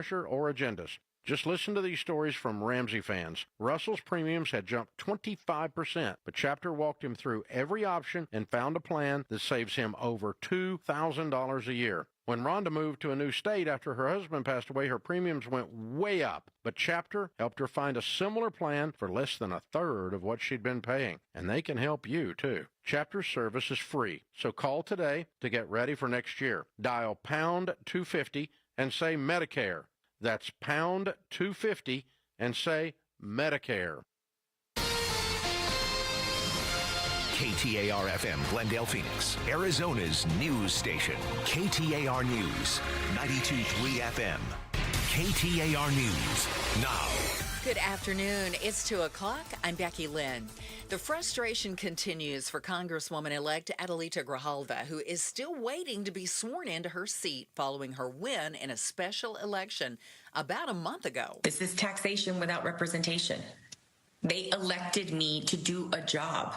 pressure or agendas. Just listen to these stories from Ramsey fans. Russell's premiums had jumped 25%, but Chapter walked him through every option and found a plan that saves him over $2,000 a year. When Rhonda moved to a new state after her husband passed away, her premiums went way up, but Chapter helped her find a similar plan for less than a third of what she'd been paying, and they can help you, too. Chapter service is free, so call today to get ready for next year. Dial pound 250 and say Medicare. That's pound 250 and say Medicare. KTAR-FM, Glendale, Phoenix, Arizona's news station. KTAR News, 92.3 FM. KTAR News, now. Good afternoon. It's 2 o'clock. I'm Becky Lynn. The frustration continues for Congresswoman-elect Adelita Grijalva, who is still waiting to be sworn into her seat following her win in a special election about a month ago. This is taxation without representation. They elected me to do a job,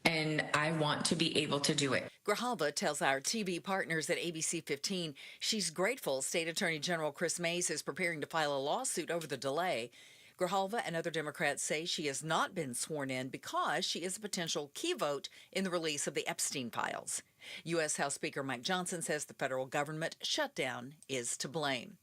and I want to be able to do it. Grijalva tells our TV partners at ABC 15 she's grateful State Attorney General Chris Mays is preparing to file a lawsuit over the delay. Grijalva and other Democrats say she has not been sworn in because she is a potential key vote in the release of the Epstein files. U.S. House Speaker Mike Johnson says the federal government shutdown is to blame.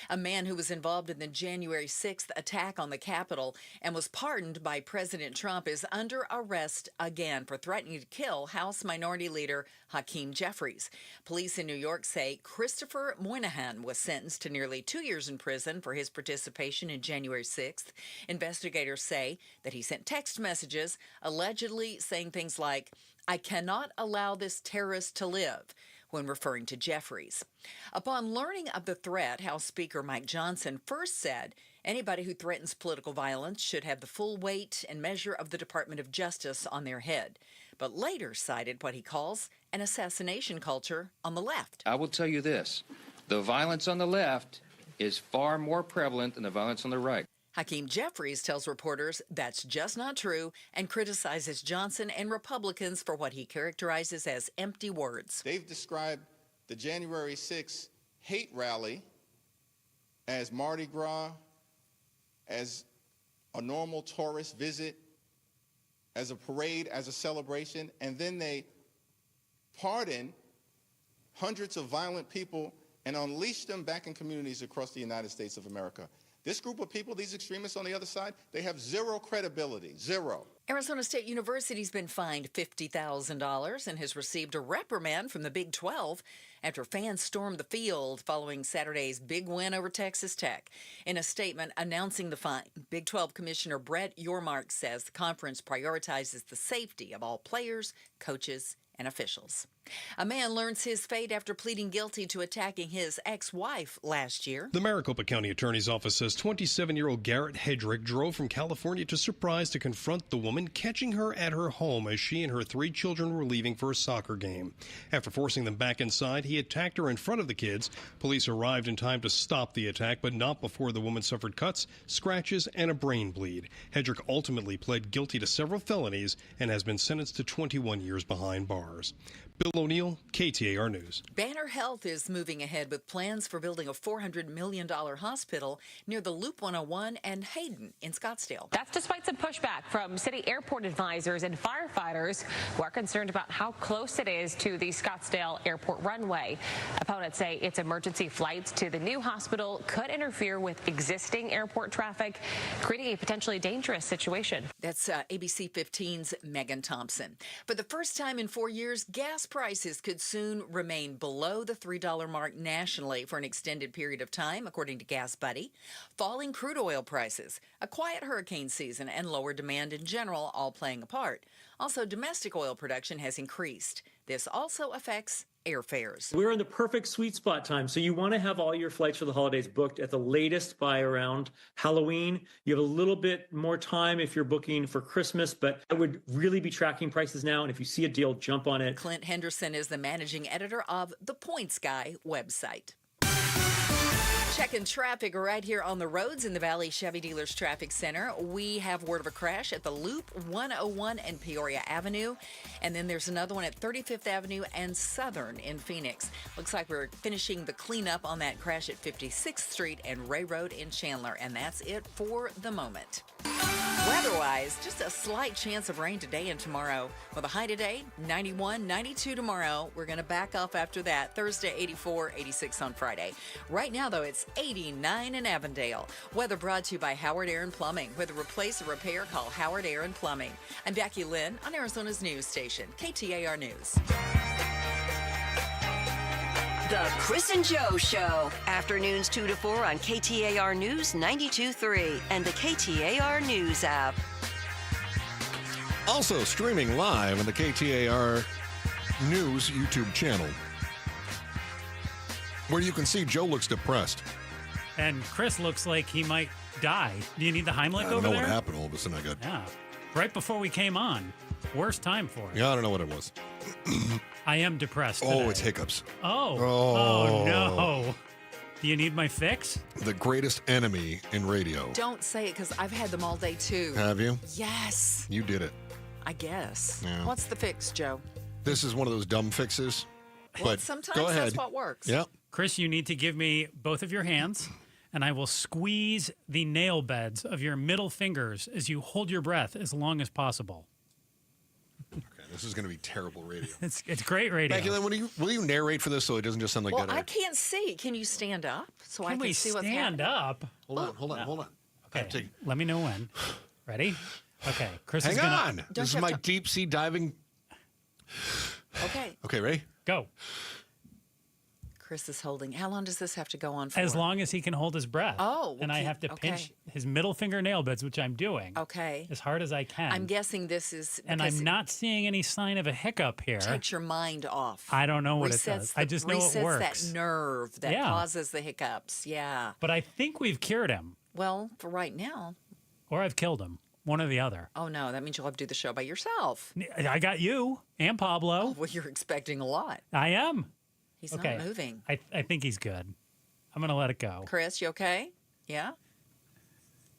A man who was involved in the January 6th attack on the Capitol and was pardoned by President Trump is under arrest again for threatening to kill House Minority Leader Hakeem Jeffries. Police in New York say Christopher Moynihan was sentenced to nearly 2 years in prison for his participation in January 6th. Investigators say that he sent text messages allegedly saying things like, "I cannot allow this terrorist to live," when referring to Jeffries. Upon learning of the threat, House Speaker Mike Johnson first said anybody who threatens political violence should have the full weight and measure of the Department of Justice on their head, but later cited what he calls an assassination culture on the left. I will tell you this, the violence on the left is far more prevalent than the violence on the right. Hakeem Jeffries tells reporters that's just not true and criticizes Johnson and Republicans for what he characterizes as empty words. They've described the January 6th hate rally as Mardi Gras, as a normal tourist visit, as a parade, as a celebration, and then they pardon hundreds of violent people and unleash them back in communities across the United States of America. This group of people, these extremists on the other side, they have zero credibility, zero. Arizona State University's been fined $50,000 and has received a reprimand from the Big 12 after fans stormed the field following Saturday's big win over Texas Tech. In a statement announcing the fine, Big 12 Commissioner Brett Yormark says the conference prioritizes the safety of all players, coaches, and officials. A man learns his fate after pleading guilty to attacking his ex-wife last year. The Maricopa County Attorney's Office says 27-year-old Garrett Hedrick drove from California to Surprise to confront the woman, catching her at her home as she and her 3 children were leaving for a soccer game. After forcing them back inside, he attacked her in front of the kids. Police arrived in time to stop the attack, but not before the woman suffered cuts, scratches, and a brain bleed. Hedrick ultimately pled guilty to several felonies and has been sentenced to 21 years behind bars. Bill O'Neill, KTAR News. Banner Health is moving ahead with plans for building a $400 million hospital near the Loop 101 and Hayden in Scottsdale. That's despite some pushback from city airport advisors and firefighters who are concerned about how close it is to the Scottsdale airport runway. Opponents say its emergency flights to the new hospital could interfere with existing airport traffic, creating a potentially dangerous situation. That's ABC 15's Megan Thompson. For the first time in 4 years, gas prices could soon remain below the $3 mark nationally for an extended period of time, according to Gas Buddy. Falling crude oil prices, a quiet hurricane season, and lower demand in general all playing a part. Also, domestic oil production has increased. This also affects airfares. We're in the perfect sweet spot time. So you want to have all your flights for the holidays booked at the latest by around Halloween. You have a little bit more time if you're booking for Christmas, but I would really be tracking prices now. And if you see a deal, jump on it. Clint Henderson is the managing editor of the Points Guy website. Checking traffic right here on the roads in the Valley Chevy Dealers Traffic Center. We have word of a crash at the Loop 101 and Peoria Avenue. And then there's another one at 35th Avenue and Southern in Phoenix. Looks like we're finishing the cleanup on that crash at 56th Street and Ray Road in Chandler. And that's it for the moment. Weather-wise, just a slight chance of rain today and tomorrow. With a high today, 91, 92 tomorrow. We're going to back off after that. Thursday, 84, 86 on Friday. Right now, though, it's 89 in Avondale. Weather brought to you by Howard Aaron Plumbing. With a replace or repair, call Howard Aaron Plumbing. I'm Becky Lynn on Arizona's news station, KTAR News. The Chris and Joe Show. Afternoons 2 to 4 on KTAR News 92.3 and the KTAR News app. Also streaming live on the KTAR News YouTube channel, where you can see Joe looks depressed. And Chris looks like he might die. Do you need the Heimlich over there? I don't know what happened. All of a sudden I got... Yeah. Right before we came on. Worst time for it. Yeah, I don't know what it was. I am depressed Oh, today. it's hiccups. Oh, no. Do you need my fix? The greatest enemy in radio. Don't say it, because I've had them all day, too. Have you? Yes. You did it. I guess. Yeah. What's the fix, Joe? This is one of those dumb fixes. Well, but sometimes go ahead. that's what works. Yep. Chris, you need to give me both of your hands, and I will squeeze the nail beds of your middle fingers as you hold your breath as long as possible. Okay, this is going to be terrible radio. It's great radio. Becky, will you narrate for this so it doesn't just sound like Well, that? I can't see. Can you stand up so I Can can we see what's stand happening? up? Hold on. Okay, let me know when. Ready? Okay, Chris Hang is gonna... on. This is my deep sea diving. Okay. Okay, ready? Go. Chris is holding. How long does this have to go on for? As long as he can hold his breath. Oh, and I have to pinch his middle finger nail beds, which I'm doing. Okay. As hard as I can. I'm guessing this is. And I'm not seeing any sign of a hiccup here. Takes your mind off. I don't know what it does. I just know it works. Resets that nerve that causes the hiccups. Yeah. But I think we've cured him. Well, for right now. Or I've killed him. One or the other. Oh, no. That means you'll have to do the show by yourself. I got you and Pablo. Oh, well, you're expecting a lot. I am. He's not moving. I think he's good. I'm going to let it go. Chris, you okay? Yeah?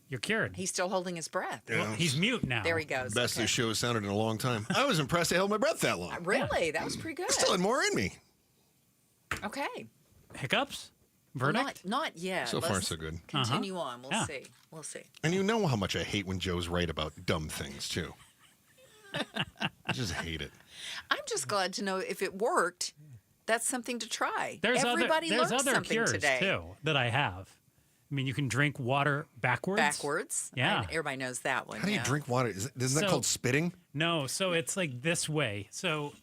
You're cured. He's still holding his breath. Yeah. Well, he's mute now. There he goes. Best this show has sounded in a long time. I was impressed I held my breath that long. Really? Yeah. That was pretty good. I still had more in me. Okay. Hiccups? Verdict? Not yet. So far, so good. Continue on. We'll see. We'll see. And you know how much I hate when Joe's right about dumb things, too. I just hate it. I'm just glad to know if it worked. That's something to try. There's Everybody other something cures today. too that I have. I mean, you can drink water backwards. Backwards? Yeah. Everybody knows that one. How do you drink water? Isn't that called spitting? No, so it's like this way. So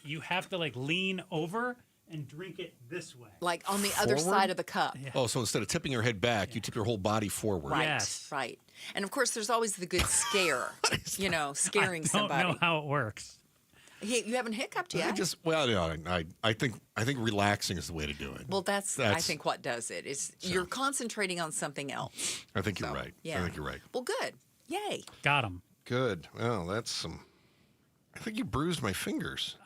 you have to like lean over and drink it this way. Like on the other side of the cup. Yeah. Oh, so instead of tipping your head back, you tip your whole body forward. Right, Yes. right. And of course, there's always the good scare, scaring somebody. I don't know how it works. You haven't hiccuped yet. I think relaxing is the way to do it. Well, that's I think what does it is you're concentrating on something else. I think you're right. Yeah. I think you're right. Well, good. Yay. Got him. Good. Well, that's some. I think you bruised my fingers.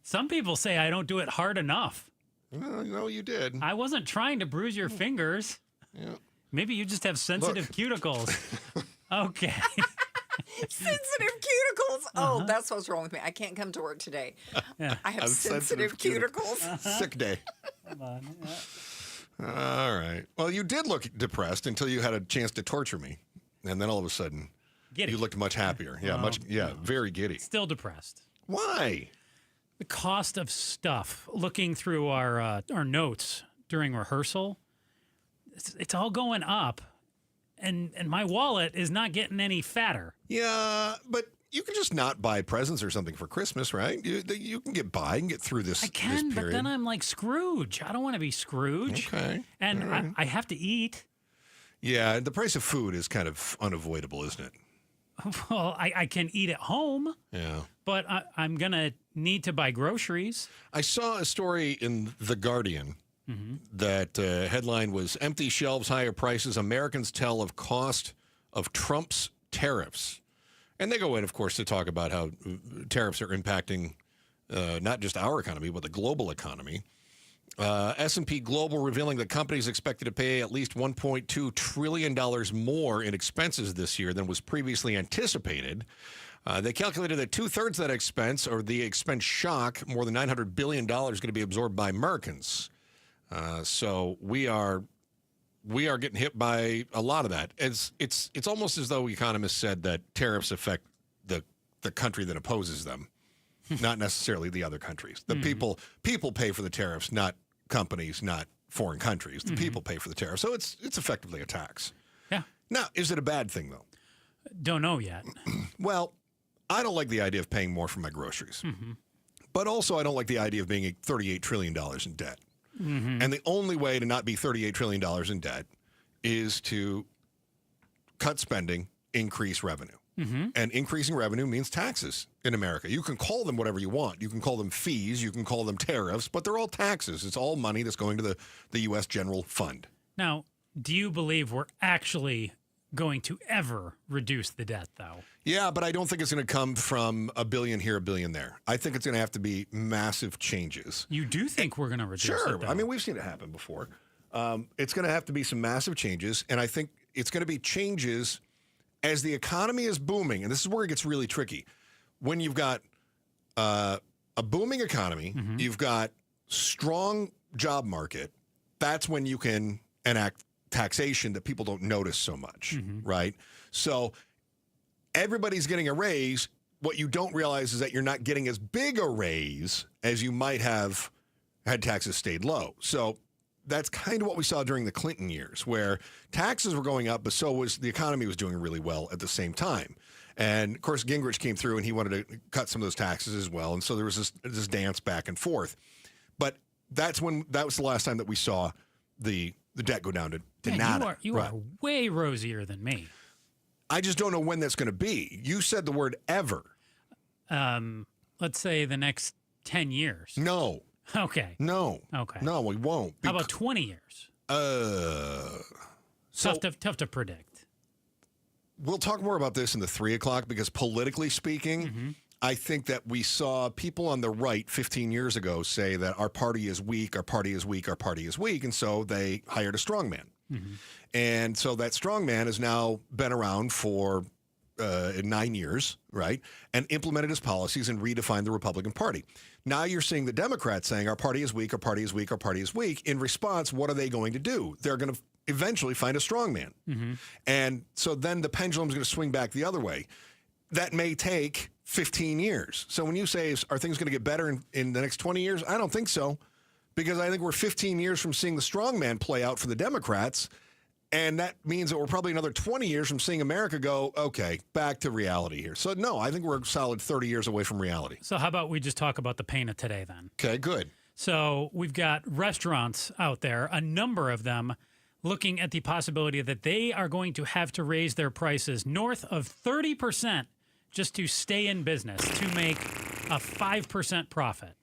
Some people say I don't do it hard enough. Well, no, you did. I wasn't trying to bruise your fingers. Yeah. Maybe you just have sensitive cuticles. Okay. Sensitive cuticles. Oh, that's what's wrong with me. I can't come to work today. I have sensitive cuticles. Sick day. Come on. All right. Well, you did look depressed until you had a chance to torture me, and then all of a sudden, Giddy. you looked much happier. Yeah, very giddy. Still depressed. Why? The cost of stuff. Looking through our notes during rehearsal, it's all going up. And my wallet is not getting any fatter. Yeah, but you can just not buy presents or something for Christmas, right? You can get by and get through this. I can, this but period. then I'm like Scrooge. I don't want to be Scrooge. Okay. And All right. I have to eat. Yeah, the price of food is kind of unavoidable, isn't it? Well, I can eat at home. Yeah. But I'm going to need to buy groceries. I saw a story in The Guardian. That headline was Empty Shelves, Higher Prices. Americans Tell of Cost of Trump's Tariffs. And they go in, of course, to talk about how tariffs are impacting not just our economy, but the global economy. S&P Global revealing the company is expected to pay at least $1.2 trillion more in expenses this year than was previously anticipated. They calculated that two-thirds of that expense, or the expense shock, more than $900 billion, is going to be absorbed by Americans. So we are getting hit by a lot of that. It's almost as though economists said that tariffs affect the country that opposes them, not necessarily the other countries. The people pay for the tariffs, not companies, not foreign countries. The people pay for the tariffs. So it's effectively a tax. Yeah. Now, is it a bad thing, though? Don't know yet. Well, I don't like the idea of paying more for my groceries. But also, I don't like the idea of being $38 trillion in debt. And the only way to not be $38 trillion in debt is to cut spending, increase revenue. And increasing revenue means taxes in America. You can call them whatever you want. You can call them fees. You can call them tariffs, but they're all taxes. It's all money that's going to the U.S. general fund. Now, do you believe we're actually going to ever reduce the debt, though? Yeah, but I don't think it's going to come from $1 billion here, $1 billion there. I think it's going to have to be massive changes. You do think we're going to reduce it? Sure. I mean, we've seen it happen before. It's going to have to be some massive changes, and I think it's going to be changes as the economy is booming, and this is where it gets really tricky. When you've got a booming economy, you've got strong job market, that's when you can enact taxation that people don't notice so much, right? So everybody's getting a raise. What you don't realize is that you're not getting as big a raise as you might have had taxes stayed low. So that's kind of what we saw during the Clinton years, where taxes were going up, but so was the economy was doing really well at the same time. And of course, Gingrich came through and he wanted to cut some of those taxes as well. And so there was this dance back and forth. But that was the last time that we saw the debt go down to nada. You are way rosier than me. I just don't know when that's going to be. You said the word ever. Let's say the next 10 years. No. Okay. No. Okay. No, we won't. How about 20 years? Tough to predict. We'll talk more about this in the 3 o'clock because politically speaking, I think that we saw people on the right 15 years ago say that our party is weak, our party is weak, our party is weak. And so they hired a strongman. And so that strongman has now been around for 9 years, right? And implemented his policies and redefined the Republican Party. Now you're seeing the Democrats saying our party is weak, our party is weak, our party is weak. In response, what are they going to do? They're going to eventually find a strongman. And so then the pendulum's going to swing back the other way. That may take 15 years. So when you say, are things going to get better in the next 20 years? I don't think so. Because I think we're 15 years from seeing the strongman play out for the Democrats. And that means that we're probably another 20 years from seeing America go, okay, back to reality here. So, no, I think we're a solid 30 years away from reality. So how about we just talk about the pain of today then? Okay, good. So we've got restaurants out there, a number of them, looking at the possibility that they are going to have to raise their prices north of 30% just to stay in business, to make a 5% profit.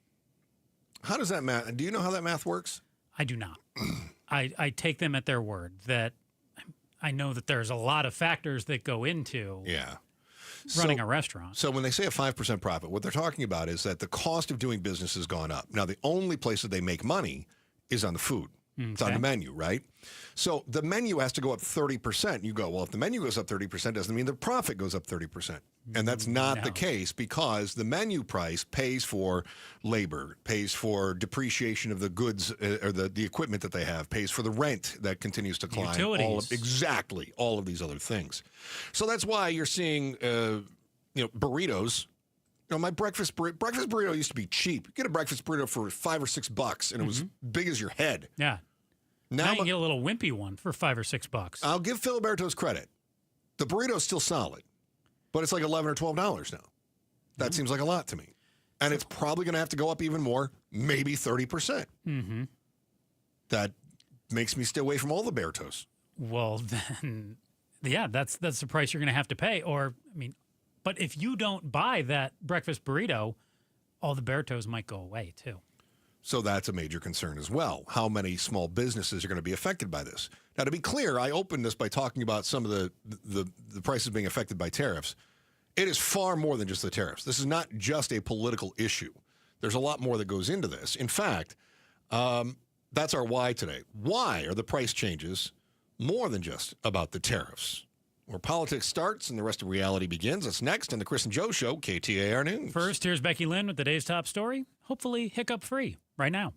How does that math? Do you know how that math works? I do not. I take them at their word that I know that there's a lot of factors that go into running a restaurant. So when they say a 5% profit, what they're talking about is that the cost of doing business has gone up. Now, the only place that they make money is on the food. Okay. It's on the menu, right? So the menu has to go up 30%. You go, well, if the menu goes up 30%, doesn't mean the profit goes up 30%. And that's not the case because the menu price pays for labor, pays for depreciation of the goods or the equipment that they have, pays for the rent that continues to climb. Utilities. All of these other things. So that's why you're seeing, burritos. My breakfast burrito used to be cheap. You get a breakfast burrito for $5 or $6, and it was big as your head. Yeah. Now you can get a little wimpy one for $5 or $6. I'll give Filiberto's credit. The burrito's still solid, but it's like $11 or $12 now. That seems like a lot to me. And it's probably going to have to go up even more, maybe 30%. That makes me stay away from all the Bertos. Well, then, that's the price you're going to have to pay. But if you don't buy that breakfast burrito, all the Bertos might go away, too. So that's a major concern as well. How many small businesses are going to be affected by this? Now, to be clear, I opened this by talking about some of the prices being affected by tariffs. It is far more than just the tariffs. This is not just a political issue. There's a lot more that goes into this. In fact, that's our why today. Why are the price changes more than just about the tariffs? Where politics starts and the rest of reality begins. That's next on the Chris and Joe Show, KTAR News. First, here's Becky Lynn with the day's top story. Hopefully hiccup-free right now.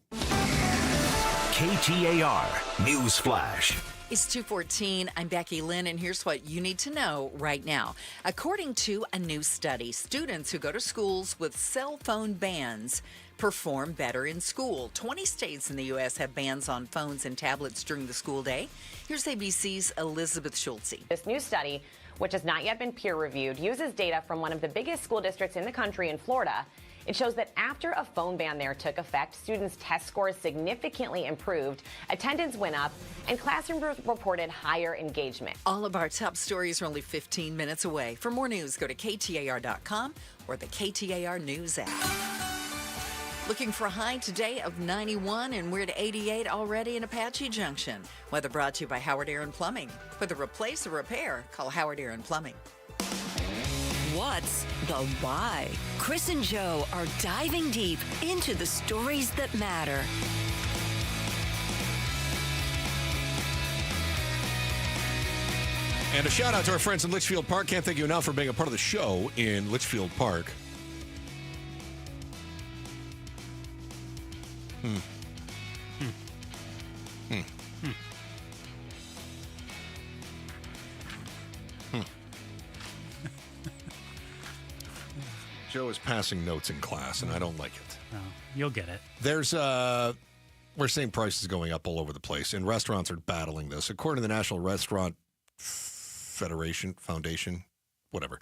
KTAR News Flash. It's 2:14. I'm Becky Lynn, and here's what you need to know right now. According to a new study, students who go to schools with cell phone bans perform better in school. 20 states in the U.S. have bans on phones and tablets during the school day. Here's ABC's Elizabeth Schulze. This new study, which has not yet been peer-reviewed, uses data from one of the biggest school districts in the country in Florida. It shows that after a phone ban there took effect, students' test scores significantly improved, attendance went up, and classrooms reported higher engagement. All of our top stories are only 15 minutes away. For more news, go to KTAR.com or the KTAR News app. Looking for a high today of 91, and we're at 88 already in Apache Junction. Weather brought to you by Howard Aaron Plumbing. Whether replace or repair, call Howard Aaron Plumbing. What's the why? Chris and Joe are diving deep into the stories that matter. And a shout out to our friends in Litchfield Park. Can't thank you enough for being a part of the show in Litchfield Park. Joe is passing notes in class, and I don't like it. No, you'll get it. We're seeing prices going up all over the place, and restaurants are battling this. According to the National Restaurant Foundation, whatever,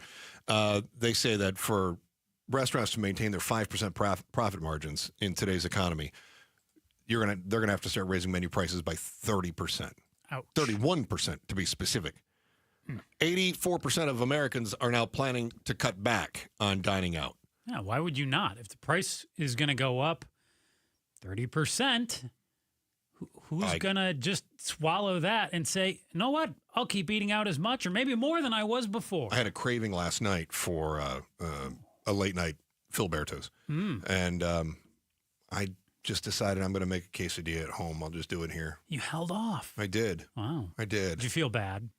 they say that for restaurants to maintain their 5% profit margins in today's economy, they're gonna have to start raising menu prices by 30%. Ouch. 31% to be specific. 84% of Americans are now planning to cut back on dining out. Yeah, why would you not? If the price is going to go up 30%, who's going to just swallow that and say, you know what, I'll keep eating out as much or maybe more than I was before? I had a craving last night for a late night Filberto's. And I just decided I'm going to make a quesadilla at home. I'll just do it here. You held off. I did. Wow. I did. Did you feel bad?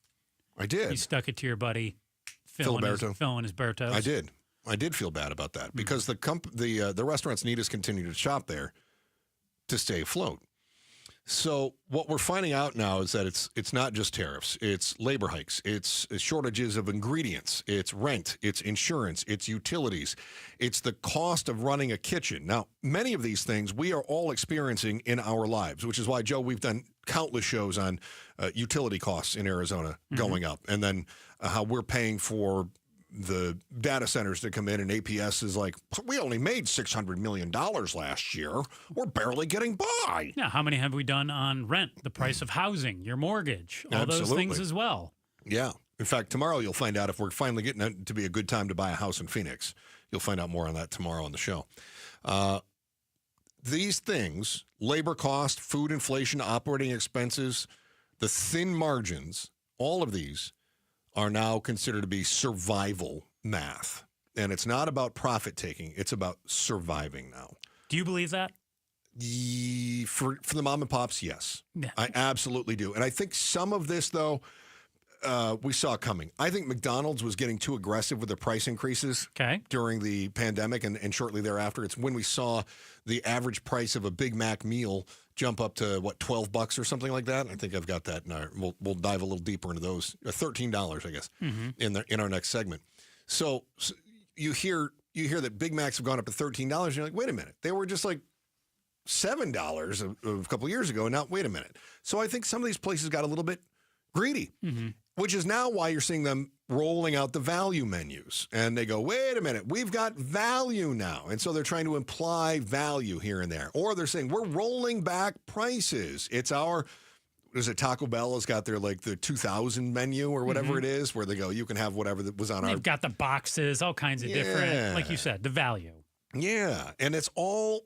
I did. You stuck it to your buddy Phil and his Bertos. I did. I did feel bad about that because the restaurants need us to continue to shop there to stay afloat. So what we're finding out now is that it's not just tariffs. It's labor hikes. It's shortages of ingredients. It's rent. It's insurance. It's utilities. It's the cost of running a kitchen. Now, many of these things we are all experiencing in our lives, which is why, Joe, we've done countless shows on utility costs in Arizona going up, and then how we're paying for the data centers to come in, and APS is like, we only made $600 million last year. We're barely getting by. Yeah, how many have we done on rent, the price of housing, your mortgage, all those things as well? Yeah. In fact, tomorrow you'll find out if we're finally getting it to be a good time to buy a house in Phoenix. You'll find out more on that tomorrow on the show. These things, labor cost, food inflation, operating expenses, the thin margins, all of these are now considered to be survival math. And it's not about profit taking, it's about surviving now. Do you believe that? For the mom and pops, yes. Yeah. I absolutely do. And I think some of this, though, we saw coming. I think McDonald's was getting too aggressive with their price increases during the pandemic and shortly thereafter. It's when we saw the average price of a Big Mac meal jump up to, what, $12 or something like that? I think I've got that. We'll dive a little deeper into those. $13, I guess, in our next segment. So you hear that Big Macs have gone up to $13, and you're like, wait a minute. They were just like $7 a couple of years ago, and now, wait a minute. So I think some of these places got a little bit greedy, which is now why you're seeing them rolling out the value menus. And they go, wait a minute, we've got value now. And so they're trying to imply value here and there. Or they're saying, we're rolling back prices. It's Taco Bell has got their, like, the 2000 menu or whatever it is, where they go, you can have whatever that was on our... They've got the boxes, all kinds of different, like you said, the value. Yeah, and it's all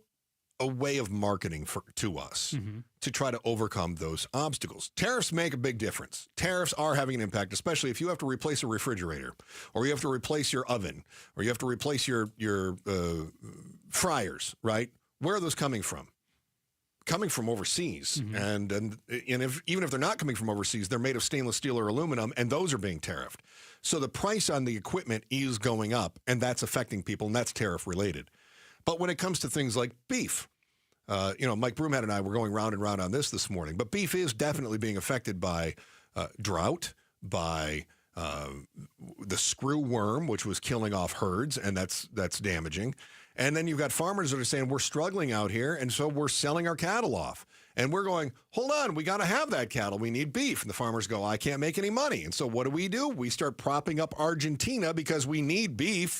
a way of marketing to us to try to overcome those obstacles. Tariffs make a big difference. Tariffs are having an impact, especially if you have to replace a refrigerator, or you have to replace your oven, or you have to replace your fryers, right? Where are those coming from? coming from overseas. And even if they're not coming from overseas, they're made of stainless steel or aluminum, and those are being tariffed. So the price on the equipment is going up, and that's affecting people, and that's tariff related. But when it comes to things like beef, Mike Broomhead and I were going round and round on this morning, but beef is definitely being affected by drought, by the screw worm, which was killing off herds, and that's damaging. And then you've got farmers that are saying, we're struggling out here, and so we're selling our cattle off. And we're going, hold on, we got to have that cattle. We need beef. And the farmers go, I can't make any money. And so what do? We start propping up Argentina because we need beef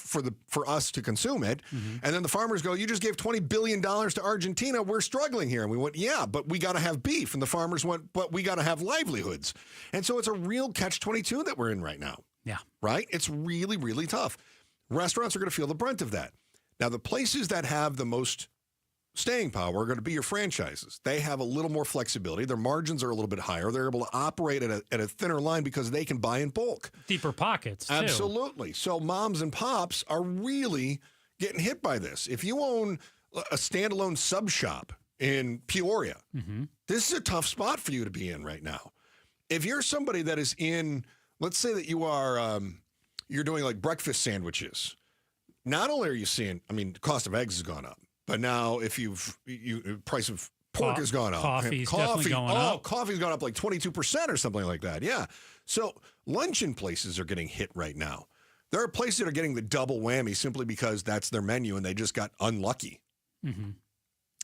for us to consume it. And then the farmers go, you just gave $20 billion to Argentina. We're struggling here. And we went, yeah, but we got to have beef. And the farmers went, but we got to have livelihoods. And so it's a real catch-22 that we're in right now. Yeah. Right? It's really, really tough. Restaurants are going to feel the brunt of that. Now, the places that have the most staying power are going to be your franchises. They have a little more flexibility. Their margins are a little bit higher. They're able to operate at a thinner line because they can buy in bulk. Deeper pockets, too. Absolutely. So moms and pops are really getting hit by this. If you own a standalone sub shop in Peoria, this is a tough spot for you to be in right now. If you're somebody that is in, let's say that you are, you're doing like breakfast sandwiches. Not only are you seeing, the cost of eggs has gone up, but now if price of pork has gone up. Coffee's definitely going up. Coffee's gone up like 22% or something like that. Yeah. So luncheon places are getting hit right now. There are places that are getting the double whammy simply because that's their menu and they just got unlucky.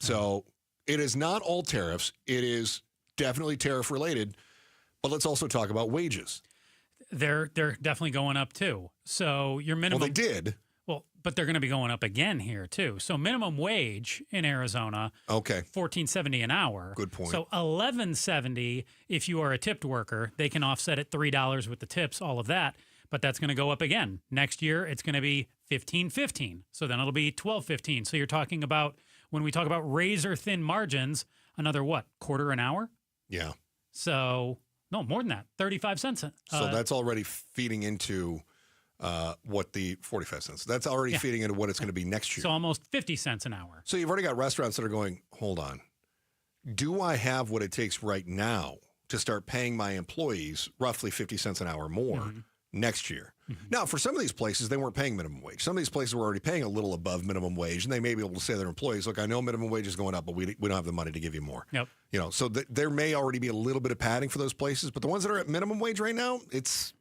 So it is not all tariffs. It is definitely tariff related. But let's also talk about wages. They're definitely going up too. So your minimum. Well, they did. Well, but they're going to be going up again here too. So minimum wage in Arizona, $14.70 an hour. Good point. So $11.70 if you are a tipped worker. They can offset it $3 with the tips, all of that. But that's going to go up again. Next year, it's going to be $15.15. So then it'll be $12.15. So you're talking about, when we talk about razor thin margins, another what, quarter an hour? Yeah. So no, more than that, 35 cents. So that's already feeding into what the 45 cents. That's already feeding into what it's going to be next year. So almost 50 cents an hour. So you've already got restaurants that are going, hold on. Do I have what it takes right now to start paying my employees roughly 50 cents an hour more next year? Now, for some of these places, they weren't paying minimum wage. Some of these places were already paying a little above minimum wage, and they may be able to say to their employees, look, I know minimum wage is going up, but we don't have the money to give you more. Yep. So there may already be a little bit of padding for those places, but the ones that are at minimum wage right now, it's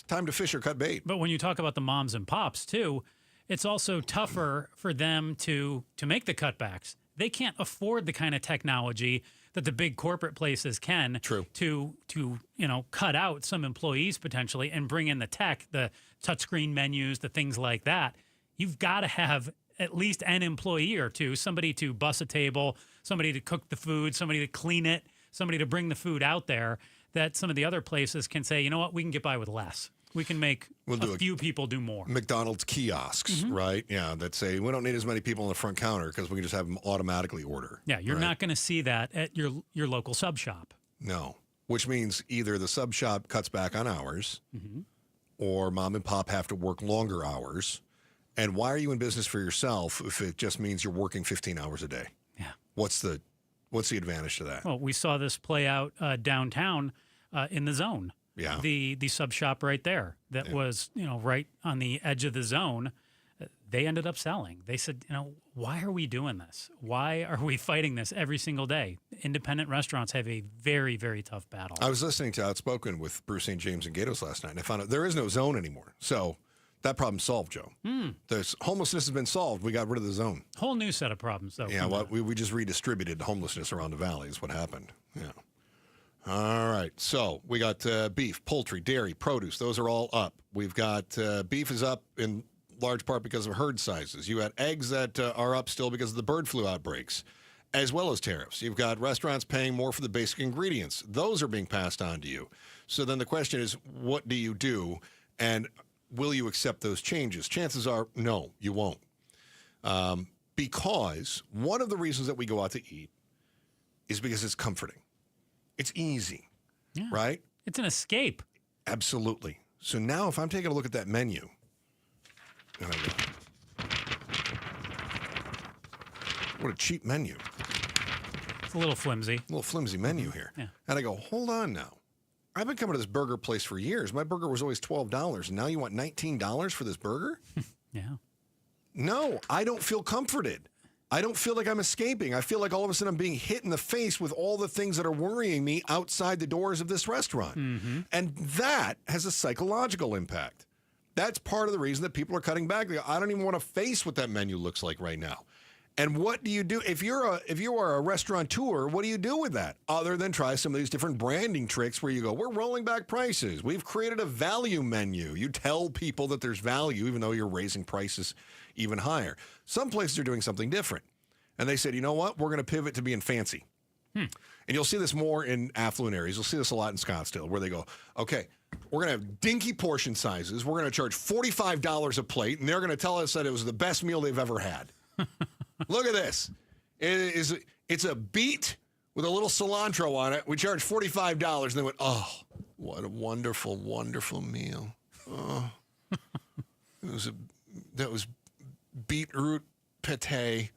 time to fish or cut bait. But when you talk about the moms and pops, too, it's also tougher for them to make the cutbacks. They can't afford the kind of technology that the big corporate places can. True. To cut out some employees potentially and bring in the tech, the touchscreen menus, the things like that. You've got to have at least an employee or two, somebody to bus a table, somebody to cook the food, somebody to clean it, somebody to bring the food out there, that some of the other places can say, you know what, we can get by with less. We can make a few people do more. McDonald's kiosks, right? Yeah, that say we don't need as many people on the front counter because we can just have them automatically order. Yeah, you're not going to see that at your local sub shop. No, which means either the sub shop cuts back on hours or mom and pop have to work longer hours. And why are you in business for yourself if it just means you're working 15 hours a day? Yeah. What's the advantage to that? Well, we saw this play out downtown in the zone. Yeah. The sub shop right there that was, right on the edge of the zone. They ended up selling. They said, why are we doing this? Why are we fighting this every single day? Independent restaurants have a very, very tough battle. I was listening to Outspoken with Bruce St. James and Gatos last night, and I found out there is no zone anymore. So that problem's solved, Joe. Homelessness has been solved. We got rid of the zone. Whole new set of problems, though. Yeah, we just redistributed homelessness around the valley is what happened. Yeah. All right. So we got beef, poultry, dairy, produce. Those are all up. We've got beef is up in large part because of herd sizes. You had eggs that are up still because of the bird flu outbreaks, as well as tariffs. You've got restaurants paying more for the basic ingredients. Those are being passed on to you. So then the question is, what do you do? And will you accept those changes? Chances are, no, you won't. Because one of the reasons that we go out to eat is because it's comforting. It's easy, right? It's an escape. Absolutely. So now if I'm taking a look at that menu, and I go, what a cheap menu. a little flimsy. A little flimsy menu here. Yeah. And I go, hold on now. I've been coming to this burger place for years. My burger was always $12, and now you want $19 for this burger? Yeah. No, I don't feel comforted. I don't feel like I'm escaping. I feel like all of a sudden I'm being hit in the face with all the things that are worrying me outside the doors of this restaurant. Mm-hmm. And that has a psychological impact. That's part of the reason that people are cutting back. They go, I don't even want to face what that menu looks like right now. And what do you do if you are a restaurateur? What do you do with that other than try some of these different branding tricks where you go, we're rolling back prices. We've created a value menu. You tell people that there's value even though you're raising prices even higher. Some places are doing something different. And they said, you know what? We're going to pivot to being fancy. And you'll see this more in affluent areas. You'll see this a lot in Scottsdale where they go, okay, we're going to have dinky portion sizes. We're going to charge $45 a plate. And they're going to tell us that it was the best meal they've ever had. Look at this. It's a beet with a little cilantro on it. We charge $45. And they went, oh, what a wonderful, wonderful meal. Oh, that was beetroot pate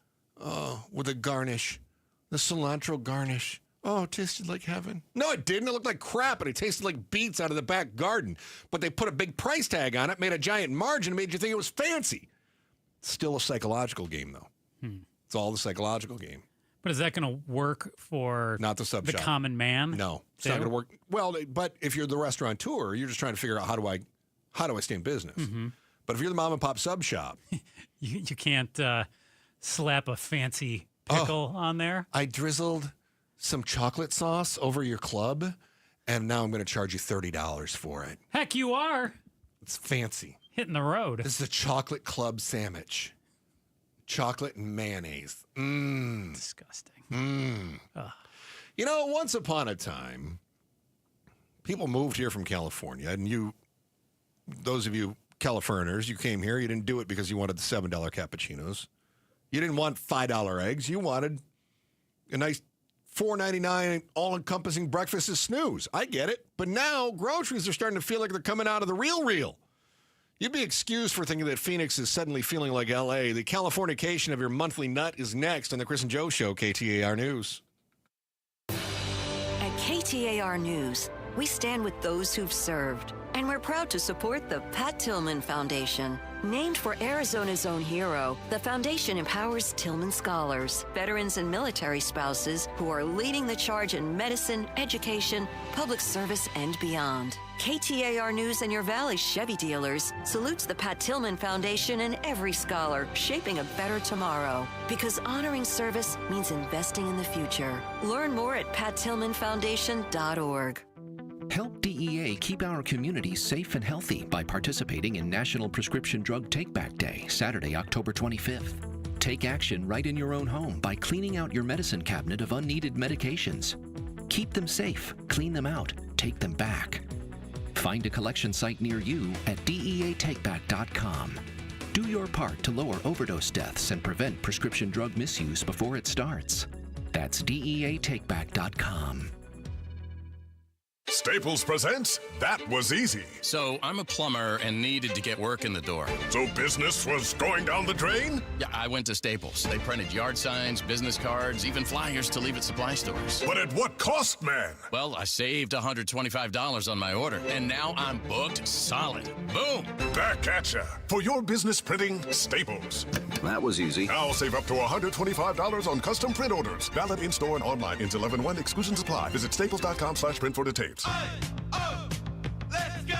with a garnish, the cilantro garnish. Oh, it tasted like heaven. No, it didn't. It looked like crap, and it tasted like beets out of the back garden. But they put a big price tag on it, made a giant margin, made you think it was fancy. It's still a psychological game, though. It's all the psychological game. But is that going to work for not the sub the shop. common man? No, it's not going to work. Well, but if you're the restaurateur, you're just trying to figure out how do I stay in business. Mm-hmm. But if you're the mom and pop sub shop, you can't slap a fancy pickle on there. I drizzled some chocolate sauce over your club, and now I'm going to charge you $30 for it. Heck, you are. It's fancy. Hitting the road. This is a chocolate club sandwich. Chocolate and mayonnaise. Mmm. Disgusting. Mmm. You know, once upon a time, people moved here from California, and those of you Californians, you came here, you didn't do it because you wanted the $7 cappuccinos. You didn't want $5 eggs. You wanted a nice $4.99 all-encompassing breakfast at Snooze. I get it. But now groceries are starting to feel like they're coming out of the real. You'd be excused for thinking that Phoenix is suddenly feeling like L.A. The Californication of your monthly nut is next on the Chris and Joe Show, KTAR News. At KTAR News, we stand with those who've served. And we're proud to support the Pat Tillman Foundation. Named for Arizona's own hero, the foundation empowers Tillman scholars, veterans, and military spouses who are leading the charge in medicine, education, public service, and beyond. KTAR News and your Valley Chevy dealers salutes the Pat Tillman Foundation and every scholar shaping a better tomorrow. Because honoring service means investing in the future. Learn more at pattillmanfoundation.org. Help DEA keep our communities safe and healthy by participating in National Prescription Drug Take-Back Day, Saturday, October 25th. Take action right in your own home by cleaning out your medicine cabinet of unneeded medications. Keep them safe, clean them out, take them back. Find a collection site near you at DEATakeback.com. Do your part to lower overdose deaths and prevent prescription drug misuse before it starts. That's DEATakeback.com. Staples presents That Was Easy. So I'm a plumber and needed to get work in the door. So business was going down the drain? Yeah, I went to Staples. They printed yard signs, business cards, even flyers to leave at supply stores. But at what cost, man? Well, I saved $125 on my order, and now I'm booked solid. Boom! Back at ya. For your business printing, Staples. That was easy. Now save up to $125 on custom print orders. Valid in-store and online. Ends 11/1. Exclusions apply. Visit staples.com/print for details. Let's go!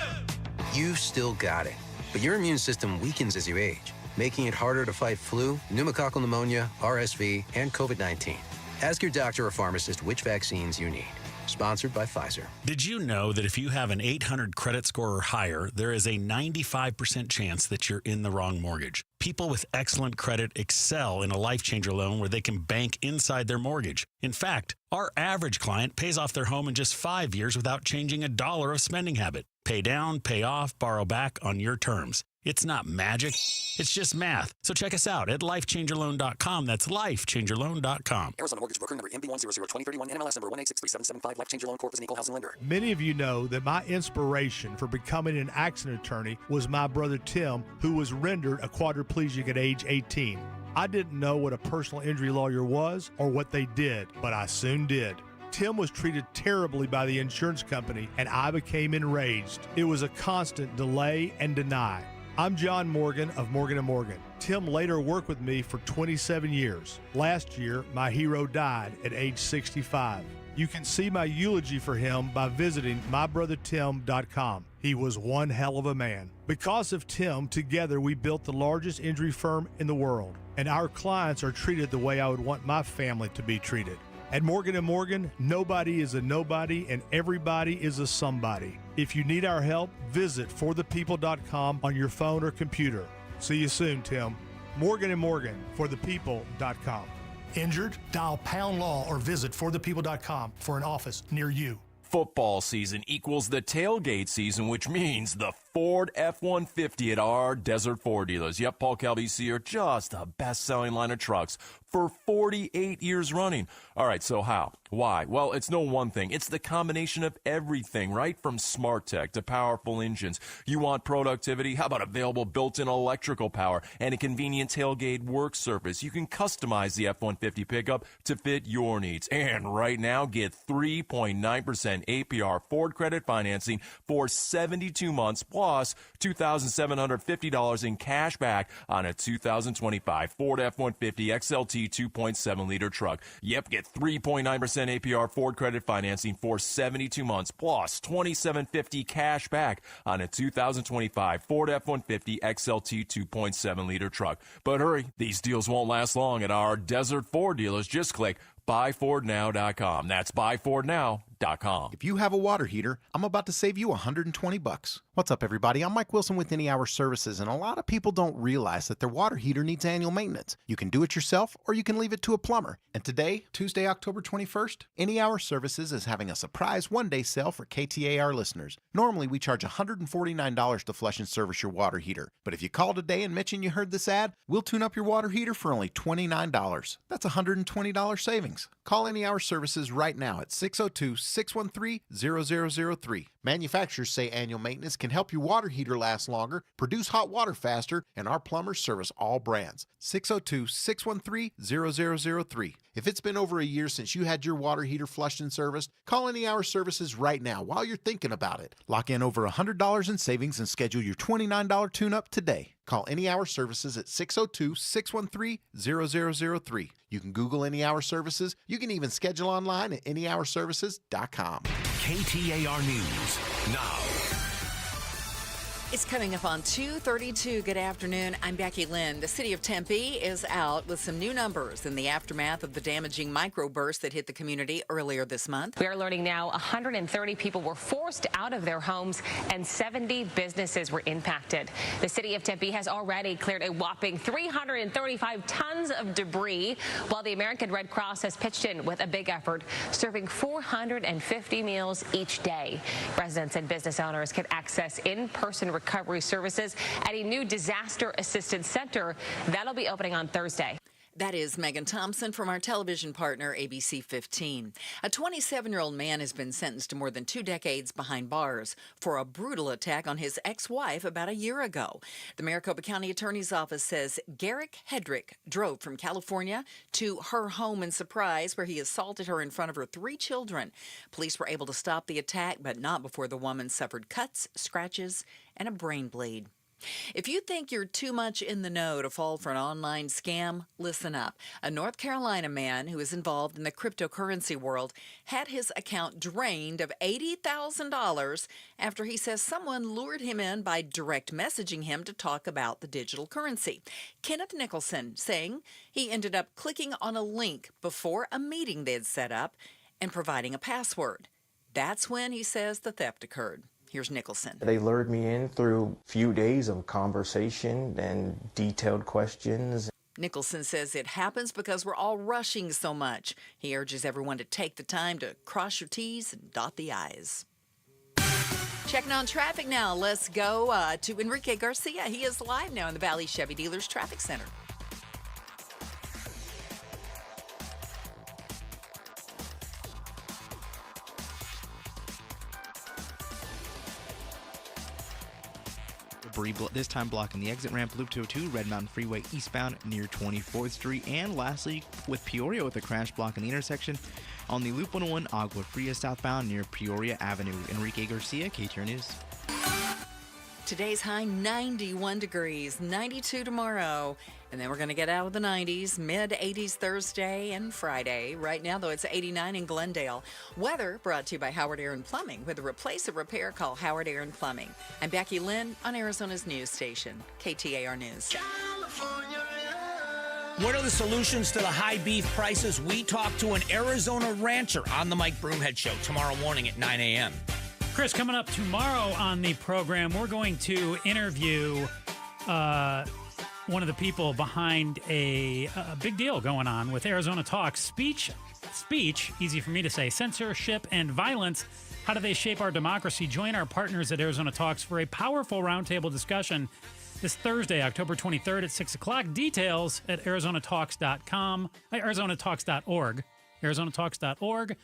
You still got it, but your immune system weakens as you age, making it harder to fight flu, pneumococcal pneumonia, RSV, and COVID-19. Ask your doctor or pharmacist which vaccines you need. Sponsored by Pfizer. Did you know that if you have an 800 credit score or higher, there is a 95% chance that you're in the wrong mortgage? People with excellent credit excel in a Life Changer loan where they can bank inside their mortgage. In fact, our average client pays off their home in just 5 years without changing a dollar of spending habit. Pay down, pay off, borrow back on your terms. It's not magic. It's just math. So check us out at lifechangerloan.com. That's lifechangerloan.com. Arizona Mortgage Broker number MB1002031, NMLS number 1863775. Life Changer Loan Corp is an equal housing lender. Many of you know that my inspiration for becoming an accident attorney was my brother Tim, who was rendered a quadriplegic at age 18. I didn't know what a personal injury lawyer was or what they did, but I soon did. Tim was treated terribly by the insurance company, and I became enraged. It was a constant delay and deny. I'm John Morgan of Morgan & Morgan. Tim later worked with me for 27 years. Last year, my hero died at age 65. You can see my eulogy for him by visiting mybrothertim.com. He was one hell of a man. Because of Tim, together we built the largest injury firm in the world, and our clients are treated the way I would want my family to be treated. At Morgan & Morgan, nobody is a nobody and everybody is a somebody. If you need our help, visit forthepeople.com on your phone or computer. See you soon, Tim. Morgan & Morgan, forthepeople.com. Injured? Dial #law or visit forthepeople.com for an office near you. Football season equals the tailgate season, which means the Ford F-150 at our Desert Ford dealers. Yep, Paul Calvisi are just the best-selling line of trucks for 48 years running. All right, so how? Why? Well, it's no one thing. It's the combination of everything, right? From smart tech to powerful engines. You want productivity? How about available built-in electrical power and a convenient tailgate work surface? You can customize the F-150 pickup to fit your needs. And right now, get 3.9% APR Ford credit financing for 72 months plus $2,750 in cash back on a 2025 Ford F-150 XLT 2.7-liter truck. Yep, get 3.9% APR Ford credit financing for 72 months plus $2,750 cash back on a 2025 Ford F-150 XLT 2.7-liter truck. But hurry, these deals won't last long at our Desert Ford dealers. Just click buyfordnow.com. That's buyfordnow.com. If you have a water heater, I'm about to save you $120. What's up, everybody? I'm Mike Wilson with Any Hour Services, and a lot of people don't realize that their water heater needs annual maintenance. You can do it yourself, or you can leave it to a plumber. And today, Tuesday, October 21st, Any Hour Services is having a surprise one-day sale for KTAR listeners. Normally, we charge $149 to flush and service your water heater. But if you call today and mention you heard this ad, we'll tune up your water heater for only $29. That's $120 savings. Call Any Hour Services right now at 602-613-0003. Manufacturers say annual maintenance can help your water heater last longer, produce hot water faster, and our plumbers service all brands. 602-613-0003. If it's been over a year since you had your water heater flushed and serviced, call Any Hour Services right now while you're thinking about it. Lock in over $100 in savings and schedule your $29 tune-up today. Call Any Hour Services at 602-613-0003. You can Google Any Hour Services. You can even schedule online at anyhourservices.com. KTAR News now. It's coming up on 2:32. Good afternoon. I'm Becky Lynn. The city of Tempe is out with some new numbers in the aftermath of the damaging microburst that hit the community earlier this month. We are learning now 130 people were forced out of their homes and 70 businesses were impacted. The city of Tempe has already cleared a whopping 335 tons of debris, while the American Red Cross has pitched in with a big effort, serving 450 meals each day. Residents and business owners can access in-person recovery services at a new disaster assistance center that'll be opening on Thursday. That is Megan Thompson from our television partner, ABC 15. A 27-year-old man has been sentenced to more than 2 decades behind bars for a brutal attack on his ex-wife about a year ago. The Maricopa County Attorney's Office says Garrick Hedrick drove from California to her home in Surprise, where he assaulted her in front of her 3 children. Police were able to stop the attack, but not before the woman suffered cuts, scratches, and a brain bleed. If you think you're too much in the know to fall for an online scam, listen up. A North Carolina man who is involved in the cryptocurrency world had his account drained of $80,000 after he says someone lured him in by direct messaging him to talk about the digital currency. Kenneth Nicholson saying he ended up clicking on a link before a meeting they'd set up and providing a password. That's when he says the theft occurred. Here's Nicholson. They lured me in through a few days of conversation and detailed questions. Nicholson says it happens because we're all rushing so much. He urges everyone to take the time to cross your T's and dot the I's. Checking on traffic now. Let's go to Enrique Garcia. He is live now in the Valley Chevy Dealers Traffic Center. Debris this time blocking the exit ramp, Loop 202, Red Mountain Freeway eastbound near 24th Street. And lastly, with Peoria with a crash blocking the intersection on the Loop 101 Agua Fria southbound near Peoria Avenue. Enrique Garcia, KTAR News. Today's high 91 degrees, 92 tomorrow, and then we're going to get out of the 90s, mid-80s Thursday and Friday. Right now, though, it's 89 in Glendale. Weather brought to you by Howard Aaron Plumbing. With a replace or repair, call Howard Aaron Plumbing. I'm Becky Lynn on Arizona's news station, KTAR News. What are the solutions to the high beef prices? We talked to an Arizona rancher on the Mike Broomhead Show tomorrow morning at 9 a.m. Chris, coming up tomorrow on the program, we're going to interview one of the people behind a big deal going on with Arizona Talks. Speech, easy for me to say, censorship and violence. How do they shape our democracy? Join our partners at Arizona Talks for a powerful roundtable discussion this Thursday, October 23rd at 6 o'clock. Details at arizonatalks.com, arizonatalks.org, arizonatalks.org.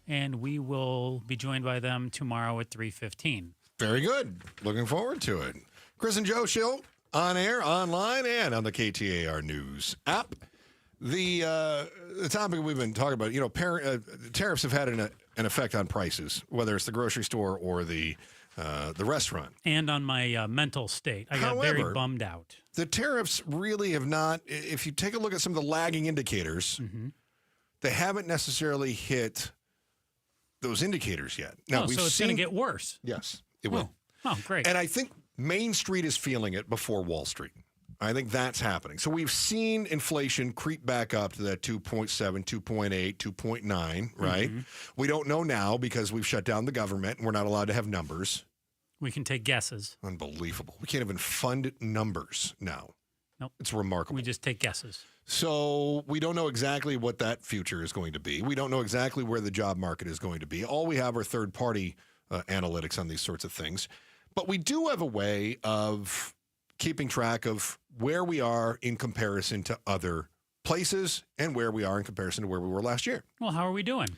And we will be joined by them tomorrow at 3:15. Very good. Looking forward to it. Chris and Joe Show on air, online, and on the KTAR News app. The topic we've been talking about, tariffs have had an effect on prices, whether it's the grocery store or the restaurant. And on my mental state. I got very bummed out. The tariffs really have not, if you take a look at some of the lagging indicators, they haven't necessarily hit those indicators yet. Now, so it's going to get worse. Yes, it will. Oh, great. And I think Main Street is feeling it before Wall Street. I think that's happening. So we've seen inflation creep back up to that 2.7, 2.8, 2.9, right? We don't know now because we've shut down the government and we're not allowed to have numbers. We can take guesses. Unbelievable. We can't even fund numbers now. Nope. It's remarkable. We just take guesses. So we don't know exactly what that future is going to be. We don't know exactly where the job market is going to be. All we have are third-party analytics on these sorts of things. But we do have a way of keeping track of where we are in comparison to other places and where we are in comparison to where we were last year. Well, how are we doing?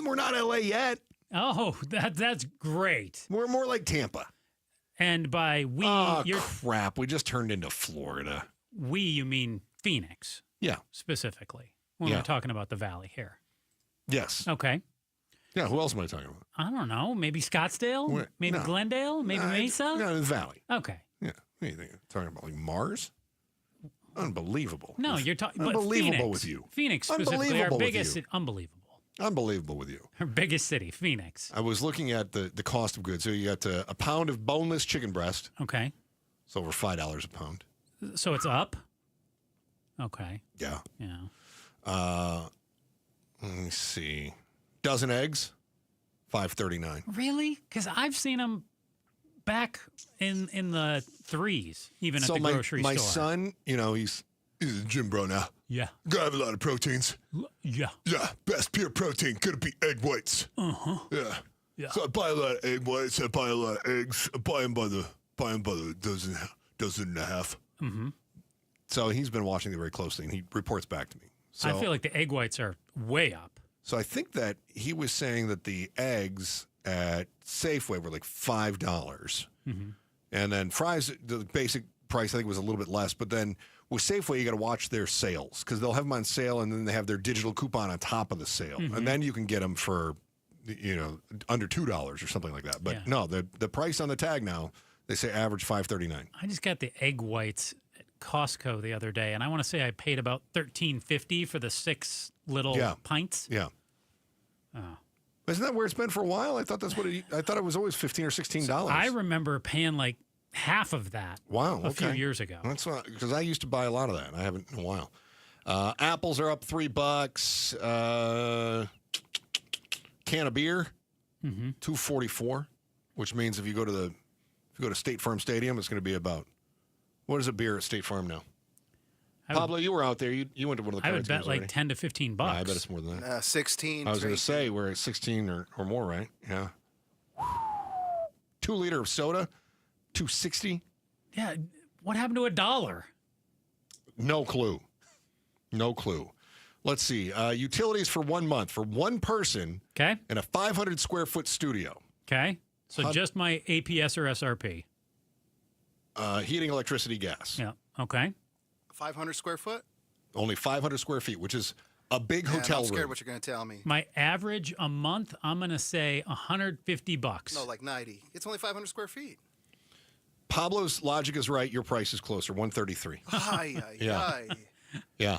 We're not LA yet. Oh, that's great. We're more like Tampa. And by we, crap. We just turned into Florida. We, you mean Phoenix. Yeah. Specifically. When we're talking about the valley here. Yes. Okay. Yeah, who else am I talking about? I don't know. Maybe Scottsdale? Maybe Glendale? Maybe Mesa? No, the valley. Okay. Yeah. What do you think? Talking about like Mars? Unbelievable. No, you're talking. Unbelievable with you. Phoenix specifically, our biggest. Unbelievable. Unbelievable with you. Our biggest city, Phoenix. I was looking at the cost of goods. So you got a pound of boneless chicken breast. Okay. It's over $5 a pound. So it's up? Okay. Yeah. Yeah. Let me see. Dozen eggs, $5.39. Really? Because I've seen them back in the threes, even at the grocery store. My son, he's a gym bro now. Yeah. Gotta have a lot of proteins. Yeah. Yeah. Best pure protein. Gonna be egg whites. Uh-huh. Yeah. Yeah. So I buy a lot of egg whites. I buy a lot of eggs. I buy them by the dozen and a half. Mm-hmm. So he's been watching it very closely, and he reports back to me. So I feel like the egg whites are way up. So I think that he was saying that the eggs at Safeway were like $5. Mm-hmm. And then fries, the basic price, I think was a little bit less. But then with Safeway, you got to watch their sales because they'll have them on sale and then they have their digital coupon on top of the sale. Mm-hmm. And then you can get them for, under $2 or something like that. But no, the price on the tag now, they say average $5.39. I just got the egg whites at Costco the other day, and I want to say I paid about $13.50 for the 6 little pints. Yeah. Oh. Isn't that where it's been for a while? I thought that's what I thought it was always $15 or $16. So I remember paying like half of that. Wow, a few years ago. That's because I used to buy a lot of that. I haven't in a while. Apples are up $3. Can of beer, $2.44, which means if you go to State Farm Stadium, it's going to be about what is a beer at State Farm now? Pablo, you were out there. You went to one of the. I would bet like already. $10 to $15. Yeah, I bet it's more than that. 16. I was going to say we're at 16 or more, right? Yeah. 2 liter of soda, $2.60. Yeah. What happened to $1? No clue. Let's see. Utilities for 1 month for one person. Okay. In a 500 square foot studio. Okay. So just my APS or SRP. Heating, electricity, gas. Yeah. Okay. 500 square foot? Only 500 square feet, which is a big hotel I'm scared room. what you're going to tell me. My average a month, I'm going to say $150. No, like 90. It's only 500 square feet. Pablo's logic is right. Your price is closer, 133. Yeah.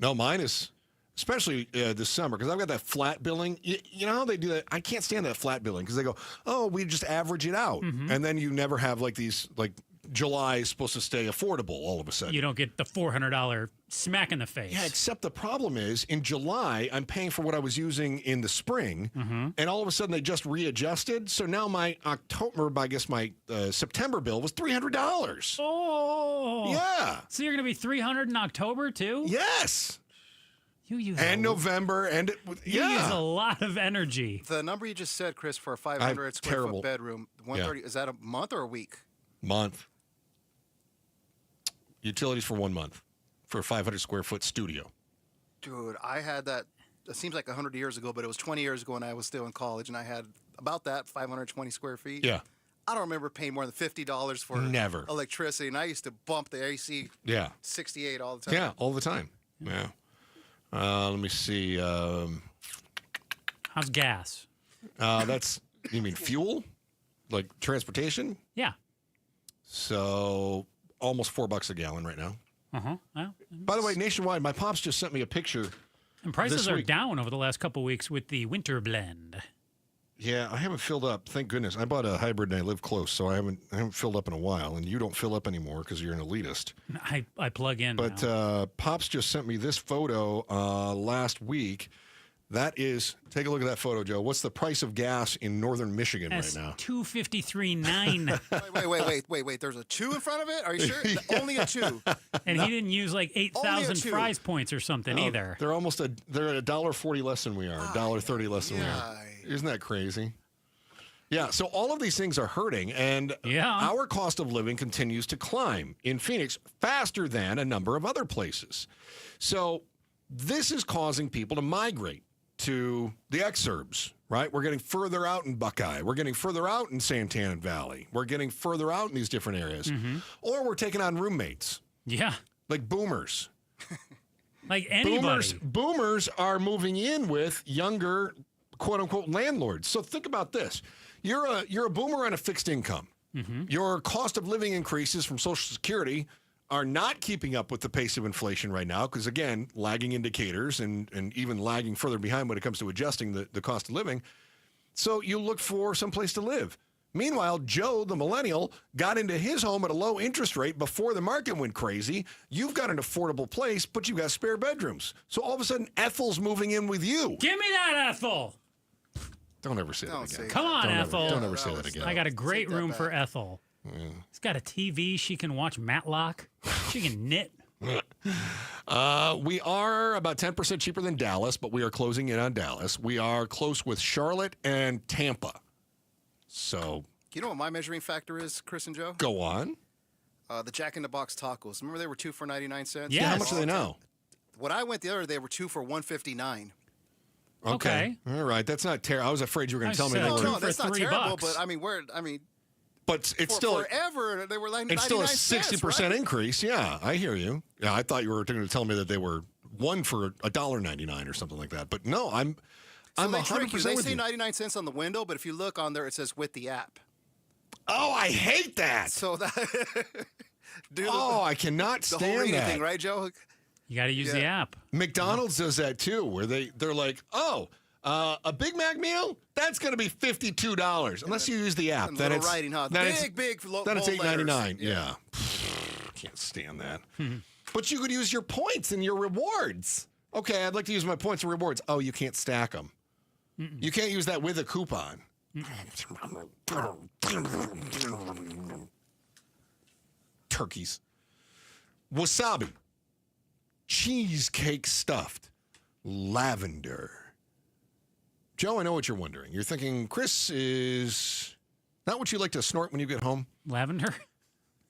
No, mine is, especially this summer, because I've got that flat billing. You know how they do that? I can't stand that flat billing because they go, oh, we just average it out. Mhm. And then you never have like these, like July is supposed to stay affordable all of a sudden. You don't get the $400 smack in the face. Yeah, except the problem is in July, I'm paying for what I was using in the spring, and all of a sudden they just readjusted. So now my September bill was $300. Oh. Yeah. So you're going to be $300 in October too? Yes. You use November, and you use a lot of energy. The number you just said, Chris, for a 500 square terrible. foot bedroom, 130, is that a month or a week? Month. Utilities for 1 month for a 500 square foot studio. Dude, I had that, it seems like 100 years ago, but it was 20 years ago when I was still in college, and I had about that, 520 square feet. Yeah. I don't remember paying more than $50 for Never. electricity, and I used to bump the AC 68 all the time. Yeah, all the time. Yeah. Let me see. How's gas? That's, you mean fuel? Like transportation? Yeah. So almost $4 a gallon right now. Well, by the way, nationwide, my pops just sent me a picture. And prices this are week. down over the last couple of weeks with the winter blend. Yeah, I haven't filled up. Thank goodness. I bought a hybrid and I live close, so I haven't filled up in a while. And you don't fill up anymore because you're an elitist. I plug in. But now. Pops just sent me this photo last week. That is, take a look at that photo, Joe. What's the price of gas in northern Michigan right now? $253.9. Wait. There's a 2 in front of it? Are you sure? Only a 2. And he didn't use like 8,000 prize points or something either. They're almost they're at $1.40 less than we are, $1.30 less than we are. Isn't that crazy? Yeah, so all of these things are hurting, and our cost of living continues to climb in Phoenix faster than a number of other places. So this is causing people to migrate to the exurbs, right? We're getting further out in Buckeye. We're getting further out in Santana Valley. We're getting further out in these different areas. Or we're taking on roommates. Yeah. Like boomers. Like anybody. Boomers are moving in with younger, quote-unquote, landlords. So think about this. You're a boomer on a fixed income. Your cost of living increases from Social Security are not keeping up with the pace of inflation right now because, again, lagging indicators and even lagging further behind when it comes to adjusting the cost of living. So you look for someplace to live. Meanwhile, Joe, the millennial, got into his home at a low interest rate before the market went crazy. You've got an affordable place, but you've got spare bedrooms. So all of a sudden, Ethel's moving in with you. Give me that, Ethel. Don't ever say that again. Come on, Ethel. Don't ever say that again. I got a great room for Ethel. He's got a TV. She can watch Matlock. She can knit. We are about 10% cheaper than Dallas, but we are closing in on Dallas. We are close with Charlotte and Tampa. So, You know what my measuring factor is, Chris and Joe? Go on. The Jack in the Box tacos. Remember they were 2 for 99 cents? Yeah. How much are they now? When I went the other day, they were 2 for 159. Okay. All right. That's not terrible. I was afraid you were going to tell me they were. No, that's not terrible. But I mean, But it's still forever. They were like it's still a 60% right? increase. Yeah, I hear you. Yeah, I thought you were going to tell me that they were 1 for $1.99 or something like that. But no, I'm 100% They with say you. 99 cents on the window, but if you look on there, it says with the app. Oh, I hate that. So that. I cannot stand the whole reading that. thing, right, Joe? You got to use the app. McDonald's does that too, where they're like, a Big Mac meal, that's going to be $52 unless you use the app. Then it's writing, huh? Then it's $8.99. Yeah, can't stand that. But you could use your points and your rewards. Okay, I'd like to use my points and rewards. Oh, you can't stack them. You can't use that with a coupon. Turkeys. Wasabi. Cheesecake stuffed. Lavender. Joe, I know what you're wondering. You're thinking, Chris, is that what you like to snort when you get home? Lavender?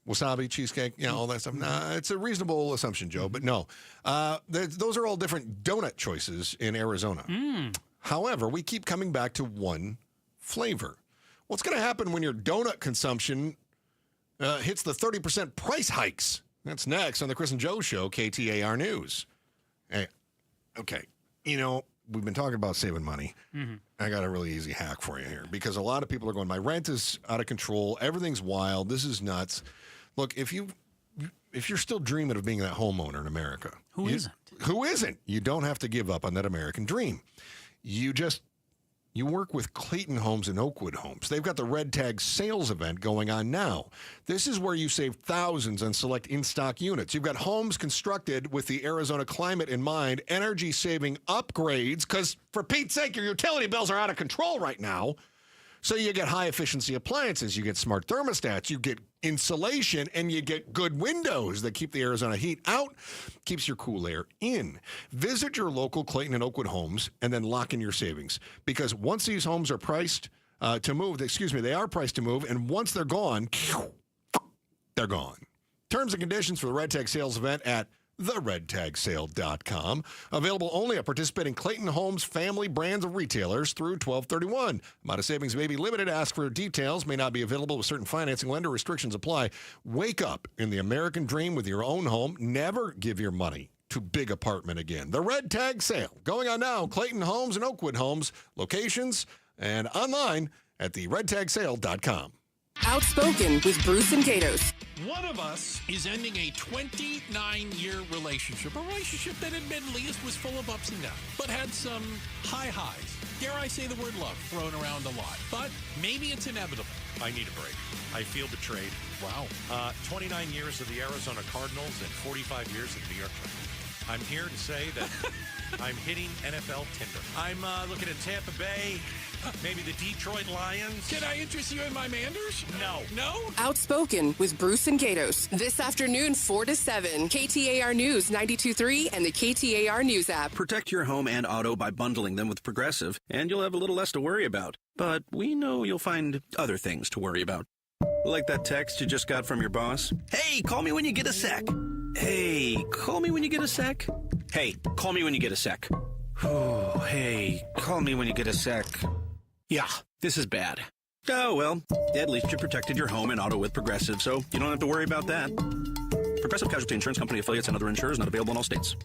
wasabi, cheesecake, all that stuff. Nah, it's a reasonable assumption, Joe, but no. Those are all different donut choices in Arizona. However, we keep coming back to one flavor. What's going to happen when your donut consumption hits the 30% price hikes? That's next on the Chris and Joe Show, KTAR News. Hey, okay, we've been talking about saving money. I got a really easy hack for you here because a lot of people are going, my rent is out of control. Everything's wild. This is nuts. Look, if you're still dreaming of being that homeowner in America. Who isn't? You don't have to give up on that American dream. You work with Clayton Homes and Oakwood Homes. They've got the Red Tag sales event going on now. This is where you save thousands on select in-stock units. You've got homes constructed with the Arizona climate in mind, energy-saving upgrades, because for Pete's sake, your utility bills are out of control right now. So you get high-efficiency appliances, you get smart thermostats, you get insulation, and you get good windows that keep the Arizona heat out, keeps your cool air in. Visit your local Clayton and Oakwood Homes and then lock in your savings. Because once these homes are priced to move, they are priced to move, and once they're gone, they're gone. Terms and conditions for the Red Tag sales event at theredtagsale.com. Available only at participating Clayton Homes family brands of retailers through 12/31. Amount of savings may be limited. Ask for details. May not be available with certain financing lender. Restrictions apply. Wake up in the American dream with your own home. Never give your money to big apartment again. The Red Tag Sale going on now. Clayton Homes and Oakwood Homes. Locations and online at theredtagsale.com. Outspoken with Bruce and Gatos. One of us is ending a 29-year relationship, a relationship that admittedly was full of ups and downs, but had some high highs. Dare I say the word love thrown around a lot, but maybe it's inevitable. I need a break. I feel betrayed. Wow. 29 years of the Arizona Cardinals and 45 years of the New York Giants. I'm here to say that I'm hitting NFL Tinder. I'm looking at Tampa Bay, maybe the Detroit Lions. Can I interest you in my Manders? No. No? Outspoken with Bruce and Gatos. This afternoon, 4 to 7. KTAR News 92.3 and the KTAR News app. Protect your home and auto by bundling them with Progressive, and you'll have a little less to worry about. But we know you'll find other things to worry about. Like that text you just got from your boss. Hey, call me when you get a sec. Hey, call me when you get a sec. Hey, call me when you get a sec. Oh, hey, call me when you get a sec. Yeah, this is bad. Oh, well, at least you protected your home and auto with Progressive, so you don't have to worry about that. Progressive Casualty Insurance Company affiliates and other insurers not available in all states.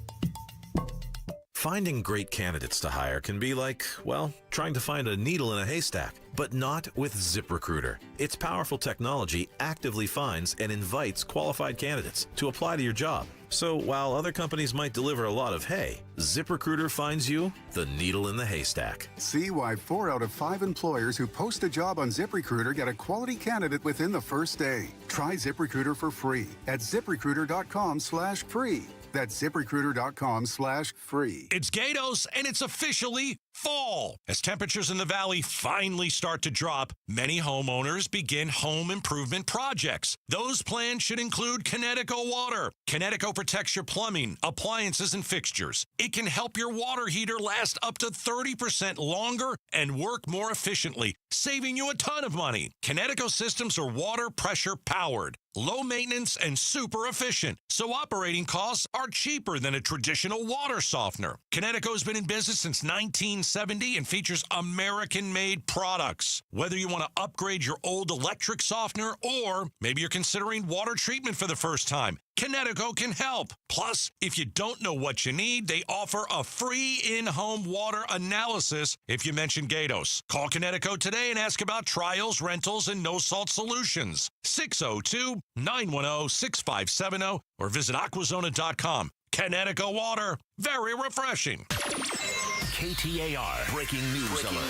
Finding great candidates to hire can be like, well, trying to find a needle in a haystack, but not with ZipRecruiter. Its powerful technology actively finds and invites qualified candidates to apply to your job. So while other companies might deliver a lot of hay, ZipRecruiter finds you the needle in the haystack. See why 4 out of 5 employers who post a job on ZipRecruiter get a quality candidate within the first day. Try ZipRecruiter for free at ZipRecruiter.com/free. That's ZipRecruiter.com/free. It's Gatos, and it's officially fall. As temperatures in the valley finally start to drop, many homeowners begin home improvement projects. Those plans should include Connecticut Water. Connecticut protects your plumbing, appliances, and fixtures. It can help your water heater last up to 30% longer and work more efficiently, saving you a ton of money. Connecticut systems are water pressure powered, low maintenance, and super efficient, so operating costs are cheaper than a traditional water softener. Connecticut's been in business since 1970 and features American-made products. Whether you want to upgrade your old electric softener or maybe you're considering water treatment for the first time, Connecticut can help. Plus, if you don't know what you need, they offer a free in-home water analysis if you mention Gatos. Call Connecticut today and ask about trials, rentals, and no-salt solutions. 602-910-6570 or visit aquazona.com. Connecticut Water, very refreshing. KTAR Breaking News Alert.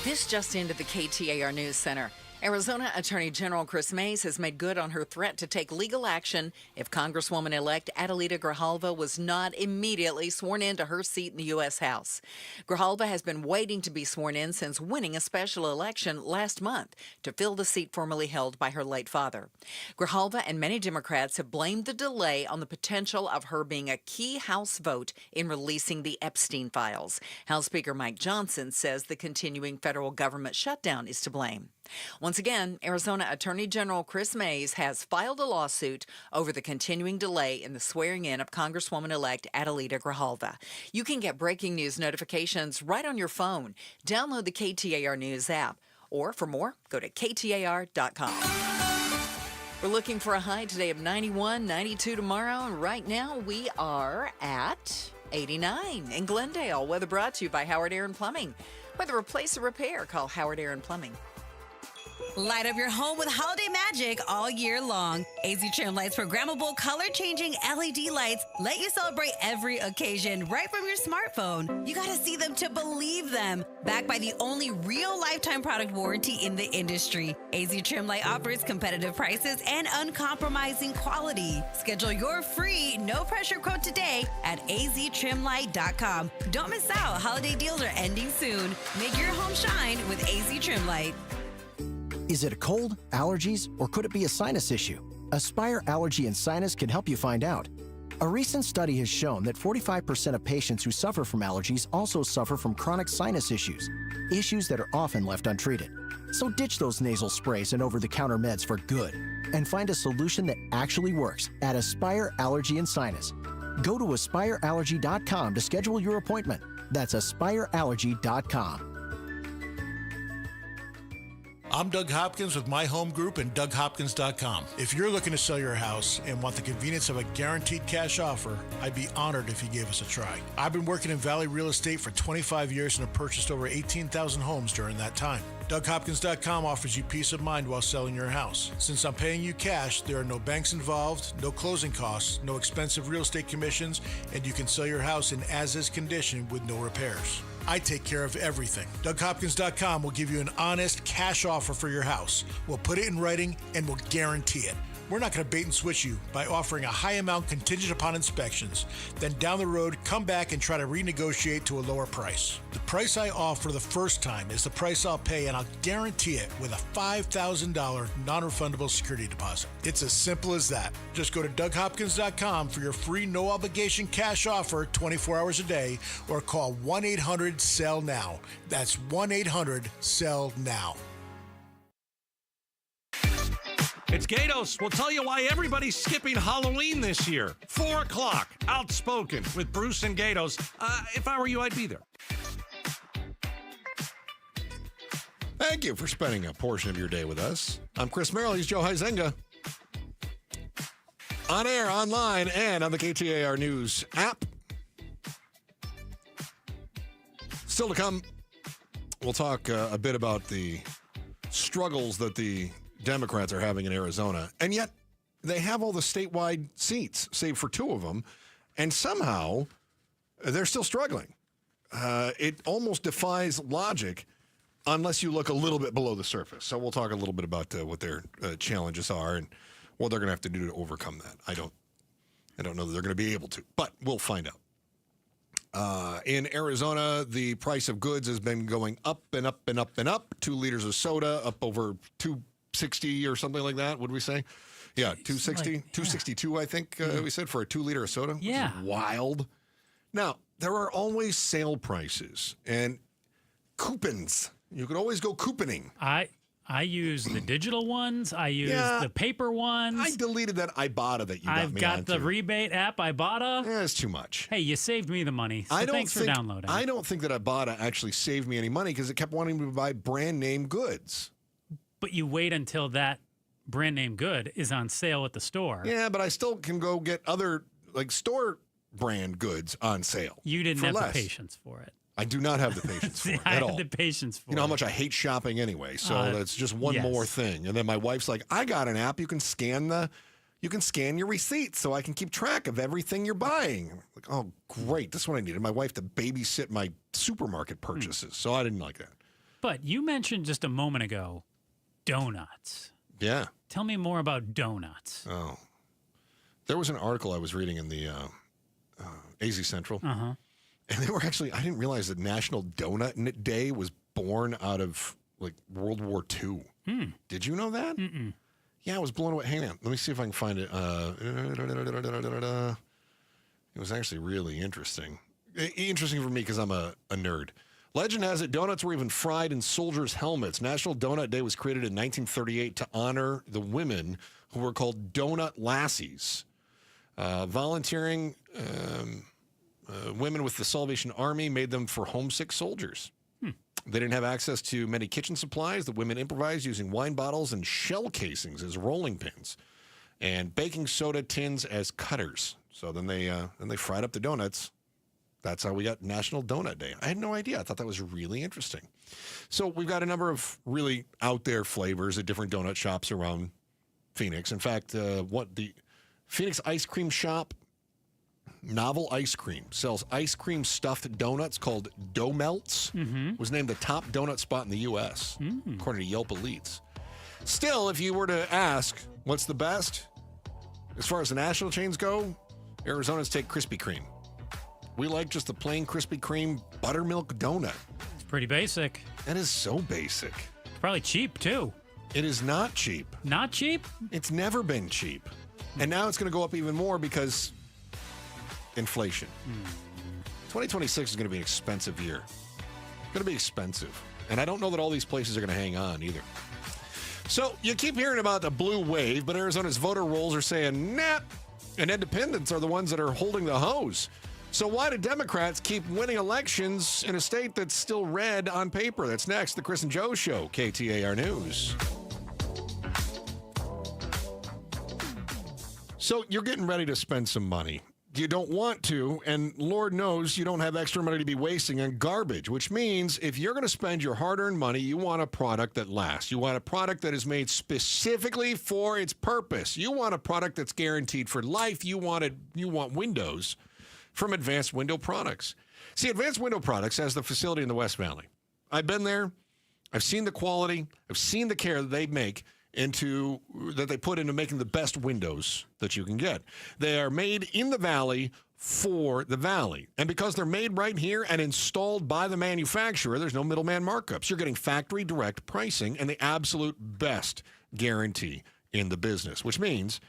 This just into the KTAR News Center. Arizona Attorney General Chris Mays has made good on her threat to take legal action if Congresswoman-elect Adelita Grijalva was not immediately sworn into her seat in the U.S. House. Grijalva has been waiting to be sworn in since winning a special election last month to fill the seat formerly held by her late father. Grijalva and many Democrats have blamed the delay on the potential of her being a key House vote in releasing the Epstein files. House Speaker Mike Johnson says the continuing federal government shutdown is to blame. Once Once again, Arizona Attorney General Chris Mays has filed a lawsuit over the continuing delay in the swearing in of Congresswoman-elect Adelita Grijalva. You can get breaking news notifications right on your phone. Download the KTAR News app. Or for more, go to KTAR.com. We're looking for a high today of 91, 92 tomorrow. And right now we are at 89 in Glendale. Weather brought to you by Howard Aaron Plumbing. Whether replace or repair, call Howard Aaron Plumbing. Light up your home with holiday magic all year long. AZ Trim Lights programmable color-changing LED lights let you celebrate every occasion right from your smartphone. You gotta see them to believe them. Backed by the only real lifetime product warranty in the industry, AZ Trim Light offers competitive prices and uncompromising quality. Schedule your free no-pressure quote today at aztrimlight.com. Don't miss out. Holiday deals are ending soon. Make your home shine with AZ Trim Light. Is it a cold, allergies, or could it be a sinus issue? Aspire Allergy and Sinus can help you find out. A recent study has shown that 45% of patients who suffer from allergies also suffer from chronic sinus issues that are often left untreated. So ditch those nasal sprays and over-the-counter meds for good and find a solution that actually works at Aspire Allergy and Sinus. Go to aspireallergy.com to schedule your appointment. That's aspireallergy.com. I'm Doug Hopkins with My Home Group and DougHopkins.com. If you're looking to sell your house and want the convenience of a guaranteed cash offer, I'd be honored if you gave us a try. I've been working in Valley Real Estate for 25 years and have purchased over 18,000 homes during that time. DougHopkins.com offers you peace of mind while selling your house. Since I'm paying you cash, there are no banks involved, no closing costs, no expensive real estate commissions, and you can sell your house in as-is condition with no repairs. I take care of everything. DougHopkins.com will give you an honest cash offer for your house. We'll put it in writing and we'll guarantee it. We're not going to bait and switch you by offering a high amount contingent upon inspections. Then down the road, come back and try to renegotiate to a lower price. The price I offer the first time is the price I'll pay, and I'll guarantee it with a $5,000 non-refundable security deposit. It's as simple as that. Just go to DougHopkins.com for your free no-obligation cash offer 24 hours a day, or call 1-800-SELL-NOW. That's 1-800-SELL-NOW. It's Gatos. We'll tell you why everybody's skipping Halloween this year. 4 o'clock, Outspoken with Bruce and Gatos. If I were you, I'd be there. Thank you for spending a portion of your day with us. I'm Chris Merrill. He's Joe Huizenga. On air, online, and on the KTAR News app. Still to come, we'll talk a bit about the struggles that the Democrats are having in Arizona, and yet they have all the statewide seats, save for 2 of them, and somehow they're still struggling. It almost defies logic unless you look a little bit below the surface. So we'll talk a little bit about what their challenges are and what they're going to have to do to overcome that. I don't know that they're going to be able to, but we'll find out. In Arizona, the price of goods has been going up and up and up and up. 2 liters of soda up over $2.60 or something like that. What did we say? Yeah, $2.60, $2.62, I think we said for a 2 liter of soda. Yeah, which is wild. Now there are always sale prices and coupons. You could always go couponing. I use the digital ones. I use the paper ones. I deleted that Ibotta that you got me I've got onto. the rebate app, Ibotta. Yeah, it's too much. Hey, you saved me the money. So thanks for downloading. I don't think that Ibotta actually saved me any money because it kept wanting me to buy brand name goods. But you wait until that brand name good is on sale at the store. Yeah, but I still can go get other like store brand goods on sale. You didn't for have less. the patience for it. I do not have the patience for it I at had all. the patience for it. You know how much I hate shopping anyway, so that's just one yes. more thing. And then my wife's like, I got an app you can scan your receipts so I can keep track of everything you're buying. I'm like, oh, great. That's what I needed. My wife to babysit my supermarket purchases, so I didn't like that. But you mentioned just a moment ago donuts. Yeah. Tell me more about donuts. Oh. There was an article I was reading in the AZ Central. Uh-huh. And they were actually, I didn't realize that National Donut Day was born out of like World War II. Did you know that? Mm-mm. Yeah, I was blown away. Hang on. Let me see if I can find it. It was actually really interesting. Interesting for me because I'm a nerd. Legend has it donuts were even fried in soldiers' helmets. National Donut Day was created in 1938 to honor the women who were called donut lassies. Volunteering women with the Salvation Army made them for homesick soldiers. They didn't have access to many kitchen supplies. The women improvised using wine bottles and shell casings as rolling pins and baking soda tins as cutters. So then they fried up the donuts. That's how we got National Donut Day. I had no idea. I thought that was really interesting. So we've got a number of really out there flavors at different donut shops around Phoenix. In fact, the Phoenix Ice Cream Shop, Novel Ice Cream, sells ice cream stuffed donuts called Dough Melts. Was named the top donut spot in the U.S., according to Yelp Elites. Still, if you were to ask what's the best, as far as the national chains go, Arizona's take Krispy Kreme. We like just the plain Krispy Kreme buttermilk donut. It's pretty basic. That is so basic. It's probably cheap, too. It is not cheap. Not cheap? It's never been cheap. And now it's going to go up even more because inflation. 2026 is going to be an expensive year. It's going to be expensive. And I don't know that all these places are going to hang on either. So you keep hearing about the blue wave, but Arizona's voter rolls are saying, nah, and independents are the ones that are holding the hose. So why do Democrats keep winning elections in a state that's still red on paper? That's next, the Chris and Joe Show, KTAR News. So you're getting ready to spend some money. You don't want to, and Lord knows you don't have extra money to be wasting on garbage, which means if you're going to spend your hard-earned money, you want a product that lasts. You want a product that is made specifically for its purpose. You want a product that's guaranteed for life. You want windows from Advanced Window Products. See, Advanced Window Products has the facility in the West Valley. I've been there. I've seen the quality. I've seen the care that they put into making the best windows that you can get. They are made in the Valley for the Valley. And because they're made right here and installed by the manufacturer, there's no middleman markups. You're getting factory direct pricing and the absolute best guarantee in the business, which means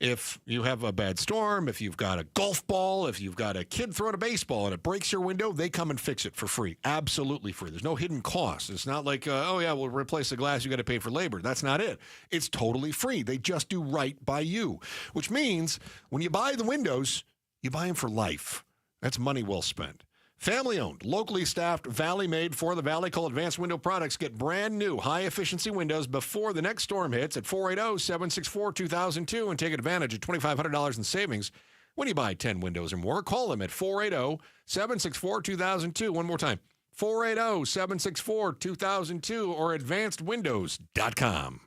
if you have a bad storm, if you've got a golf ball, if you've got a kid throwing a baseball and it breaks your window, they come and fix it for free. Absolutely free. There's no hidden cost. It's not like, we'll replace the glass. You got to pay for labor. That's not it. It's totally free. They just do right by you, which means when you buy the windows, you buy them for life. That's money well spent. Family-owned, locally staffed, Valley-made for the Valley. Call Advanced Window Products. Get brand new high-efficiency windows before the next storm hits at 480-764-2002 and take advantage of $2,500 in savings when you buy 10 windows or more. Call them at 480-764-2002. One more time, 480-764-2002 or advancedwindows.com.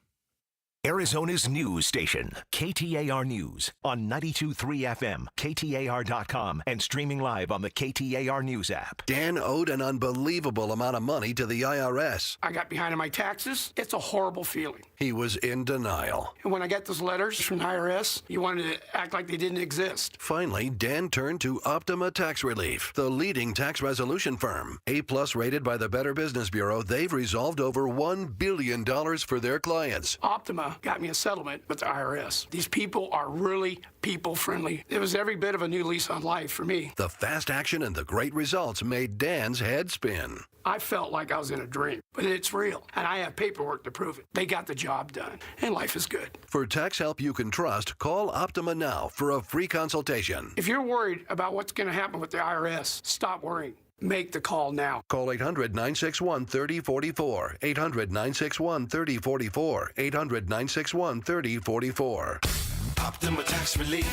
Arizona's news station, KTAR News, on 92.3 FM, KTAR.com, and streaming live on the KTAR News app. Dan owed an unbelievable amount of money to the IRS. I got behind on my taxes. It's a horrible feeling. He was in denial. And when I got those letters from the IRS, you wanted to act like they didn't exist. Finally, Dan turned to Optima Tax Relief, the leading tax resolution firm. A-plus rated by the Better Business Bureau, they've resolved over $1 billion for their clients. Optima got me a settlement with the IRS. These people are really people-friendly. It was every bit of a new lease on life for me. The fast action and the great results made Dan's head spin. I felt like I was in a dream, but it's real, and I have paperwork to prove it. They got the job done, and life is good. For tax help you can trust, call Optima now for a free consultation. If you're worried about what's going to happen with the IRS, stop worrying. Make the call now. Call 800-961-3044. 800-961-3044. 800-961-3044. Optima Tax Relief.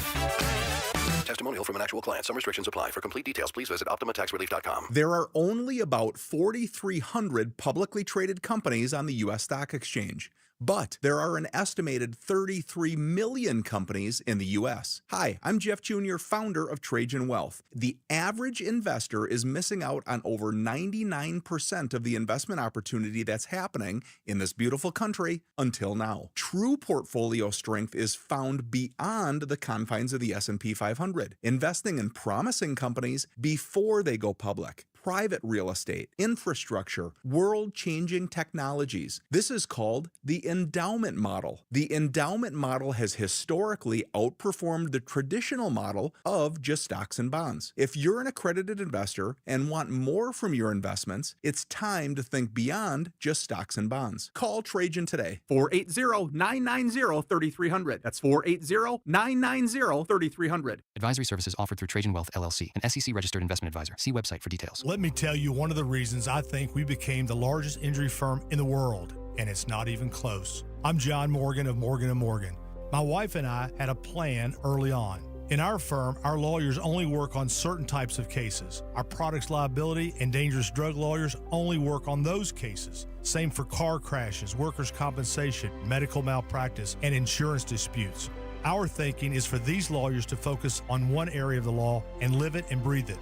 Testimonial from an actual client. Some restrictions apply. For complete details, please visit OptimaTaxRelief.com. There are only about 4,300 publicly traded companies on the U.S. Stock Exchange. But there are an estimated 33 million companies in the U.S. Hi, I'm Jeff Jr., founder of Trajan Wealth. The average investor is missing out on over 99% of the investment opportunity that's happening in this beautiful country until now. True portfolio strength is found beyond the confines of the S&P 500, investing in promising companies before they go public. private real estate, infrastructure, world-changing technologies. This is called the endowment model. The endowment model has historically outperformed the traditional model of just stocks and bonds. If you're an accredited investor and want more from your investments, it's time to think beyond just stocks and bonds. Call Trajan today. 480-990-3300. That's 480-990-3300. Advisory services offered through Trajan Wealth, LLC, an SEC-registered investment advisor. See website for details. Let me tell you one of the reasons I think we became the largest injury firm in the world, and it's not even close. I'm John Morgan of Morgan & Morgan. My wife and I had a plan early on. In our firm, our lawyers only work on certain types of cases. Our products liability and dangerous drug lawyers only work on those cases. Same for car crashes, workers' compensation, medical malpractice, and insurance disputes. Our thinking is for these lawyers to focus on one area of the law and live it and breathe it.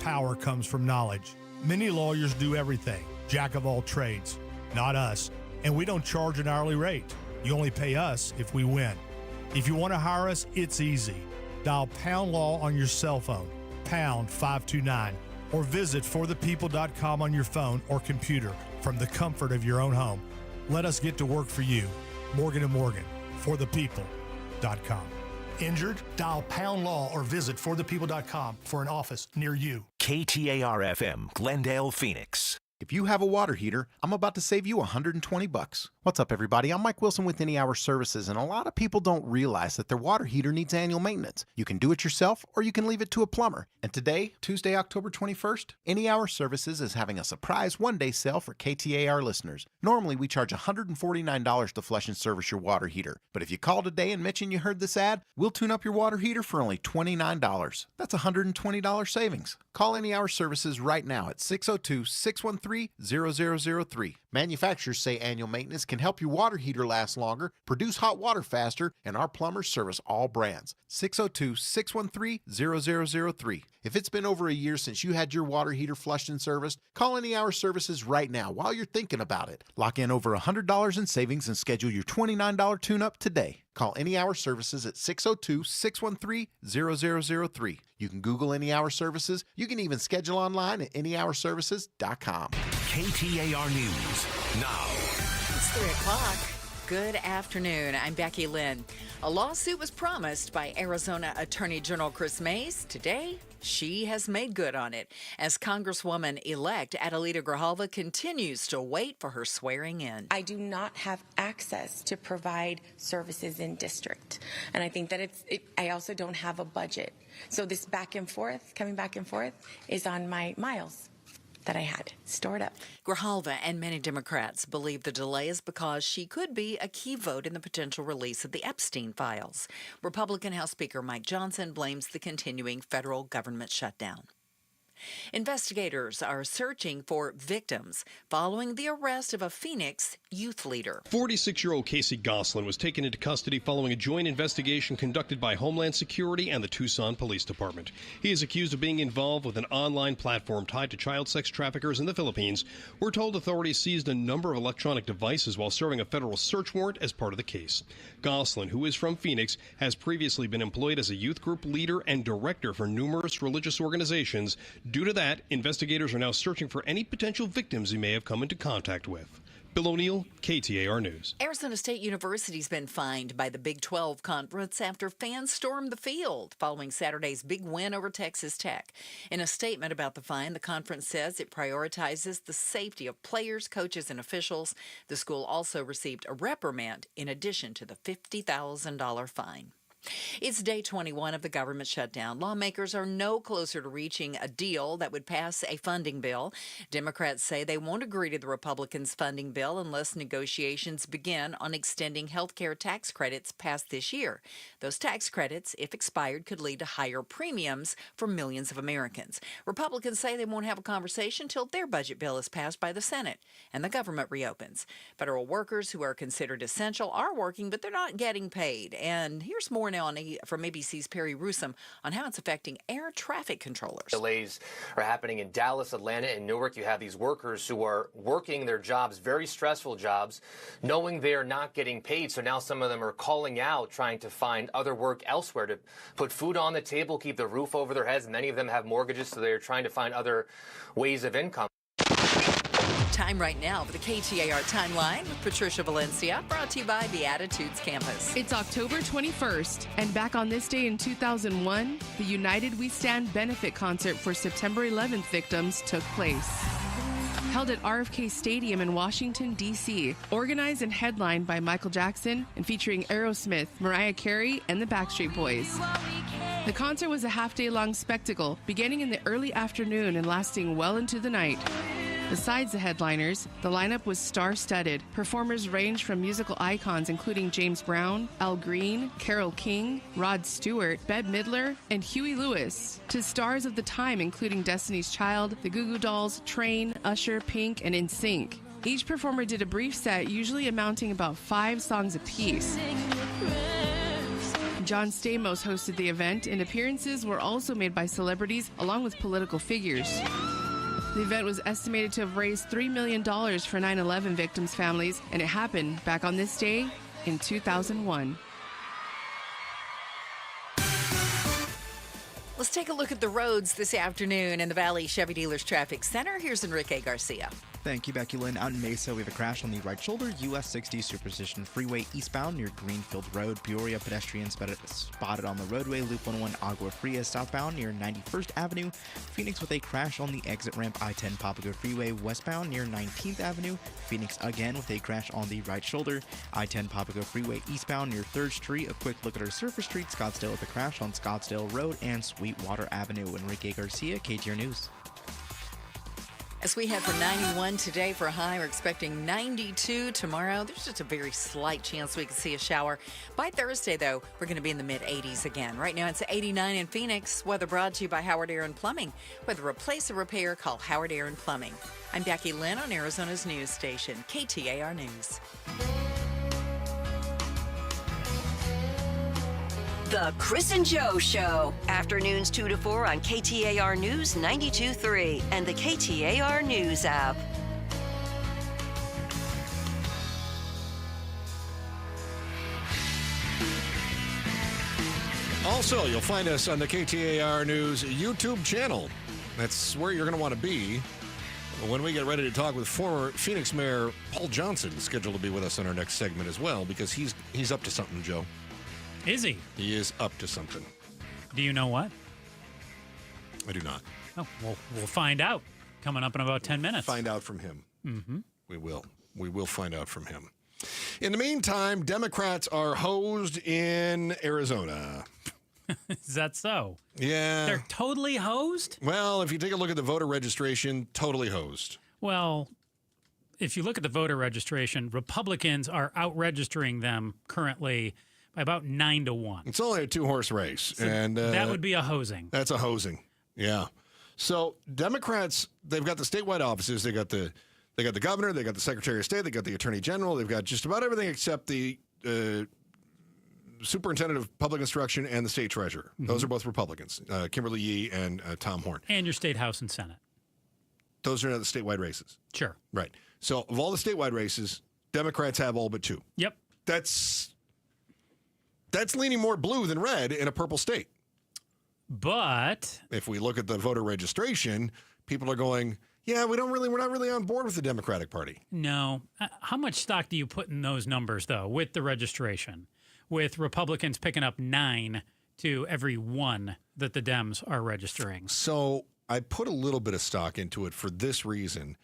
Power comes from knowledge. Many lawyers do everything, jack of all trades. Not us, and we don't charge an hourly rate. You only pay us if we win. If you want to hire us, it's easy. Dial Pound Law on your cell phone, pound 529, or visit forthepeople.com on your phone or computer from the comfort of your own home. Let us get to work for you. Morgan & Morgan, forthepeople.com. Injured? Dial Pound Law or visit forthepeople.com for an office near you. KTAR-FM, Glendale, Phoenix. If you have a water heater, I'm about to save you $120. What's up, everybody? I'm Mike Wilson with Any Hour Services, and a lot of people don't realize that their water heater needs annual maintenance. You can do it yourself, or you can leave it to a plumber. And today, Tuesday, October 21st, Any Hour Services is having a surprise one-day sale for KTAR listeners. Normally, we charge $149 to flush and service your water heater. But if you call today and mention you heard this ad, we'll tune up your water heater for only $29. That's $120 savings. Call Any Hour Services right now at 602-613-0003. Manufacturers say annual maintenance can help your water heater last longer, produce hot water faster, and our plumbers service all brands. 602-613-0003. If it's been over a year since you had your water heater flushed and serviced, call Any Hour Services right now while you're thinking about it. Lock in over $100 in savings and schedule your $29 tune-up today. Call Any Hour Services at 602-613-0003. You can Google Any Hour Services. You can even schedule online at anyhourservices.com. KTAR News now. It's 3 o'clock. Good afternoon. I'm Becky Lynn. A lawsuit was promised by Arizona Attorney General Chris Mays. Today, she has made good on it as Congresswoman-elect Adelita Grijalva continues to wait for her swearing in. I do not have access to provide services in district. And I think that I also don't have a budget. So this coming back and forth, is on my miles that I had stored up. Grijalva and many Democrats believe the delay is because she could be a key vote in the potential release of the Epstein files. Republican House Speaker Mike Johnson blames the continuing federal government shutdown. Investigators are searching for victims following the arrest of a Phoenix youth leader. 46-year-old Casey Gosselin was taken into custody following a joint investigation conducted by Homeland Security and the Tucson Police Department. He is accused of being involved with an online platform tied to child sex traffickers in the Philippines. We're told authorities seized a number of electronic devices while serving a federal search warrant as part of the case. Gosselin, who is from Phoenix, has previously been employed as a youth group leader and director for numerous religious organizations. Due to that, investigators are now searching for any potential victims he may have come into contact with. Bill O'Neill, KTAR News. Arizona State University's been fined by the Big 12 Conference after fans stormed the field following Saturday's big win over Texas Tech. In a statement about the fine, the conference says it prioritizes the safety of players, coaches, and officials. The school also received a reprimand in addition to the $50,000 fine. It's day 21 of the government shutdown. Lawmakers are no closer to reaching a deal that would pass a funding bill. Democrats say they won't agree to the Republicans' funding bill unless negotiations begin on extending health care tax credits past this year. Those tax credits, if expired, could lead to higher premiums for millions of Americans. Republicans say they won't have a conversation until their budget bill is passed by the Senate and the government reopens. Federal workers who are considered essential are working, but they're not getting paid. And here's more now from ABC's Perry Rusum on how it's affecting air traffic controllers. Delays are happening in Dallas, Atlanta, and Newark. You have these workers who are working their jobs, very stressful jobs, knowing they are not getting paid. So now some of them are calling out, trying to find other work elsewhere to put food on the table, keep the roof over their heads. Many of them have mortgages, so they're trying to find other ways of income. Time right now for the KTAR Timeline with Patricia Valencia, brought to you by Beatitudes Campus. It's October 21st, and back on this day in 2001, the United We Stand benefit concert for September 11th victims took place. Held at RFK Stadium in Washington, D.C., organized and headlined by Michael Jackson and featuring Aerosmith, Mariah Carey, and the Backstreet Boys. The concert was a half-day-long spectacle, beginning in the early afternoon and lasting well into the night. Besides the headliners, the lineup was star-studded. Performers ranged from musical icons including James Brown, Al Green, Carole King, Rod Stewart, Bette Midler, and Huey Lewis, to stars of the time including Destiny's Child, the Goo Goo Dolls, Train, Usher, Pink, and NSYNC. Each performer did a brief set, usually amounting about 5 songs apiece. John Stamos hosted the event, and appearances were also made by celebrities along with political figures. The event was estimated to have raised $3 million for 9/11 victims' families, and it happened back on this day in 2001. Let's take a look at the roads this afternoon in the Valley Chevy Dealers Traffic Center. Here's Enrique Garcia. Thank you, Becky Lynn. Out in Mesa, we have a crash on the right shoulder, US 60 Superstition Freeway eastbound near Greenfield Road. Peoria pedestrians spotted on the roadway. Loop 101 Agua Fria southbound near 91st Avenue. Phoenix with a crash on the exit ramp I-10 Papago Freeway westbound near 19th Avenue. Phoenix again with a crash on the right shoulder. I-10 Papago Freeway eastbound near 3rd Street. A quick look at our surface street. Scottsdale with a crash on Scottsdale Road and Sweetwater Avenue. Enrique Garcia, KTAR News. As we head for 91 today for a high, we're expecting 92 tomorrow. There's just a very slight chance we can see a shower. By Thursday, though, we're going to be in the mid-80s again. Right now, it's 89 in Phoenix. Weather brought to you by Howard Aaron Plumbing. Whether replace or repair, call Howard Aaron Plumbing. I'm Becky Lynn on Arizona's news station, KTAR News. The Chris and Joe Show. Afternoons 2 to 4 on KTAR News 92.3 and the KTAR News app. Also, you'll find us on the KTAR News YouTube channel. That's where you're going to want to be when we get ready to talk with former Phoenix Mayor Paul Johnson, scheduled to be with us in our next segment as well, because he's up to something, Joe. Is he? He is up to something. Do you know what? I do not. Oh, well, we'll find out coming up in about 10 minutes. Find out from him. Mm-hmm. We will. We will find out from him. In the meantime, Democrats are hosed in Arizona. Is that so? Yeah. They're totally hosed? Well, if you take a look at the voter registration, totally hosed. Well, if you look at the voter registration, Republicans are out-registering them currently by about 9-1. It's only a 2-horse race. So and that would be a hosing. That's a hosing. Yeah. So Democrats, they've got the statewide offices. They got the governor, they got the secretary of state, they got the attorney general, they've got just about everything except the superintendent of public instruction and the state treasurer. Mm-hmm. Those are both Republicans, Kimberly Yee and Tom Horn. And your state house and senate. Those are not the statewide races. Sure. Right. So of all the statewide races, Democrats have all but 2. Yep. That's leaning more blue than red in a purple state. But if we look at the voter registration, people are going, yeah, we're not really on board with the Democratic Party. No. How much stock do you put in those numbers, though, with the registration? With Republicans picking up 9 to every 1 that the Dems are registering. So I put a little bit of stock into it for this reason.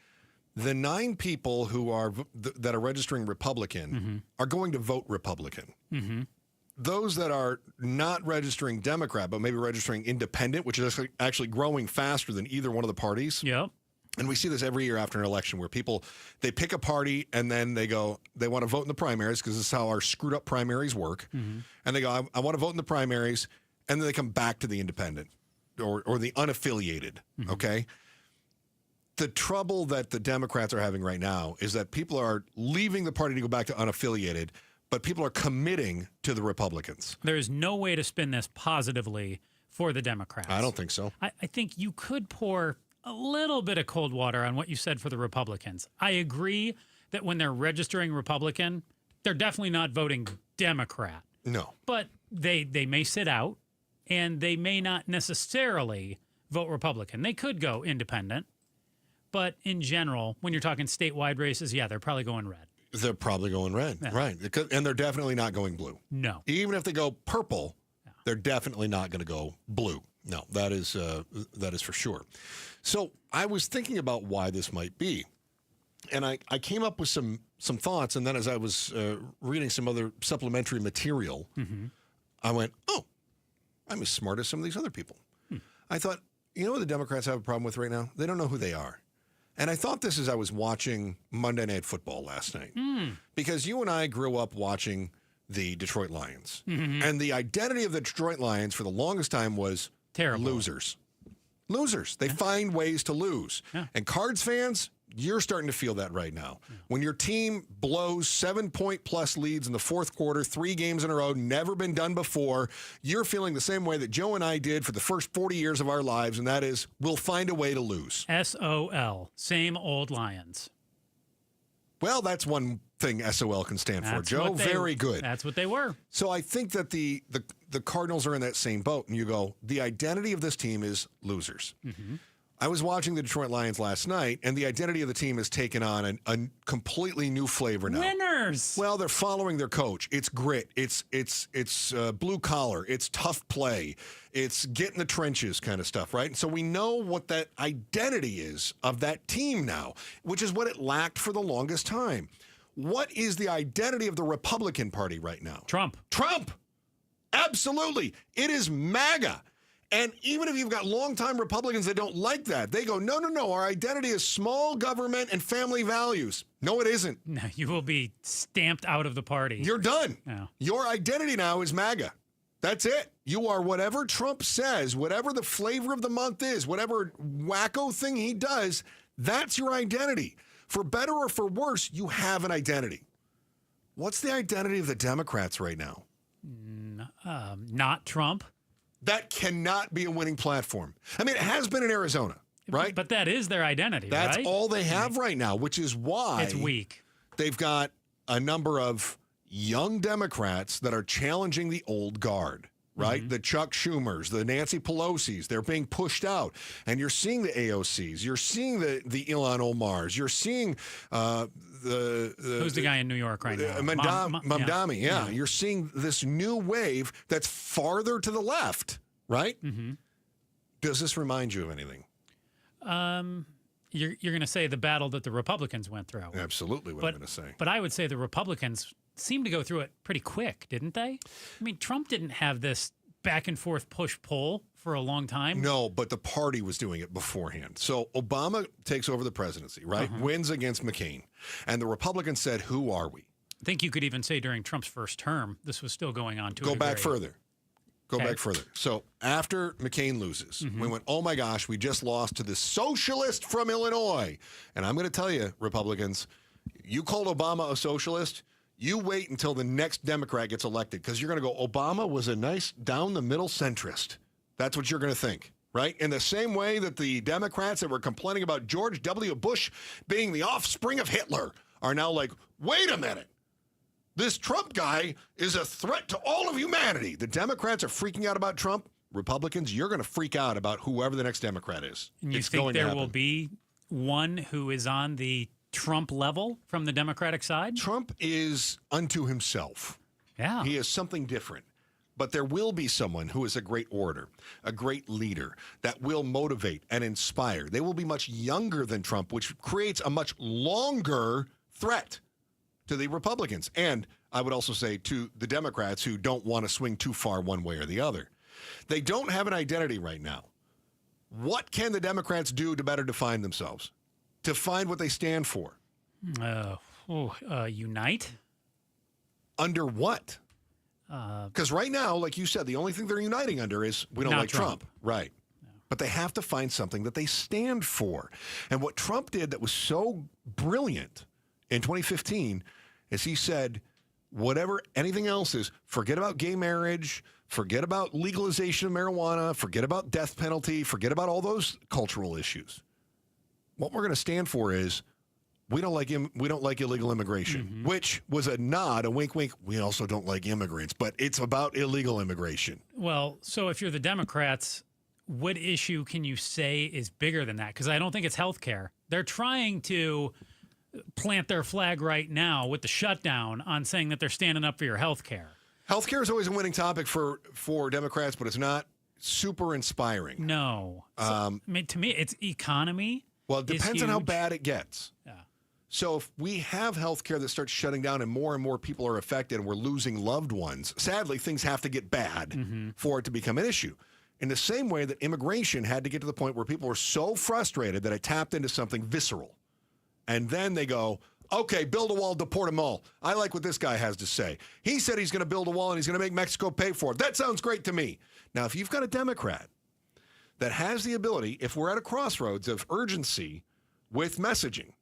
The 9 people who are that are registering Republican are going to vote Republican. Mm-hmm. Those that are not registering Democrat, but maybe registering independent, which is actually growing faster than either one of the parties. Yep. And we see this every year after an election where people, they pick a party and then they go, they want to vote in the primaries because this is how our screwed up primaries work. Mm-hmm. And they go, I want to vote in the primaries. And then they come back to the independent or the unaffiliated. Mm-hmm. Okay. The trouble that the Democrats are having right now is that people are leaving the party to go back to unaffiliated, but people are committing to the Republicans. There is no way to spin this positively for the Democrats. I don't think so. I think you could pour a little bit of cold water on what you said for the Republicans. I agree that when they're registering Republican, they're definitely not voting Democrat. No. But they may sit out, and they may not necessarily vote Republican. They could go independent. But in general, when you're talking statewide races, yeah, they're probably going red. They're probably going red, right. And they're definitely not going blue. No. Even if they go purple, they're definitely not going to go blue. No, that is for sure. So I was thinking about why this might be. And I came up with some thoughts, and then as I was reading some other supplementary material, I went, oh, I'm as smart as some of these other people. I thought, you know what the Democrats have a problem with right now? They don't know who they are. And I thought this as I was watching Monday Night Football last night. Because you and I grew up watching the Detroit Lions. And the identity of the Detroit Lions for the longest time was terrible losers. Losers. They find ways to lose. And Cards fans, you're starting to feel that right now. When your team blows 7-point-plus leads in the fourth quarter, 3 games in a row, never been done before, you're feeling the same way that Joe and I did for the first 40 years of our lives, and that is, we'll find a way to lose. SOL. Same old Lions. Well, that's one thing SOL can stand for, Joe. Very good. That's what they were. So I think that the Cardinals are in that same boat, and you go, the identity of this team is losers. I was watching the Detroit Lions last night, and the identity of the team has taken on a completely new flavor now. Winners. Well, they're following their coach. It's grit. It's blue collar. It's tough play. It's get in the trenches kind of stuff, right? And so we know what that identity is of that team now, which is what it lacked for the longest time. What is the identity of the Republican Party right now? Trump. Trump. Absolutely. It is MAGA. And even if you've got longtime Republicans that don't like that, they go, no, our identity is small government and family values. No, it isn't. No, you will be stamped out of the party. You're done. No. Your identity now is MAGA. That's it. You are whatever Trump says, whatever the flavor of the month is, whatever wacko thing he does, that's your identity. For better or for worse, you have an identity. What's the identity of the Democrats right now? Not Trump. That cannot be a winning platform. I mean, it has been in Arizona, right? But that is their identity, That's right? all they have right now, which is why it's weak. They've got a number of young Democrats that are challenging the old guard, right? The Chuck Schumers, the Nancy Pelosi's, they're being pushed out. And you're seeing the AOCs. You're seeing the Ilhan Omars. You're seeing who's the guy in New York right now? Mamdani, yeah. You're seeing this new wave that's farther to the left, right? Does this remind you of anything? You're going to say the battle that the Republicans went through. Absolutely what I'm going to say. But I would say the Republicans seemed to go through it pretty quick, didn't they? I mean, Trump didn't have this back and forth push-pull for a long time. No, but the party was doing it beforehand. So Obama takes over the presidency, right? Wins against McCain. And the Republicans said, who are we? I think you could even say during Trump's first term, this was still going on to Go back further. So after McCain loses, we went, oh my gosh, we just lost to the socialist from Illinois. And I'm going to tell you, Republicans, you called Obama a socialist, you wait until the next Democrat gets elected, because you're going to go, Obama was a nice down-the-middle centrist. That's what you're going to think, right? In the same way that the Democrats that were complaining about George W. Bush being the offspring of Hitler are now like, wait a minute. This Trump guy is a threat to all of humanity. The Democrats are freaking out about Trump. Republicans, you're going to freak out about whoever the next Democrat is. And you think there will be one who is on the Trump level from the Democratic side? Trump is unto himself. Yeah. He is something different. But there will be someone who is a great orator, a great leader that will motivate and inspire. They will be much younger than Trump, which creates a much longer threat to the Republicans. And I would also say to the Democrats who don't want to swing too far one way or the other. They don't have an identity right now. What can the Democrats do to better define themselves? To find what they stand for? Unite? Under what? Because right now, like you said, the only thing they're uniting under is we don't like Trump. Right. No. But they have to find something that they stand for. And what Trump did that was so brilliant in 2015 is he said, whatever anything else is, forget about gay marriage, forget about legalization of marijuana, forget about death penalty, forget about all those cultural issues. What we're going to stand for is we don't like illegal immigration, which was a nod, a wink, wink. We also don't like immigrants, but it's about illegal immigration. Well, so if you're the Democrats, what issue can you say is bigger than that? Because I don't think it's health care. They're trying to plant their flag right now with the shutdown on saying that they're standing up for your health care. Health care is always a winning topic for Democrats, but it's not super inspiring. No. I mean, to me, it's economy. Well, it depends on how bad it gets. Yeah. So if we have health care that starts shutting down and more people are affected and we're losing loved ones, sadly, things have to get bad for it to become an issue. In the same way that immigration had to get to the point where people were so frustrated that it tapped into something visceral. And then they go, okay, build a wall, deport them all. I like what this guy has to say. He said he's going to build a wall and he's going to make Mexico pay for it. That sounds great to me. Now, if you've got a Democrat that has the ability, if we're at a crossroads of urgency with messaging,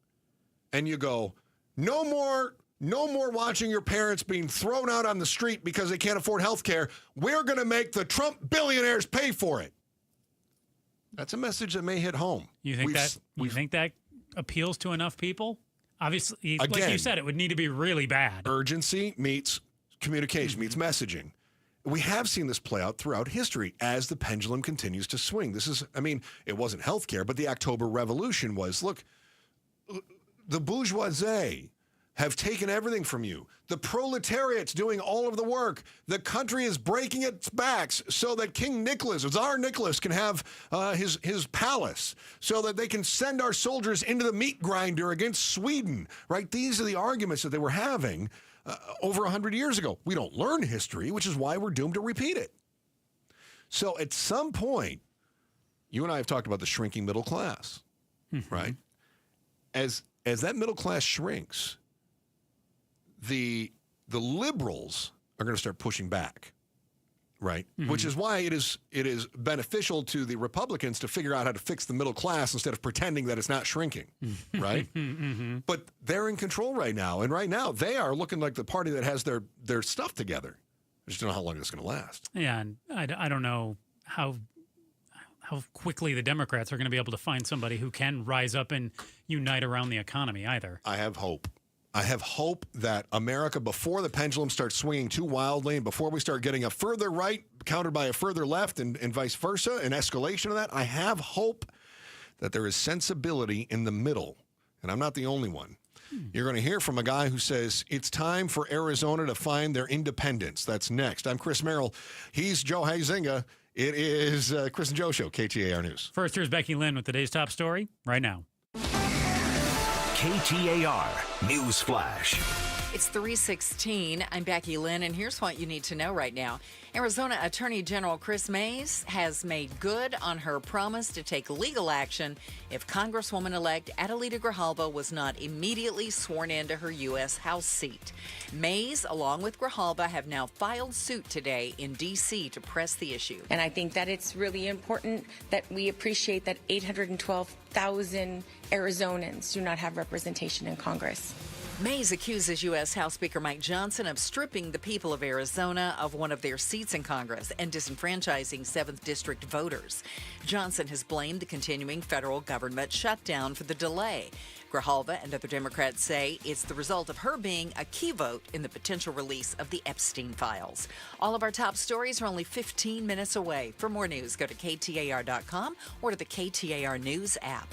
and you go, no more watching your parents being thrown out on the street because they can't afford health care. We're going to make the Trump billionaires pay for it. That's a message that may hit home. You think that appeals to enough people? Obviously, again, like you said, it would need to be really bad. Urgency meets communication, meets messaging. We have seen this play out throughout history as the pendulum continues to swing. It wasn't healthcare, but the October Revolution was, look, the bourgeoisie have taken everything from you. The proletariat's doing all of the work. The country is breaking its backs so that King Nicholas, or Tsar Nicholas, can have his palace, so that they can send our soldiers into the meat grinder against Sweden, right? These are the arguments that they were having over 100 years ago. We don't learn history, which is why we're doomed to repeat it. So at some point, you and I have talked about the shrinking middle class, right? As that middle class shrinks, the liberals are going to start pushing back, right? Which is why it is beneficial to the Republicans to figure out how to fix the middle class instead of pretending that it's not shrinking, right? But they're in control right now, and right now they are looking like the party that has their stuff together. I just don't know how long it's going to last. Yeah, and I don't know how quickly the Democrats are going to be able to find somebody who can rise up and unite around the economy either. I have hope. I have hope that America, before the pendulum starts swinging too wildly and before we start getting a further right countered by a further left and vice versa, an escalation of that, I have hope that there is sensibility in the middle. And I'm not the only one. You're going to hear from a guy who says it's time for Arizona to find their independence. That's next. I'm Chris Merrill. He's Joe Huizinga. It is Chris and Joe Show, KTAR News. First, here's Becky Lynn with today's top story right now. KTAR News Flash. It's 3:16. I'm Becky Lynn, and here's what you need to know right now. Arizona Attorney General Chris Mays has made good on her promise to take legal action if Congresswoman-elect Adelita Grijalva was not immediately sworn into her U.S. House seat. Mays, along with Grijalva, have now filed suit today in D.C. to press the issue. And I think that it's really important that we appreciate that 812,000 Arizonans do not have representation in Congress. Mays accuses U.S. House Speaker Mike Johnson of stripping the people of Arizona of one of their seats in Congress and disenfranchising 7th District voters. Johnson has blamed the continuing federal government shutdown for the delay. Grijalva and other Democrats say it's the result of her being a key vote in the potential release of the Epstein files. All of our top stories are only 15 minutes away. For more news, go to KTAR.com or to the KTAR News app.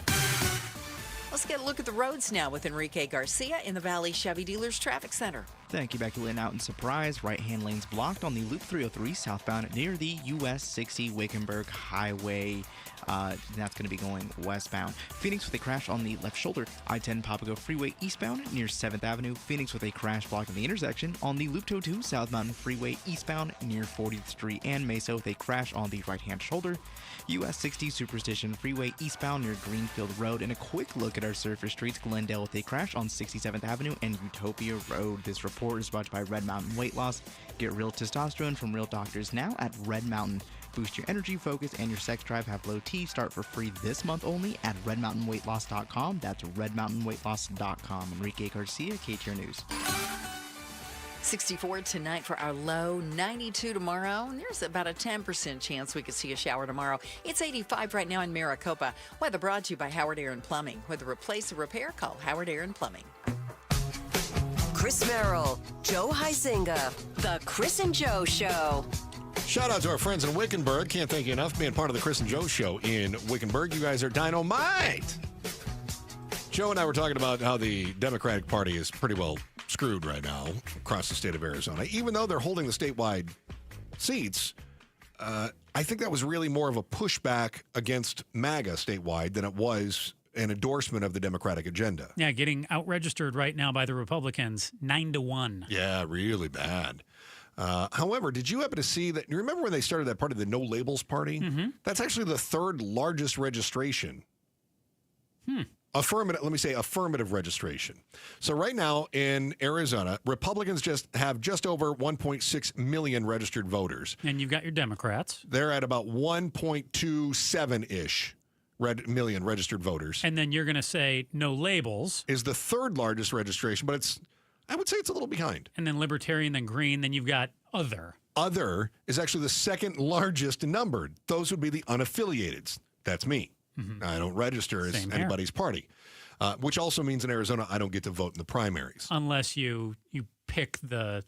Let's get a look at the roads now with Enrique Garcia in the Valley Chevy Dealers Traffic Center. Thank you, Becky Lynn. Out in Surprise, right-hand lanes blocked on the Loop 303 southbound near the US 60 Wickenburg Highway. That's going to be going westbound. Phoenix with a crash on the left shoulder. I-10 Papago Freeway eastbound near 7th Avenue. Phoenix with a crash blocking the intersection on the Loop 202 South Mountain Freeway eastbound near 40th Street. And Mesa with a crash on the right-hand shoulder. US 60 Superstition Freeway eastbound near Greenfield Road. And a quick look at our surface streets. Glendale with a crash on 67th Avenue and Utopia Road. This report is brought to you by Red Mountain Weight Loss. Get real testosterone from real doctors now at Red Mountain. Boost your energy, focus, and your sex drive. Have low T. Start for free this month only at redmountainweightloss.com. That's redmountainweightloss.com. Enrique Garcia, KTAR News. 64 tonight for our low, 92 tomorrow. And there's about a 10% chance we could see a shower tomorrow. It's 85 right now in Maricopa. Weather brought to you by Howard Aaron Plumbing. Whether replace or repair, call Howard Aaron Plumbing. Chris Merrill, Joe Huizinga, The Chris and Joe Show. Shout out to our friends in Wickenburg. Can't thank you enough for being part of the Chris and Joe Show in Wickenburg. You guys are dynamite. Joe and I were talking about how the Democratic Party is pretty well screwed right now across the state of Arizona. Even though they're holding the statewide seats, I think that was really more of a pushback against MAGA statewide than it was an endorsement of the Democratic agenda. Yeah, getting out-registered right now by the Republicans, 9-1. Yeah, really bad. However, did you happen to see that? You remember when they started that party, the No Labels Party? Mm-hmm. That's actually the third largest registration. Affirmative registration. So right now in Arizona, Republicans have just over 1.6 million registered voters. And you've got your Democrats. They're at about 1.27-ish million registered voters. And then you're going to say No Labels is the third largest registration, but I would say it's a little behind. And then Libertarian, then Green, then you've got Other. Other is actually the second largest numbered. Those would be the unaffiliateds. That's me. Mm-hmm. I don't register as anybody's party, which also means in Arizona I don't get to vote in the primaries. Unless you pick the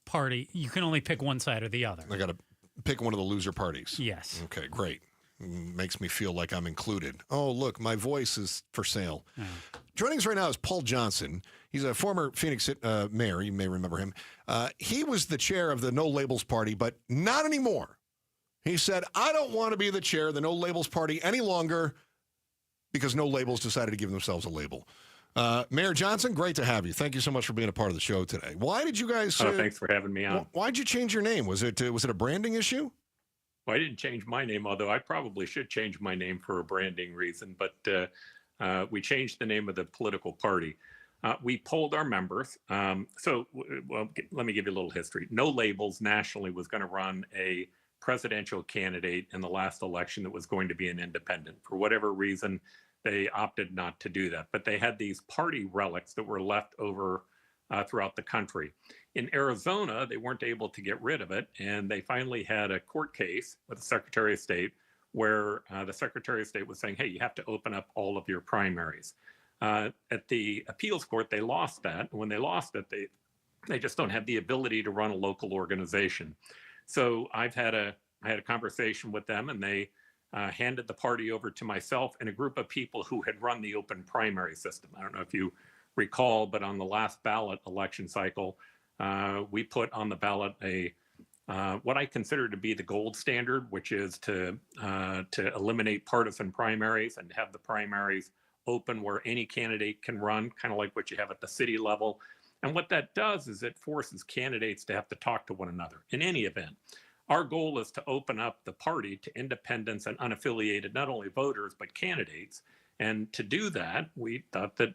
party. You can only pick one side or the other. I got to pick one of the loser parties. Yes. Okay, great. Makes me feel like I'm included. Oh, look, my voice is for sale. Joining us right now is Paul Johnson. He's a former Phoenix mayor. You may remember him. He was the chair of the No Labels Party, but not anymore. He said, I don't want to be the chair of the No Labels Party any longer because No Labels decided to give themselves a label. Mayor Johnson, great to have you. Thank you so much for being a part of the show today. Why did you guys... thanks for having me on. Why did you change your name? Was it a branding issue? Well, I didn't change my name, although I probably should change my name for a branding reason. But we changed the name of the political party. We polled our members. Let me give you a little history. No Labels nationally was going to run a presidential candidate in the last election that was going to be an independent. For whatever reason, they opted not to do that. But they had these party relics that were left over throughout the country. In Arizona, they weren't able to get rid of it, and they finally had a court case with the Secretary of State where the Secretary of State was saying, hey, you have to open up all of your primaries. At the appeals court, they lost that. And when they lost it, they just don't have the ability to run a local organization. So I had a conversation with them, and they handed the party over to myself and a group of people who had run the open primary system. I don't know if you recall, but on the last ballot election cycle, we put on the ballot what I consider to be the gold standard, which is to eliminate partisan primaries and have the primaries open where any candidate can run, kind of like what you have at the city level. And what that does is it forces candidates to have to talk to one another in any event. Our goal is to open up the party to independents and unaffiliated, not only voters, but candidates. And to do that, we thought that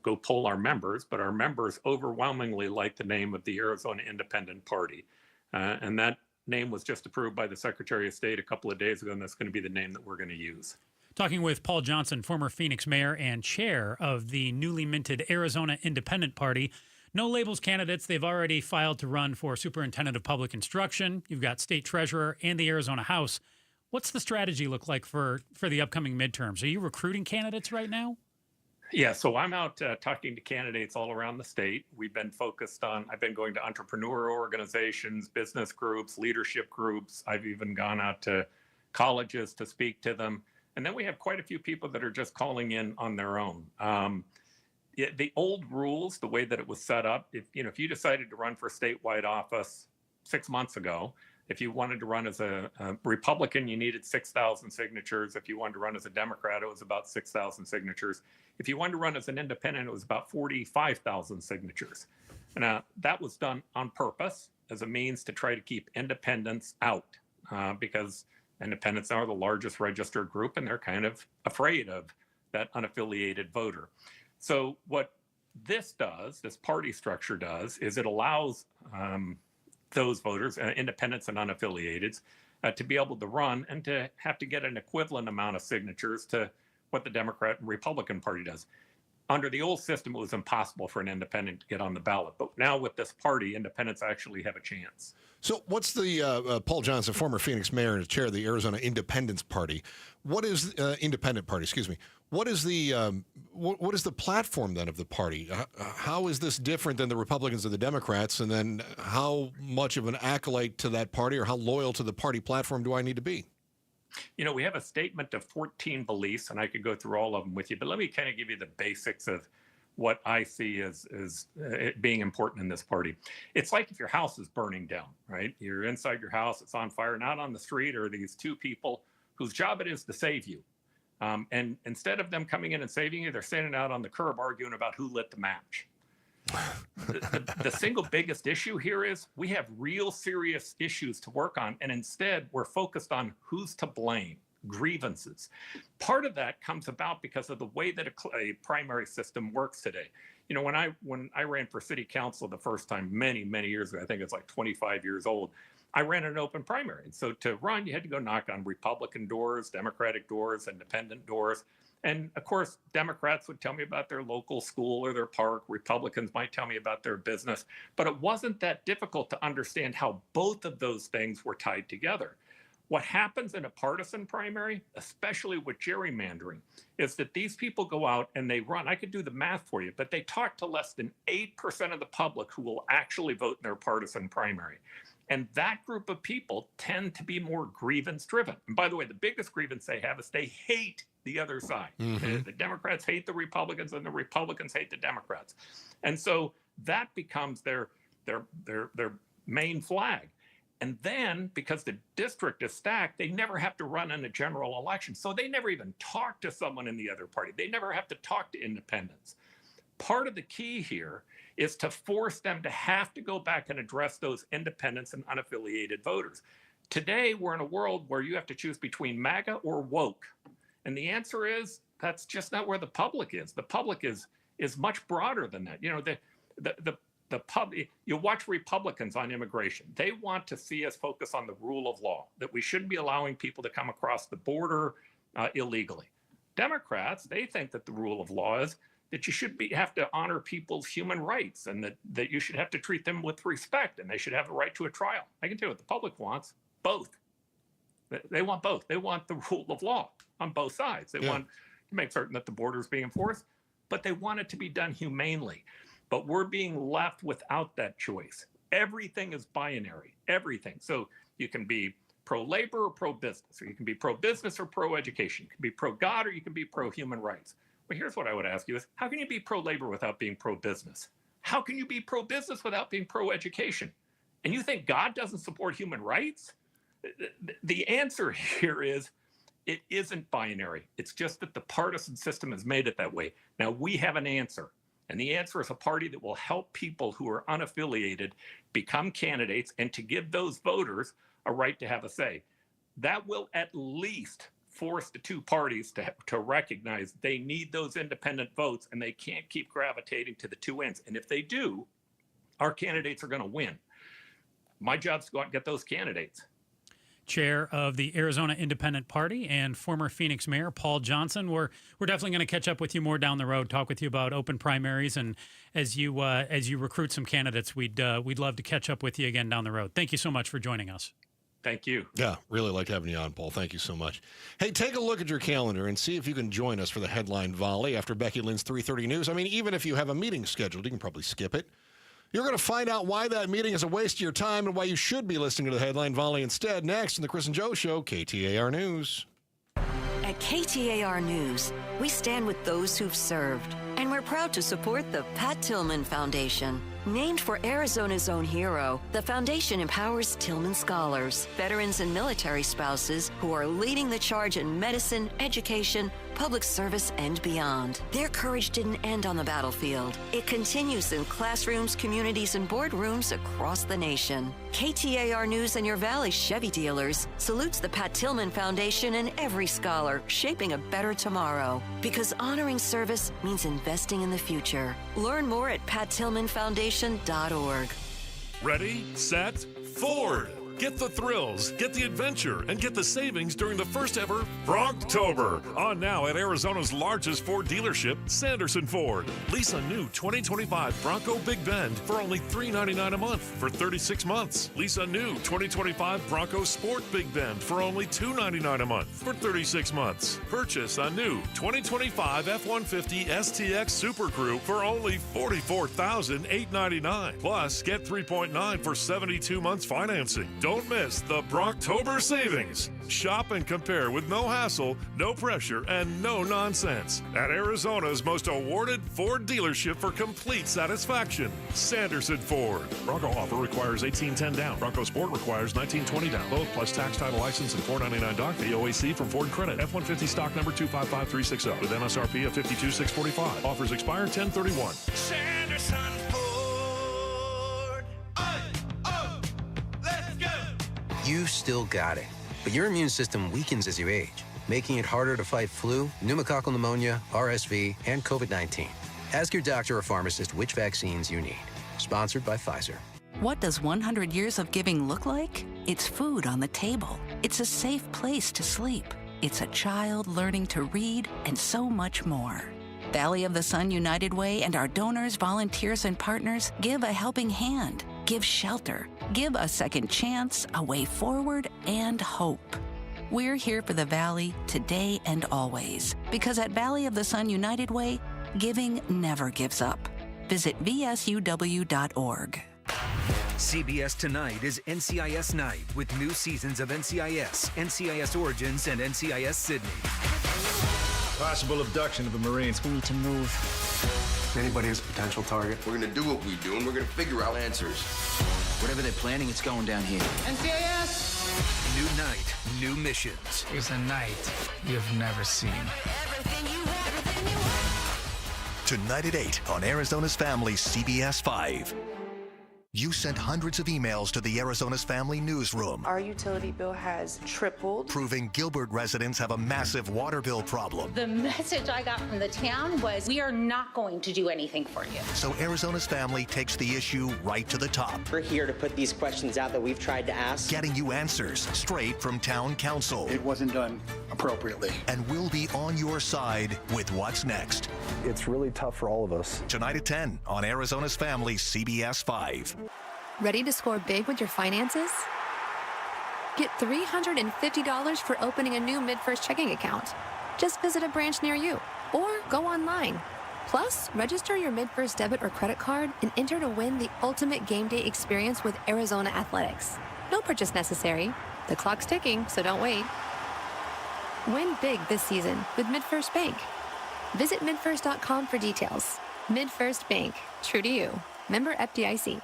go poll our members, but our members overwhelmingly like the name of the Arizona Independent Party. And that name was just approved by the Secretary of State a couple of days ago, and that's going to be the name that we're going to use. Talking with Paul Johnson, former Phoenix mayor and chair of the newly minted Arizona Independent Party. No Labels candidates, they've already filed to run for Superintendent of Public Instruction. You've got State Treasurer and the Arizona House. What's the strategy look like for the upcoming midterms? Are you recruiting candidates right now? Yeah, so I'm out talking to candidates all around the state. I've been going to entrepreneur organizations, business groups, leadership groups. I've even gone out to colleges to speak to them. And then we have quite a few people that are just calling in on their own. The old rules, the way that it was set up, if you decided to run for statewide office 6 months ago, if you wanted to run as a Republican, you needed 6,000 signatures. If you wanted to run as a Democrat, it was about 6,000 signatures. If you wanted to run as an independent, it was about 45,000 signatures. Now, that was done on purpose as a means to try to keep independents out because independents are the largest registered group, and they're kind of afraid of that unaffiliated voter. So what this party structure does, is it allows those voters, independents and unaffiliateds, to be able to run and to have to get an equivalent amount of signatures to what the Democrat and Republican Party does. Under the old system, it was impossible for an independent to get on the ballot. But now with this party, independents actually have a chance. So what's the, Paul Johnson, former Phoenix mayor and chair of the Arizona Independence Party, what is, Independent Party, excuse me, what is the platform then of the party? How is this different than the Republicans or the Democrats? And then how much of an acolyte to that party or how loyal to the party platform do I need to be? You know, we have a statement of 14 beliefs, and I could go through all of them with you, but let me kind of give you the basics of what I see as it being important in this party. It's like if your house is burning down, right? You're inside your house, it's on fire, not on the street are these two people whose job it is to save you. And instead of them coming in and saving you, they're standing out on the curb arguing about who lit the match. The single biggest issue here is we have real serious issues to work on, and instead we're focused on who's to blame, grievances. Part of that comes about because of the way that a primary system works today. You know, when I ran for city council the first time many years ago, I think it's like 25 years old, I ran an open primary. And so to run, you had to go knock on Republican doors, Democratic doors, independent doors. And of course, Democrats would tell me about their local school or their park. Republicans might tell me about their business. But it wasn't that difficult to understand how both of those things were tied together. What happens in a partisan primary, especially with gerrymandering, is that these people go out and they run. I could do the math for you, but they talk to less than 8% of the public who will actually vote in their partisan primary. And that group of people tend to be more grievance-driven. And by the way, the biggest grievance they have is they hate the other side. Mm-hmm. The Democrats hate the Republicans, and the Republicans hate the Democrats. And so that becomes their main flag. And then, because the district is stacked, they never have to run in a general election. So they never even talk to someone in the other party. They never have to talk to independents. Part of the key here is to force them to have to go back and address those independents and unaffiliated voters. Today, we're in a world where you have to choose between MAGA or woke. And the answer is, that's just not where the public is. The public is much broader than that. You know, the public, you watch Republicans on immigration. They want to see us focus on the rule of law, that we shouldn't be allowing people to come across the border illegally. Democrats, they think that the rule of law is that you should have to honor people's human rights, and that you should have to treat them with respect, and they should have a right to a trial. I can tell you what the public wants, both. They want both. They want the rule of law on both sides. They want to make certain that the border is being enforced, but they want it to be done humanely. But we're being left without that choice. Everything is binary, everything. So you can be pro-labor or pro-business, or you can be pro-business or pro-education. You can be pro-God or you can be pro-human rights. Well, here's what I would ask you is, how can you be pro-labor without being pro-business? How can you be pro-business without being pro-education? And you think God doesn't support human rights? The answer here is, it isn't binary. It's just that the partisan system has made it that way. Now, we have an answer. And the answer is a party that will help people who are unaffiliated become candidates and to give those voters a right to have a say. That will at least force the two parties to recognize they need those independent votes and they can't keep gravitating to the two ends. And if they do, our candidates are going to win. My job is to go out and get those candidates. Chair of the Arizona Independent Party and former Phoenix Mayor Paul Johnson. We're definitely going to catch up with you more down the road, talk with you about open primaries, and as you recruit some candidates, we'd love to catch up with you again down the road. Thank you so much for joining us. Thank you. Yeah, really like having you on, Paul. Thank you so much. Hey, take a look at your calendar and see if you can join us for the Headline Volley after Becky Lynn's 3:30 News. I mean, even if you have a meeting scheduled, you can probably skip it. You're going to find out why that meeting is a waste of your time and why you should be listening to the Headline Volley instead. Next in the Chris and Joe Show, KTAR News. At KTAR News, we stand with those who've served, and we're proud to support the Pat Tillman Foundation. Named for Arizona's own hero, the foundation empowers Tillman scholars, veterans, and military spouses who are leading the charge in medicine, education, public service, and beyond. Their courage didn't end on the battlefield. It continues in classrooms, communities, and boardrooms across the nation. KTAR News and your Valley Chevy dealers salutes the Pat Tillman Foundation and every scholar shaping a better tomorrow. Because honoring service means investing in the future. Learn more at PatTillmanFoundation.org. Ready, set, forward. Get the thrills, get the adventure, and get the savings during the first ever Bronktober. On now at Arizona's largest Ford dealership, Sanderson Ford. Lease a new 2025 Bronco Big Bend for only $399 a month for 36 months. Lease a new 2025 Bronco Sport Big Bend for only $299 a month for 36 months. Purchase a new 2025 F-150 STX Super Crew for only $44,899. Plus, get 3.9 for 72 months financing. Don't miss the Bronktober savings. Shop and compare with no hassle, no pressure, and no nonsense at Arizona's most awarded Ford dealership for complete satisfaction, Sanderson Ford. Bronco offer requires $1,810 down. Bronco Sport requires $1,920 down. Both plus tax, title, license, and $499 doc fee. OAC from Ford Credit. F-150 stock number 255360 with MSRP of $52,645. Offers expire 10/31. Sanderson Ford. Let's go. You still got it, but your immune system weakens as you age, making it harder to fight flu, pneumococcal pneumonia, RSV, and COVID-19. Ask your doctor or pharmacist which vaccines you need. Sponsored by Pfizer. What does 100 years of giving look like? It's food on the table. It's a safe place to sleep. It's a child learning to read and so much more. Valley of the Sun United Way and our donors, volunteers, and partners give a helping hand, give shelter, give a second chance, a way forward, and hope. We're here for the Valley today and always, because at Valley of the Sun United Way, giving never gives up. Visit vsuw.org. CBS Tonight is NCIS Night with new seasons of NCIS, NCIS Origins, and NCIS Sydney. Possible abduction of a Marine. We need to move. Anybody is a potential target. We're going to do what we do, and we're going to figure out answers. Whatever they're planning, it's going down here. NCIS! New night, new missions. It's a night you've never seen. Tonight at 8 on Arizona's Family CBS 5. You sent hundreds of emails to the Arizona's Family newsroom. Our utility bill has tripled. Proving Gilbert residents have a massive water bill problem. The message I got from the town was, we are not going to do anything for you. So Arizona's Family takes the issue right to the top. We're here to put these questions out that we've tried to ask. Getting you answers straight from town council. It wasn't done appropriately. And we'll be on your side with what's next. It's really tough for all of us. Tonight at 10 on Arizona's Family CBS 5. Ready to score big with your finances? Get $350 for opening a new MidFirst checking account. Just visit a branch near you or go online. Plus, register your MidFirst debit or credit card and enter to win the ultimate game day experience with Arizona Athletics. No purchase necessary. The clock's ticking, so don't wait. Win big this season with MidFirst Bank. Visit midfirst.com for details. MidFirst Bank. True to you. Member FDIC.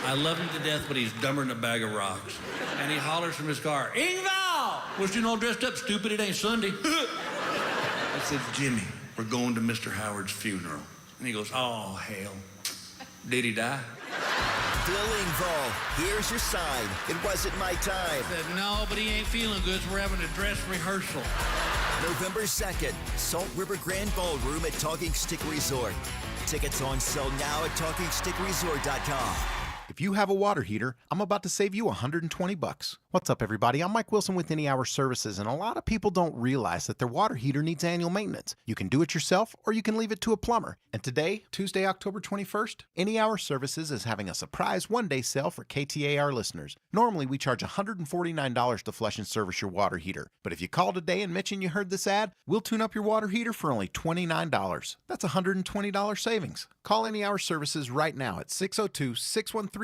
I love him to death, but he's dumber than a bag of rocks. And he hollers from his car, Ingval! Was you all dressed up, stupid? It ain't Sunday. I said, Jimmy, we're going to Mr. Howard's funeral. And he goes, oh, hell. Did he die? Bill Ingval, here's your sign. It wasn't my time. I said, no, but he ain't feeling good, so we're having a dress rehearsal. November 2nd, Salt River Grand Ballroom at Talking Stick Resort. Tickets on sale now at TalkingStickResort.com. If you have a water heater, I'm about to save you $120. What's up, everybody? I'm Mike Wilson with Any Hour Services, and a lot of people don't realize that their water heater needs annual maintenance. You can do it yourself, or you can leave it to a plumber. And today, Tuesday, October 21st, Any Hour Services is having a surprise one-day sale for KTAR listeners. Normally, we charge $149 to flush and service your water heater. But if you call today and mention you heard this ad, we'll tune up your water heater for only $29. That's $120 savings. Call Any Hour Services right now at 602-613-0003.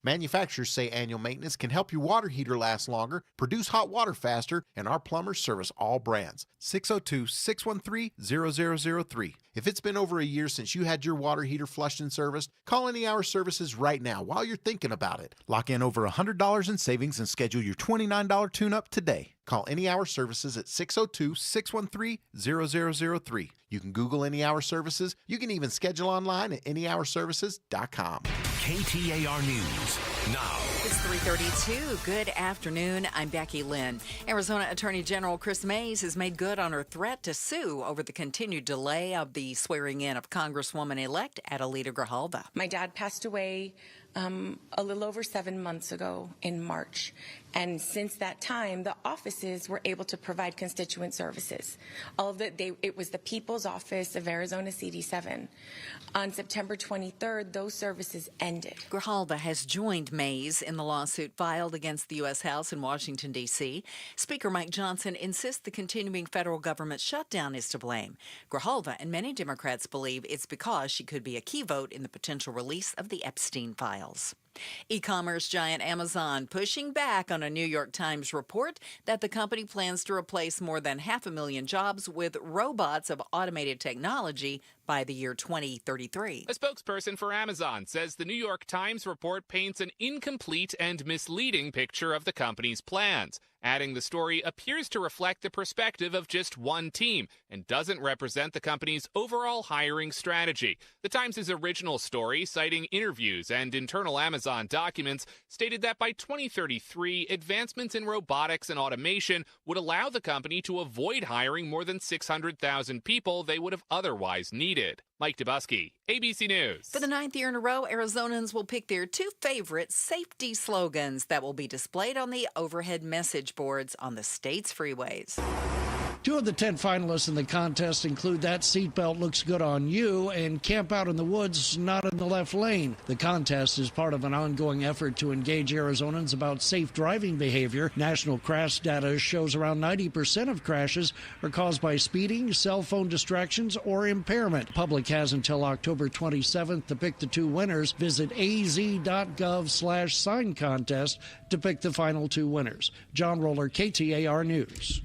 Manufacturers say annual maintenance can help your water heater last longer, produce hot water faster, and our plumbers service all brands. 602-613-0003. If it's been over a year since you had your water heater flushed and serviced, call Any Hour Services right now while you're thinking about it. Lock in over $100 in savings and schedule your $29 tune-up today. Call Any Hour Services at 602-613-0003. You can Google Any Hour Services. You can even schedule online at anyhourservices.com. KTAR News now. It's 3:32. Good afternoon. I'm Becky Lynn. Arizona Attorney General Chris Mays has made good on her threat to sue over the continued delay of the swearing in of Congresswoman-elect Adelita Grijalva. My dad passed away a little over 7 months ago in March. And since that time, the offices were able to provide constituent services. It was the People's Office of Arizona CD7. On September 23rd, those services ended. Grijalva has joined Mays in the lawsuit filed against the U.S. House in Washington, D.C. Speaker Mike Johnson insists the continuing federal government shutdown is to blame. Grijalva and many Democrats believe it's because she could be a key vote in the potential release of the Epstein files. E-commerce giant Amazon pushing back on a New York Times report that the company plans to replace more than 500,000 jobs with robots of automated technology by the year 2033. A spokesperson for Amazon says the New York Times report paints an incomplete and misleading picture of the company's plans, adding the story appears to reflect the perspective of just one team and doesn't represent the company's overall hiring strategy. The Times' original story, citing interviews and internal Amazon documents, stated that by 2033, advancements in robotics and automation would allow the company to avoid hiring more than 600,000 people they would have otherwise needed. Mike Dubusky, ABC News. For the 9th year in a row, Arizonans will pick their 2 favorite safety slogans that will be displayed on the overhead message boards on the state's freeways. 2 of the 10 finalists in the contest include That Seatbelt Looks Good on You and Camp Out in the Woods, Not in the Left Lane. The contest is part of an ongoing effort to engage Arizonans about safe driving behavior. National crash data shows around 90% of crashes are caused by speeding, cell phone distractions, or impairment. The public has until October 27th to pick the 2 winners. Visit az.gov/sign contest to pick the final 2 winners. John Roller, KTAR News.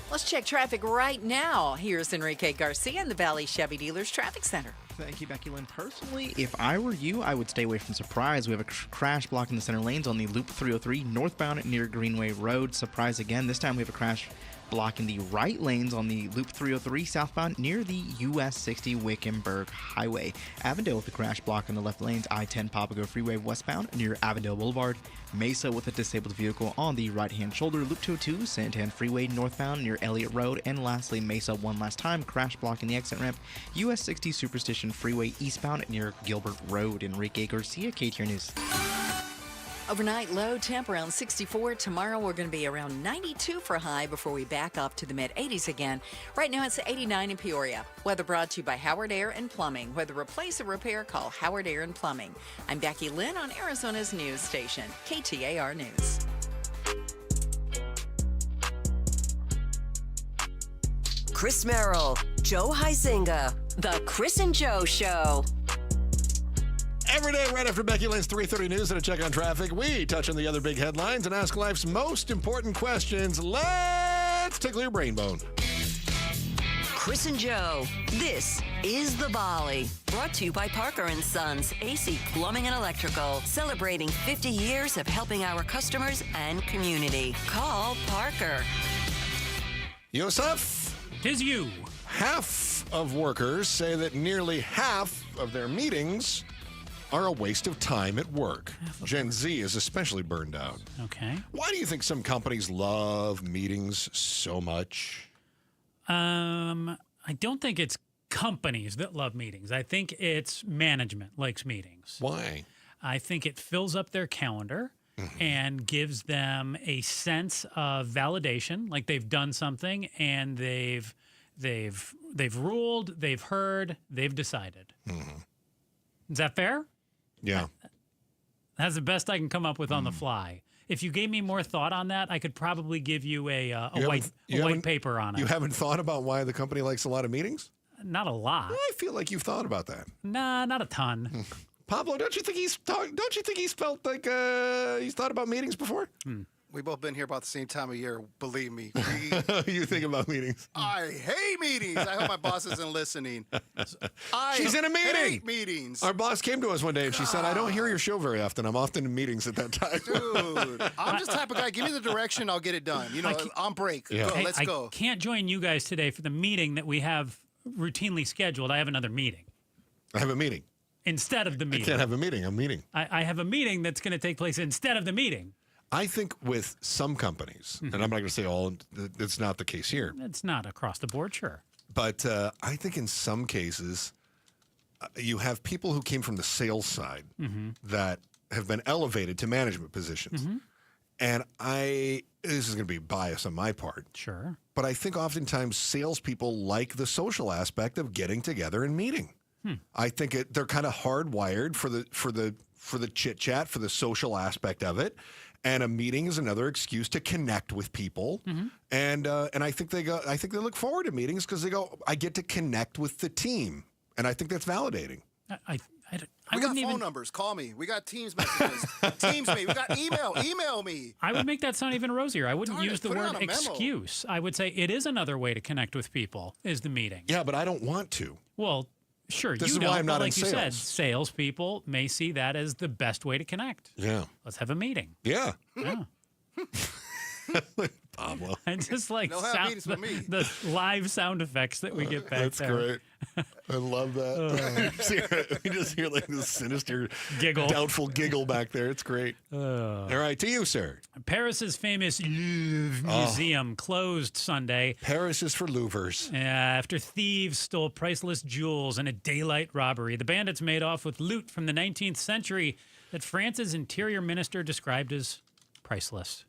Let's check traffic right now. Here's Enrique Garcia in the Valley Chevy Dealers Traffic Center. Thank you, Becky Lynn. Personally, if I were you, I would stay away from Surprise. We have a crash blocking the center lanes on the Loop 303 northbound near Greenway Road. Surprise again. This time we have a crash blocking the right lanes on the Loop 303 southbound near the US 60 Wickenburg Highway. Avondale with a crash block on the left lanes, I-10 Papago Freeway westbound near Avondale Boulevard. Mesa with a disabled vehicle on the right-hand shoulder, Loop 202 Santan Freeway northbound near Elliott Road. And lastly, Mesa one last time, crash blocking the exit ramp, US 60 Superstition Freeway eastbound near Gilbert Road. Enrique Garcia, KTAR News. Overnight low temp around 64. Tomorrow we're going to be around 92 for high before we back up to the mid-80s again. Right now it's 89 in Peoria. Weather brought to you by Howard Air and Plumbing. Whether replace or repair, call Howard Air and Plumbing. I'm Becky Lynn on Arizona's news station, KTAR News. Chris Merrill, Joe Huizinga, The Chris and Joe Show. Every day, right after Becky Lynn's 3:30 news and a check on traffic, we touch on the other big headlines and ask life's most important questions. Let's tickle your brain bone. Chris and Joe, this is The Volley. Brought to you by Parker & Sons, AC Plumbing and Electrical. Celebrating 50 years of helping our customers and community. Call Parker. Yosef? 'Tis you. Half of workers say that nearly half of their meetings are a waste of time at work. Gen Z is especially burned out. Okay. Why do you think some companies love meetings so much? I don't think it's companies that love meetings. I think it's management likes meetings. Why? I think it fills up their calendar and gives them a sense of validation, like they've done something and they've ruled, they've heard, they've decided. Is that fair? Yeah. That's the best I can come up with on the fly. If you gave me more thought on that, I could probably give you a white paper on it. You haven't thought about why the company likes a lot of meetings? Not a lot. I feel like you've thought about that. Nah, not a ton. Pablo, don't you think he's felt like he's thought about meetings before? We've both been here about the same time of year. Believe me. You think about meetings? I hate meetings. I hope my boss isn't listening. She's in a meeting. Hate meetings. Our boss came to us one day and she said, "I don't hear your show very often. I'm often in meetings at that time." Dude, I'm just the type of guy. Give me the direction, I'll get it done. You know, on break. Yeah. Go, let's go. I can't join you guys today for the meeting that we have routinely scheduled. I have another meeting. I have a meeting. Instead of the meeting. I can't have a meeting. I'm meeting. I have a meeting that's going to take place instead of the meeting. I think with some companies, and I'm not going to say all, it's not the case here. It's not across the board, sure. But I think in some cases, you have people who came from the sales side that have been elevated to management positions. And this is going to be bias on my part. Sure. But I think oftentimes salespeople like the social aspect of getting together and meeting. I think they're kind of hardwired for the chit chat, for the social aspect of it. And a meeting is another excuse to connect with people. And I think they look forward to meetings because they go, I get to connect with the team. And I think that's validating. We got phone numbers. Call me. We got Teams messages. Teams me. We got email. Email me. I would make that sound even rosier. I wouldn't use the word excuse. I would say it is another way to connect with people, is the meeting. Yeah, but I don't want to. Well, sure, this you is don't, why I'm not like in you sales. said, salespeople may see that as the best way to connect. Yeah. Let's have a meeting. Yeah. Yeah. Pablo. And just like the live sound effects that we get back That's there. great. I love that. We just hear like this sinister, giggle, doubtful giggle back there. It's great. All right, to you, sir. Paris's famous Louvre Museum closed Sunday. Paris is for Louvers. After thieves stole priceless jewels in a daylight robbery. The bandits made off with loot from the 19th century that France's interior minister described as priceless.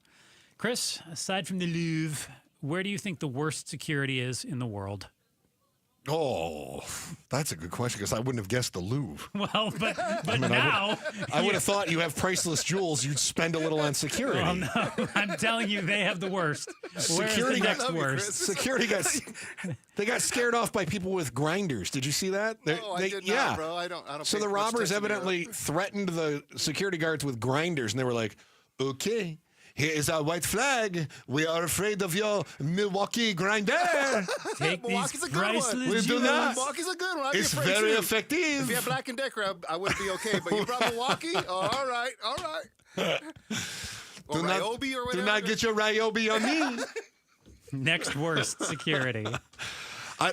Chris, aside from the Louvre, where do you think the worst security is in the world? Oh, that's a good question because I wouldn't have guessed the Louvre. Well, but now... I would have thought you have priceless jewels, you'd spend a little on security. Well, no, I'm telling you, they have the worst. Where is the next worst? Security they got scared off by people with grinders. Did you see that? I did not, bro. I don't so the robbers evidently threatened the security guards with grinders, and they were like, okay. Here is our white flag. We are afraid of your Milwaukee grinder. Take Milwaukee's these a good one. priceless We do not. Milwauke's a good one. It's very effective. If you have Black & Decker, I wouldn't be okay. But you brought Milwaukee? Oh, all right. Or Ryobi or whatever. Do not get your Ryobi on me. Next worst security. I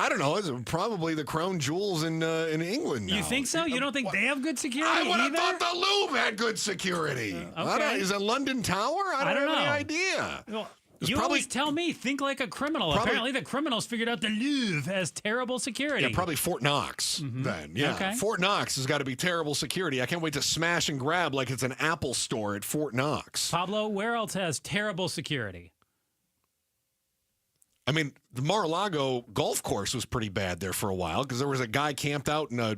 don't know. It's probably the crown jewels in England now. You think so? You don't think they have good security I would have either? thought the Louvre had good security. Okay. Is it London Tower? I don't have any idea. Well, you always tell me, think like a criminal. Apparently, the criminals figured out the Louvre has terrible security. Yeah, probably Fort Knox then. Yeah, Okay. Fort Knox has got to be terrible security. I can't wait to smash and grab like it's an Apple store at Fort Knox. Pablo, where else has terrible security? I mean, the Mar-a-Lago golf course was pretty bad there for a while because there was a guy camped out in a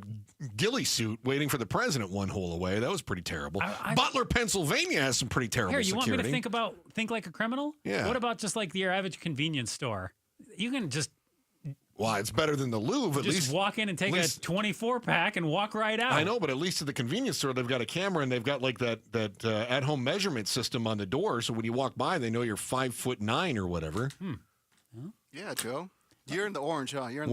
ghillie suit waiting for the president one hole away. That was pretty terrible. Butler, Pennsylvania has some pretty terrible security. security. Want me to think like a criminal? Yeah. What about just like your average convenience store? You can just... Well, it's better than the Louvre. At just least walk in and take a 24-pack and walk right out. I know, but at least at the convenience store, they've got a camera and they've got like that at-home measurement system on the door. So when you walk by, they know you're 5'9" or whatever. Yeah, Joe. You're in the orange, huh? You're in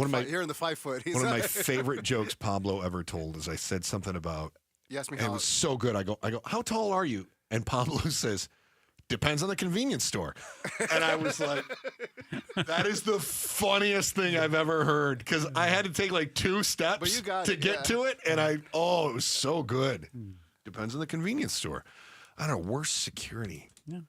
the 5 foot. One of my favorite jokes Pablo ever told is I said something about. You asked me and how. It was so good. I go, how tall are you? And Pablo says, depends on the convenience store. And I was like, that is the funniest thing I've ever heard because I had to take like 2 steps to get to it. And it was so good. Depends on the convenience store. I don't know, worst security. Yeah.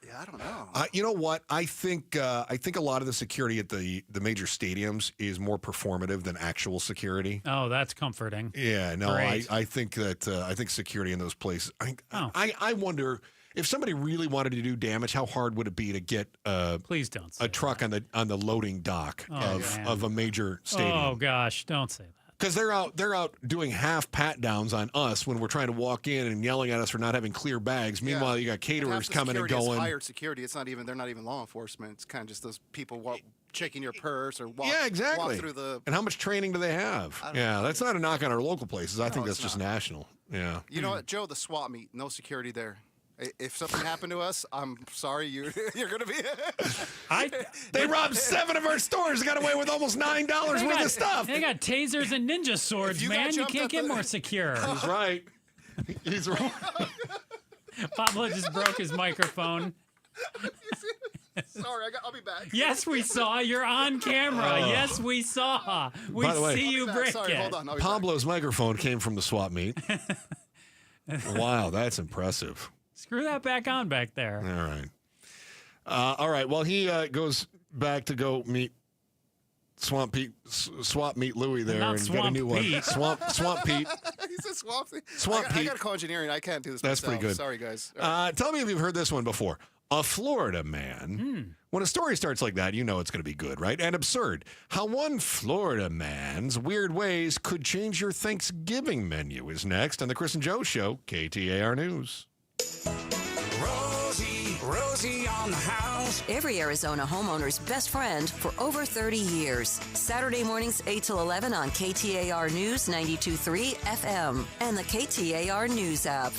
Yeah, I don't know. You know what? I think a lot of the security at the major stadiums is more performative than actual security. Oh, that's comforting. Yeah, no, Great. I think that I think security in those places. I wonder if somebody really wanted to do damage, how hard would it be to get please don't say a truck on the loading dock of a major stadium? Oh gosh, don't say that. Because they're out doing half pat downs on us when we're trying to walk in and yelling at us for not having clear bags. Meanwhile, you got caterers coming and going. It's hired security. It's not even. They're not even law enforcement. It's kind of just those people checking your purse or walk. Yeah, exactly. Walk through the. And how much training do they have? Yeah, that's not a knock on our local places. I think that's just national. Yeah. You know what, Joe? The swap meet, no security there. If something happened to us, I'm sorry, you're going to be. They robbed 7 of our stores. Got away with almost $9 worth of stuff. They got tasers and ninja swords, man. You can't get more secure. He's right. He's right. Pablo just broke his microphone. Sorry, I'll be back. Yes, we saw. You're on camera. Yes, we saw. We see you break Sorry, it. hold on. Pablo's microphone came from the swap meet. Wow, that's impressive. Screw that back on back there. All right. Well, he goes back to go meet Swamp Pete, Swap Meet Louie there Not and get a new Pete. one. Swamp Pete. He said Swamp Pete. Swamp I Pete. got to call engineering. I can't do this That's myself. pretty good. Sorry, guys. Tell me if you've heard this one before. A Florida man. When a story starts like that, you know it's going to be good, right? And absurd. How one Florida man's weird ways could change your Thanksgiving menu is next on the Chris and Joe Show, KTAR News. Rosie on the house. Every Arizona homeowner's best friend for over 30 years. Saturday mornings 8 till 11 on KTAR News 92.3 FM and the KTAR News app.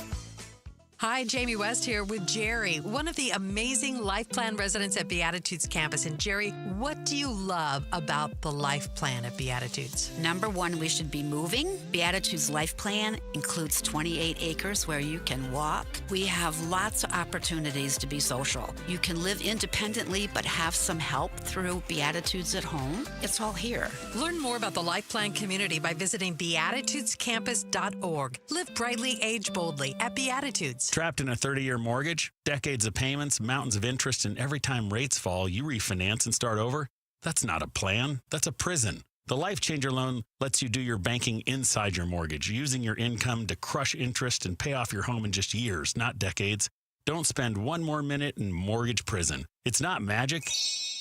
Hi, Jamie West here with Jerry, one of the amazing Life Plan residents at Beatitudes campus. And Jerry, what do you love about the Life Plan at Beatitudes? Number one, we should be moving. Beatitudes Life Plan includes 28 acres where you can walk. We have lots of opportunities to be social. You can live independently but have some help through Beatitudes at home. It's all here. Learn more about the Life Plan community by visiting beatitudescampus.org. Live brightly, age boldly at Beatitudes. Trapped in a 30-year mortgage, decades of payments, mountains of interest, and every time rates fall, you refinance and start over? That's not a plan. That's a prison. The Life Changer loan lets you do your banking inside your mortgage, using your income to crush interest and pay off your home in just years, not decades. Don't spend one more minute in mortgage prison. It's not magic.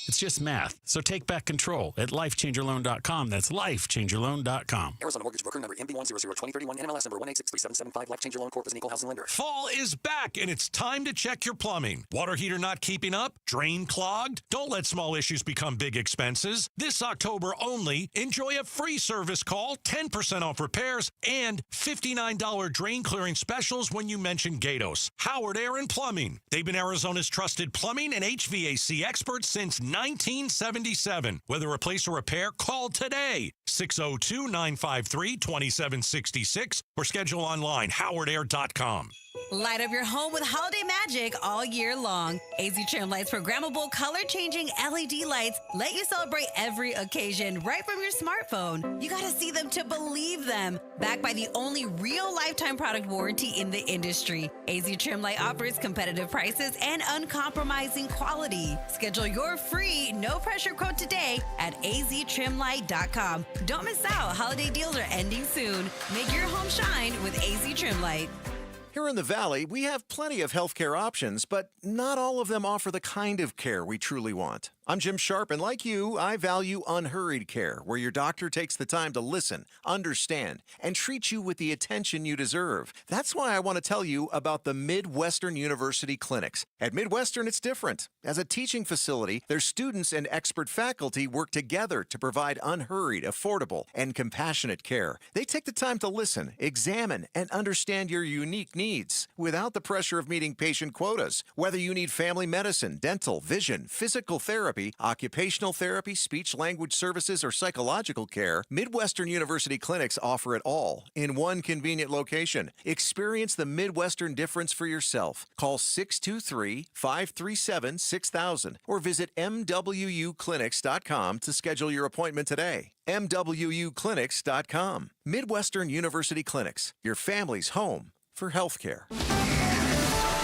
It's just math. So take back control at lifechangerloan.com. That's lifechangerloan.com. Arizona Mortgage Broker number MB1002031, NMLS number 1863775. Life Changer Loan Corp is an equal housing lender. Fall is back, and it's time to check your plumbing. Water heater not keeping up? Drain clogged? Don't let small issues become big expenses. This October only, enjoy a free service call, 10% off repairs, and $59 drain clearing specials when you mention Gatos. Howard Air and Plumbing. They've been Arizona's trusted plumbing and HVAC experts since 1977. Whether replace or repair, call today. 602-953-2766 or schedule online, howardair.com. Light up your home with holiday magic all year long. AZ Trim Lights programmable color-changing LED lights let you celebrate every occasion right from your smartphone. You gotta see them to believe them. Backed by the only real lifetime product warranty in the industry, AZ Trim Light offers competitive prices and uncompromising quality. Schedule your free no-pressure quote today at aztrimlight.com. Don't miss out. Holiday deals are ending soon. Make your home shine with AZ Trim Light. Here in the Valley, we have plenty of healthcare options, but not all of them offer the kind of care we truly want. I'm Jim Sharp, and like you, I value unhurried care, where your doctor takes the time to listen, understand, and treat you with the attention you deserve. That's why I want to tell you about the Midwestern University Clinics. At Midwestern, it's different. As a teaching facility, their students and expert faculty work together to provide unhurried, affordable, and compassionate care. They take the time to listen, examine, and understand your unique needs without the pressure of meeting patient quotas. Whether you need family medicine, dental, vision, physical therapy, occupational therapy, speech-language services, or psychological care, Midwestern University Clinics offer it all in one convenient location. Experience the Midwestern difference for yourself. Call 623-537-6000 or visit mwuclinics.com to schedule your appointment today. mwuclinics.com. Midwestern University Clinics, your family's home for healthcare.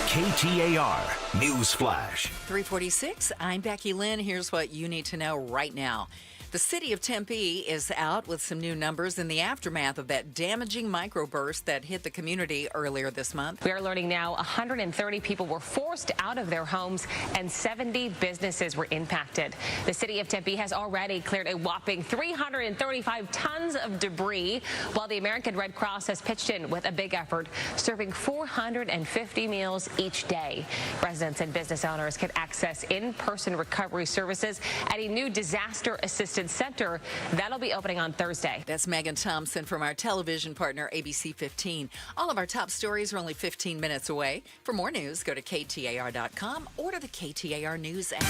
KTAR News Flash. 346, I'm Becky Lynn. Here's what you need to know right now. The city of Tempe is out with some new numbers in the aftermath of that damaging microburst that hit the community earlier this month. We are learning now 130 people were forced out of their homes and 70 businesses were impacted. The city of Tempe has already cleared a whopping 335 tons of debris, while the American Red Cross has pitched in with a big effort, serving 450 meals each day. Residents and business owners can access in-person recovery services at a new disaster assistance center that'll be opening on Thursday. That's Megan Thompson from our television partner ABC 15. All of our top stories are only 15 minutes away. For more news, go to KTAR.com or to the KTAR News app.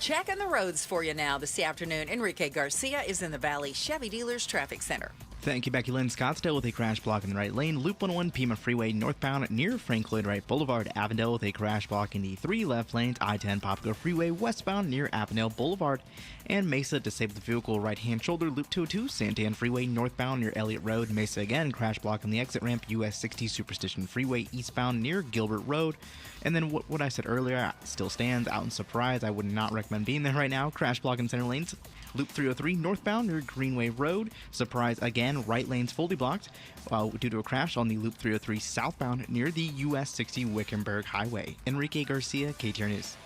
Checking the roads for you now this afternoon. Enrique Garcia is in the Valley Chevy Dealers Traffic Center. Thank you, Becky Lynn. Scottsdale with a crash block in the right lane. Loop 101 Pima Freeway northbound near Frank Lloyd Wright Boulevard. Avondale with a crash block in the 3 left lanes. I-10 Poplar Freeway westbound near Avondale Boulevard. And Mesa disabled vehicle right-hand shoulder. Loop 202 Santan Freeway northbound near Elliott Road. Mesa again crash block on the exit ramp. US 60 Superstition Freeway eastbound near Gilbert Road. And then what I said earlier still stands. Out in Surprise, I would not recommend being there right now. Crash block in center lanes. Loop 303 northbound near Greenway Road. Surprise again, right lanes fully blocked due to a crash on the Loop 303 southbound near the US 60 Wickenburg Highway. Enrique Garcia, KTAR News.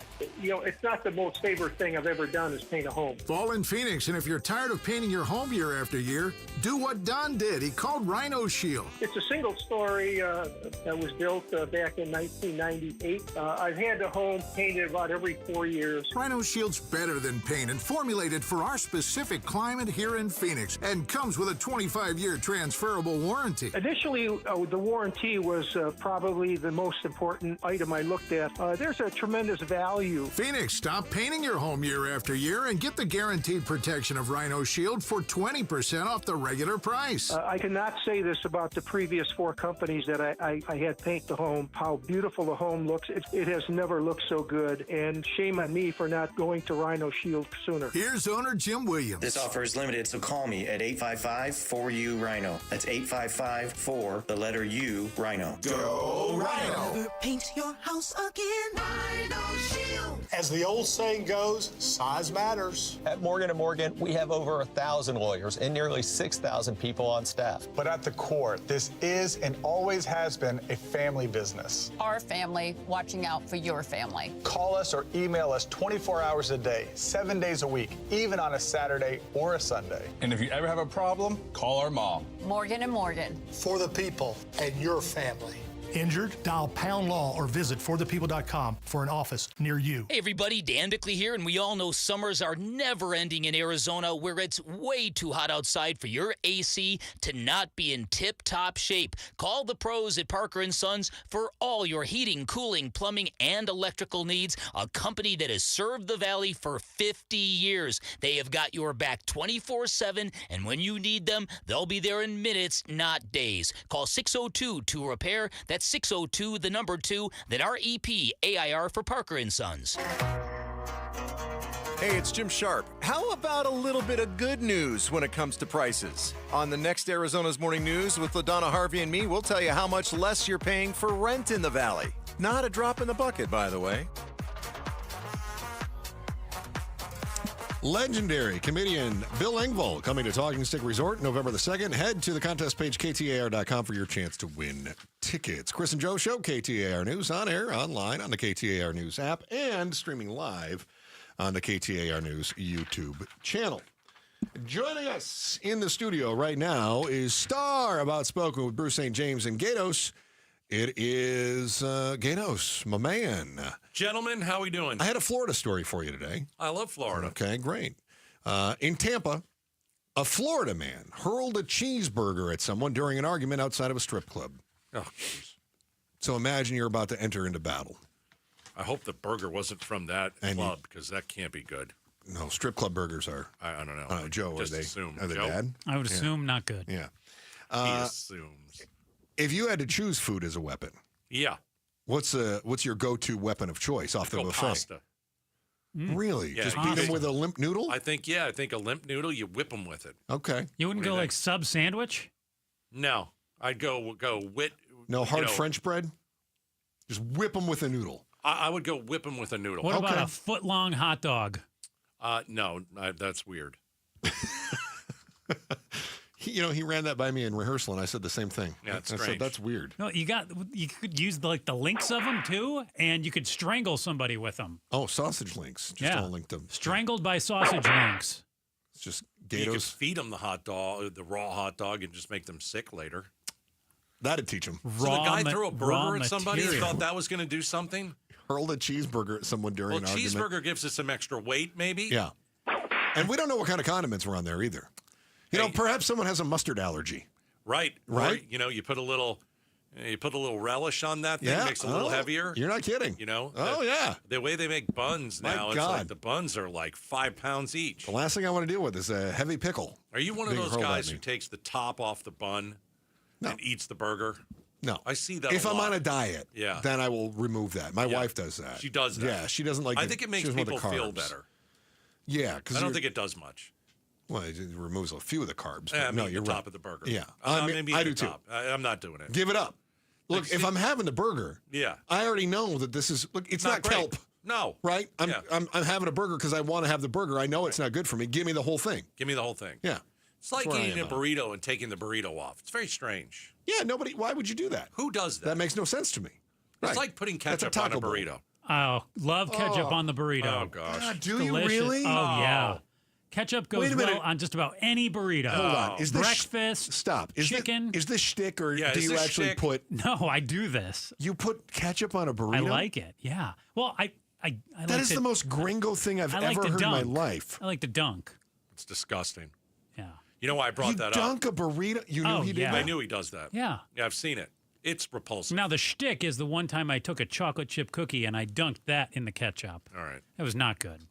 It's not the most favorite thing I've ever done is paint a home. Fall in Phoenix, and if you're tired of painting your home year after year, do what Don did. He called Rhino Shield. It's a single story that was built back in 1998. I've had the home painted about every 4 years. Rhino Shield's better than paint and formulated for our specific climate here in Phoenix and comes with a 25-year transferable warranty. Initially, the warranty was probably the most important item I looked at. There's a tremendous value. Phoenix, stop painting your home year after year and get the guaranteed protection of Rhino Shield for 20% off the regular price. I cannot say this about the previous 4 companies that I had paint the home, how beautiful the home looks. It has never looked so good, and shame on me for not going to Rhino Shield sooner. Here's owner Jim Williams. This offer is limited, so call me at 855-4U-RHINO. That's 855-4, the letter U, Rhino. Go Rhino! Never paint your house again. Rhino Shield. As the old saying goes, size matters. At Morgan & Morgan, we have over 1,000 lawyers and nearly 6,000 people on staff. But at the core, this is and always has been a family business. Our family watching out for your family. Call us or email us 24 hours a day, 7 days a week, even on a Saturday or a Sunday. And if you ever have a problem, call our mom. Morgan & Morgan. For the people and your family. Injured? Dial Pound Law or visit forthepeople.com for an office near you. Hey everybody, Dan Bickley here, and we all know summers are never ending in Arizona, where it's way too hot outside for your AC to not be in tip-top shape. Call the pros at Parker & Sons for all your heating, cooling, plumbing, and electrical needs, a company that has served the Valley for 50 years. They have got your back 24/7, and when you need them, they'll be there in minutes, not days. Call 602-2-REPAIR. That's 602, the number 2, then REP AIR for Parker & Sons. Hey, it's Jim Sharp. How about a little bit of good news when it comes to prices? On the next Arizona's Morning News with LaDonna Harvey and me, we'll tell you how much less you're paying for rent in the Valley. Not a drop in the bucket, by the way. Legendary comedian Bill Engvall coming to Talking Stick Resort November the 2nd. Head to the contest page, KTAR.com, for your chance to win tickets. Chris and Joe Show, KTAR News, on air, online, on the KTAR News app, and streaming live on the KTAR News YouTube channel. Joining us in the studio right now is Star of Outspoken with Bruce St. James and Gatos. It is Gatos, my man. Gentlemen, how we doing? I had a Florida story for you today. I love Florida. Okay, great. In Tampa, a Florida man hurled a cheeseburger at someone during an argument outside of a strip club. Oh, geez. So imagine you're about to enter into battle. I hope the burger wasn't from that club, because that can't be good. No, strip club burgers are. I don't know. Joe, Just are they? assume. Are they Joe? bad? I would assume not good. Yeah. He assumes. If you had to choose food as a weapon, yeah, what's your go-to weapon of choice off the buffet? Pasta. Really? Yeah, just beat them with a limp noodle? I think a limp noodle. You whip them with it. Okay. You wouldn't go like sub sandwich? No, I'd go wit. No hard French bread. Just whip them with a noodle. I would go whip them with a noodle. What about a foot-long hot dog? No, that's weird. He ran that by me in rehearsal, and I said the same thing. Yeah, it's I strange. said, that's weird. No, you could use the links of them too, and you could strangle somebody with them. Oh, sausage links. Just all linked them. Strangled by sausage links. It's just You could Gatos. feed them the hot dog, the raw hot dog, and just make them sick later. That'd teach them. So the guy threw a burger at somebody and thought that was going to do something? Hurled a cheeseburger at someone during an argument. Cheeseburger gives us some extra weight, maybe? Yeah. And we don't know what kind of condiments were on there either. Perhaps someone has a mustard allergy. Right. Right? Or, you put a little, You put a little relish on that thing, makes it a little heavier. You're not kidding. You know? Oh, yeah. The way they make buns now, it's like the buns are like 5 pounds each. The last thing I want to deal with is a heavy pickle. Are you one of those guys who takes the top off the bun and eats the burger? No. I see that If a I'm lot. on a diet, then I will remove that. My wife does that. She does that. Yeah, she doesn't like I think it makes people feel better. Yeah. Because I don't think it does much. Well, it removes a few of the carbs. Yeah, no, you're you're top right. of the burger. Yeah. Maybe I the do too. top. I'm not doing it. Give it up. Look, if I'm having the burger, I already know that this is. Look, it's not kelp. No. Right? I'm having a burger because I want to have the burger. I know it's not good for me. Give me the whole thing. Give me the whole thing. Yeah. It's like That's where I eating a am burrito and taking the burrito off. It's very strange. Yeah, nobody. Why would you do that? Who does that? That makes no sense to me. It's like putting ketchup on a burrito. Oh, love ketchup on the burrito. Oh, gosh. God, do It's you delicious. really? Oh, yeah. Ketchup goes Wait a minute. well on just about any burrito. Hold on. Is this breakfast? Stop. Is chicken? Is this shtick or Yeah, do is you this actually shtick? put? No, I do this. You put ketchup on a burrito? I like it. Yeah. Well, I That like is the most gringo thing I've I like ever to heard in my dunk. life. I like to dunk. It's disgusting. Yeah. You know why I brought You that dunk up? a burrito? You knew he did yeah. that? I knew he does that. Yeah. Yeah, I've seen it. It's repulsive. Now the shtick is the one time I took a chocolate chip cookie and I dunked that in the ketchup. All right. It was not good.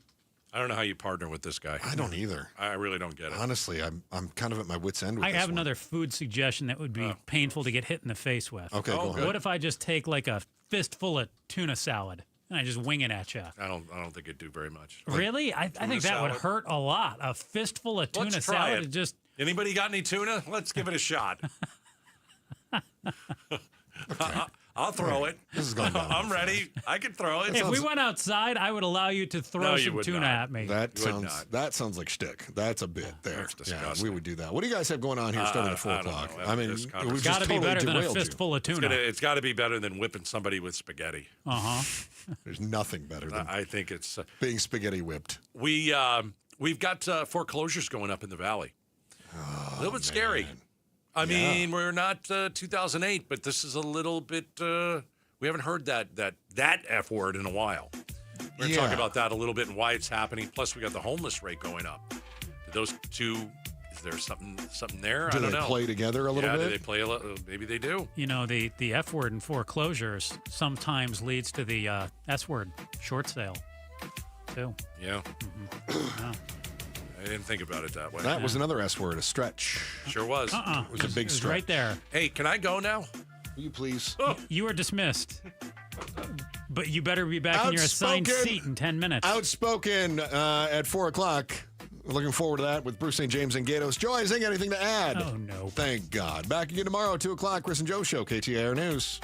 I don't know how you partner with this guy. I don't either. I really don't get it. Honestly, I'm kind of at my wit's end with I this have one. another food suggestion that would be painful to get hit in the face with. Okay, go ahead. What if I just take like a fistful of tuna salad and I just wing it at you? I don't think it'd do very much. Really? I think that would salad? hurt a lot. A fistful of tuna Let's try salad it. is just. Anybody got any tuna? Let's give it a shot. I'll throw it. This is going down. I'm ready. I can throw it. If we went outside, I would allow you to throw No, you some would tuna not. at me. That You would sounds like shtick. That's a bit there. That's Yeah, disgusting. we would do that. What do you guys have going on here starting at 4 I don't o'clock? know. I mean, This it conversation- was Got just to be totally better than a derailed you. fistful of tuna. It's got to be better than whipping somebody with spaghetti. There's nothing better than I think it's being spaghetti whipped. we've got foreclosures going up in the valley. A little bit scary. I mean, we're not 2008, but this is a little bit. We haven't heard that F word in a while. We're going to talk about that a little bit and why it's happening. Plus, we got the homeless rate going up. Do those two? Is there something there? Do I don't they know. play together a little Do bit? they play a little? Maybe they do. You know, the F word in foreclosures sometimes leads to the S word, short sale, too. Yeah. Yeah. I didn't think about it that way. That was another S word, a stretch. Sure was. It was a big It was stretch. right there. Hey, can I go now? Will you please? You are dismissed. But you better be back in your assigned Outspoken. seat in 10 minutes. Outspoken at 4 o'clock. Looking forward to that with Bruce St. James and Gatos. Joy, is anything to add? Oh, no. Thank God. Back again tomorrow, 2 o'clock. Chris and Joe Show, KTAR News.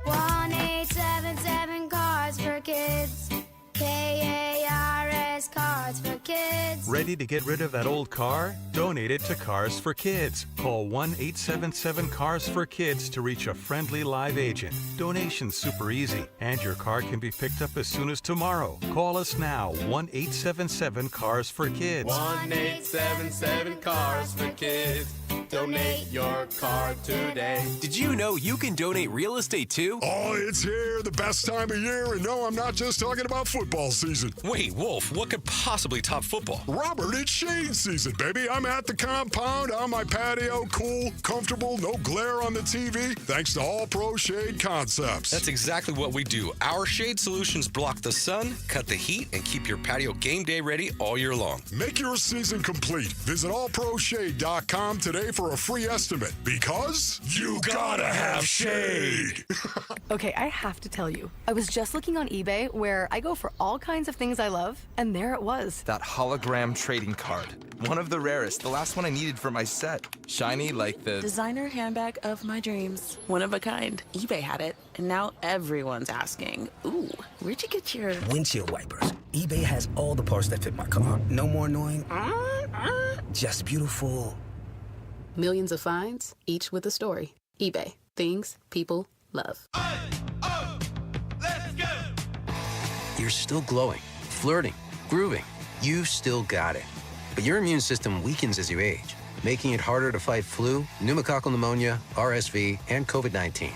1-877 Cards for Kids. KARS Cards for Kids. Ready to get rid of that old car? Donate it to Cars for Kids. Call 1-877-CARS-FOR-KIDS to reach a friendly live agent. Donation's super easy, and your car can be picked up as soon as tomorrow. Call us now, 1-877-CARS-FOR-KIDS. 1-877-CARS-FOR-KIDS. Donate your car today. Did you know you can donate real estate too? Oh, it's here, the best time of year, and no, I'm not just talking about football season. Wait, Wolf, what could possibly top football? Robert, it's shade season, baby. I'm at the compound, on my patio, cool, comfortable, no glare on the TV, thanks to All Pro Shade Concepts. That's exactly what we do. Our shade solutions block the sun, cut the heat, and keep your patio game day ready all year long. Make your season complete. Visit allproshade.com today for a free estimate, because you gotta have shade. Okay, I have to tell you, I was just looking on eBay where I go for all kinds of things I love, and there it was. That hologram trading card. One of the rarest, the last one I needed for my set. Shiny like the designer handbag of my dreams. One of a kind. eBay had it, and now everyone's asking, ooh, where'd you get your windshield wipers? eBay has all the parts that fit my car. No more annoying, just beautiful. Millions of finds, each with a story. eBay. Things people love. You're still glowing, flirting, grooving. You've still got it. But your immune system weakens as you age, making it harder to fight flu, pneumococcal pneumonia, RSV, and COVID-19.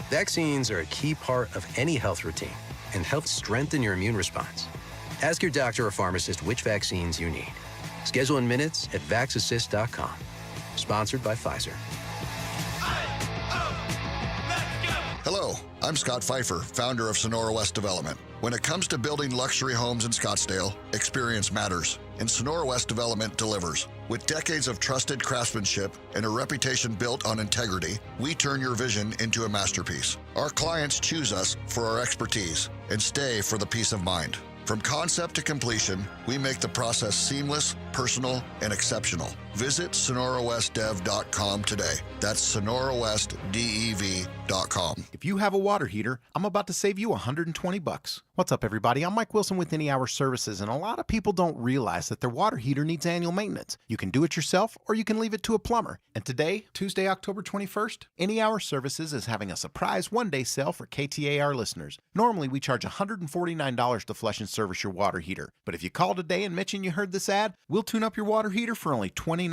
Vaccines are a key part of any health routine and help strengthen your immune response. Ask your doctor or pharmacist which vaccines you need. Schedule in minutes at vaxassist.com. Sponsored by Pfizer. I'm Scott Pfeiffer, founder of Sonora West Development. When it comes to building luxury homes in Scottsdale, experience matters, and Sonora West Development delivers. With decades of trusted craftsmanship and a reputation built on integrity, we turn your vision into a masterpiece. Our clients choose us for our expertise and stay for the peace of mind. From concept to completion, we make the process seamless, personal, and exceptional. Visit SonoraWestDev.com today. That's SonoraWestDev.com. If you have a water heater, I'm about to save you $120. What's up, everybody? I'm Mike Wilson with Any Hour Services, and a lot of people don't realize that their water heater needs annual maintenance. You can do it yourself, or you can leave it to a plumber. And today, Tuesday, October 21st, Any Hour Services is having a surprise one-day sale for KTAR listeners. Normally, we charge $149 to flush and service your water heater. But if you call today and mention you heard this ad, we'll tune up your water heater for only $29.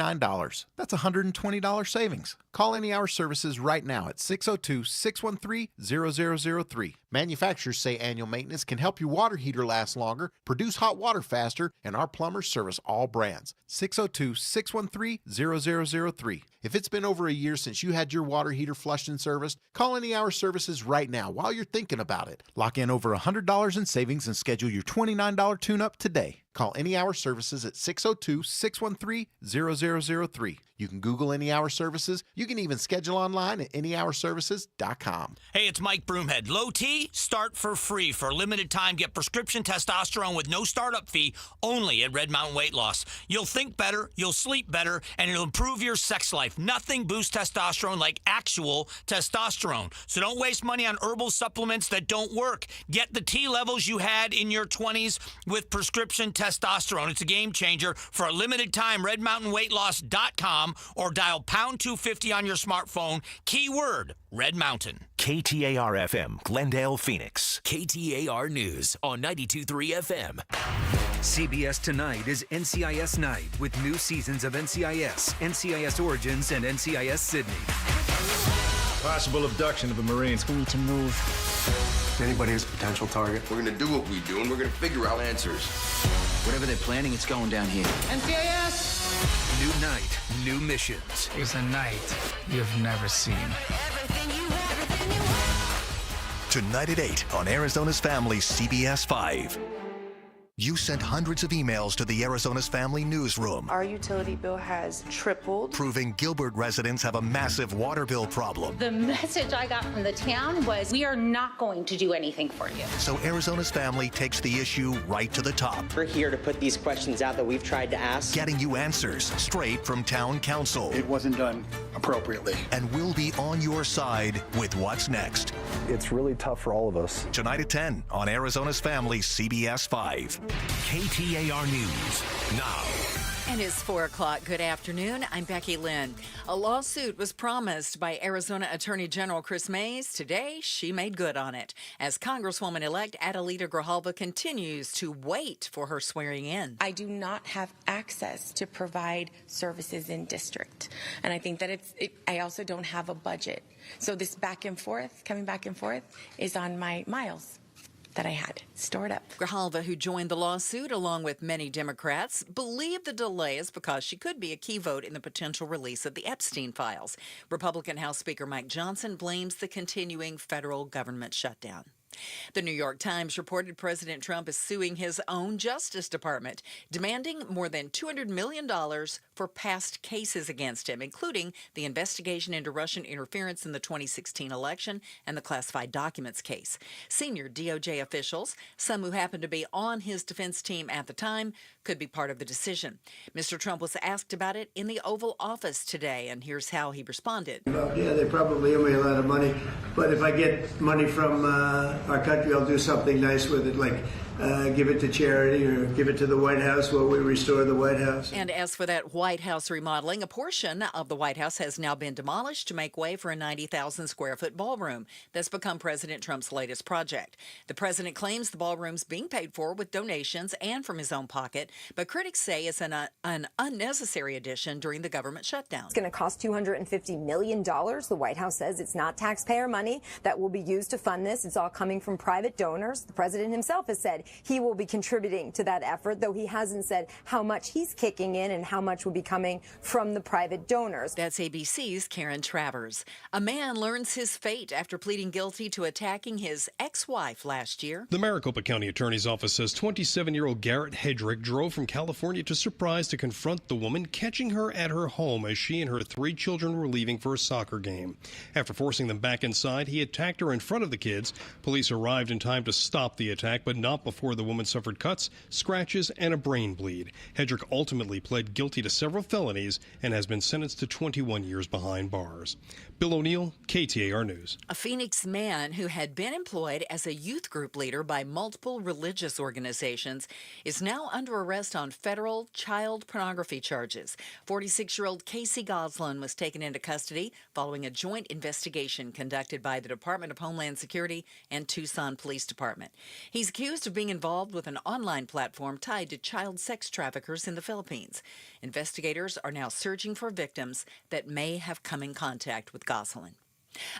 That's $120 savings. Call Any Hour Services right now at 602-613-0003. Manufacturers say annual maintenance can help your water heater last longer, produce hot water faster, and our plumbers service all brands. 602-613-0003. If it's been over a year since you had your water heater flushed and serviced, call Any Hour Services right now while you're thinking about it. Lock in over $100 in savings and schedule your $29 tune-up today. Call Any Hour Services at 602-613-0003. You can Google Any Hour Services. You can even schedule online at anyhourservices.com. Hey, it's Mike Broomhead. Low T, start for free. For a limited time, get prescription testosterone with no startup fee only at Red Mountain Weight Loss. You'll think better, you'll sleep better, and it'll improve your sex life. Nothing boosts testosterone like actual testosterone. So don't waste money on herbal supplements that don't work. Get the T levels you had in your 20s with prescription testosterone. It's a game changer. For a limited time, redmountainweightloss.com or dial pound 250 on your smartphone. Keyword Red Mountain. KTAR-FM, Glendale, Phoenix. KTAR News on 92.3 FM. CBS Tonight is NCIS Night with new seasons of NCIS, NCIS Origins, and NCIS Sydney. Possible abduction of the Marines. We need to move. Anybody is a potential target. We're going to do what we do, and we're going to figure out answers. Whatever they're planning, it's going down here. NCIS! New night, new missions. It's a night you've never seen. Tonight at 8 on Arizona's Family, CBS 5. You sent hundreds of emails to the Arizona's Family newsroom. Our utility bill has tripled. Proving Gilbert residents have a massive water bill problem. The message I got from the town was, we are not going to do anything for you. So Arizona's Family takes the issue right to the top. We're here to put these questions out that we've tried to ask. Getting you answers straight from town council. It wasn't done appropriately. And we'll be on your side with what's next. It's really tough for all of us. Tonight at 10 on Arizona's Family, CBS 5. KTAR News now. And it's 4 o'clock. Good afternoon. I'm Becky Lynn. A lawsuit was promised by Arizona Attorney General Chris Mays. Today, she made good on it as Congresswoman-elect Adelita Grijalva continues to wait for her swearing in. I do not have access to provide services in district. And I think that I also don't have a budget. So this back and forth, coming back and forth, is on my miles that I had stored up. Grijalva, who joined the lawsuit along with many Democrats, believe the delay is because she could be a key vote in the potential release of the Epstein files. Republican House Speaker Mike Johnson blames the continuing federal government shutdown. The New York Times reported President Trump is suing his own Justice Department, demanding more than $200 million for past cases against him, including the investigation into Russian interference in the 2016 election and the classified documents case. Senior DOJ officials, some who happened to be on his defense team at the time, could be part of the decision. Mr. Trump was asked about it in the Oval Office today, and here's how he responded. Yeah, they probably owe me a lot of money, but if I get money from our country, I'll do something nice with it, like give it to charity or give it to the White House while we restore the White House. And as for that White House remodeling, a portion of the White House has now been demolished to make way for a 90,000 square foot ballroom that's become President Trump's latest project. The president claims the ballroom's being paid for with donations and from his own pocket, but critics say it's an unnecessary addition during the government shutdown. It's going to cost $250 million. The White House says it's not taxpayer money that will be used to fund this. It's all coming from private donors. The president himself has said said he will be contributing to that effort, though he hasn't said how much he's kicking in and how much will be coming from the private donors. That's ABC's Karen Travers. A man learns his fate after pleading guilty to attacking his ex-wife last year. The Maricopa County Attorney's Office says 27-year-old Garrett Hedrick drove from California to Surprise to confront the woman, catching her at her home as she and her 3 children were leaving for a soccer game. After forcing them back inside, he attacked her in front of the kids. Police arrived in time to stop the attack, but not before the woman suffered cuts, scratches, and a brain bleed. Hedrick ultimately pled guilty to several felonies and has been sentenced to 21 years behind bars. Bill O'Neill, KTAR News. A Phoenix man who had been employed as a youth group leader by multiple religious organizations is now under arrest on federal child pornography charges. 46-year-old Casey Goslin was taken into custody following a joint investigation conducted by the Department of Homeland Security and Tucson Police Department. He's accused of being involved with an online platform tied to child sex traffickers in the Philippines. Investigators are now searching for victims that may have come in contact with Goslin.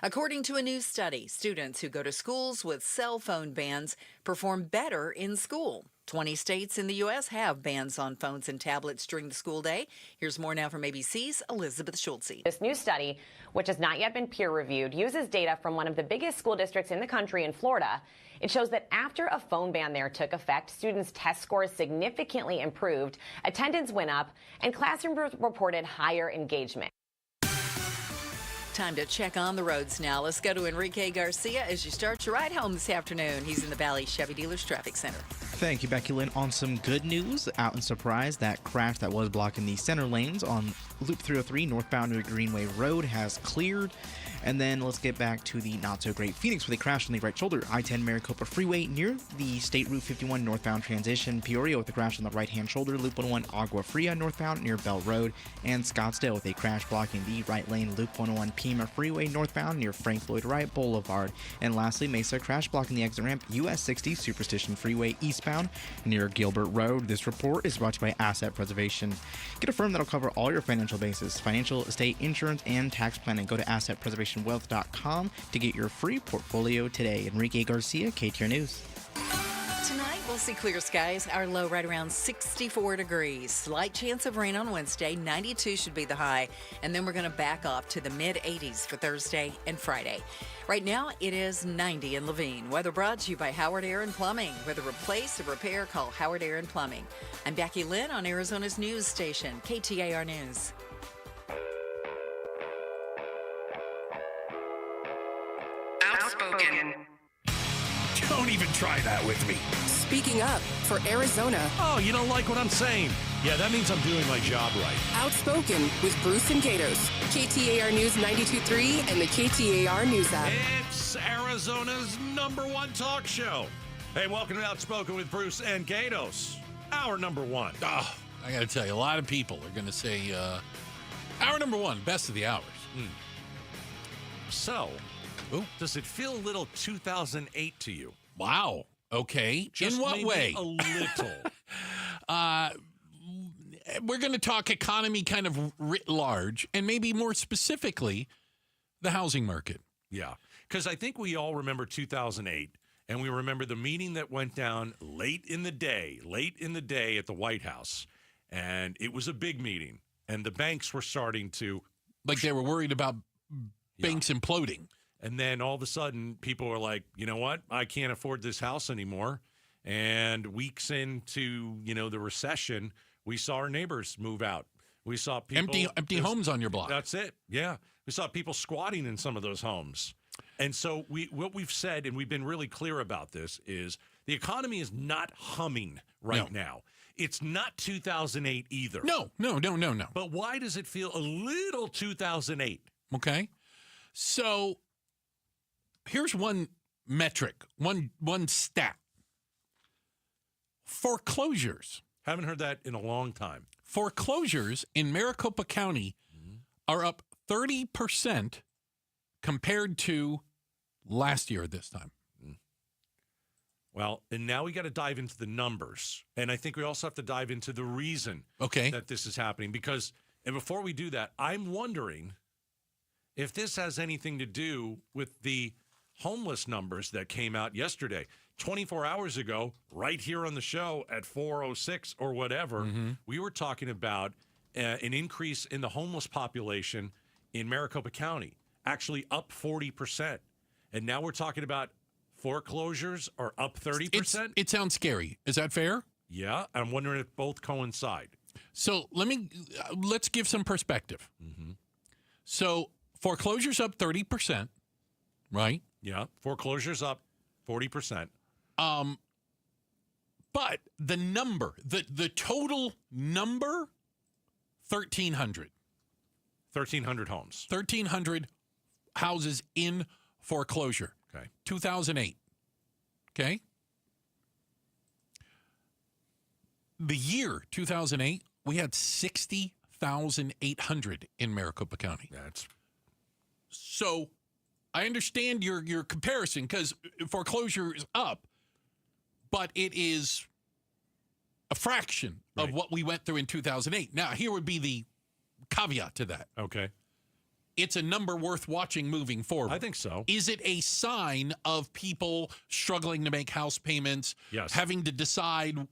According to a new study, students who go to schools with cell phone bans perform better in school. 20 states in the U.S. have bans on phones and tablets during the school day. Here's more now from ABC's Elizabeth Schulze. This new study, which has not yet been peer-reviewed, uses data from one of the biggest school districts in the country in Florida. It shows that after a phone ban there took effect, students' test scores significantly improved, attendance went up, and classrooms reported higher engagement. Time to check on the roads now. Let's go to Enrique Garcia as you start your ride home this afternoon. He's in the Valley Chevy Dealers Traffic Center. Thank you, Becky Lynn. On some good news, out in Surprise, that crash that was blocking the center lanes on Loop 303 northbound near Greenway Road has cleared. And then let's get back to the not-so-great Phoenix, where they crashed on the right shoulder. I-10 Maricopa Freeway near the State Route 51 northbound transition. Peoria with a crash on the right-hand shoulder. Loop 101 Agua Fria northbound near Bell Road. And Scottsdale with a crash blocking the right lane. Loop 101 Pima Freeway northbound near Frank Lloyd Wright Boulevard. And lastly, Mesa crash blocking the exit ramp US 60 Superstition Freeway eastbound near Gilbert Road. This report is brought to you by Asset Preservation. Get a firm that'll cover all your financial bases, financial, estate, insurance, and tax planning. Go to assetpreservationwealth.com to get your free portfolio today. Enrique Garcia, KTAR News. Tonight, we'll see clear skies. Our low right around 64 degrees. Slight chance of rain on Wednesday. 92 should be the high. And then we're going to back off to the mid-80s for Thursday and Friday. Right now, it is 90 in Laveen. Weather brought to you by Howard Air and Plumbing. Whether replace or repair, call Howard Air and Plumbing. I'm Becky Lynn on Arizona's news station, KTAR News. Outspoken. Don't even try that with me. Speaking up for Arizona. Oh, you don't like what I'm saying? Yeah, that means I'm doing my job right. Outspoken with Bruce and Gatos. KTAR News 92.3 and the KTAR News app. It's Arizona's #1 talk show. Hey, welcome to Outspoken with Bruce and Gatos. Hour number one. Oh, I got to tell you, a lot of people are going to say hour number one, best of the hours. So, does it feel a little 2008 to you? Wow. Okay. Just in what maybe way? A little. We're going to talk economy kind of writ large, and maybe more specifically, the housing market. Yeah, because I think we all remember 2008, and we remember the meeting that went down late in the day at the White House, and it was a big meeting, and the banks were starting to... Like they were worried about banks imploding. And then all of a sudden, people were like, you know what? I can't afford this house anymore. And weeks into, the recession, we saw our neighbors move out. We saw people... Empty homes on your block. That's it. Yeah. We saw people squatting in some of those homes. And so what we've said, and we've been really clear about this, is the economy is not humming right now. It's not 2008 either. No. But why does it feel a little 2008? Okay. So... here's one metric, one stat. Foreclosures. Haven't heard that in a long time. Foreclosures in Maricopa County are up 30% compared to last year at this time. Well, and now we got to dive into the numbers. And I think we also have to dive into the reason that this is happening. Because, and before we do that, I'm wondering if this has anything to do with the homeless numbers that came out yesterday. 24 hours ago, right here on the show at 4:06 or whatever, we were talking about an increase in the homeless population in Maricopa County, actually up 40%. And now we're talking about foreclosures are up 30%. It sounds scary. Is that fair? Yeah. I'm wondering if both coincide. So let's give some perspective. So foreclosures up 30%, right? Yeah. Foreclosures up 40%. But the number, the total number, 1,300. 1,300 homes. 1,300 houses in foreclosure. Okay. 2008. Okay. The year 2008, we had 60,800 in Maricopa County. That's so. I understand your comparison because foreclosure is up, but it is a fraction of what we went through in 2008. Now, here would be the caveat to that. Okay. It's a number worth watching moving forward. I think so. Is it a sign of people struggling to make house payments, yes, having to decide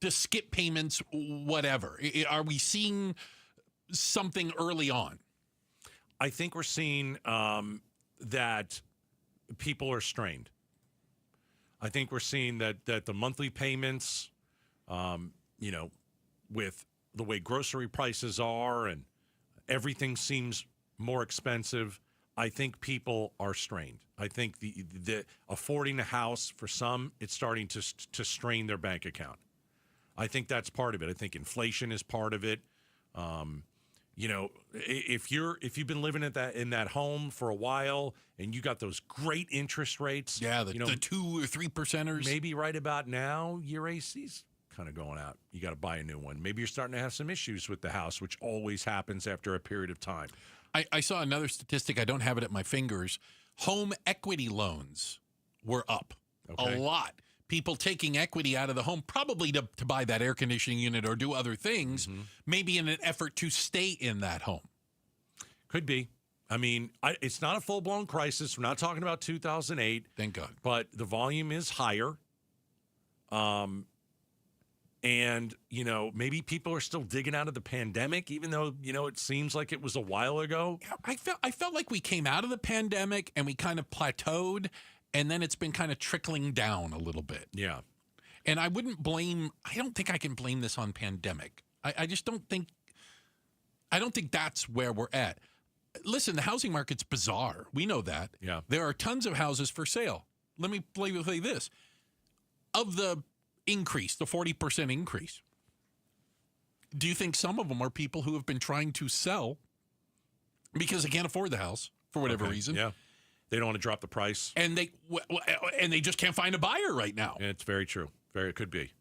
to skip payments, whatever? Are we seeing something early on? I think we're seeing that people are strained. I think we're seeing that the monthly payments, with the way grocery prices are and everything seems more expensive, I think people are strained. I think the affording a house for some, it's starting to strain their bank account. I think that's part of it. I think inflation is part of it. If you've been living in that home for a while and you got those great interest rates, the 2 or 3%ers, maybe right about now your AC's kind of going out. You got to buy a new one. Maybe you're starting to have some issues with the house, which always happens after a period of time. I saw another statistic. I don't have it at my fingers. Home equity loans were up a lot. People taking equity out of the home, probably to buy that air conditioning unit or do other things, maybe in an effort to stay in that home. Could be. I mean, it's not a full-blown crisis. We're not talking about 2008. Thank God. But the volume is higher. And, maybe people are still digging out of the pandemic, even though, it seems like it was a while ago. Yeah, I felt like we came out of the pandemic and we kind of plateaued, and then it's been kind of trickling down a little bit. Yeah. And I don't think I can blame this on pandemic. I just don't think that's where we're at. Listen, the housing market's bizarre. We know that. Yeah. There are tons of houses for sale. Let me play this. Of the increase, the 40% increase, do you think some of them are people who have been trying to sell because they can't afford the house for whatever reason? Yeah. They don't want to drop the price. And they just can't find a buyer right now. It's very true. It could be.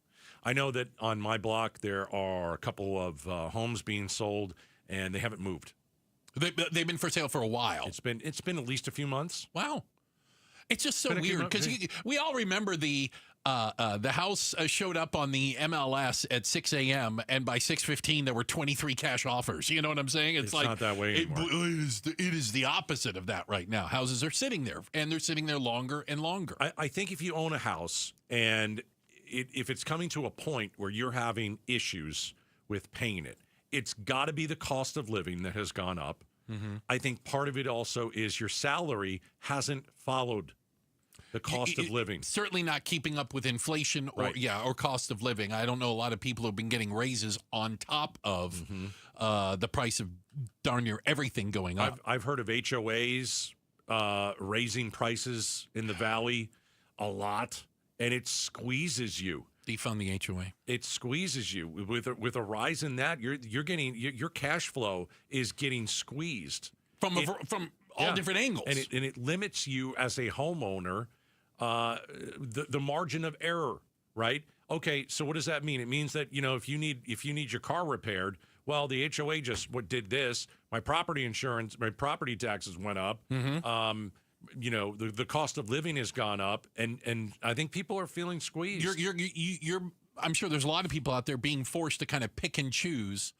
I know that on my block there are a couple of homes being sold, and they haven't moved. They've been for sale for a while. It's been at least a few months. Wow. It's just so weird because we all remember the house showed up on the MLS at 6 a.m. and by 6:15 there were 23 cash offers. You know what I'm saying? It's like not that way anymore. It is the opposite of that right now. Houses are sitting there, and they're sitting there longer and longer. I think if you own a house and if it's coming to a point where you're having issues with paying it, it's got to be the cost of living that has gone up. I think part of it also is your salary hasn't followed the cost of living. Certainly not keeping up with inflation or cost of living. I don't know a lot of people who've been getting raises on top of the price of darn near everything going up. I've heard of HOAs raising prices in the valley a lot, and it squeezes you. Defund the HOA. It squeezes you with a rise in that. You're getting your cash flow is getting squeezed from all different angles, and it limits you as a homeowner the margin of error. Right? Okay. So what does that mean? It means that if you need your car repaired, well, the HOA just did this. My property insurance, my property taxes went up. The cost of living has gone up, and I think people are feeling squeezed. I'm sure there's a lot of people out there being forced to kind of pick and choose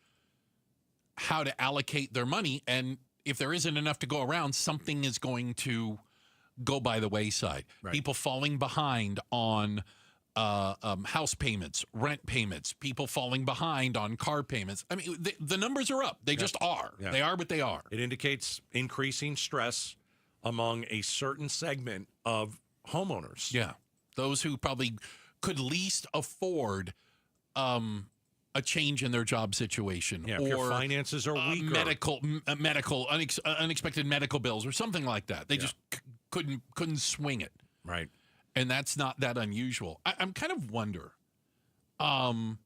how to allocate their money, and if there isn't enough to go around, something is going to go by the wayside. Right. People falling behind on house payments, rent payments, people falling behind on car payments. I mean, the numbers are up. They just are. Yeah. They are what they are. It indicates increasing stress among a certain segment of homeowners. Yeah. Those who probably could least afford a change in their job situation. Yeah, or if your finances are weaker. Unexpected medical bills or something like that. They just couldn't swing it. Right. And that's not that unusual. I'm kind of wonder. You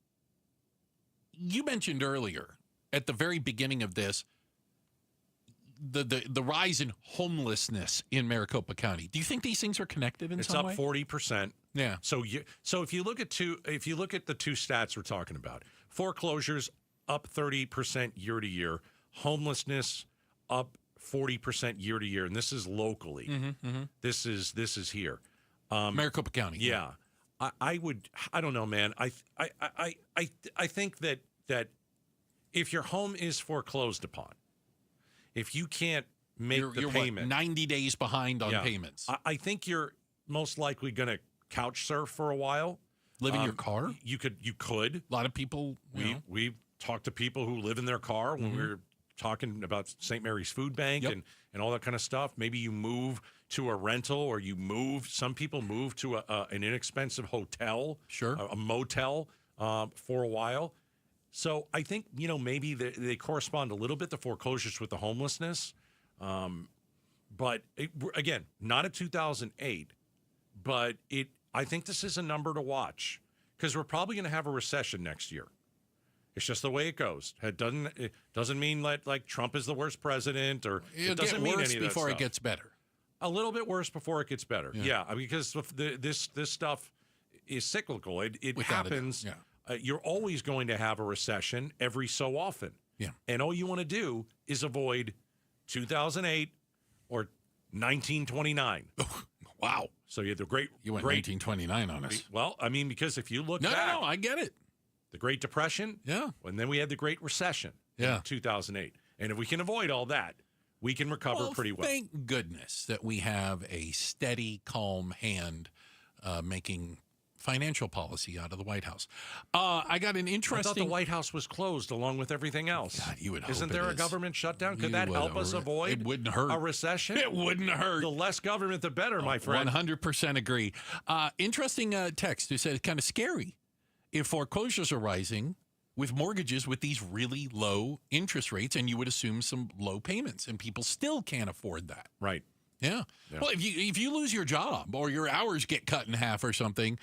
mentioned earlier at the very beginning of this the rise in homelessness in Maricopa County. Do you think these things are connected in some way? It's up 40%. Yeah. So if you look at the two stats we're talking about, foreclosures up 30% year to year, homelessness up 40% year to year, and this is locally. This is here. Maricopa County. Yeah. I don't know, man. I think that if your home is foreclosed upon, if you can't make the payment, 90 days behind on payments. I think you're most likely going to couch surf for a while. Live in your car? You could. A lot of people. We talked to people who live in their car when we were talking about St. Mary's Food Bank and all that kind of stuff. Maybe you move to a rental, or some people move to an inexpensive hotel, a motel for a while. So I think, maybe they correspond a little bit, the foreclosures with the homelessness. But again, not at 2008, but I think this is a number to watch because we're probably going to have a recession next year. It's just the way it goes. It doesn't mean like Trump is the worst president, or it doesn't mean any of that before stuff. It gets better. A little bit worse before it gets better. Yeah, because this stuff is cyclical. It happens. You're always going to have a recession every so often. Yeah. And all you want to do is avoid 2008 or 1929. Wow. So you had the great... You went 1929 on us. Well, I mean, because if you look back... No, I get it. The Great Depression. Yeah. And then we had the Great Recession in 2008. And if we can avoid all that, we can recover pretty well. Thank goodness that we have a steady, calm hand making financial policy out of the White House. I got an interesting... I thought the White House was closed along with everything else. God, you would hope Isn't there a government shutdown? Could that help us avoid it wouldn't hurt. a recession? It wouldn't hurt. The less government, the better, my friend. 100% agree. Interesting text who said it's kind of scary if foreclosures are rising with mortgages with these really low interest rates, and you would assume some low payments, and people still can't afford that. Right. Yeah. Well, if you lose your job or your hours get cut in half or something,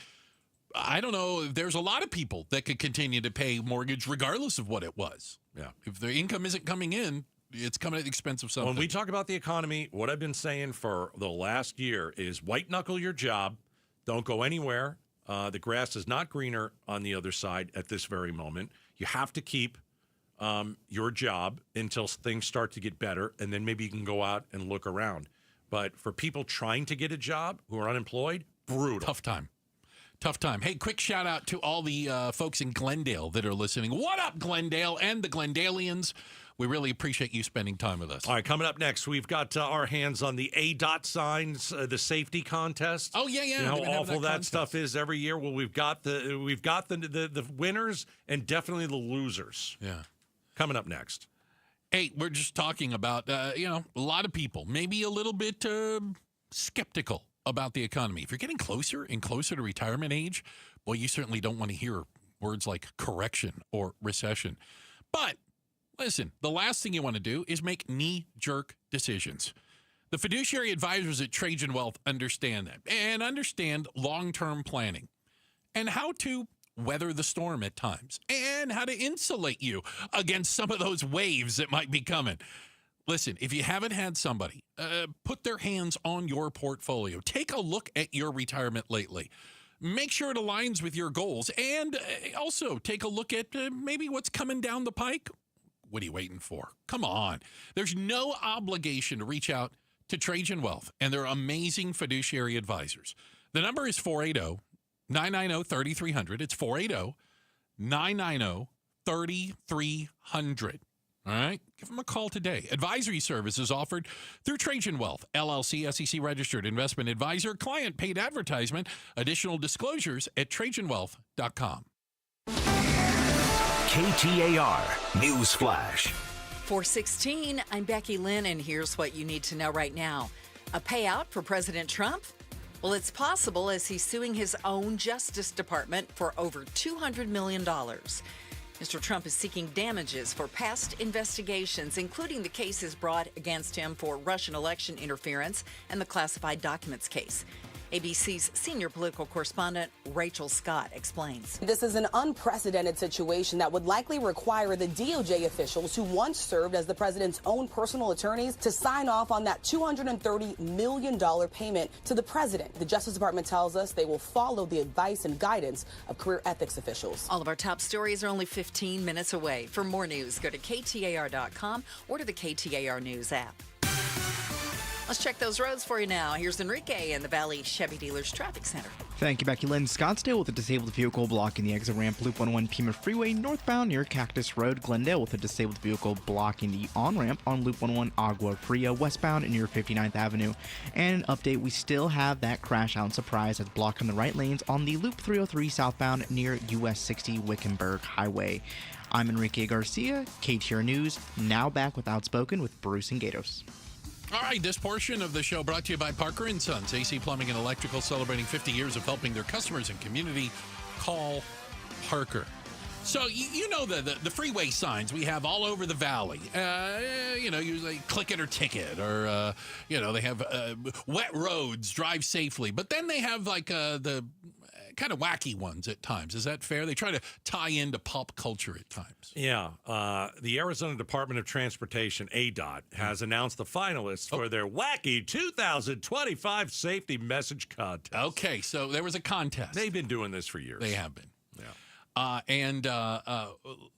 I don't know. There's a lot of people that could continue to pay mortgage regardless of what it was. Yeah. If their income isn't coming in, it's coming at the expense of something. When we talk about the economy, what I've been saying for the last year is white knuckle your job. Don't go anywhere. The grass is not greener on the other side at this very moment. You have to keep your job until things start to get better, and then maybe you can go out and look around. But for people trying to get a job who are unemployed, brutal. Tough time. Hey, quick shout out to all the folks in Glendale that are listening. What up, Glendale and the Glendalians? We really appreciate you spending time with us. All right, coming up next, we've got our hands on the ADOT signs, the safety contest. Oh yeah. You know how awful that stuff is every year. Well, we've got the winners and definitely the losers. Yeah, coming up next. Hey, we're just talking about a lot of people maybe a little bit skeptical about the economy. If you're getting closer and closer to retirement age, well, you certainly don't want to hear words like correction or recession. But listen, the last thing you want to do is make knee-jerk decisions. The fiduciary advisors at Trajan Wealth understand that and understand long-term planning and how to weather the storm at times and how to insulate you against some of those waves that might be coming. Listen, if you haven't had somebody put their hands on your portfolio, take a look at your retirement lately. Make sure it aligns with your goals, and also take a look at maybe what's coming down the pike. What are you waiting for? Come on. There's no obligation to reach out to Trajan Wealth and their amazing fiduciary advisors. The number is 480-990-3300. It's 480-990-3300. All right. Give them a call today. Advisory services offered through Trajan Wealth, LLC, SEC registered investment advisor, client paid advertisement. Additional disclosures at TrajanWealth.com. KTAR News Flash. 4:16, I'm Becky Lynn, and here's what you need to know right now. A payout for President Trump? Well, it's possible as he's suing his own Justice Department for over $200 million. Mr. Trump is seeking damages for past investigations, including the cases brought against him for Russian election interference and the classified documents case. ABC's senior political correspondent Rachel Scott explains. This is an unprecedented situation that would likely require the DOJ officials who once served as the president's own personal attorneys to sign off on that $230 million payment to the president. The Justice Department tells us they will follow the advice and guidance of career ethics officials. All of our top stories are only 15 minutes away. For more news, go to KTAR.com or to the KTAR News app. Let's check those roads for you now. Here's Enrique in the Valley Chevy Dealers Traffic Center. Thank you, Becky Lynn. Scottsdale with a disabled vehicle blocking the exit ramp, Loop 101 Pima Freeway northbound near Cactus Road. Glendale with a disabled vehicle blocking the on-ramp on Loop 101 Agua Fria westbound near 59th Avenue. And an update, we still have that crash out in Surprise that's blocking the right lanes on the Loop 303 southbound near US 60 Wickenburg Highway. I'm Enrique Garcia, KTAR News, now back with Outspoken with Bruce and Gatos. All right, this portion of the show brought to you by Parker & Sons, AC Plumbing and Electrical, celebrating 50 years of helping their customers and community. Call Parker. So, you know the freeway signs we have all over the valley. Usually click it or ticket, or, they have wet roads, drive safely. But then they have like the kind of wacky ones at times. Is that fair? They try to tie into pop culture at times. Yeah. The Arizona Department of Transportation, ADOT, has announced the finalists for their wacky 2025 safety message contest. Okay, so there was a contest. They've been doing this for years. They have been. Yeah.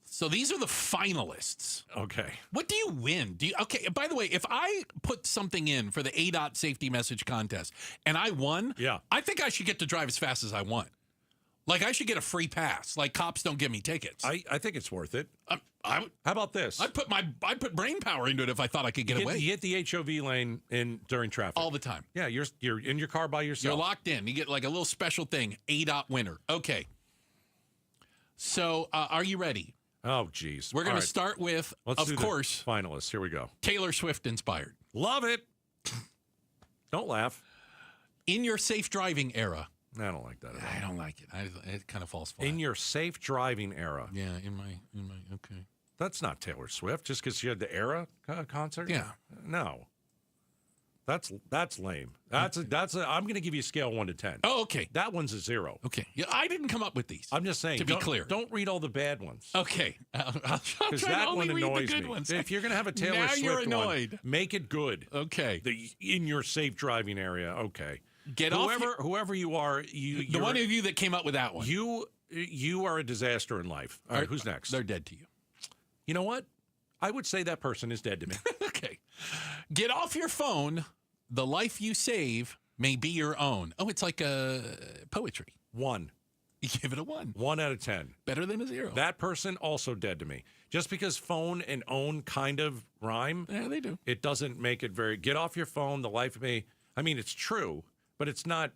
So these are the finalists. Okay. What do you win? Okay, by the way, if I put something in for the ADOT safety message contest and I won, I think I should get to drive as fast as I want. Like, I should get a free pass. Like, cops don't give me tickets. I think it's worth it. How about this? I'd put brain power into it if I thought I could get away. You hit the HOV lane during traffic. All the time. Yeah, you're in your car by yourself. You're locked in. You get like a little special thing, ADOT winner. Okay. So, are you ready? Oh, geez. We're going to start with, of course, finalists. Here we go. Taylor Swift inspired. Love it. Don't laugh. In your safe driving era. I don't like that at all. I don't like it. It kind of falls flat. In your safe driving era. Yeah, in my okay. That's not Taylor Swift just because she had the era concert. Yeah. No. That's lame. I'm going to give you a scale 1 to 10. Oh, okay. That one's a 0. Okay. Yeah, I didn't come up with these. I'm just saying. To be clear, don't read all the bad ones. Okay. Because that one annoys me. Ones. If you're going to have a Taylor now Swift you're annoyed. one, make it good. Okay. In your safe driving area. Okay. Get whoever you are, the one of you that came up with that one. You are a disaster in life. All right, who's next? They're dead to you. You know what? I would say that person is dead to me. Okay. Get off your phone. The life you save may be your own. Oh, it's like poetry. 1. You give it a 1. 1 out of 10. Better than a 0. That person also dead to me. Just because phone and own kind of rhyme. Yeah, they do. It doesn't make it very. Get off your phone. The life of me. I mean, it's true, but it's not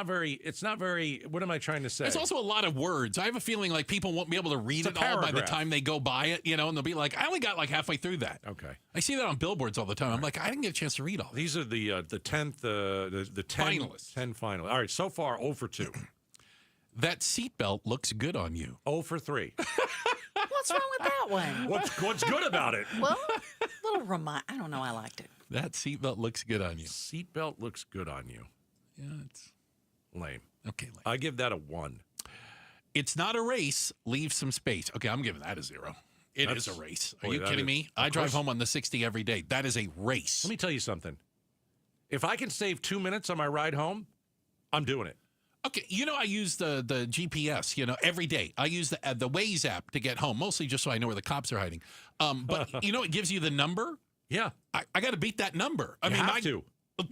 very. What am I trying to say? It's also a lot of words. I have a feeling like people won't be able to read it all by the time they go by it, and they'll be like, I only got like halfway through that. Okay. I see that on billboards all the time. I'm like, I didn't get a chance to read all. These are the 10th the 10 finalists. 10 finalists. All right, so far 0 for 2. That seatbelt looks good on you. 0 for 3. What's wrong with that one? What's good about it? Well, I don't know. I liked it. That seatbelt looks good on you. Seatbelt looks good on you. Yeah, it's lame. Okay, lame. I give that a 1. It's not a race. Leave some space. Okay, I'm giving that a 0. It is a race. Are you kidding me? I drive home on the 60 every day. That is a race. Let me tell you something. If I can save 2 minutes on my ride home, I'm doing it. Okay, I use the GPS, every day. I use the Waze app to get home, mostly just so I know where the cops are hiding. But, it gives you the number. Yeah. I got to beat that number. I mean,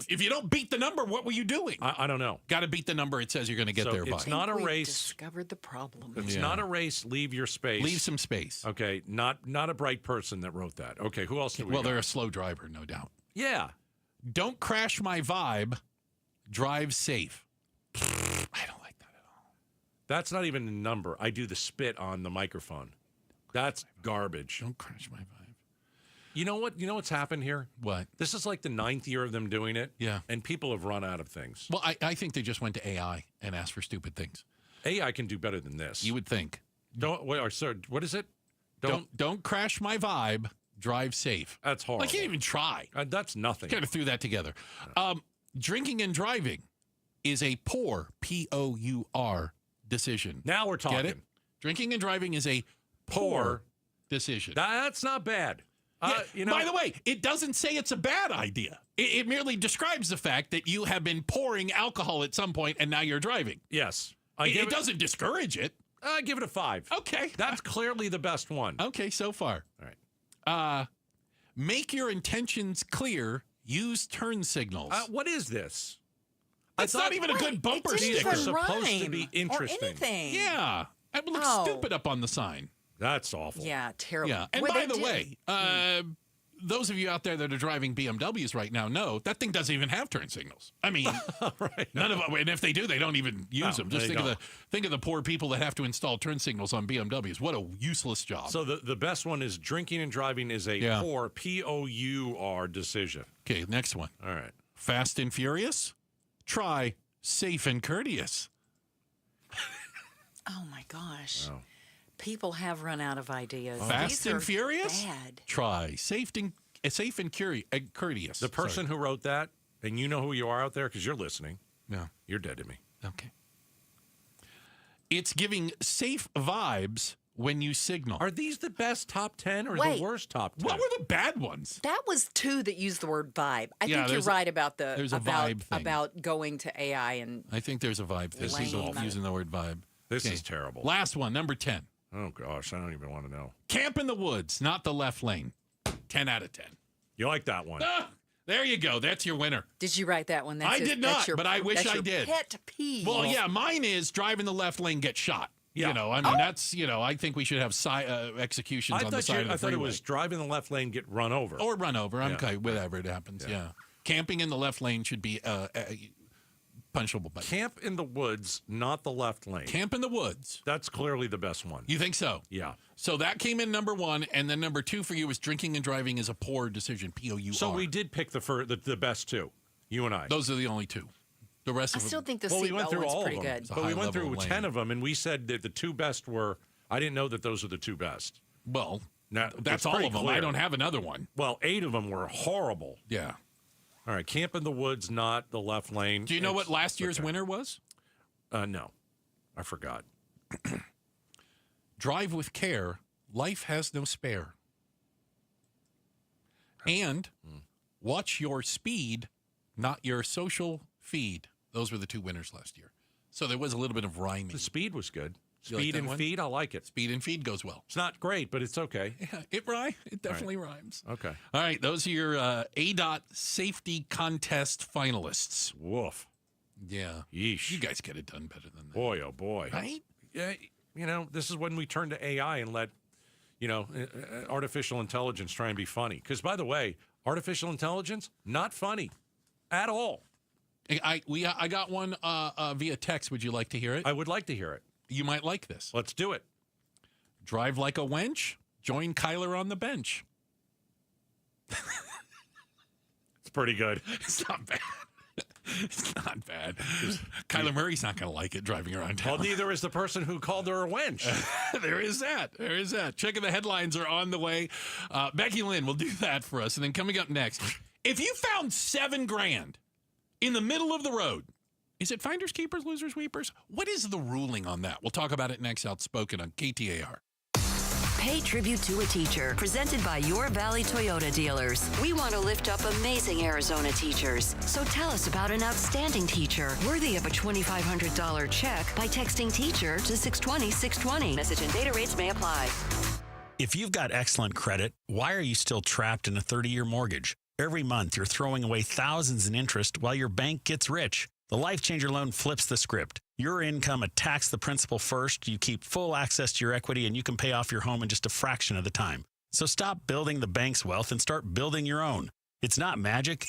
If you don't beat the number, what were you doing? I don't know. Got to beat the number it says you're going to get there by. It's not a race. Discovered the problem. It's not a race. Leave your space. Leave some space. Okay, not a bright person that wrote that. Okay, who else do we got? They're a slow driver, no doubt. Yeah. Don't crash my vibe. Drive safe. I don't like that at all. That's not even a number. I do the spit on the microphone. That's garbage. Don't crash my vibe. You know what? You know what's happened here? What? This is like the 9th year of them doing it. Yeah. And people have run out of things. Well, I think they just went to AI and asked for stupid things. AI can do better than this. You would think. Sir, what is it? Don't crash my vibe. Drive safe. That's horrible. I can't even try. That's nothing. Kind of threw that together. Drinking and driving is a poor, P-O-U-R, decision. Now we're talking. Get it? Drinking and driving is a poor decision. That's not bad. By the way, it doesn't say it's a bad idea. It merely describes the fact that you have been pouring alcohol at some point and now you're driving. Yes. It doesn't discourage it. I give it a 5. Okay. That's clearly the best one. Okay, so far. All right. Make your intentions clear. Use turn signals. What is this? It's not even a good bumper sticker. These are supposed to be interesting. Or anything. Yeah. It would look stupid up on the sign. That's awful. Yeah, terrible. Yeah. And by the way, those of you out there that are driving BMWs right now know that thing doesn't even have turn signals. I mean, right. None of them. And if they do, they don't even use them. Just think of the poor people that have to install turn signals on BMWs. What a useless job. So the best one is drinking and driving is a poor, P-O-U-R decision. Okay, next one. All right. Fast and Furious. Try safe and courteous. Oh, my gosh. Wow. People have run out of ideas. Fast These and are Furious? Bad. Try safe and courteous. The person who wrote that, and you know who you are out there because you're listening. Yeah. You're dead to me. Okay. It's giving safe vibes when you signal. Are these the best top 10 or the worst top 10? What were the bad ones? That was 2 that used the word vibe. I think you're right about there's a vibe thing. About going to AI and I think there's a vibe thing. This is awful. Using the word vibe. This is terrible. Last one, number 10. Oh, gosh. I don't even want to know. Camp in the woods, not the left lane. 10 out of 10. You like that one? There you go. That's your winner. Did you write that one? I did not, but I wish I did. Pet peeve. Well, yeah, mine is driving the left lane, get shot. Yeah. That's, I think we should have executions on the side of the freeway. I thought it was driving the left lane, get run over. Or run over. I'm okay, whatever it happens, yeah. Camping in the left lane should be punishable. Camp in the woods, not the left lane. Camp in the woods. That's clearly the best one. You think so? Yeah. So that came in number 1, and then number 2 for you was drinking and driving is a poor decision, P-O-U-R. So we did pick the best 2, you and I. Those are the only 2. The rest I of them. still think the we went seatbelt through one's all pretty of them. good. But we went through 10 of them, and we said that the 2 best were. I didn't know that those are the 2 best. Well, now, that's all of them. Clear. I don't have another one. Well, 8 of them were horrible. Yeah. All right, camp in the woods, not the left lane. Do you know what last year's winner was? No, I forgot. Drive with care. Life has no spare. And watch your speed, not your social feed. Those were the 2 winners last year. So there was a little bit of rhyming. The speed was good. You Speed like and one? feed, I like it. Speed and feed goes well. It's not great, but it's okay. Yeah, it definitely rhymes. Okay. All right, those are your ADOT safety contest finalists. Woof. Yeah. Yeesh. You guys get it done better than that. Boy, oh boy. Right? Yeah, this is when we turn to AI and let, artificial intelligence try and be funny. Because, by the way, artificial intelligence, not funny at all. I got one via text. Would you like to hear it? I would like to hear it. You might like this. Let's do it. Drive like a wench. Join Kyler on the bench. It's pretty good. It's not bad. It's not bad. Kyler Murray's not going to like it driving around town. Well, neither is the person who called her a wench. There is that. Checking the headlines are on the way. Becky Lynn will do that for us. And then coming up next, if you found $7,000 in the middle of the road, is it finders, keepers, losers, weepers? What is the ruling on that? We'll talk about it next. Outspoken on KTAR. Pay tribute to a teacher, presented by Your Valley Toyota dealers. We want to lift up amazing Arizona teachers. So tell us about an outstanding teacher worthy of a $2,500 check by texting teacher to 620-620. Message and data rates may apply. If you've got excellent credit, why are you still trapped in a 30-year mortgage? Every month, you're throwing away thousands in interest while your bank gets rich. The Life Changer loan flips the script. Your income attacks the principal first, you keep full access to your equity, and you can pay off your home in just a fraction of the time. So stop building the bank's wealth and start building your own. It's not magic,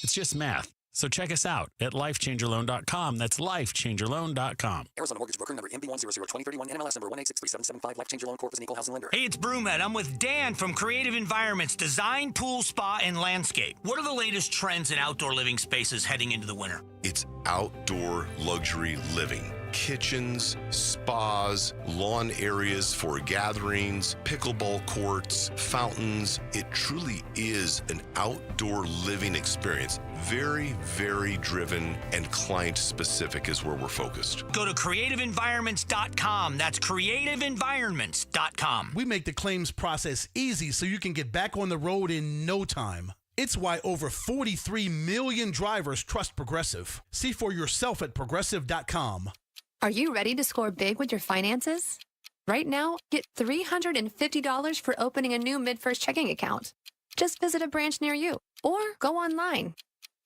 it's just math. So check us out at lifechangerloan.com. That's lifechangerloan.com. Arizona Mortgage Broker number MB1002031, NMLS number 1863775. Life Changer Loan Corp is an equal housing lender. Hey, it's Brewmed. I'm with Dan from Creative Environments, Design, Pool, Spa, and Landscape. What are the latest trends in outdoor living spaces heading into the winter? It's outdoor luxury living. Kitchens, spas, lawn areas for gatherings, pickleball courts, fountains. It truly is an outdoor living experience. Very, very driven and client specific is where we're focused. Go to creativeenvironments.com. That's creativeenvironments.com. We make the claims process easy so you can get back on the road in no time. It's why over 43 million drivers trust Progressive. See for yourself at progressive.com. Are you ready to score big with your finances? Right now, get $350 for opening a new MidFirst checking account. Just visit a branch near you or go online.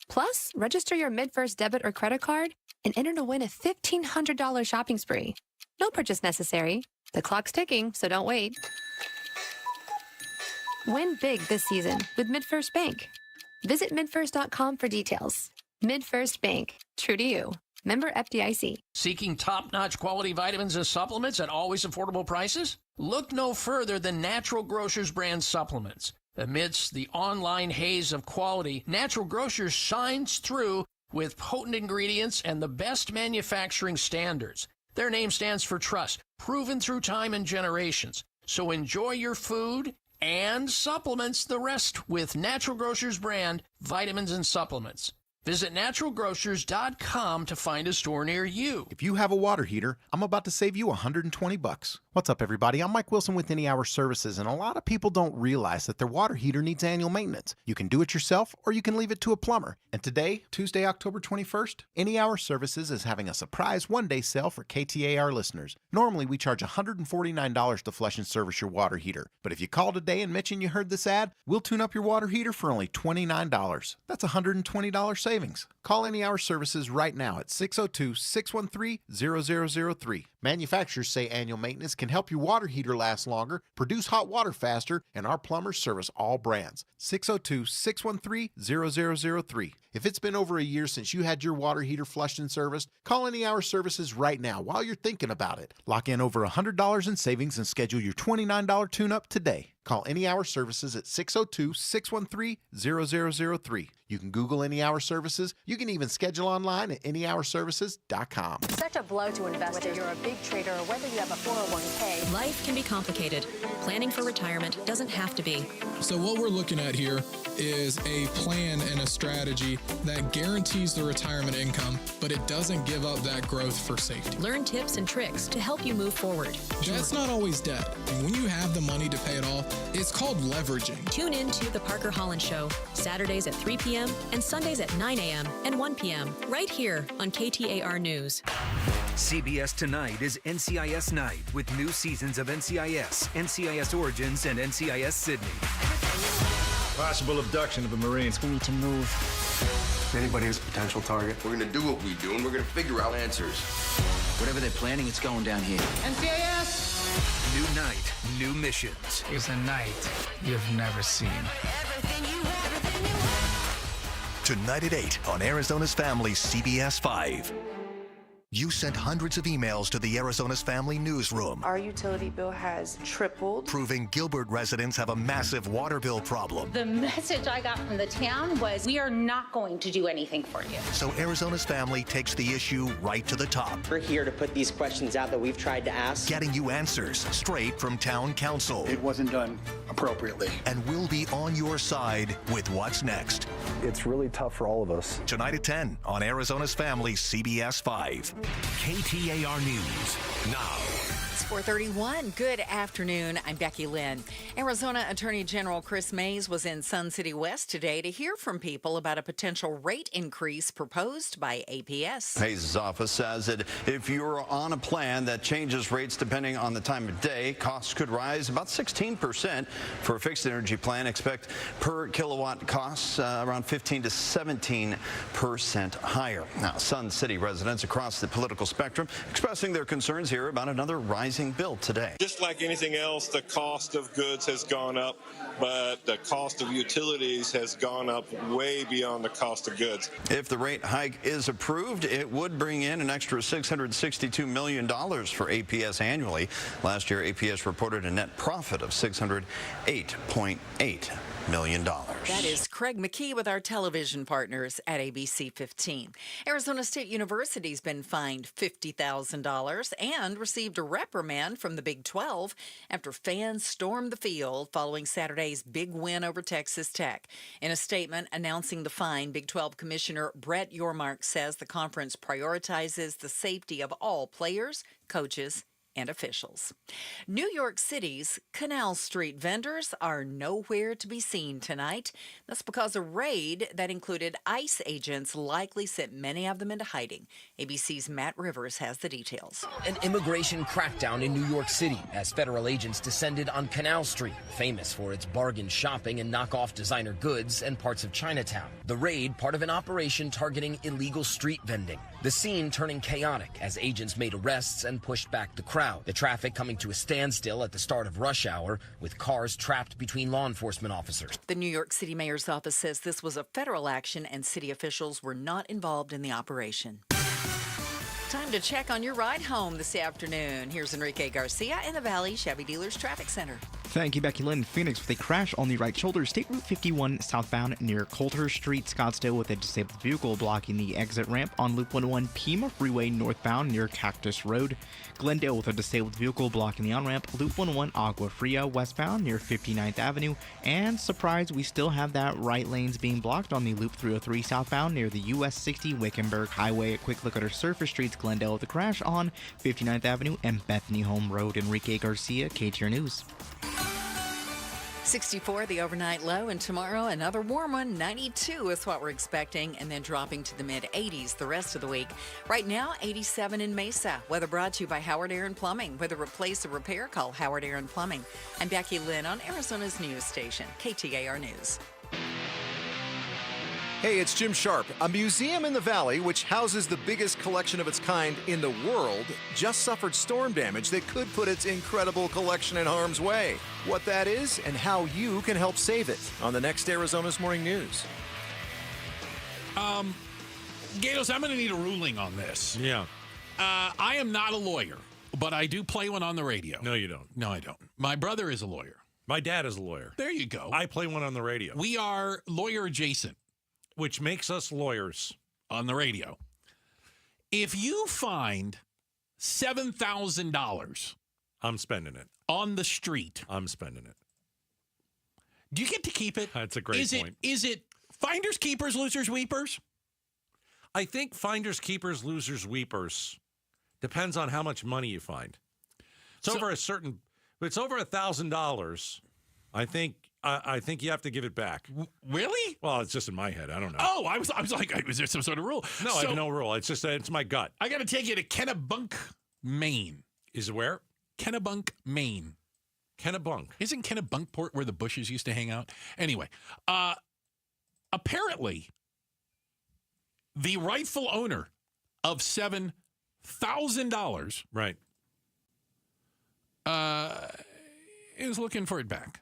Plus, register your MidFirst debit or credit card and enter to win a $1,500 shopping spree. No purchase necessary. The clock's ticking, so don't wait. Win big this season with MidFirst Bank. Visit midfirst.com for details. MidFirst Bank. True to you. Member FDIC. Seeking top-notch quality vitamins and supplements at always affordable prices? Look no further than Natural Grocers brand supplements. Amidst the online haze of quality, Natural Grocers shines through with potent ingredients and the best manufacturing standards. Their name stands for trust, proven through time and generations. So enjoy your food and supplements the rest with Natural Grocers brand vitamins and supplements. Visit naturalgrocers.com to find a store near you. If you have a water heater, I'm about to save you $120. What's up, everybody? I'm Mike Wilson with Any Hour Services, and a lot of people don't realize that their water heater needs annual maintenance. You can do it yourself, or you can leave it to a plumber. And today, Tuesday, October 21st, Any Hour Services is having a surprise one-day sale for KTAR listeners. Normally, we charge $149 to flush and service your water heater. But if you call today and mention you heard this ad, we'll tune up your water heater for only $29. That's $120 savings. Call Any Hour Services right now at 602-613-0003. Manufacturers say annual maintenance can help your water heater last longer, produce hot water faster, and our plumbers service all brands. 602-613-0003. If it's been over a year since you had your water heater flushed and serviced, call Any Hour Services right now while you're thinking about it. Lock in over $100 in savings and schedule your $29 tune-up today. Call Any Hour Services at 602-613-0003. You can Google Any Hour Services. You can even schedule online at anyhourservices.com. Such a blow to investors. Whether you're a big trader or whether you have a 401k. Life can be complicated. Planning for retirement doesn't have to be. So what we're looking at here is a plan and a strategy that guarantees the retirement income, but it doesn't give up that growth for safety. Learn tips and tricks to help you move forward. That's not always debt. And when you have the money to pay it off, it's called leveraging. Tune in to The Parker Holland Show, Saturdays at 3 p.m. and Sundays at 9 a.m. and 1 p.m. right here on KTAR News. CBS Tonight is NCIS Night with new seasons of NCIS, NCIS Origins, and NCIS Sydney. Possible abduction of a Marine. We need to move. Anybody is a potential target. We're going to do what we do, and we're going to figure out answers. Whatever they're planning, it's going down here. NCIS! New night, new missions. It's a night you've never seen. Tonight at 8 on Arizona's Family CBS 5. You sent hundreds of emails to the Arizona's Family newsroom. Our utility bill has tripled. Proving Gilbert residents have a massive water bill problem. The message I got from the town was, we are not going to do anything for you. So Arizona's Family takes the issue right to the top. We're here to put these questions out that we've tried to ask. Getting you answers straight from town council. It wasn't done appropriately. And we'll be on your side with what's next. It's really tough for all of us. Tonight at 10 on Arizona's Family CBS 5. KTAR News. Now, It's 4:31. Good afternoon. I'm Becky Lynn. Arizona Attorney General Chris Mays was in Sun City West today to hear from people about a potential rate increase proposed by APS. Mays' office says that if you're on a plan that changes rates depending on the time of day, costs could rise about 16%. For a fixed energy plan, expect per kilowatt costs around 15 to 17% higher. Now, Sun City residents across the political spectrum expressing their concerns here about another rising bill today. Just like anything else, the cost of goods has gone up, but the cost of utilities has gone up way beyond the cost of goods. If the rate hike is approved, it would bring in an extra $662 million for APS annually. Last year, APS reported a net profit of $608.8 million. That is Craig McKee with our television partners at ABC 15. Arizona State University's been fined $50,000 and received a reprimand from the Big 12 after fans stormed the field following Saturday's big win over Texas Tech. In a statement announcing the fine, Big 12 Commissioner Brett Yormark says the conference prioritizes the safety of all players, coaches, and officials. New York City's Canal Street vendors are nowhere to be seen tonight. That's because a raid that included ICE agents likely sent many of them into hiding. ABC's Matt Rivers has the details. An immigration crackdown in New York City as federal agents descended on Canal Street, famous for its bargain shopping and knockoff designer goods and parts of Chinatown. The raid, part of an operation targeting illegal street vending. The scene turning chaotic as agents made arrests and pushed back the crowd. The traffic coming to a standstill at the start of rush hour, with cars trapped between law enforcement officers. The New York City Mayor's office says this was a federal action and city officials were not involved in the operation. Time to check on your ride home this afternoon. Here's Enrique Garcia in the Valley Chevy Dealers Traffic Center. Thank you, Becky Lynn. Phoenix with a crash on the right shoulder, State Route 51 southbound near Coulter Street, Scottsdale, with a disabled vehicle blocking the exit ramp on Loop 101 Pima Freeway northbound near Cactus Road. Glendale with a disabled vehicle blocking the on-ramp, Loop 101 Agua Fria westbound near 59th Avenue. And surprise, we still have that right lanes being blocked on the Loop 303 southbound near the US 60 Wickenburg Highway. A quick look at our surface streets, Glendale with a crash on 59th Avenue and Bethany Home Road. Enrique Garcia, KTAR News. 64 the overnight low, and tomorrow another warm one. 92 is what we're expecting, and then dropping to the mid-80s the rest of the week. Right now, 87 in Mesa. Weather brought to you by Howard Aaron Plumbing. Whether replace or repair, call Howard Aaron Plumbing. I'm Becky Lynn on Arizona's news station, KTAR News. Hey, it's Jim Sharp. A museum in the valley, which houses the biggest collection of its kind in the world, just suffered storm damage that could put its incredible collection in harm's way. What that is and how you can help save it on the next Arizona's Morning News. Gatos, I'm going to need a ruling on this. Yeah. I am not a lawyer, but I do play one on the radio. No, you don't. No, I don't. My brother is a lawyer. My dad is a lawyer. There you go. I play one on the radio. We are lawyer adjacent. Which makes us lawyers. On the radio. If you find $7,000... I'm spending it. On the street. I'm spending it. Do you get to keep it? That's a great point. Is it finders, keepers, losers, weepers? I think finders, keepers, losers, weepers depends on how much money you find. It's over $1,000. I think you have to give it back. Really? Well, it's just in my head. I don't know. Oh, I was like, was there some sort of rule? No, I have no rule. It's just it's my gut. I got to take you to Kennebunk, Maine. Is it where? Kennebunk, Maine. Kennebunk. Isn't Kennebunkport where the Bushes used to hang out? Anyway, apparently, the rightful owner of $7,000, right, is looking for it back.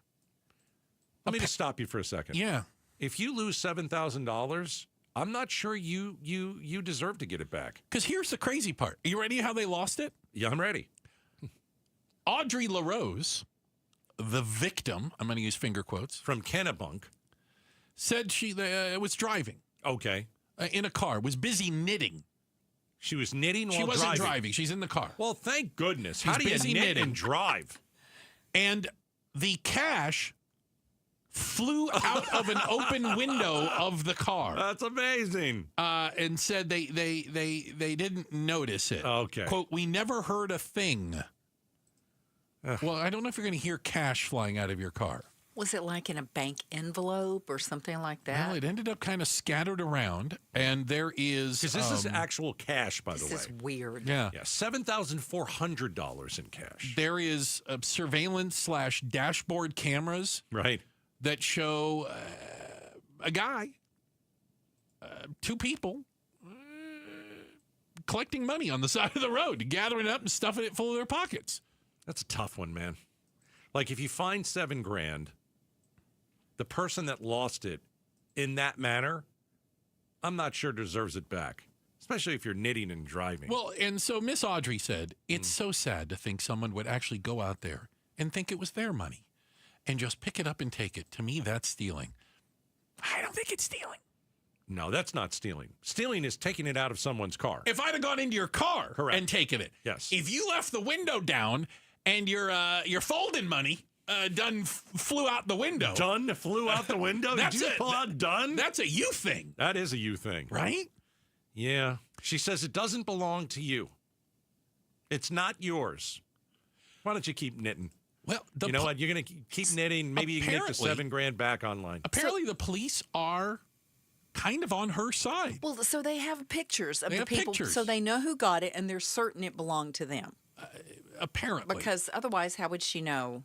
Let me just stop you for a second. Yeah. If you lose $7,000, I'm not sure you deserve to get it back. Because here's the crazy part. Are you ready how they lost it? Yeah, I'm ready. Audrey LaRose, the victim, I'm going to use finger quotes, from Kennebunk, said she was driving. Okay. In a car, was busy knitting. She was knitting while driving? She wasn't driving. She's in the car. Well, thank goodness. How do you knit and drive? And the cash flew out of an open window of the car. That's amazing. And said they didn't notice it. Okay. Quote, "We never heard a thing." Well, I don't know if you're going to hear cash flying out of your car. Was it like in a bank envelope or something like that? Well, it ended up kind of scattered around, and there is... Because this is actual cash, by the way. This is weird. Yeah. $7,400 in cash. There is surveillance/dashboard cameras that show a guy, two people, collecting money on the side of the road, gathering it up and stuffing it full of their pockets. That's a tough one, man. Like, if you find $7,000, the person that lost it in that manner, I'm not sure deserves it back, especially if you're knitting and driving. Well, and so Miss Audrey said, it's so sad to think someone would actually go out there and think it was their money and just pick it up and take it. To me, that's stealing. I don't think it's stealing. No, that's not stealing. Stealing is taking it out of someone's car. If I'd have gone into your car and taken it. Yes. If you left the window down and your folding money flew out the window. Done flew out the window? Did you pull out done? That's a you thing. That is a you thing. Right? Yeah. She says it doesn't belong to you. It's not yours. Why don't you keep knitting? Well, you know what? You're going to keep knitting. Maybe you can get the $7,000 back online. Apparently, the police are kind of on her side. Well, so they have pictures of They the have people, pictures. so they know who got it, and they're certain it belonged to them. Apparently. Because otherwise, how would she know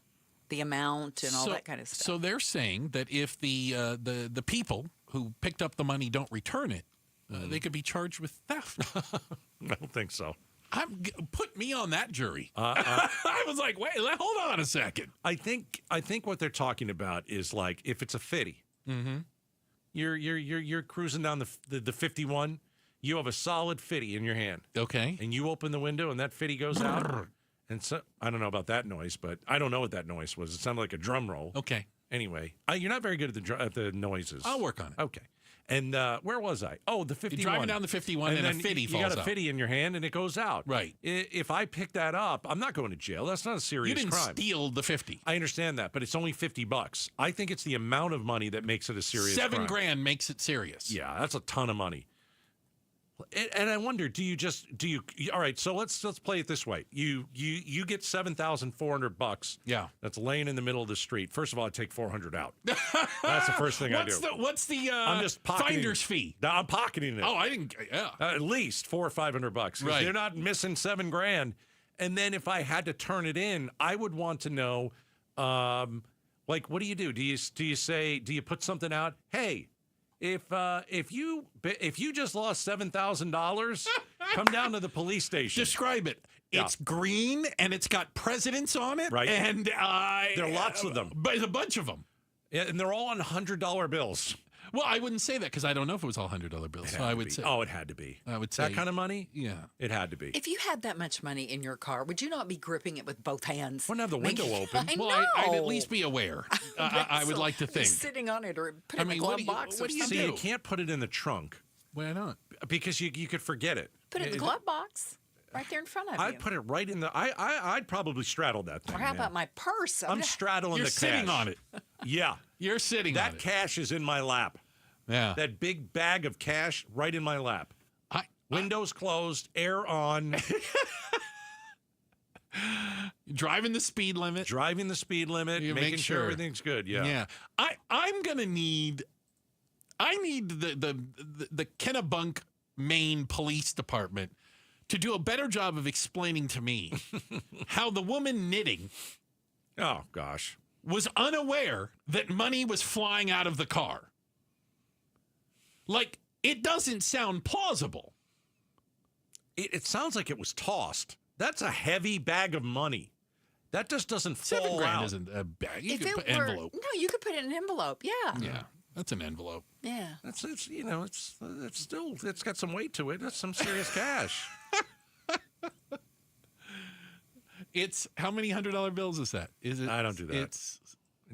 the amount and all that kind of stuff? So they're saying that if the people who picked up the money don't return it, they could be charged with theft. I don't think so. Put me on that jury. I was like, wait, hold on a second. I think what they're talking about is like if it's a 50. Mm-hmm. You're cruising down the 51. You have a solid 50 in your hand. Okay. And you open the window and that 50 goes out. And so I don't know about that noise, but I don't know what that noise was. It sounded like a drum roll. Okay. Anyway, you're not very good at the noises. I'll work on it. Okay. And where was I? Oh, the 51. You're driving down the 51 and a 50 falls out. You got a 50 in your hand and it goes out. Right. If I pick that up, I'm not going to jail. That's not a serious crime. You didn't steal the 50. I understand that, but it's only $50. I think it's the amount of money that makes it a serious crime. $7,000 makes it serious. Yeah, that's a ton of money. And I wonder, all right, so let's play it this way. You get $7,400. Yeah. That's laying in the middle of the street. First of all, I take $400 out. That's the first thing I do. What's the I'm just finder's fee? No, I'm pocketing it. Oh, I didn't. Yeah. At least $400 or $500. Right. They're not missing $7,000. And then if I had to turn it in, I would want to know, like, what do you do? Do you put something out? Hey, if you just lost $7,000, come down to the police station. Describe it. Yeah. It's green and it's got presidents on it. Right. And there are lots of them. But a bunch of them. Yeah, and they're all on $100 bills. Well, I wouldn't say that because I don't know if it was all $100 bills. So I would say. Oh, it had to be. I would say. That kind of money? Yeah. It had to be. If you had that much money in your car, would you not be gripping it with both hands? Wouldn't have the window open. I Well, know. I'd at least be aware. I would like to think. Sitting on it or put it in a glove box or what do you something. See, you can't put it in the trunk. Why not? Because you could forget it. Put it in the glove box right there in front of you. I'd put it right in the... I'd probably straddle that thing. Or how about my purse? I'm straddling You're the cash. sitting on it. Yeah. You're sitting on it. That cash is in my lap. Yeah. That big bag of cash right in my lap. Windows closed, air on. Driving the speed limit. Making sure everything's good. Yeah. Yeah. I'm gonna need. I need the Kennebunk, Maine Police Department to do a better job of explaining to me how the woman knitting. Oh gosh. Was unaware that money was flying out of the car. Like, it doesn't sound plausible. It sounds like it was tossed. That's a heavy bag of money. That just doesn't fall $7,000 out. isn't a bag. You If could it put were, envelope. No, you could put it in an envelope. Yeah. Yeah, that's an envelope. Yeah. It's got some weight to it. That's some serious cash. It's how many $100 bills is that? Is it? I don't do that. It's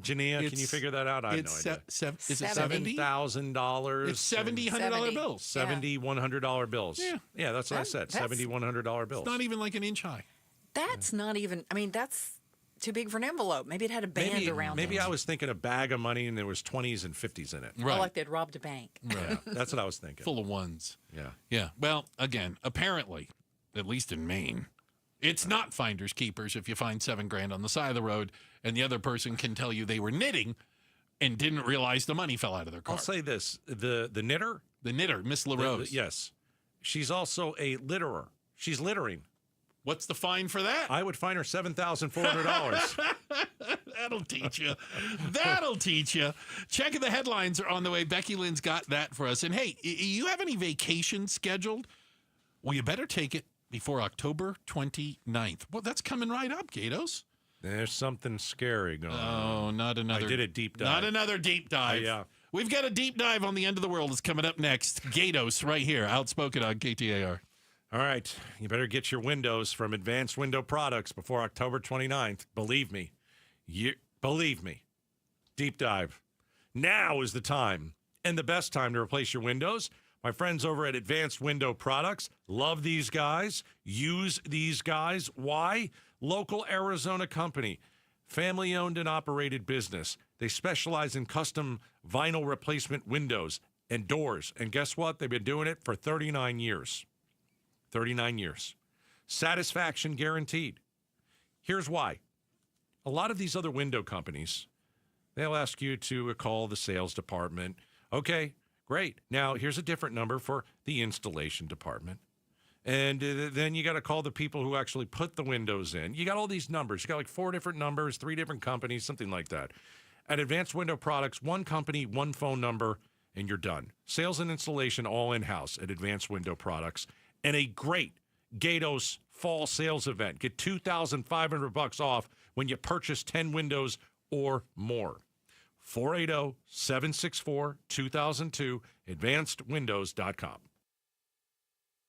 Jania, can you figure that out? I have no idea. Is it $70,000? It's $70 $100 bills. $70 $100 bills. Yeah, that's what I said. $70 $100 bills. It's not even like an inch high. That's not even. I mean, that's too big for an envelope. Maybe it had a band around it. Maybe I was thinking a bag of money and there was 20s and 50s in it. Right. Like they'd robbed a bank. Yeah, that's what I was thinking. Full of ones. Yeah. Yeah. Well, again, apparently, at least in Maine, It's not finders keepers if you find $7,000 on the side of the road and the other person can tell you they were knitting and didn't realize the money fell out of their car. I'll say this. The knitter? The knitter, Miss LaRose. Yes. She's also a litterer. She's littering. What's the fine for that? I would fine her $7,400. That'll teach you. That'll teach you. Checking the headlines are on the way. Becky Lynn's got that for us. And hey, you have any vacation scheduled? Well, you better take it before October 29th. Well, that's coming right up, Gatos. There's something scary going on. Oh, not another. I did a deep dive. Not another deep dive. Yeah. We've got a deep dive on the end of the world. It's coming up next. Gatos right here, Outspoken on KTAR. All right. You better get your windows from Advanced Window Products before October 29th. Believe me. Believe me. Deep dive. Now is the time and the best time to replace your windows. My friends over at Advanced Window Products love these guys, use these guys. Why? Local Arizona company, family-owned and operated business. They specialize in custom vinyl replacement windows and doors. And guess what? They've been doing it for 39 years. 39 years. Satisfaction guaranteed. Here's why. A lot of these other window companies, they'll ask you to call the sales department. Okay, great. Now, here's a different number for the installation department. And then you got to call the people who actually put the windows in. You got all these numbers. You got like 4 different numbers, 3 different companies, something like that. At Advanced Window Products, 1 company, 1 phone number, and you're done. Sales and installation all in-house at Advanced Window Products. And a great Gatos fall sales event. Get $2,500 off when you purchase 10 windows or more. 480-764-2002, advancedwindows.com.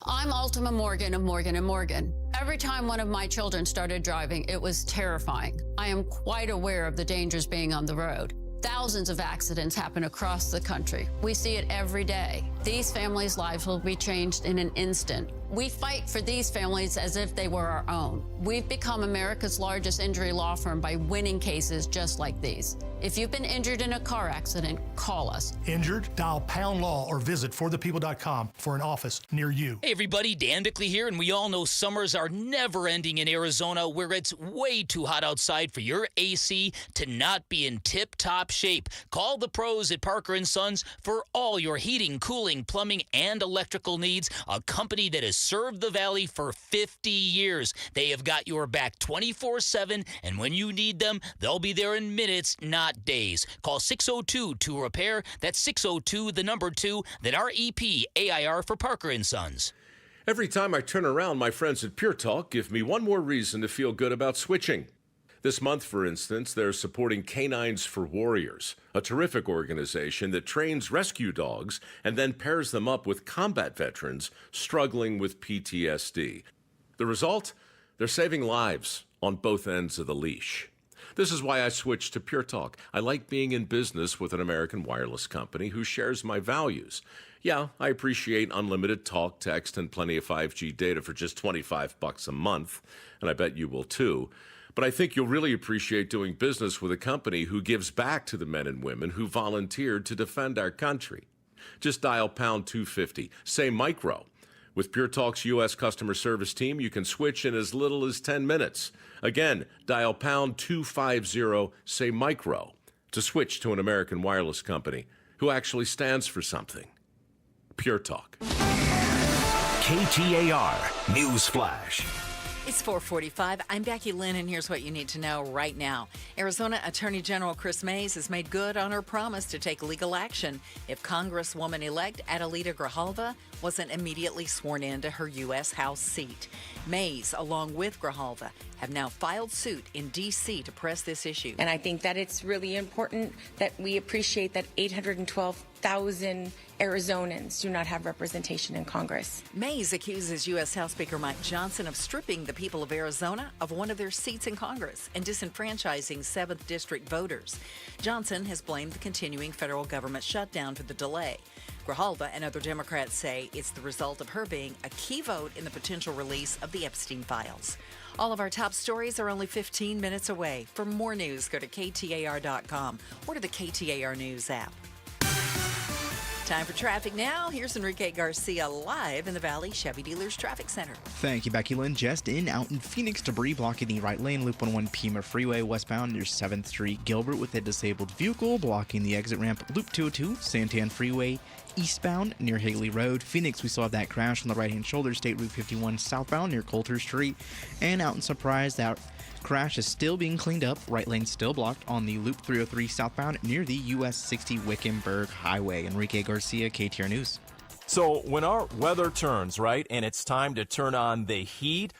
I'm Ultima Morgan of Morgan & Morgan. Every time one of my children started driving, it was terrifying. I am quite aware of the dangers being on the road. Thousands of accidents happen across the country. We see it every day. These families' lives will be changed in an instant. We fight for these families as if they were our own. We've become America's largest injury law firm by winning cases just like these. If you've been injured in a car accident, call us. Injured? Dial pound law or visit forthepeople.com for an office near you. Hey everybody, Dan Bickley here, and we all know summers are never ending in Arizona, where it's way too hot outside for your AC to not be in tip-top shape. Call the pros at Parker & Sons for all your heating, cooling, plumbing, and electrical needs, a company that has served the Valley for 50 years. They have got your back 24/7, and when you need them, they'll be there in minutes, not days. Call 602-2-REPAIR. That's 602-2, then REPAIR for Parker & Sons. Every time I turn around, my friends at Pure Talk give me one more reason to feel good about switching. This month, for instance, they're supporting Canines for Warriors, a terrific organization that trains rescue dogs and then pairs them up with combat veterans struggling with PTSD. The result? They're saving lives on both ends of the leash. This is why I switched to Pure Talk. I like being in business with an American wireless company who shares my values. Yeah, I appreciate unlimited talk, text, and plenty of 5G data for just $25 a month, and I bet you will too. But I think you'll really appreciate doing business with a company who gives back to the men and women who volunteered to defend our country. Just dial pound 250, say micro. With Pure Talk's U.S. customer service team, you can switch in as little as 10 minutes. Again, dial pound 250, say micro, to switch to an American wireless company who actually stands for something. Pure Talk. KTAR News Flash. It's 4:45. I'm Becky Lynn, and here's what you need to know right now. Arizona Attorney General Chris Mays has made good on her promise to take legal action if Congresswoman-elect Adelita Grijalva wasn't immediately sworn into her U.S. House seat. Mays, along with Grijalva, have now filed suit in D.C. to press this issue. And I think that it's really important that we appreciate that 812,000 Arizonans do not have representation in Congress. Mays accuses U.S. House Speaker Mike Johnson of stripping the people of Arizona of one of their seats in Congress and disenfranchising 7th District voters. Johnson has blamed the continuing federal government shutdown for the delay. Grijalva and other Democrats say it's the result of her being a key vote in the potential release of the Epstein files. All of our top stories are only 15 minutes away. For more news, go to KTAR.com or to the KTAR News app. Time for traffic now. Here's Enrique Garcia live in the Valley Chevy Dealers Traffic Center. Thank you, Becky Lynn. Just in, out in Phoenix, debris blocking the right lane, Loop 101 Pima Freeway westbound near 7th Street, Gilbert, with a disabled vehicle blocking the exit ramp, Loop 202, Santan Freeway eastbound near Haley Road. Phoenix, we still have that crash on the right-hand shoulder, State Route 51 southbound near Coulter Street. And out in Surprise, that crash is still being cleaned up. Right lane still blocked on the Loop 303 southbound near the US 60 Wickenburg Highway. Enrique Garcia, KTAR News. So when our weather turns, right, and it's time to turn on the heat,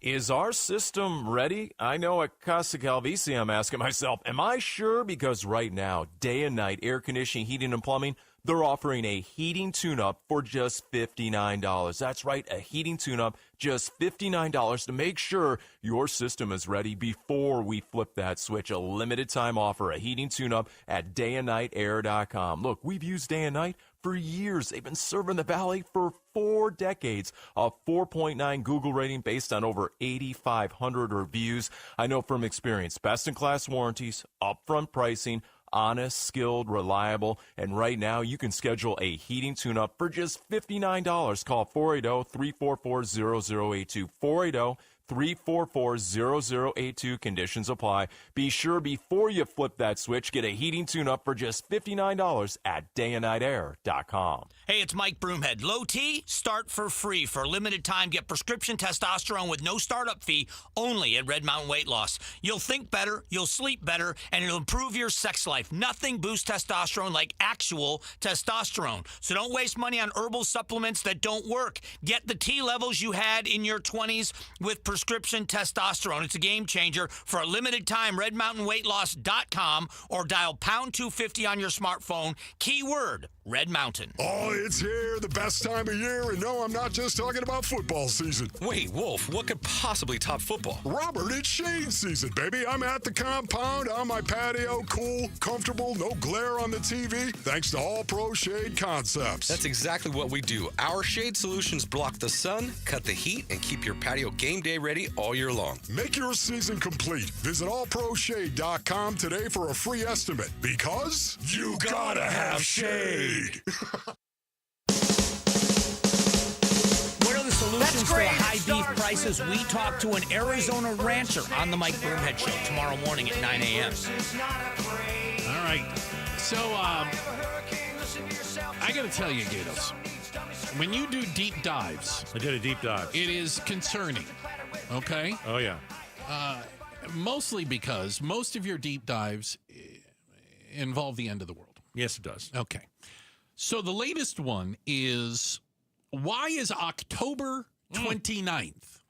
is our system ready? I know at Casa Calvici, I'm asking myself, am I sure? Because right now, day and night, air conditioning, heating, and plumbing, they're offering a heating tune-up for just $59. That's right, a heating tune-up, just $59 to make sure your system is ready before we flip that switch. A limited-time offer, a heating tune-up at dayandnightair.com. Look, we've used Day and Night for years. They've been serving the Valley for 4 decades. A 4.9 Google rating based on over 8,500 reviews. I know from experience, best-in-class warranties, upfront pricing, honest, skilled, reliable, and right now you can schedule a heating tune-up for just $59. Call 480-344-0082. 480-344-0082. Conditions apply. Be sure before you flip that switch, get a heating tune-up for just $59 at dayandnightair.com. Hey, it's Mike Broomhead. Low T, start for free. For a limited time, get prescription testosterone with no startup fee only at Red Mountain Weight Loss. You'll think better, you'll sleep better, and it'll improve your sex life. Nothing boosts testosterone like actual testosterone. So don't waste money on herbal supplements that don't work. Get the T levels you had in your 20s with prescription testosterone. It's a game changer. For a limited time, redmountainweightloss.com or dial pound 250 on your smartphone. Keyword, Red Mountain. Oh, it's here, the best time of year, and no, I'm not just talking about football season. Wait, Wolf, what could possibly top football? Robert, it's shade season, baby. I'm at the compound, on my patio, cool, comfortable, no glare on the TV, thanks to All Pro Shade Concepts. That's exactly what we do. Our shade solutions block the sun, cut the heat, and keep your patio game day ready all year long. Make your season complete. Visit allproshade.com today for a free estimate, because you gotta have shade. What are the solutions for the high beef prices? We talk to an Arizona rancher on the Mike Broomhead Show tomorrow morning at 9 a.m. All right. So, I got to tell you, Gatos, when you do deep dives. I did a deep dive. It is concerning. Okay? Oh, yeah. Mostly because most of your deep dives involve the end of the world. Yes, it does. Okay. So the latest one is, why is October 29th,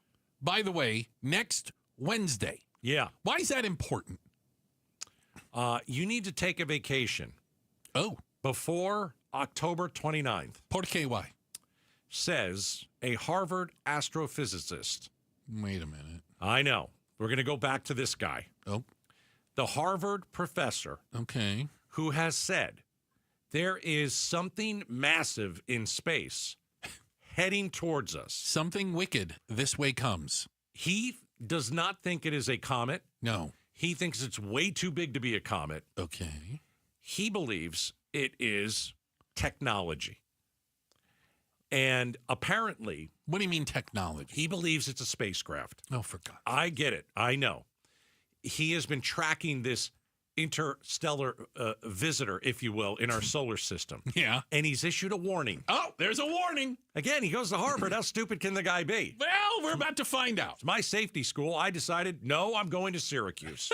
by the way, next Wednesday? Yeah. Why is that important? You need to take a vacation. Oh. Before October 29th. Por qué why? Says a Harvard astrophysicist. Wait a minute. I know. We're going to go back to this guy. Oh. The Harvard professor. Okay. Who has said there is something massive in space heading towards us. Something wicked this way comes. He does not think it is a comet. No. He thinks it's way too big to be a comet. Okay. He believes it is technology. And apparently... What do you mean technology? He believes it's a spacecraft. Oh, for God's sake. I get it. I know. He has been tracking this interstellar visitor, if you will, in our solar system. Yeah. And he's issued a warning. Oh, there's a warning. Again, he goes to Harvard. How stupid can the guy be? Well, we're about to find out. It's my safety school. I decided, no, I'm going to Syracuse.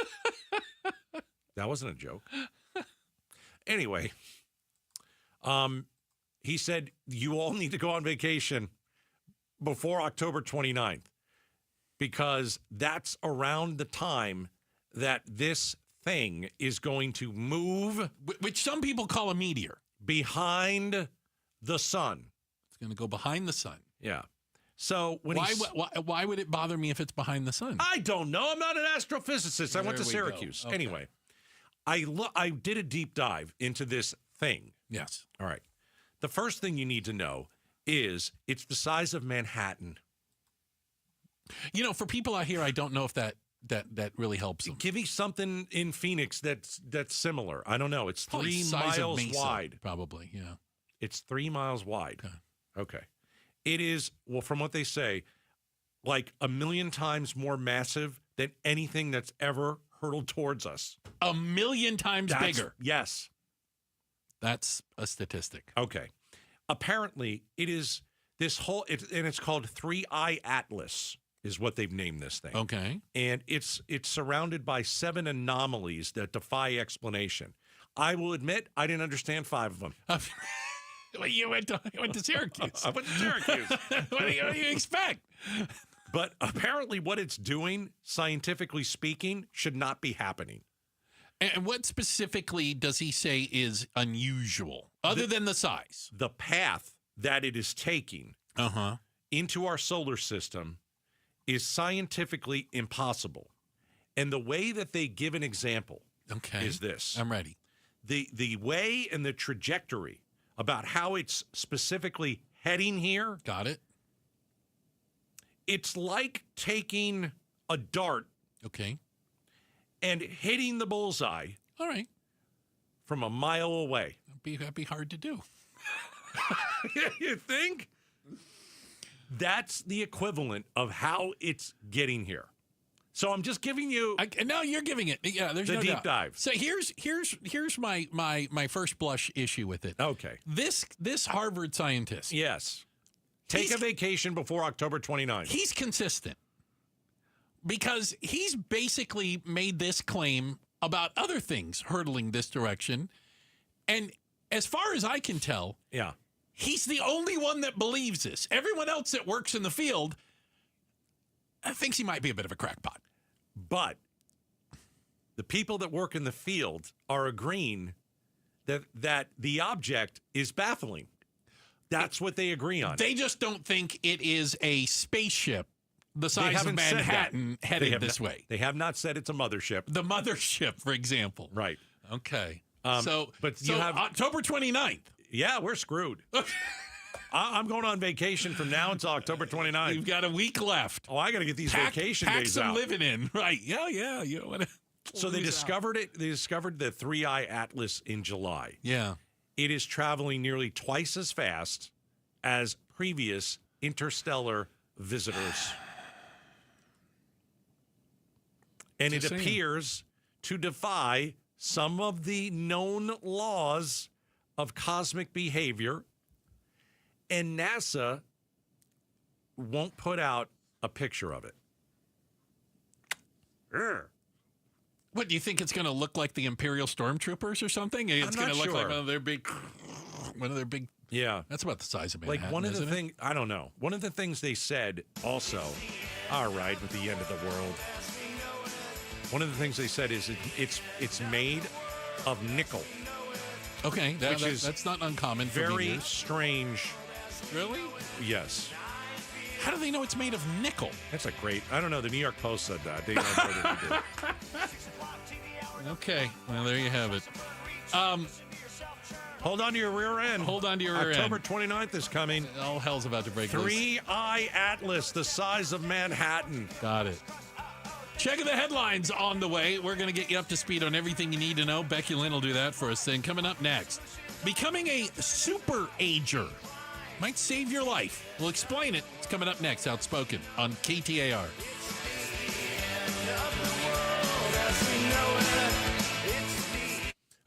That wasn't a joke. Anyway, he said, you all need to go on vacation before October 29th because that's around the time that this thing is going to move, which some people call a meteor, behind the sun. It's going to go behind the sun. Yeah. So when why would it bother me if it's behind the sun? I don't know. I'm not an astrophysicist. I went to Syracuse. Okay. Anyway, I did a deep dive into this thing. Yes. All right. The first thing you need to know is it's the size of Manhattan. You know, for people out here, I don't know if that really helps them. Give me something in Phoenix that's similar. I don't know. It's probably 3 size miles of Mesa, wide. Probably, yeah. It's 3 miles wide. Okay. It is, well, from what they say, like 1 million times more massive than anything that's ever hurtled towards us. 1 million times bigger. Yes. That's a statistic. Okay. Apparently, it is this whole, and it's called 3-Eye Atlas is what they've named this thing. Okay. And it's surrounded by 7 anomalies that defy explanation. I will admit, I didn't understand 5 of them. Well, you went to Syracuse. I went to Syracuse. What do you expect? But apparently what it's doing, scientifically speaking, should not be happening. And what specifically does he say is unusual, other than the size? The path that it is taking into our solar system is scientifically impossible. And the way that they give an example is this. I'm ready. The way and the trajectory about how it's specifically heading here. Got it. It's like taking a dart. Okay. And hitting the bullseye. All right. From a mile away. That'd be hard to do. You think? That's the equivalent of how it's getting here. So I'm just giving you. No, you're giving it. Yeah, there's the no deep doubt. dive. So here's my first blush issue with it. Okay. This Harvard scientist. Yes. Take a vacation before October 29th. He's consistent because he's basically made this claim about other things hurtling this direction. And as far as I can tell, he's the only one that believes this. Everyone else that works in the field thinks he might be a bit of a crackpot. But the people that work in the field are agreeing that the object is baffling. That's what they agree on. They just don't think it is a spaceship the size of Manhattan headed this way. They have not said it's a mothership. The mothership, for example. Right. Okay. But you have October 29th. Yeah, we're screwed. I'm going on vacation from now until October 29th. You've got a week left. Oh, I got to get these vacation days some out. living in. Right. Yeah. You don't want to. So they discovered it. They discovered the 3-Eye Atlas in July. Yeah. It is traveling nearly twice as fast as previous interstellar visitors. And it appears to defy some of the known laws of cosmic behavior. And NASA won't put out a picture of it. What, do you think it's going to look like the Imperial Stormtroopers or something? It's going to look like one of their big. Yeah. That's about the size of Manhattan. Like one of the things, I don't know. One of the things they said also, all right, with the end of the world. One of the things they said is it's made of nickel. Okay, that's not uncommon for very meteors. Strange. Really? Yes. How do they know it's made of nickel? That's a great. I don't know. The New York Post said that. They know more than we do. Okay. Well, there you have it. Hold on to your rear end. Hold on to your rear end. October 29th is coming. All hell's about to break loose. 3-Eye Atlas, the size of Manhattan. Got it. Checking the headlines on the way. We're going to get you up to speed on everything you need to know. Becky Lynn will do that for us. Then coming up next, becoming a super ager might save your life. We'll explain it. It's coming up next. Outspoken on KTAR.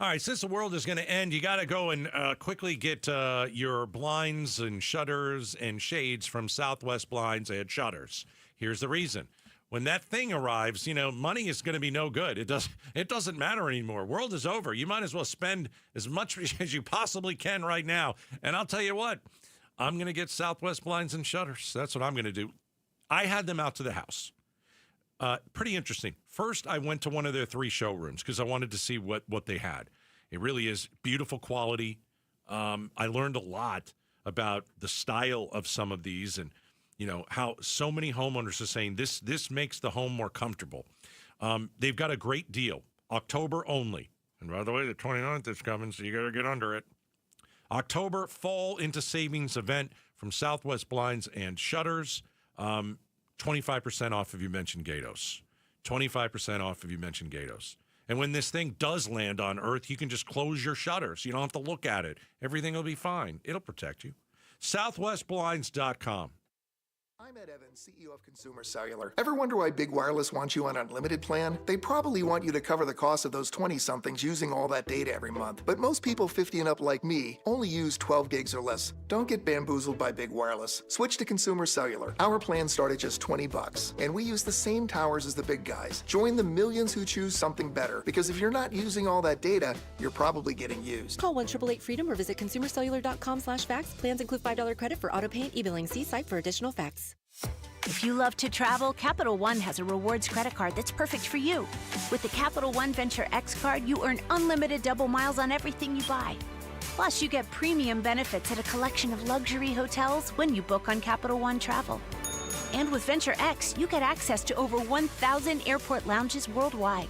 All right, since the world is going to end, you got to go and quickly get your blinds and shutters and shades from Southwest Blinds and Shutters. Here's the reason. When that thing arrives, money is going to be no good. It doesn't matter anymore. World is over. You might as well spend as much as you possibly can right now. And I'll tell you what, I'm going to get Southwest Blinds and Shutters. That's what I'm going to do. I had them out to the house. Pretty interesting. First, I went to one of their 3 showrooms because I wanted to see what they had. It really is beautiful quality. I learned a lot about the style of some of these and how so many homeowners are saying this makes the home more comfortable. They've got a great deal. October only. And by the way, the 29th is coming, so you got to get under it. October fall into savings event from Southwest Blinds and Shutters. 25% off if you mention Gatos. 25% off if you mention Gatos. And when this thing does land on Earth, you can just close your shutters. You don't have to look at it. Everything will be fine. It'll protect you. SouthwestBlinds.com. I'm Ed Evans, CEO of Consumer Cellular. Ever wonder why Big Wireless wants you on an unlimited plan? They probably want you to cover the cost of those 20-somethings using all that data every month. But most people 50 and up like me only use 12 gigs or less. Don't get bamboozled by Big Wireless. Switch to Consumer Cellular. Our plans start at just $20, and we use the same towers as the big guys. Join the millions who choose something better, because if you're not using all that data, you're probably getting used. Call 1-888-FREEDOM or visit consumercellular.com/facts. Plans include $5 credit for auto pay and e-billing. See site for additional facts. If you love to travel, Capital One has a rewards credit card that's perfect for you. With the Capital One Venture X card, you earn unlimited double miles on everything you buy. Plus, you get premium benefits at a collection of luxury hotels when you book on Capital One Travel. And with Venture X, you get access to over 1,000 airport lounges worldwide.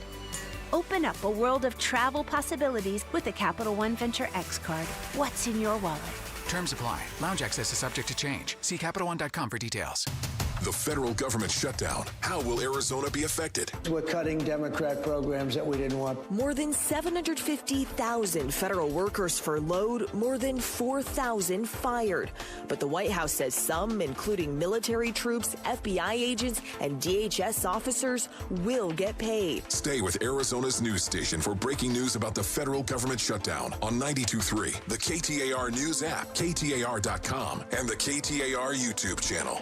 Open up a world of travel possibilities with the Capital One Venture X card. What's in your wallet? Terms apply. Lounge access is subject to change. See CapitalOne.com for details. The federal government shutdown. How will Arizona be affected? We're cutting Democrat programs that we didn't want. More than 750,000 federal workers furloughed, more than 4,000 fired. But the White House says some, including military troops, FBI agents, and DHS officers, will get paid. Stay with Arizona's news station for breaking news about the federal government shutdown on 92.3, the KTAR News app, KTAR.com, and the KTAR YouTube channel.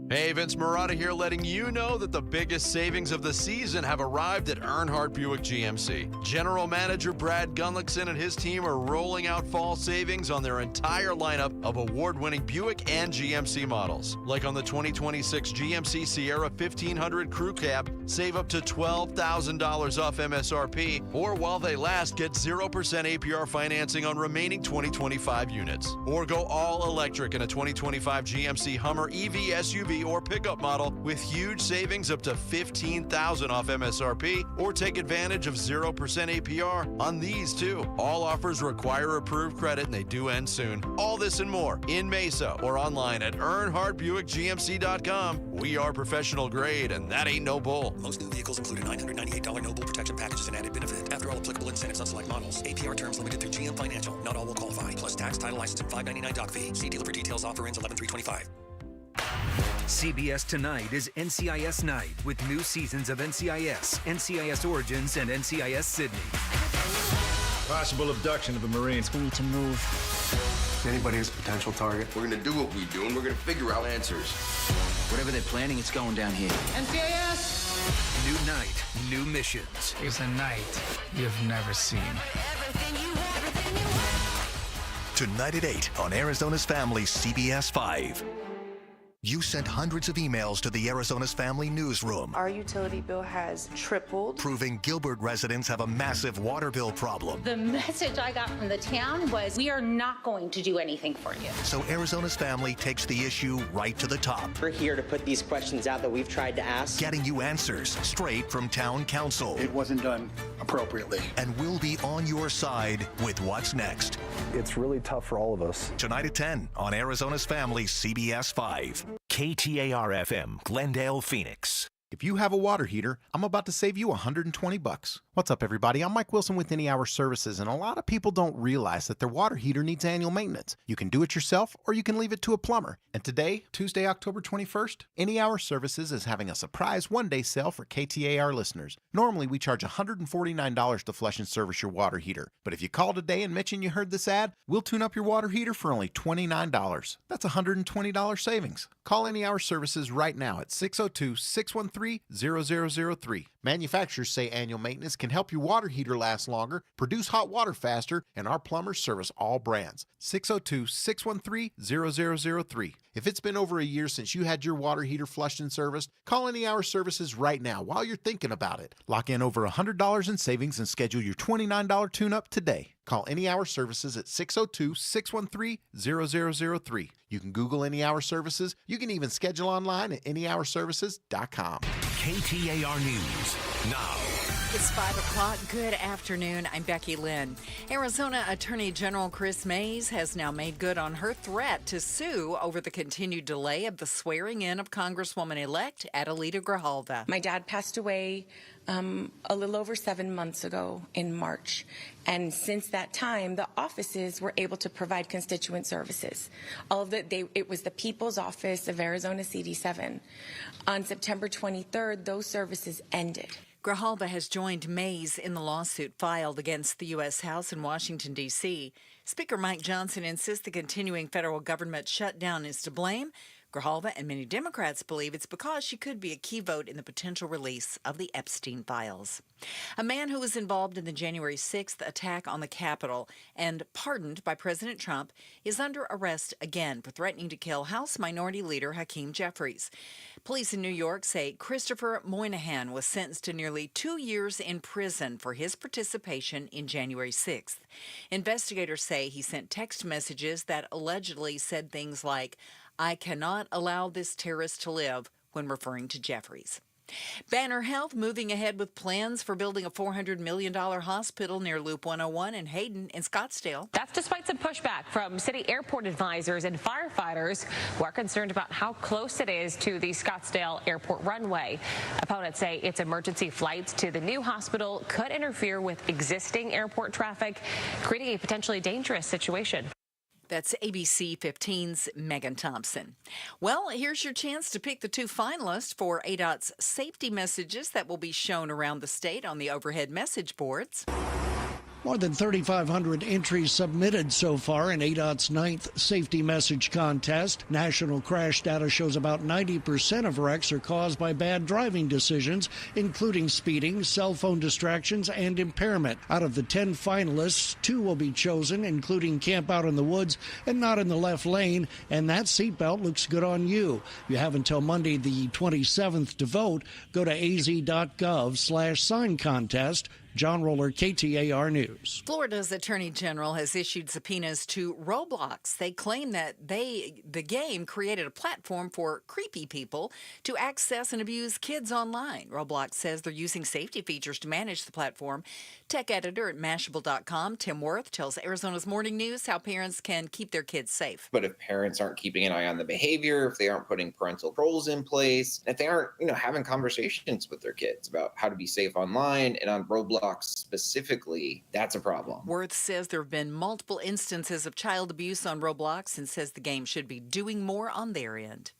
Hey, Vince Murata here, letting you know that the biggest savings of the season have arrived at Earnhardt Buick GMC. General Manager Brad Gunlickson and his team are rolling out fall savings on their entire lineup of award-winning Buick and GMC models. Like on the 2026 GMC Sierra 1500 Crew Cab, save up to $12,000 off MSRP, or while they last, get 0% APR financing on remaining 2025 units. Or go all electric in a 2025 GMC Hummer EV SUV or pickup model with huge savings up to $15,000 off MSRP, or take advantage of 0% APR on these too. All offers require approved credit and they do end soon. All this and more in Mesa or online at EarnhardtBuickGMC.com. We are professional grade and that ain't no bull. Most new vehicles include a $998 no bull protection package as an added benefit. After all applicable incentives on select models. APR terms limited through GM Financial. Not all will qualify. Plus tax, title, license, and $599 doc fee. See dealer for details. Offer ends 11/3/25. CBS Tonight is NCIS Night with new seasons of NCIS, NCIS Origins, and NCIS Sydney. Possible abduction of a Marine. We need to move. Anybody is a potential target. We're going to do what we do, and we're going to figure out answers. Whatever they're planning, it's going down here. NCIS! New night, new missions. It's a night you've never seen. Tonight at 8 on Arizona's Family CBS 5. You sent hundreds of emails to the Arizona's Family newsroom. Our utility bill has tripled. Proving Gilbert residents have a massive water bill problem. The message I got from the town was, we are not going to do anything for you. So Arizona's Family takes the issue right to the top. We're here to put these questions out that we've tried to ask. Getting you answers straight from town council. It wasn't done appropriately. And we'll be on your side with what's next. It's really tough for all of us. Tonight at 10 on Arizona's Family CBS 5. KTAR-FM, Glendale, Phoenix. If you have a water heater, I'm about to save you $120. What's up, everybody? I'm Mike Wilson with Any Hour Services, and a lot of people don't realize that their water heater needs annual maintenance. You can do it yourself, or you can leave it to a plumber. And today, Tuesday, October 21st, Any Hour Services is having a surprise one-day sale for KTAR listeners. Normally, we charge $149 to flush and service your water heater. But if you call today and mention you heard this ad, we'll tune up your water heater for only $29. That's $120 savings. Call Any Hour Services right now at 602-613-0003. Manufacturers say annual maintenance can help your water heater last longer, produce hot water faster, and our plumbers service all brands. 602-613-0003. If it's been over a year since you had your water heater flushed and serviced, call Any Hour Services right now while you're thinking about it. Lock in over $100 in savings and schedule your $29 tune-up today. Call Any Hour Services at 602-613-0003. You can Google Any Hour Services. You can even schedule online at anyhourservices.com. KTAR News now. It's 5 o'clock. Good afternoon. I'm Becky Lynn. Arizona Attorney General Chris Mays has now made good on her threat to sue over the continued delay of the swearing in of Congresswoman-elect Adelita Grijalva. My dad passed away a little over 7 months ago in March. And since that time, the offices were able to provide constituent services. It was the People's Office of Arizona CD7. On September 23rd, those services ended. Grijalva has joined Mays in the lawsuit filed against the U.S. House in Washington, D.C. Speaker Mike Johnson insists the continuing federal government shutdown is to blame. Grijalva and many Democrats believe it's because she could be a key vote in the potential release of the Epstein files. A man who was involved in the January 6th attack on the Capitol and pardoned by President Trump is under arrest again for threatening to kill House Minority Leader Hakeem Jeffries. Police in New York say Christopher Moynihan was sentenced to nearly 2 years in prison for his participation in January 6th. Investigators say he sent text messages that allegedly said things like, "I cannot allow this terrorist to live," when referring to Jeffries. Banner Health moving ahead with plans for building a $400 million hospital near Loop 101 in Hayden in Scottsdale. That's despite some pushback from city airport advisors and firefighters who are concerned about how close it is to the Scottsdale airport runway. Opponents say its emergency flights to the new hospital could interfere with existing airport traffic, creating a potentially dangerous situation. That's ABC 15's Megan Thompson. Well, here's your chance to pick the two finalists for ADOT's safety messages that will be shown around the state on the overhead message boards. More than 3,500 entries submitted so far in ADOT's 9th safety message contest. National crash data shows about 90% of wrecks are caused by bad driving decisions, including speeding, cell phone distractions, and impairment. Out of the 10 finalists, 2 will be chosen, including camp out in the woods and not in the left lane, and that seatbelt looks good on you. You have until Monday the 27th to vote. Go to az.gov/sign contest. John Roller, KTAR News. Florida's Attorney General has issued subpoenas to Roblox. They claim that the game created a platform for creepy people to access and abuse kids online. Roblox says they're using safety features to manage the platform. Tech editor at Mashable.com, Tim Worth, tells Arizona's Morning News how parents can keep their kids safe. But if parents aren't keeping an eye on the behavior, if they aren't putting parental controls in place, if they aren't, having conversations with their kids about how to be safe online and on Roblox specifically, that's a problem. Worth says there have been multiple instances of child abuse on Roblox and says the game should be doing more on their end.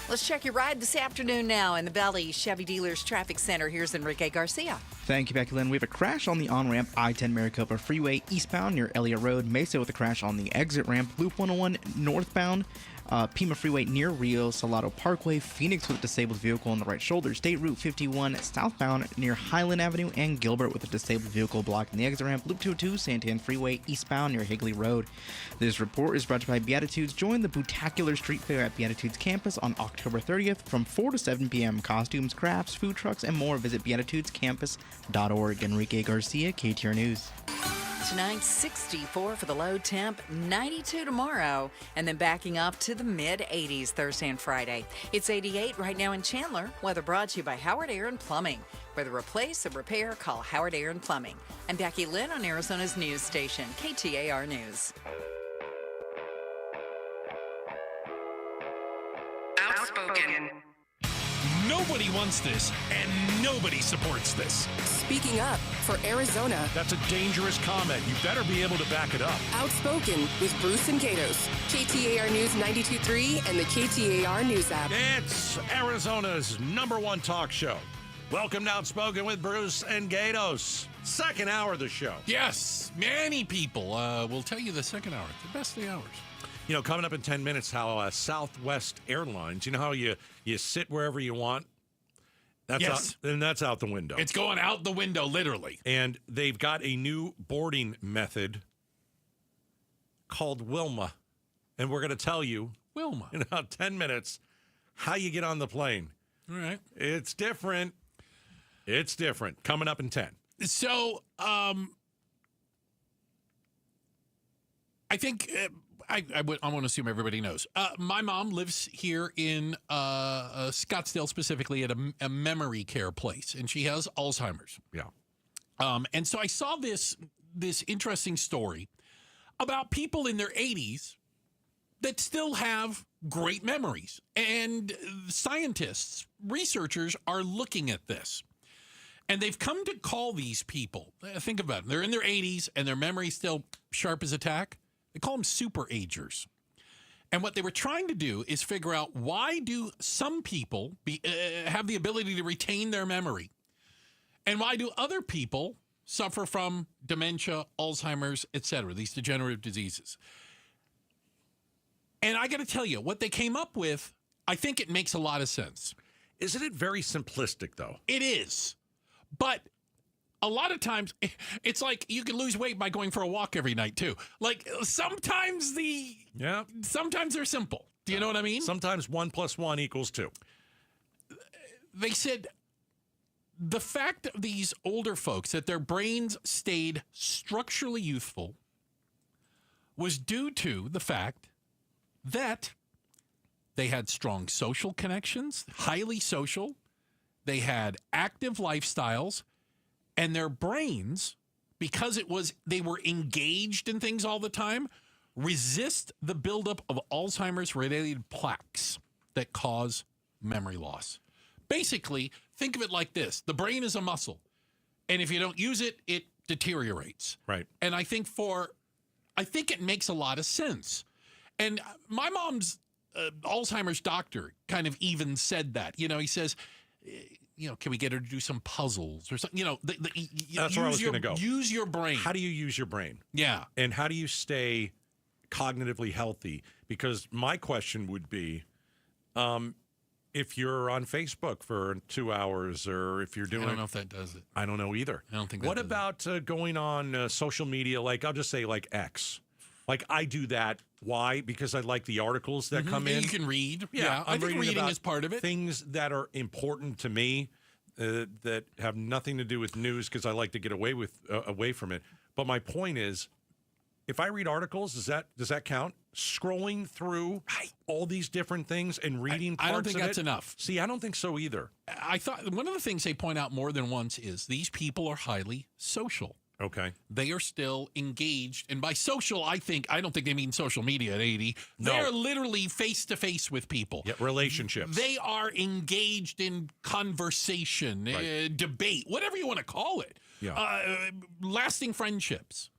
Let's check your ride this afternoon now in the Valley Chevy Dealers Traffic Center. Here's Enrique Garcia. Thank you, Becky Lynn. We have a crash on the on-ramp I-10 Maricopa Freeway eastbound near Elliott Road. Mesa with a crash on the exit ramp. Loop 101 northbound. Pima Freeway near Rio Salado Parkway. Phoenix with a disabled vehicle on the right shoulder. State Route 51 southbound near Highland Avenue. And Gilbert with a disabled vehicle blocking the exit ramp. Loop 202 Santan Freeway eastbound near Higley Road. This report is brought to you by Beatitudes. Join the Bootaccular Street Fair at Beatitudes campus on October 30th from 4 to 7 p.m. Costumes, crafts, food trucks, and more. Visit beatitudescampus.org. Enrique Garcia, KTAR News. Tonight, 64 for the low temp, 92 tomorrow, and then backing up to the mid-80s Thursday and Friday. It's 88 right now in Chandler. Weather brought to you by Howard Air and Plumbing. Whether replace or repair, call Howard Air and Plumbing. I'm Becky Lynn on Arizona's news station, KTAR News. Outspoken. Nobody wants this, and nobody supports this. Speaking up for Arizona. That's a dangerous comment. You better be able to back it up. Outspoken with Bruce and Gatos. KTAR News 92.3 and the KTAR News app. It's Arizona's #1 talk show. Welcome to Outspoken with Bruce and Gatos. Second hour of the show. Yes, many people will tell you the second hour, the best of the hours. Coming up in 10 minutes, how Southwest Airlines, how you sit wherever you want? Yes. That's out the window. It's going out the window, literally. And they've got a new boarding method called Wilma. And we're going to tell you Wilma in about 10 minutes how you get on the plane. All right. It's different. It's different. Coming up in 10. So, I think I want to assume everybody knows. My mom lives here in Scottsdale, specifically at a memory care place, and she has Alzheimer's. Yeah. And so I saw this interesting story about people in their 80s that still have great memories. And scientists, researchers are looking at this. And they've come to call these people, think about it, they're in their 80s and their memory's still sharp as a tack. They call them super agers. And what they were trying to do is figure out, why do some people have the ability to retain their memory? And why do other people suffer from dementia, Alzheimer's, etc., these degenerative diseases? And I got to tell you, what they came up with, I think it makes a lot of sense. Isn't it very simplistic, though? It is. But a lot of times, it's like you can lose weight by going for a walk every night, too. Like, sometimes they're simple. Do you know what I mean? Sometimes 1 + 1 = 2. They said the fact of these older folks, that their brains stayed structurally youthful, was due to the fact that they had strong social connections, highly social. They had active lifestyles, and their brains, because they were engaged in things all the time, resist the buildup of Alzheimer's-related plaques that cause memory loss. Basically, think of it like this. The brain is a muscle, and if you don't use it, it deteriorates. Right. And I think it makes a lot of sense. And my mom's Alzheimer's doctor kind of even said that. You know, he says, can we get her to do some puzzles or something? That's where I was going to go. Use your brain. How do you use your brain? Yeah. And how do you stay cognitively healthy? Because my question would be, if you're on Facebook for 2 hours, or if you're doing... I don't know if that does it. I don't know either. I don't think that What about going on social media, like, I'll just say, like, X? Like, I do that. Why? Because I like the articles that come in. You can read. Yeah, I think reading is part of it. Things that are important to me that have nothing to do with news, because I like to get away from it. But my point is, if I read articles, does that count? Scrolling through all these different things and reading parts of it? I don't think that's enough. See, I don't think so either. I thought one of the things they point out more than once is these people are highly social. Okay. They are still engaged. And by social, I don't think they mean social media at 80. No. They're literally face-to-face with people. Yeah, relationships. They are engaged in conversation, debate, whatever you want to call it. Yeah. Lasting friendships.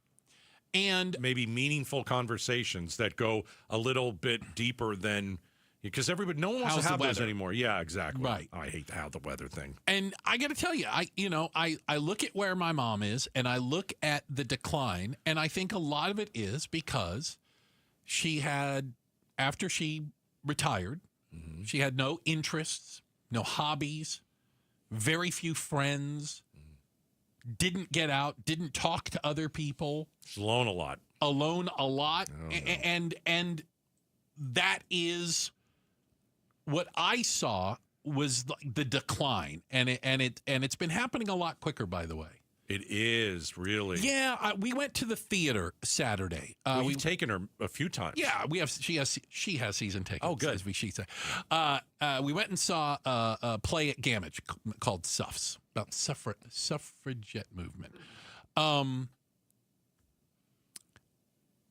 And maybe meaningful conversations that go a little bit deeper than... Because no one wants to have those anymore. Yeah, exactly. Right. I hate the weather thing. And I got to tell you, I look at where my mom is, and I look at the decline, and I think a lot of it is because after she retired, she had no interests, no hobbies, very few friends, didn't get out, didn't talk to other people. She's alone a lot. And that is... What I saw was the decline, and it's been happening a lot quicker, by the way. It is, really. Yeah, we went to the theater Saturday. We've taken her a few times. Yeah, she has season tickets. Oh, good. As she said. We went and saw a play at Gamage called Suffs, about suffragette movement.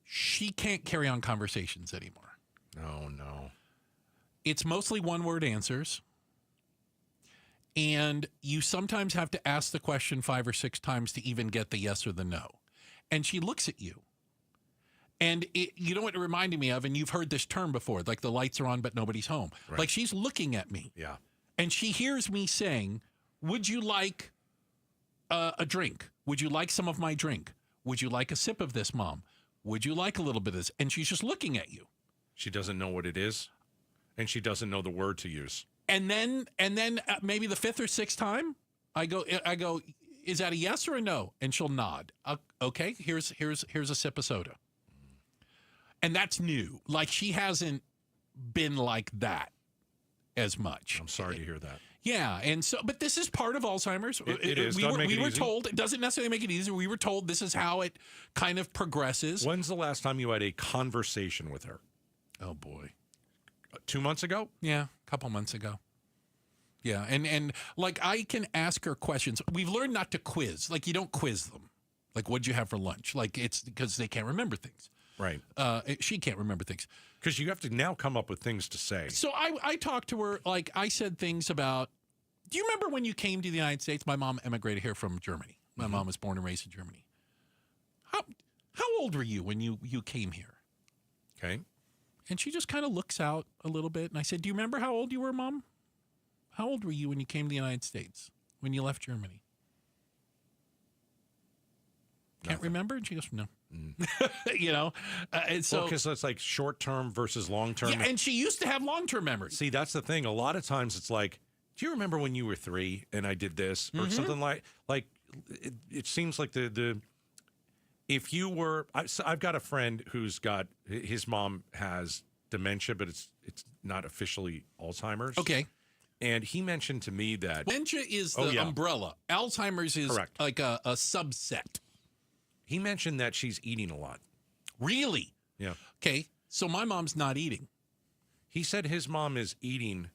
She can't carry on conversations anymore. Oh, no. It's mostly one-word answers, and you sometimes have to ask the question 5 or 6 times to even get the yes or the no. And she looks at you, and you know what it reminded me of, and you've heard this term before, like the lights are on but nobody's home. Right. Like she's looking at me, yeah, and she hears me saying, would you like a drink? Would you like some of my drink? Would you like a sip of this, Mom? Would you like a little bit of this? And she's just looking at you. She doesn't know what it is. And she doesn't know the word to use. And then maybe the 5th or 6th time, I go, is that a yes or a no? And she'll nod. Okay, here's a sip of soda. And that's new. Like she hasn't been like that as much. I'm sorry to hear that. Yeah, and so, but this is part of Alzheimer's. It is. We were told, it doesn't necessarily make it easier. We were told this is how it kind of progresses. When's the last time you had a conversation with her? Oh, boy. 2 months ago? Yeah, a couple months ago. Yeah, and like I can ask her questions. We've learned not to quiz. Like you don't quiz them. Like, what'd you have for lunch? Like it's because they can't remember things. Right. She can't remember things. Because you have to now come up with things to say. So I talked to her, like I said things about, do you remember when you came to the United States? My mom immigrated here from Germany. My mom was born and raised in Germany. How old were you when you came here? Okay. And she just kind of looks out a little bit. And I said, do you remember how old you were, Mom? How old were you when you came to the United States, when you left Germany? Can't remember? And she goes, no. You know? And so, because it's like short-term versus long-term. Yeah, and she used to have long-term memory. See, that's the thing. A lot of times it's like, do you remember when you were 3 and I did this? Or something like it seems like if you were, I've got a friend who's got, his mom has dementia, but it's not officially Alzheimer's. Okay. And he mentioned to me that dementia is the umbrella. Alzheimer's is correct. Like a subset. He mentioned that she's eating a lot. Really? Yeah. Okay. So my mom's not eating. He said his mom is eating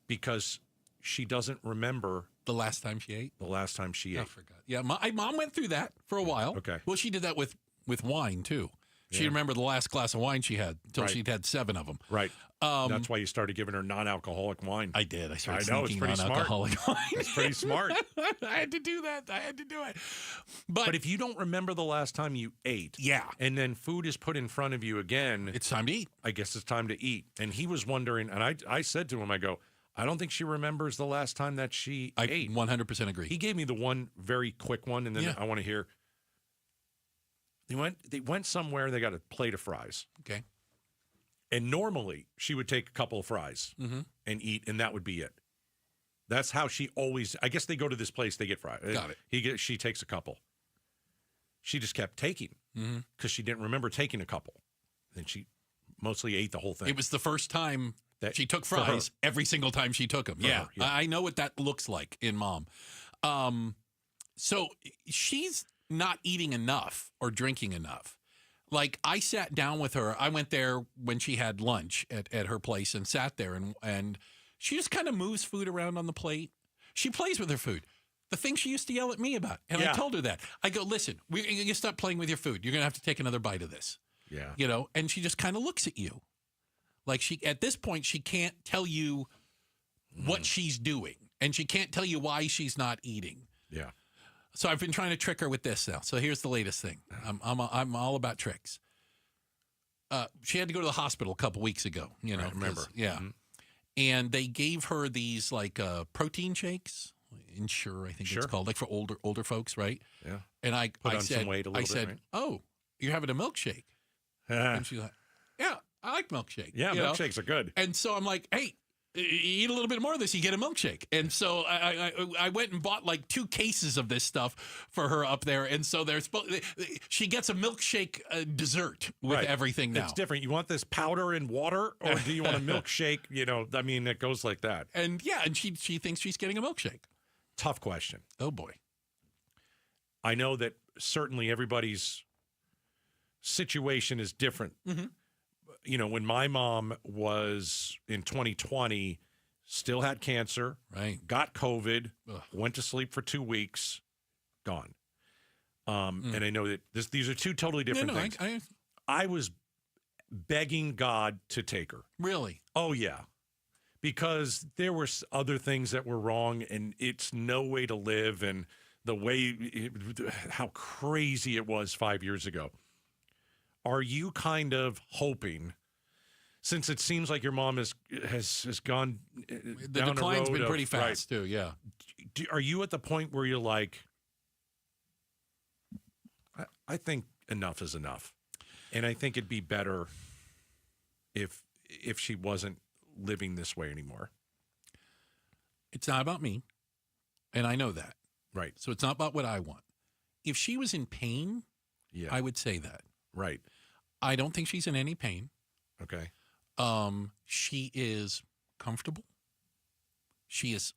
because she doesn't remember the last time she ate. I forgot. Yeah, my mom went through that for a while. Okay. Well, she did that with wine too. She remembered the last glass of wine she had until she'd had 7 of them. Right. That's why you started giving her non-alcoholic wine. I did. I started know, it's sneaking pretty non-alcoholic smart. wine. It's pretty smart. I had to do that. I had to do it. But if you don't remember the last time you ate, and then food is put in front of you again, it's time to eat. I guess it's time to eat. And he was wondering, and I said to him, I go, I don't think she remembers the last time that she ate. 100% agree. He gave me the one very quick one, and then I want to hear. They went somewhere. They got a plate of fries. Okay. And normally she would take a couple of fries and eat, and that would be it. That's how she always. I guess they go to this place. They get fries. Got it. She takes a couple. She just kept taking because she didn't remember taking a couple. Then she mostly ate the whole thing. It was the first time that she took fries every single time she took them. Yeah. I know what that looks like in Mom. So she's not eating enough or drinking enough. Like I sat down with her. I went there when she had lunch at her place and sat there and she just kind of moves food around on the plate. She plays with her food. The thing she used to yell at me about. And I told her that. I go, listen, you stop playing with your food. You're going to have to take another bite of this. Yeah. You know, and she just kind of looks at you. Like at this point, she can't tell you what she's doing. And she can't tell you why she's not eating. Yeah. So I've been trying to trick her with this now. So here's the latest thing. I'm all about tricks. She had to go to the hospital a couple weeks ago. You know, I remember. Yeah. And they gave her these like protein shakes. Ensure, I think it's called, like for older folks, right? Yeah. And I Put on said, some weight a little bit, right? oh, you're having a milkshake. And she's like, yeah, I like milkshake. Yeah, milkshakes are good. And so I'm like, hey, eat a little bit more of this, you get a milkshake. And so I went and bought like 2 cases of this stuff for her up there. And so she gets a milkshake dessert with everything now. It's different. You want this powder and water, or do you want a milkshake? You know, I mean, it goes like that. And and she thinks she's getting a milkshake. Tough question. Oh, boy. I know that certainly everybody's situation is different. You know, when my mom was in 2020, still had cancer, got COVID, went to sleep for 2 weeks, gone. And I know that these are 2 totally different things. I was begging God to take her. Really? Oh, yeah. Because there were other things that were wrong, and it's no way to live, and the way, how crazy it was 5 years ago. Are you kind of hoping, since it seems like your mom has gone the down decline's the road been pretty fast too, yeah. Are you at the point where you're like, I think enough is enough, and I think it'd be better if she wasn't living this way anymore? It's not about me, and I know that. Right. So it's not about what I want. If she was in pain, I would say that. Right. I don't think she's in any pain. Okay. She is comfortable. she is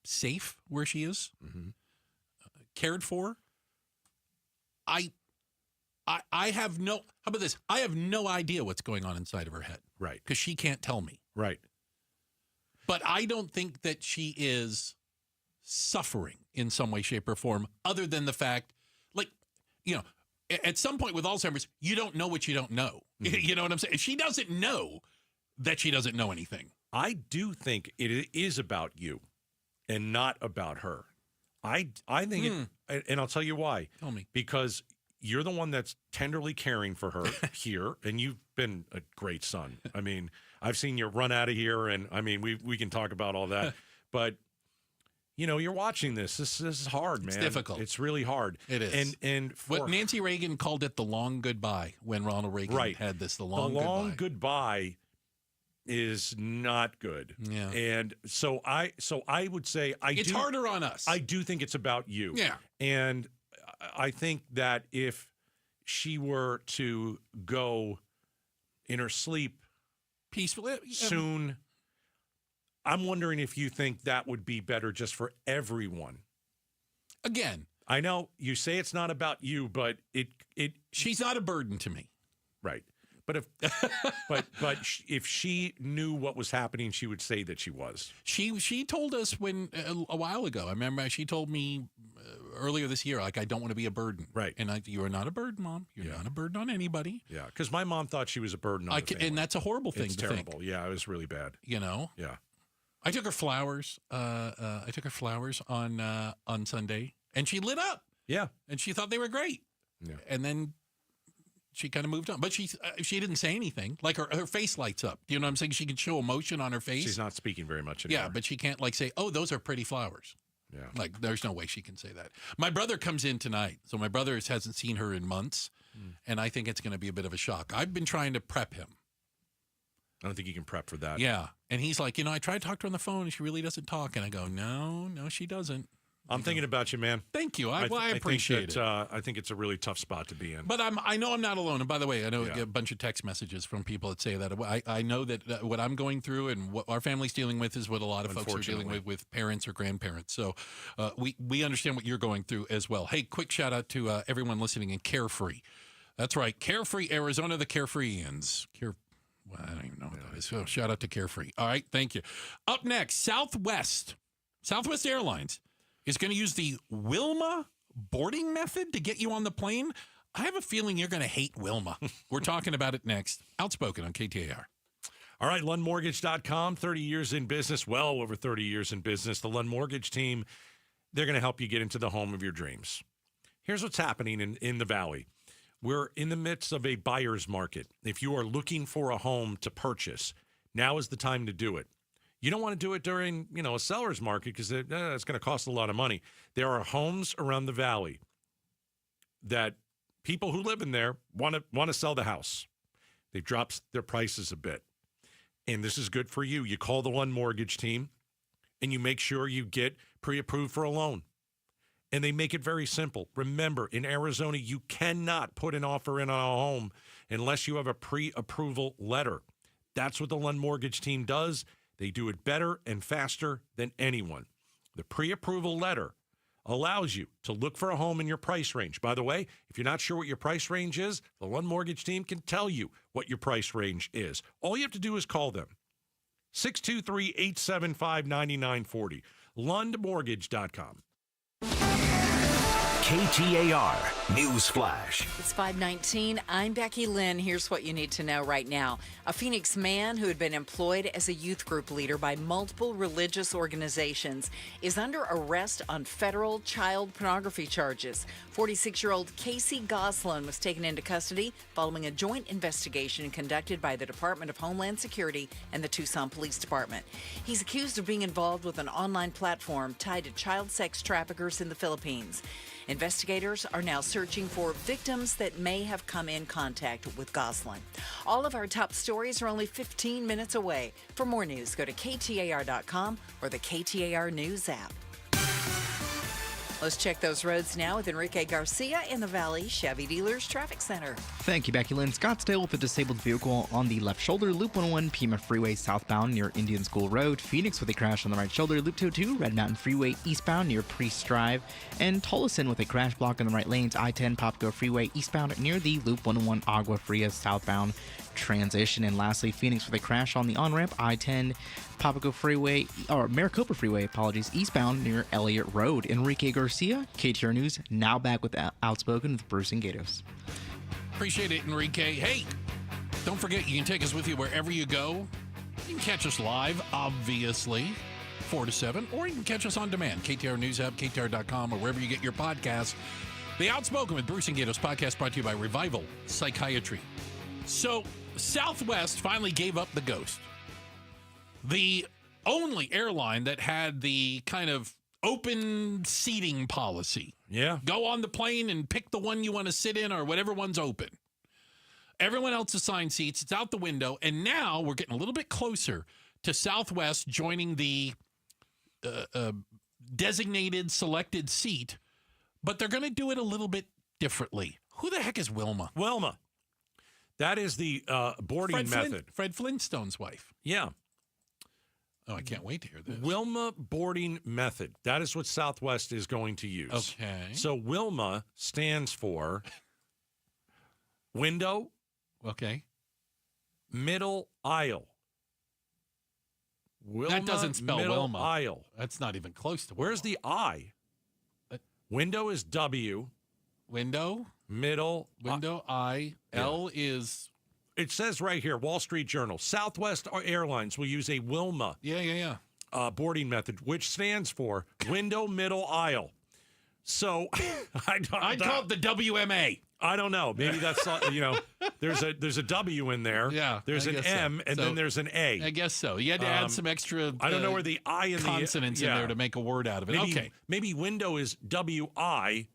safe where she is, cared for. I have no. How about this? I have no idea what's going on inside of her head. Right. Because she can't tell me. Right. But I don't think that she is suffering in some way, shape, or form, other than the fact, like, at some point with Alzheimer's, you don't know what you don't know. You know what I'm saying? She doesn't know that she doesn't know anything. I do think it is about you and not about her. I think and I'll tell you why. Tell me. Because you're the one that's tenderly caring for her here, and you've been a great son. I mean, I've seen you run out of here, and I mean, we can talk about all that. But, you're watching this. This is hard, man. It's difficult. It's really hard. It is. And what Nancy Reagan called it the long goodbye when Ronald Reagan had this, the long goodbye is not good. Yeah. And so I would say it's harder on us. I do think it's about you. Yeah. And I think that if she were to go in her sleep peacefully soon, I'm wondering if you think that would be better just for everyone. Again, I know you say it's not about you, but she's not a burden to me. Right. But if she knew what was happening, she would say that she was. She told us a while ago. I remember she told me earlier this year, like, I don't want to be a burden. Right. And you are not a burden, Mom. You're not a burden on anybody. Yeah. Because my mom thought she was a burden on the family. And that's a horrible thing It's to terrible. think. Yeah, it was really bad. Yeah. I took her flowers. I took her flowers on Sunday, and she lit up. Yeah. And she thought they were great. Yeah. And then she kind of moved on. But she didn't say anything. Like, her face lights up. Do you know what I'm saying? She can show emotion on her face. She's not speaking very much anymore. Yeah, but she can't, like, say, oh, those are pretty flowers. Yeah. Like, there's no way she can say that. My brother comes in tonight. So my brother hasn't seen her in months. And I think it's going to be a bit of a shock. I've been trying to prep him. I don't think you can prep for that. Yeah. And he's like, I tried to talk to her on the phone, and she really doesn't talk. And I go, no, she doesn't. I'm thinking about you, man. Thank you. I appreciate it. I think it's a really tough spot to be in. But I know I'm not alone. And by the way, I know I get a bunch of text messages from people that say that. I know that what I'm going through and what our family's dealing with is what a lot of folks are dealing with parents or grandparents. So we understand what you're going through as well. Hey, quick shout out to everyone listening in Carefree. That's right. Carefree, Arizona, the Carefreeans. I don't even know what that is. So shout out to Carefree. All right. Thank you. Up next, Southwest Airlines is going to use the Wilma boarding method to get you on the plane. I have a feeling you're going to hate Wilma. We're talking about it next. Outspoken on KTAR. All right, LundMortgage.com, 30 years in business, well over 30 years in business. The Lund Mortgage team, they're going to help you get into the home of your dreams. Here's what's happening in the Valley. We're in the midst of a buyer's market. If you are looking for a home to purchase, now is the time to do it. You don't want to do it during, a seller's market because it's going to cost a lot of money. There are homes around the Valley that people who live in there want to sell the house. They've dropped their prices a bit. And this is good for you. You call the Lund Mortgage team and you make sure you get pre-approved for a loan. And they make it very simple. Remember, in Arizona, you cannot put an offer in on a home unless you have a pre-approval letter. That's what the Lund Mortgage team does. They do it better and faster than anyone. The pre-approval letter allows you to look for a home in your price range. By the way, if you're not sure what your price range is, the Lund Mortgage team can tell you what your price range is. All you have to do is call them. 623-875-9940. LundMortgage.com. KTAR News Flash. It's 5:19. I'm Becky Lynn. Here's what you need to know right now. A Phoenix man who had been employed as a youth group leader by multiple religious organizations is under arrest on federal child pornography charges. 46-year-old Casey Goslin was taken into custody following a joint investigation conducted by the Department of Homeland Security and the Tucson Police Department. He's accused of being involved with an online platform tied to child sex traffickers in the Philippines. Investigators are now searching for victims that may have come in contact with Goslin. All of our top stories are only 15 minutes away. For more news, go to KTAR.com or the KTAR News app. Let's check those roads now with Enrique Garcia in the Valley Chevy Dealers Traffic Center. Thank you, Becky Lynn. Scottsdale with a disabled vehicle on the left shoulder, Loop 101 Pima Freeway southbound near Indian School Road. Phoenix with a crash on the right shoulder, Loop 202 Red Mountain Freeway eastbound near Priest Drive. And Tolleson with a crash block on the right lanes, I-10 Popco Freeway eastbound near the Loop 101 Agua Fria southbound transition. And lastly, Phoenix with a crash on the on-ramp, I-10 Papago Freeway, or Maricopa Freeway, eastbound near Elliott Road. Enrique Garcia, KTAR News, now back with Outspoken with Bruce and Gatos. Appreciate it, Enrique. Hey, don't forget, you can take us with you wherever you go. You can catch us live, obviously, 4 to 7, or you can catch us on demand, KTAR News app, KTAR.com, or wherever you get your podcasts. The Outspoken with Bruce and Gatos podcast brought to you by Revival Psychiatry. So, Southwest finally gave up the ghost. The only airline that had the kind of open seating policy. Yeah. Go on the plane and pick the one you want to sit in or whatever one's open. Everyone else assigned seats. It's out the window. And now we're getting a little bit closer to Southwest joining the designated selected seat. But they're going to do it a little bit differently. Who the heck is Wilma? Wilma. That is the boarding method. Fred Flintstone's wife. Yeah. Oh, I can't wait to hear this. Wilma boarding method. That is what Southwest is going to use. Okay. So Wilma stands for window. Okay. Middle aisle. Wilma, that doesn't spell middle Wilma. Aisle. That's not even close to Wilma. Where's the I? Window is W. Window. Middle. Window I. L is... It says right here, Wall Street Journal, Southwest Airlines will use a Wilma boarding method, which stands for window, middle, aisle. So I'd call it the WMA. I don't know. Maybe that's, there's a W in there. Yeah. There's an M, and then there's an A. I guess so. You had to add some extra I don't know where the I and consonants in there to make a word out of it. Maybe window is W-I.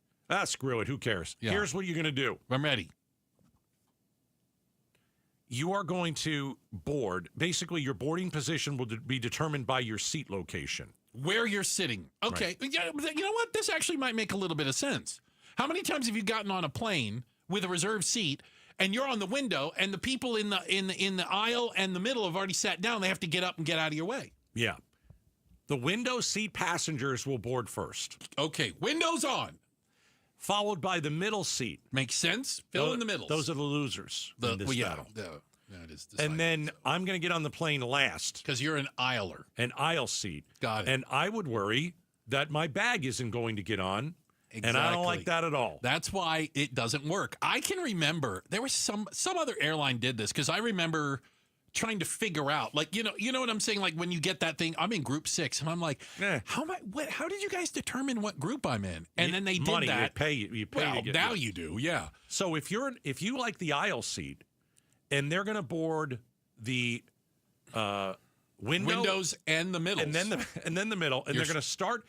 Screw it. Who cares? Yeah. Here's what you're going to do. I'm ready. You are going to board. Basically, your boarding position will be determined by your seat location. Where you're sitting. Okay. Right. You know what? This actually might make a little bit of sense. How many times have you gotten on a plane with a reserved seat and you're on the window and the people in the aisle and the middle have already sat down? They have to get up and get out of your way. Yeah. The window seat passengers will board first. Okay. Windows on. Followed by the middle seat. Makes sense. Fill in the middle. Those are the losers in this battle. That is and then I'm going to get on the plane last. Because you're an aisler. An aisle seat. Got it. And I would worry that my bag isn't going to get on. Exactly. And I don't like that at all. That's why it doesn't work. I can remember there was some other airline did this because I remember trying to figure out, like, you know what I'm saying? Like when you get that thing, I'm in group 6 and I'm like, how did you guys determine what group I'm in? And then they did that. You pay well, to get now you do, yeah. So if you like the aisle seat and they're going to board the windows and the middle and then the middle and they're going to start,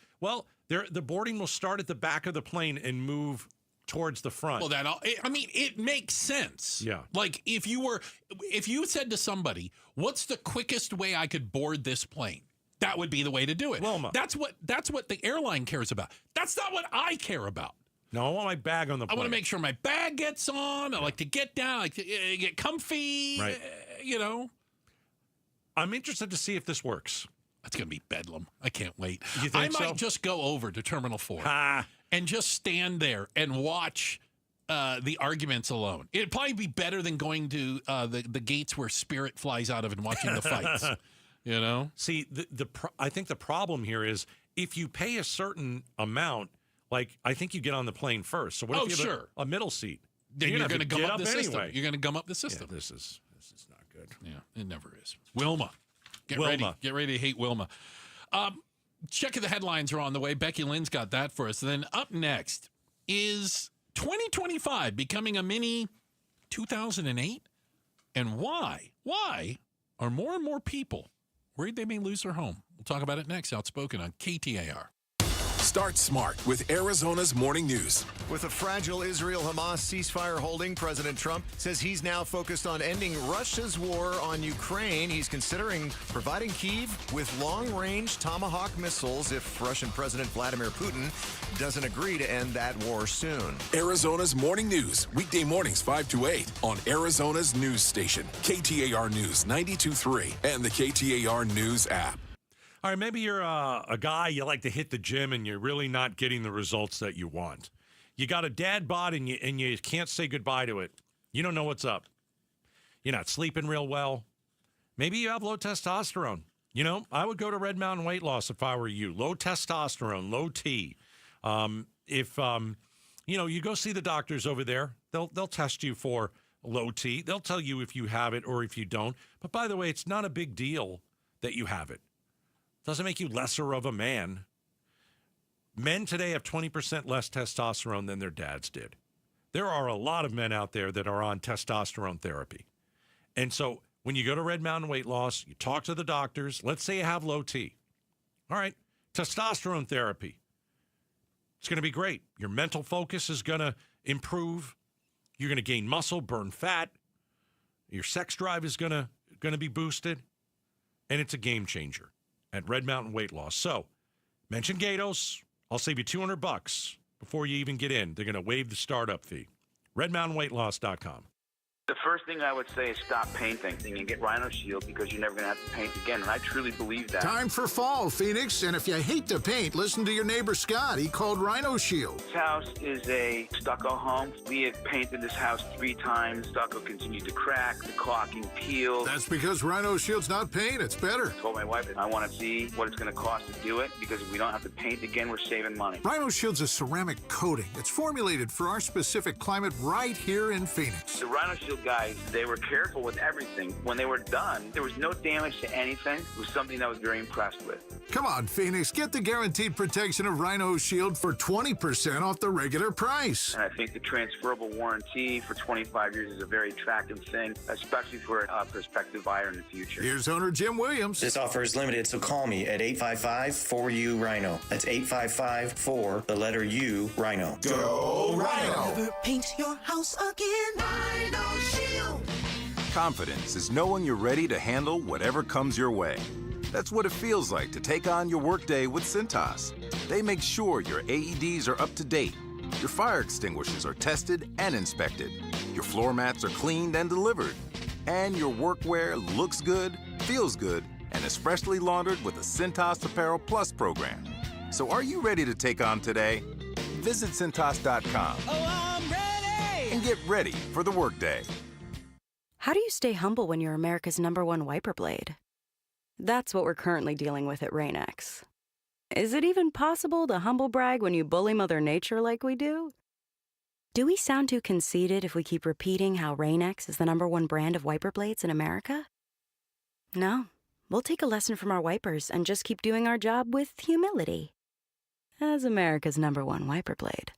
the boarding will start at the back of the plane and move towards the front. Well, it makes sense. Yeah. Like if you said to somebody, what's the quickest way I could board this plane? That would be the way to do it. Wilma. That's what the airline cares about. That's not what I care about. No, I want my bag on the plane. I want to make sure my bag gets on. I like to get down, I like to get comfy, right. I'm interested to see if this works. That's going to be bedlam. I can't wait. You think I might just go over to Terminal 4 and just stand there and watch the arguments alone. It'd probably be better than going to the gates where Spirit flies out of and watching the fights. See, I think the problem here is if you pay a certain amount, like I think you get on the plane first. So what if you have a middle seat? Then you're going to gum up the system. Anyway. You're going to gum up the system. Yeah, this is not good. Yeah, it never is. Wilma. Get ready to hate Wilma. Check of the headlines are on the way. Becky Lynn's got that for us. Then up next is 2025 becoming a mini 2008? And why? Why are more and more people worried they may lose their home? We'll talk about it next. Outspoken on KTAR. Start smart with Arizona's Morning News. With a fragile Israel-Hamas ceasefire holding, President Trump says he's now focused on ending Russia's war on Ukraine. He's considering providing Kyiv with long-range Tomahawk missiles if Russian President Vladimir Putin doesn't agree to end that war soon. Arizona's Morning News, weekday mornings 5 to 8 on Arizona's news station, KTAR News 92.3 and the KTAR News app. All right, maybe you're a guy, you like to hit the gym, and you're really not getting the results that you want. You got a dad bod, and you can't say goodbye to it. You don't know what's up. You're not sleeping real well. Maybe you have low testosterone. You know, I would go to Red Mountain Weight Loss if I were you. Low testosterone, low T. If you go see the doctors over there, they'll test you for low T. They'll tell you if you have it or if you don't. But by the way, it's not a big deal that you have it. Doesn't make you lesser of a man. Men today have 20% less testosterone than their dads did. There are a lot of men out there that are on testosterone therapy. And so when you go to Red Mountain Weight Loss, you talk to the doctors. Let's say you have low T. All right, testosterone therapy. It's going to be great. Your mental focus is going to improve. You're going to gain muscle, burn fat. Your sex drive is going to be boosted. And it's a game changer at Red Mountain Weight Loss. So mention Gatos. I'll save you $200 before you even get in. They're going to waive the startup fee. RedMountainWeightLoss.com. The first thing I would say is stop painting and get Rhino Shield because you're never going to have to paint again. And I truly believe that. Time for fall, Phoenix. And if you hate to paint, listen to your neighbor Scott. He called Rhino Shield. This house is a stucco home. We have painted this house 3 times. Stucco continued to crack, the caulking peeled. That's because Rhino Shield's not paint. It's better. I told my wife I want to see what it's going to cost to do it because if we don't have to paint again, we're saving money. Rhino Shield's a ceramic coating. It's formulated for our specific climate right here in Phoenix. The Rhino Shield guys, they were careful with everything. When they were done, there was no damage to anything. It was something that I was very impressed with. Come on, Phoenix, get the guaranteed protection of Rhino Shield for 20% off the regular price. And I think the transferable warranty for 25 years is a very attractive thing, especially for a prospective buyer in the future. Here's owner Jim Williams. This offer is limited, so call me at 855-4U-RHINO. That's 855-4, the letter U, Rhino. Go Rhino! Never paint your house again. Rhino Shield. Confidence is knowing you're ready to handle whatever comes your way. That's what it feels like to take on your workday with Cintas. They make sure your AEDs are up to date, your fire extinguishers are tested and inspected, your floor mats are cleaned and delivered, and your workwear looks good, feels good, and is freshly laundered with the Cintas Apparel Plus program. So are you ready to take on today? Visit Cintas.com and get ready for the workday. How do you stay humble when you're America's #1 wiper blade? That's what we're currently dealing with at Rain-X. Is it even possible to humble brag when you bully Mother Nature like we do? Do we sound too conceited if we keep repeating how Rain-X is the #1 brand of wiper blades in America? No, we'll take a lesson from our wipers and just keep doing our job with humility. As America's #1 wiper blade.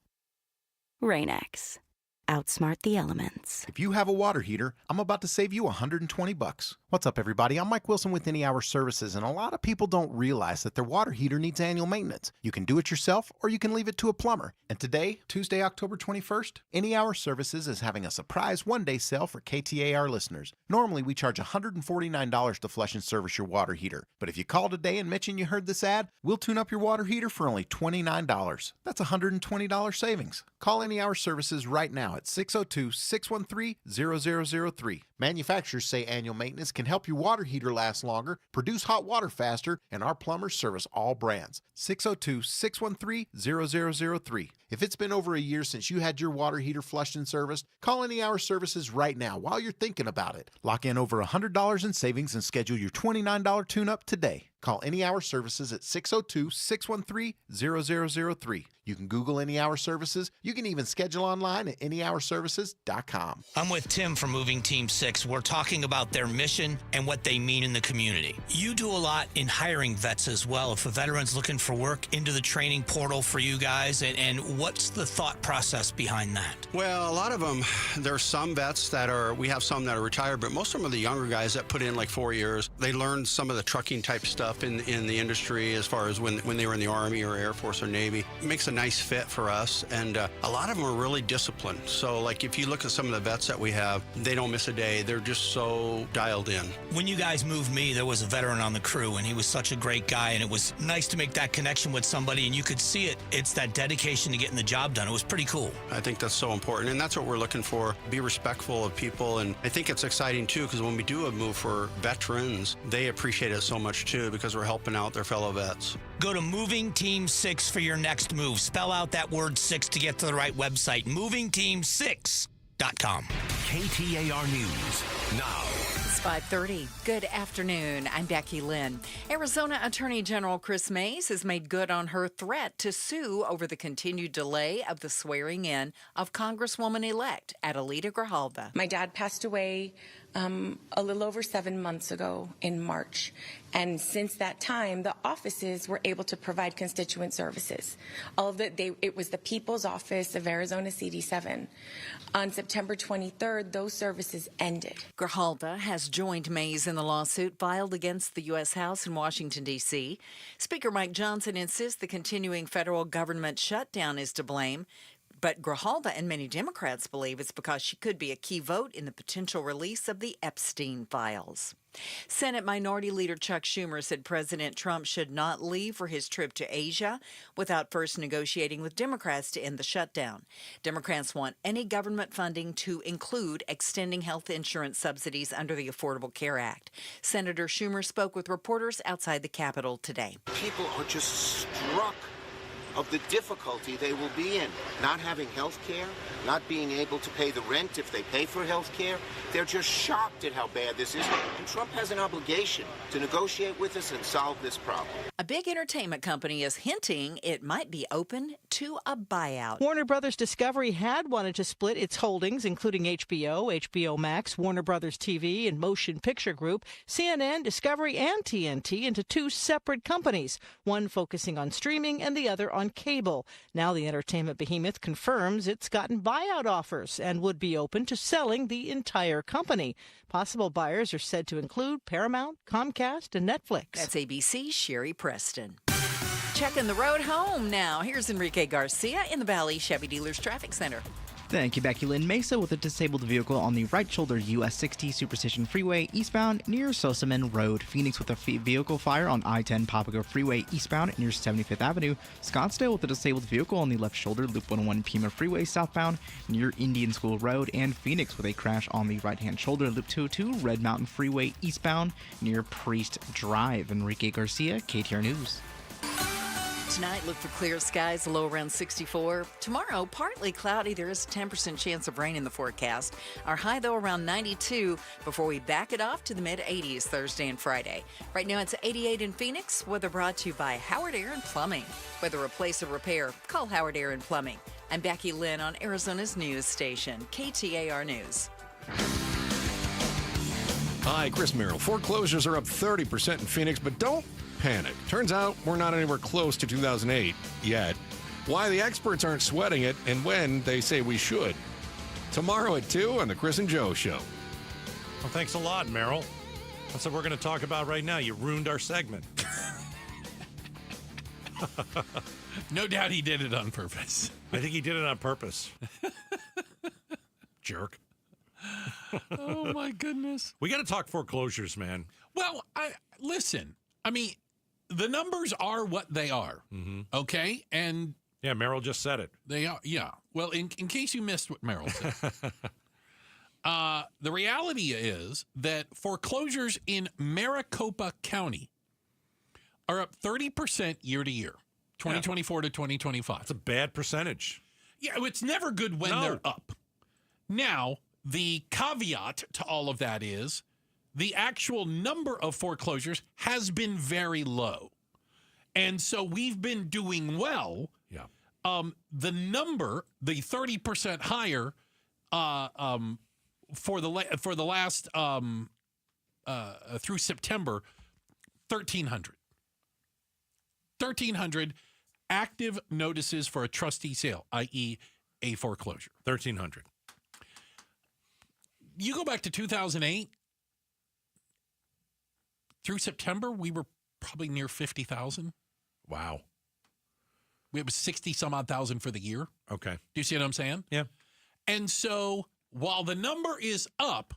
Rain-X. Outsmart the elements. If you have a water heater, I'm about to save you $120. What's up, everybody? I'm Mike Wilson with Any Hour Services, and a lot of people don't realize that their water heater needs annual maintenance. You can do it yourself, or you can leave it to a plumber. And today, Tuesday, October 21st, Any Hour Services is having a surprise one-day sale for KTAR listeners. Normally, we charge $149 to flush and service your water heater. But if you call today and mention you heard this ad, we'll tune up your water heater for only $29. That's $120 savings. Call Any Hour Services right now at 602-613-0003. Manufacturers say annual maintenance can help your water heater last longer, produce hot water faster, and our plumbers service all brands. 602-613-0003. If it's been over a year since you had your water heater flushed and serviced, call Any Hour Services right now while you're thinking about it. Lock in over $100 in savings and schedule your $29 tune-up today. Call Any Hour Services at 602-613-0003. You can Google Any Hour Services. You can even schedule online at anyhourservices.com. I'm with Tim from Moving Team 6. We're talking about their mission and what they mean in the community. You do a lot in hiring vets as well. If a veteran's looking for work, into the training portal for you guys, and what's the thought process behind that? Well, a lot of them, there's some vets we have some that are retired, but most of them are the younger guys that put in like 4 years. They learned some of the trucking type stuff in the industry as far as when they were in the Army or Air Force or Navy. It makes a nice fit for us, and a lot of them are really disciplined. So like if you look at some of the vets that we have, they don't miss a day. They're just so dialed in. When you guys moved me, there was a veteran on the crew, and he was such a great guy, and it was nice to make that connection with somebody, and you could see it. It's that dedication to getting the job done. It was pretty cool. I think that's so important, and that's what we're looking for. Be respectful of people, and I think it's exciting too, because when we do a move for veterans, they appreciate it so much too, because we're helping out their fellow vets. Go to Moving Team 6 for your next move. Spell out that word 6 to get to the right website. MovingTeam6.com. KTAR News now. It's 5:30. Good afternoon. I'm Becky Lynn. Arizona Attorney General Chris Mays has made good on her threat to sue over the continued delay of the swearing in of Congresswoman-elect Adelita Grijalva. My dad passed away a little over 7 months ago in March. And since that time, the offices were able to provide constituent services. It was the People's Office of Arizona CD7. On September 23rd, those services ended. Grijalva has joined Mays in the lawsuit filed against the U.S. House in Washington, D.C. Speaker Mike Johnson insists the continuing federal government shutdown is to blame. But Grijalva and many Democrats believe it's because she could be a key vote in the potential release of the Epstein files. Senate Minority Leader Chuck Schumer said President Trump should not leave for his trip to Asia without first negotiating with Democrats to end the shutdown. Democrats want any government funding to include extending health insurance subsidies under the Affordable Care Act. Senator Schumer spoke with reporters outside the Capitol today. People are just struck of the difficulty they will be in, not having health care, not being able to pay the rent if they pay for health care. They're just shocked at how bad this is, and Trump has an obligation to negotiate with us and solve this problem. A big entertainment company is hinting it might be open to a buyout. Warner Brothers Discovery had wanted to split its holdings, including HBO, HBO Max, Warner Brothers TV, and Motion Picture Group, CNN, Discovery, and TNT into two separate companies, one focusing on streaming and the other on cable. Now the entertainment behemoth confirms it's gotten buyout offers and would be open to selling the entire company. Possible buyers are said to include Paramount, Comcast, and Netflix. That's ABC's Sherry Preston. Checking the road home now. Here's Enrique Garcia in the Valley Chevy Dealers Traffic Center. Thank you, Becky Lynn. Mesa with a disabled vehicle on the right shoulder US 60 Superstition Freeway eastbound near Sosaman Road. Phoenix with a vehicle fire on I-10 Papago Freeway eastbound near 75th Avenue. Scottsdale with a disabled vehicle on the left shoulder Loop 101 Pima Freeway southbound near Indian School Road. And Phoenix with a crash on the right-hand shoulder Loop 202 Red Mountain Freeway eastbound near Priest Drive. Enrique Garcia, KTAR News. Tonight, look for clear skies, a low around 64. Tomorrow, partly cloudy. There is a 10% chance of rain in the forecast. Our high, though, around 92 before we back it off to the mid-80s Thursday and Friday. Right now, it's 88 in Phoenix. Weather brought to you by Howard Air and Plumbing. Whether replace or repair, call Howard Air and Plumbing. I'm Becky Lynn on Arizona's news station, KTAR News. Hi, Chris Merrill. Foreclosures are up 30% in Phoenix, but don't panic. Turns out we're not anywhere close to 2008 yet. Why the experts aren't sweating it and when they say we should. Tomorrow at 2 on the Chris and Joe Show. Well, thanks a lot, Merrill. That's what we're going to talk about right now. You ruined our segment. No doubt he did it on purpose. I think he did it on purpose. Jerk. Oh, my goodness. We got to talk foreclosures, man. Well, listen. I mean, the numbers are what they are, okay? And yeah, Merrill just said it. They are, yeah. Well, in case you missed what Merrill said, the reality is that foreclosures in Maricopa County are up 30% year to year, 2024 to 2025. That's a bad percentage. Yeah, it's never good when they're up. Now, the caveat to all of that is the actual number of foreclosures has been very low. And so we've been doing well. Yeah. the number, the 30% higher for the last through September, 1,300. 1,300 active notices for a trustee sale, i.e. a foreclosure. 1,300. You go back to 2008, through September, we were probably near 50,000. Wow. We have 60-some-odd thousand for the year. Okay. Do you see what I'm saying? Yeah. And so while the number is up,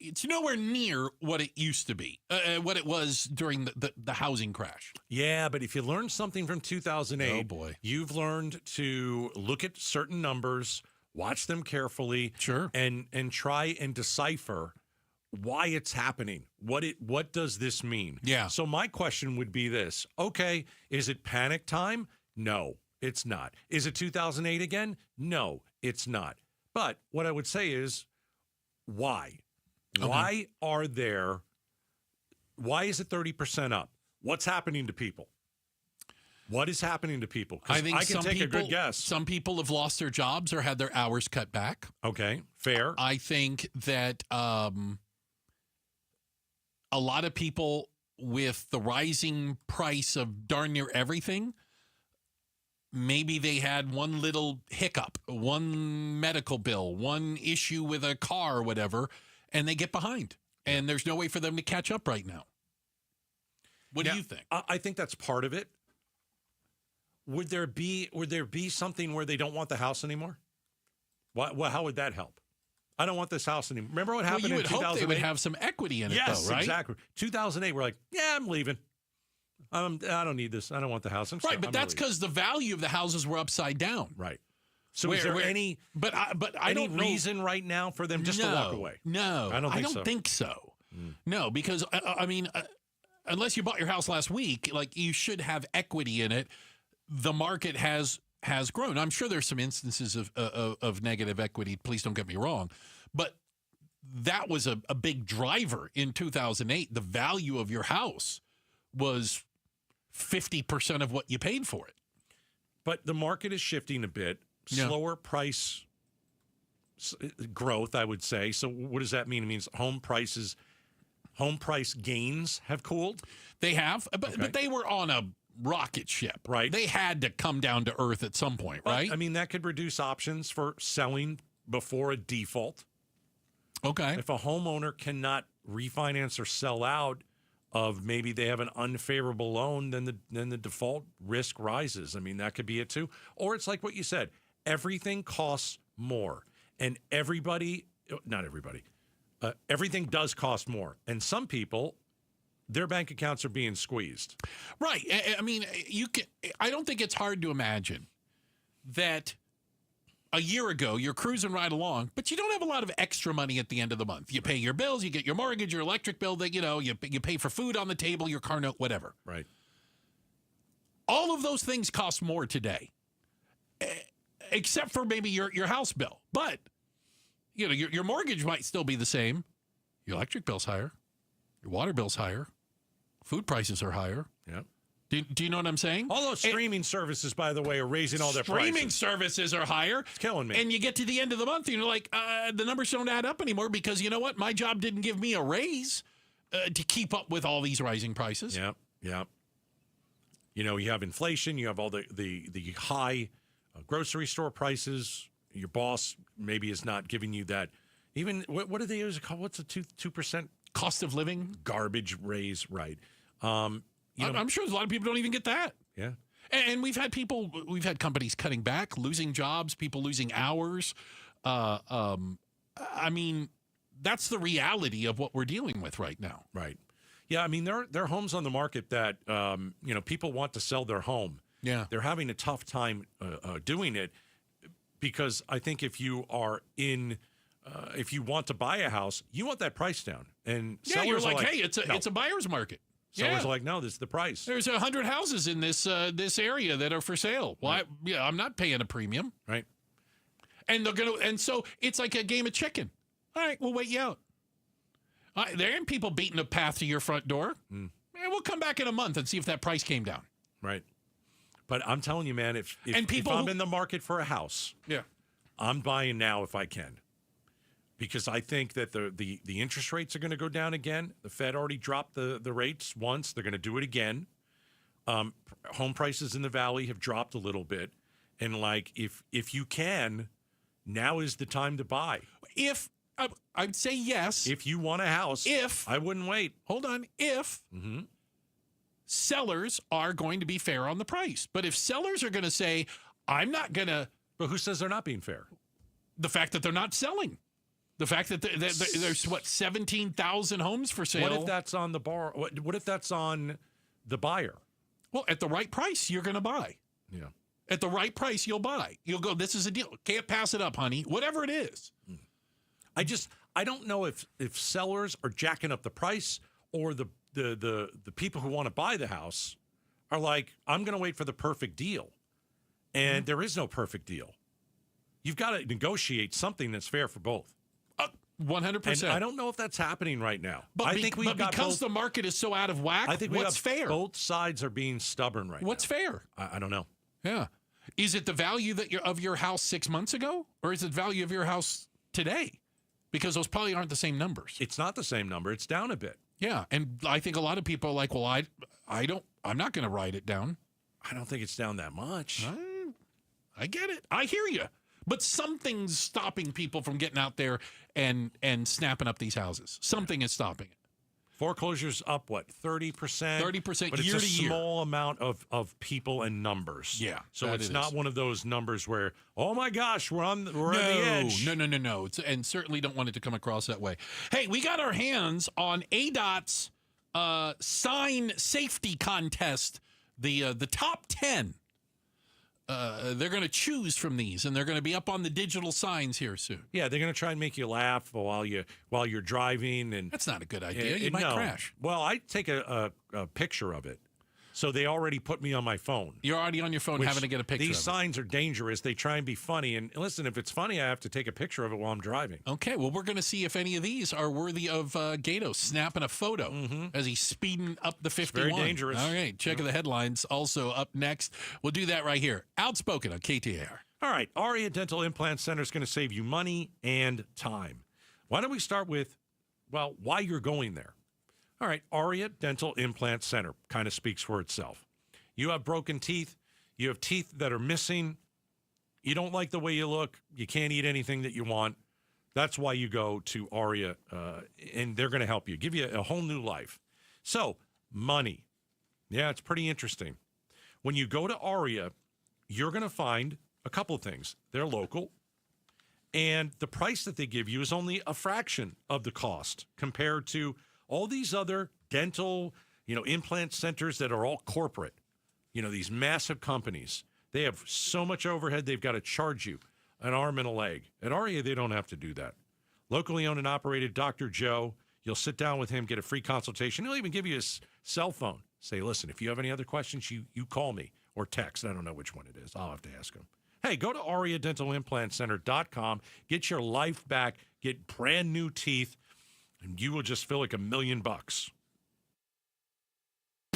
it's nowhere near what it used to be, what it was during the housing crash. Yeah, but if you learned something from 2008, oh boy, you've learned to look at certain numbers, watch them carefully, sure, and try and decipher why it's happening. What does this mean? Yeah. So my question would be this. Okay, is it panic time? No, it's not. Is it 2008 again? No, it's not. But what I would say is, why? Okay. Why is it 30% up? What's happening to people? What is happening to people? 'Cause I think I can take a good guess. Some people have lost their jobs or had their hours cut back. Okay, fair. I think that a lot of people, with the rising price of darn near everything, maybe they had one little hiccup, one medical bill, one issue with a car or whatever, and they get behind. And there's no way for them to catch up right now. What do you think? I think that's part of it. Would there be something where they don't want the house anymore? How would that help? I don't want this house anymore. Remember what happened in 2008? Hope they would have some equity in it, yes, though, right? Exactly. 2008, we're like, yeah, I'm leaving. I don't need this. I don't want the house. Right, but that's because the value of the houses were upside down. Right. So is there any reason right now for them just to walk away? No, I don't think think so. No, because I mean, unless you bought your house last week, like, you should have equity in it. The market has grown. I'm sure there's some instances of negative equity. Please don't get me wrong, but that was a big driver in 2008. The value of your house was 50% of what you paid for it. But the market is shifting a bit. Slower price growth, I would say. So what does that mean? It means home price gains have cooled? They have, but they were on a rocket ship. Right. They had to come down to earth at some point, right? I mean, that could reduce options for selling before a default. Okay. If a homeowner cannot refinance or sell out of, maybe they have an unfavorable loan, then the default risk rises. I mean, that could be it too. Or it's like what you said. Everything costs more. And everything does cost more. And some people, their bank accounts are being squeezed. Right. I mean, I don't think it's hard to imagine that a year ago you're cruising right along, but you don't have a lot of extra money at the end of the month. You pay your bills, you get your mortgage, your electric bill, that you pay for food on the table, your car note, whatever. Right. All of those things cost more today, except for maybe your house bill. But your mortgage might still be the same. Your electric bill's higher. Your water bill's higher. Food prices are higher. Yeah. Do you know what I'm saying? All those streaming services, by the way, are raising all their prices. Streaming services are higher. It's killing me. And you get to the end of the month, and you're like, the numbers don't add up anymore because, you know what? My job didn't give me a raise to keep up with all these rising prices. Yeah, yeah. You have inflation. You have all the high grocery store prices. Your boss maybe is not giving you that. Even, what do they use? What's a 2% cost of living? Garbage raise, right. I'm sure a lot of people don't even get that. Yeah. And we've had companies cutting back, losing jobs, people losing hours. I mean, that's the reality of what we're dealing with right now. Right. Yeah, I mean, there are homes on the market that, people want to sell their home. Yeah. They're having a tough time doing it because I think if you are if you want to buy a house, you want that price down. And sellers you're are like, hey, it's a buyer's market. Sellers are like, no, this is the price. There's 100 houses in this area that are for sale. Well, Right. I'm not paying a premium. Right. And so it's like a game of chicken. All right, we'll wait you out. There ain't people beating a path to your front door. Mm. We'll come back in a month and see if that price came down. Right. But I'm telling you, man, if I'm in the market for a house, I'm buying now if I can. Because I think that the interest rates are going to go down again. The Fed already dropped the rates once. They're going to do it again. Home prices in the Valley have dropped a little bit. And, like, if you can, now is the time to buy. If I'd say yes. If you want a house, I wouldn't wait. Hold on. If sellers are going to be fair on the price. But if sellers are going to say, I'm not going to. But who says they're not being fair? The fact that they're not selling. The fact that there's 17,000 homes for sale. What if that's on the bar? What if that's on the buyer? Well, at the right price, you're going to buy. Yeah. At the right price, you'll buy. You'll go, this is a deal. Can't pass it up, honey. Whatever it is. I don't know if sellers are jacking up the price or the people who want to buy the house are like, I'm going to wait for the perfect deal. And there is no perfect deal. You've got to negotiate something that's fair for both. 100%. And I don't know if that's happening right now. But because the market is so out of whack, I think what's fair? Both sides are being stubborn right now. What's fair? I don't know. Yeah. Is it the value of your house 6 months ago? Or is it the value of your house today? Because those probably aren't the same numbers. It's not the same number. It's down a bit. Yeah. And I think a lot of people are like, well, I'm not going to write it down. I don't think it's down that much. I get it. I hear you. But something's stopping people from getting out there and snapping up these houses. Something is stopping it. Foreclosures up, what, 30%? 30% but year it's to a year. Small amount of people and numbers. Yeah. So it's not one of those numbers where, oh my gosh, we're at the edge. No. And certainly don't want it to come across that way. Hey, we got our hands on ADOT's sign safety contest, the top 10. They're going to choose from these, and they're going to be up on the digital signs here soon. Yeah, they're going to try and make you laugh while you're driving, and that's not a good idea. You might crash. Well, I take a picture of it, so they already put me on my phone. You're already on your phone having to get a picture. These signs are dangerous. They try and be funny, and listen, if it's funny, I have to take a picture of it while I'm driving. Okay, well, we're going to see if any of these are worthy of Gato snapping a photo as he's speeding up the 51. It's very dangerous. All right, check the headlines. Also up next, we'll do that right here. Outspoken on KTAR. All right, Aria Dental Implant Center is going to save you money and time. Why don't we start with, why you're going there? All right, Aria Dental Implant Center kind of speaks for itself. You have broken teeth. You have teeth that are missing. You don't like the way you look. You can't eat anything that you want. That's why you go to Aria, and they're going to help you, give you a whole new life. So, money. Yeah, it's pretty interesting. When you go to Aria, you're going to find a couple of things. They're local, and the price that they give you is only a fraction of the cost compared to all these other dental, implant centers that are all corporate. These massive companies. They have so much overhead, they've got to charge you an arm and a leg. At Aria, they don't have to do that. Locally owned and operated Dr. Joe. You'll sit down with him, get a free consultation. He'll even give you his cell phone. Say, listen, if you have any other questions, you call me or text. I don't know which one it is. I'll have to ask him. Hey, go to AriaDentalImplantCenter.com. Get your life back. Get brand new teeth. And you will just feel like $1 million.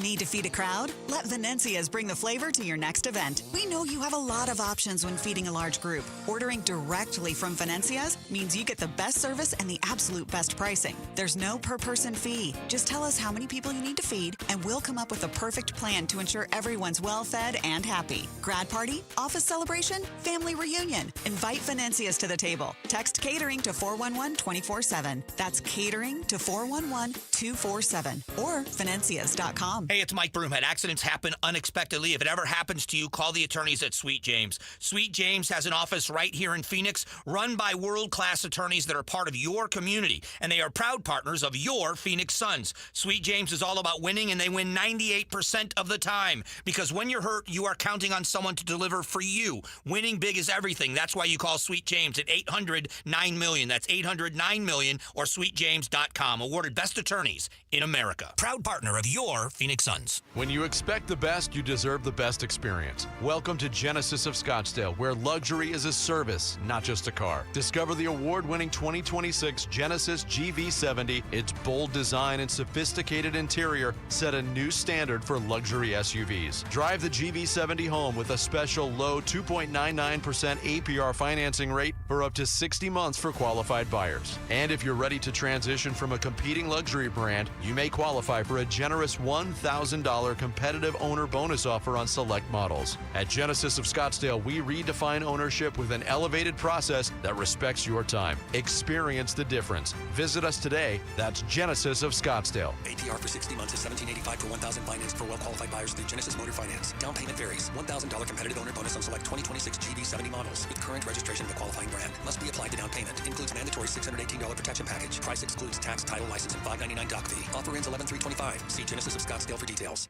Need to feed a crowd? Let Venencia's bring the flavor to your next event. We know you have a lot of options when feeding a large group. Ordering directly from Venencia's means you get the best service and the absolute best pricing. There's no per-person fee. Just tell us how many people you need to feed, and we'll come up with the perfect plan to ensure everyone's well-fed and happy. Grad party, office celebration, family reunion. Invite Venencia's to the table. Text catering to 411-24/7. That's catering to 411-247 or Venencias.com. Hey, it's Mike Broomhead. Accidents happen unexpectedly. If it ever happens to you, call the attorneys at Sweet James. Sweet James has an office right here in Phoenix, run by world-class attorneys that are part of your community, and they are proud partners of your Phoenix Suns. Sweet James is all about winning, and they win 98% of the time, because when you're hurt, you are counting on someone to deliver for you. Winning big is everything. That's why you call Sweet James at 800-9-million. That's 800-9-million or sweetjames.com. Awarded best attorneys in America. Proud partner of your Phoenix Phoenix Suns. When you expect the best, you deserve the best experience. Welcome to Genesis of Scottsdale, where luxury is a service, not just a car. Discover the award-winning 2026 Genesis GV70. Its bold design and sophisticated interior set a new standard for luxury SUVs. Drive the GV70 home with a special low 2.99% APR financing rate for up to 60 months for qualified buyers. And if you're ready to transition from a competing luxury brand, you may qualify for a generous $1,000 competitive owner bonus offer on select models. At Genesis of Scottsdale, we redefine ownership with an elevated process that respects your time. Experience the difference. Visit us today. That's Genesis of Scottsdale. APR for 60 months is $1,785 for $1,000 financed for well-qualified buyers through Genesis Motor Finance. Down payment varies. $1,000 competitive owner bonus on select 2026 GV70 models with current registration of a qualifying brand. Must be applied to down payment. Includes mandatory $618 protection package. Price excludes tax, title, license, and $599 doc fee. Offer ends 11/3/25. See Genesis of Scottsdale for details.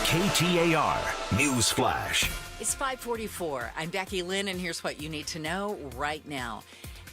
KTAR News Flash. It's 5:44. I'm Becky Lynn, and here's what you need to know right now.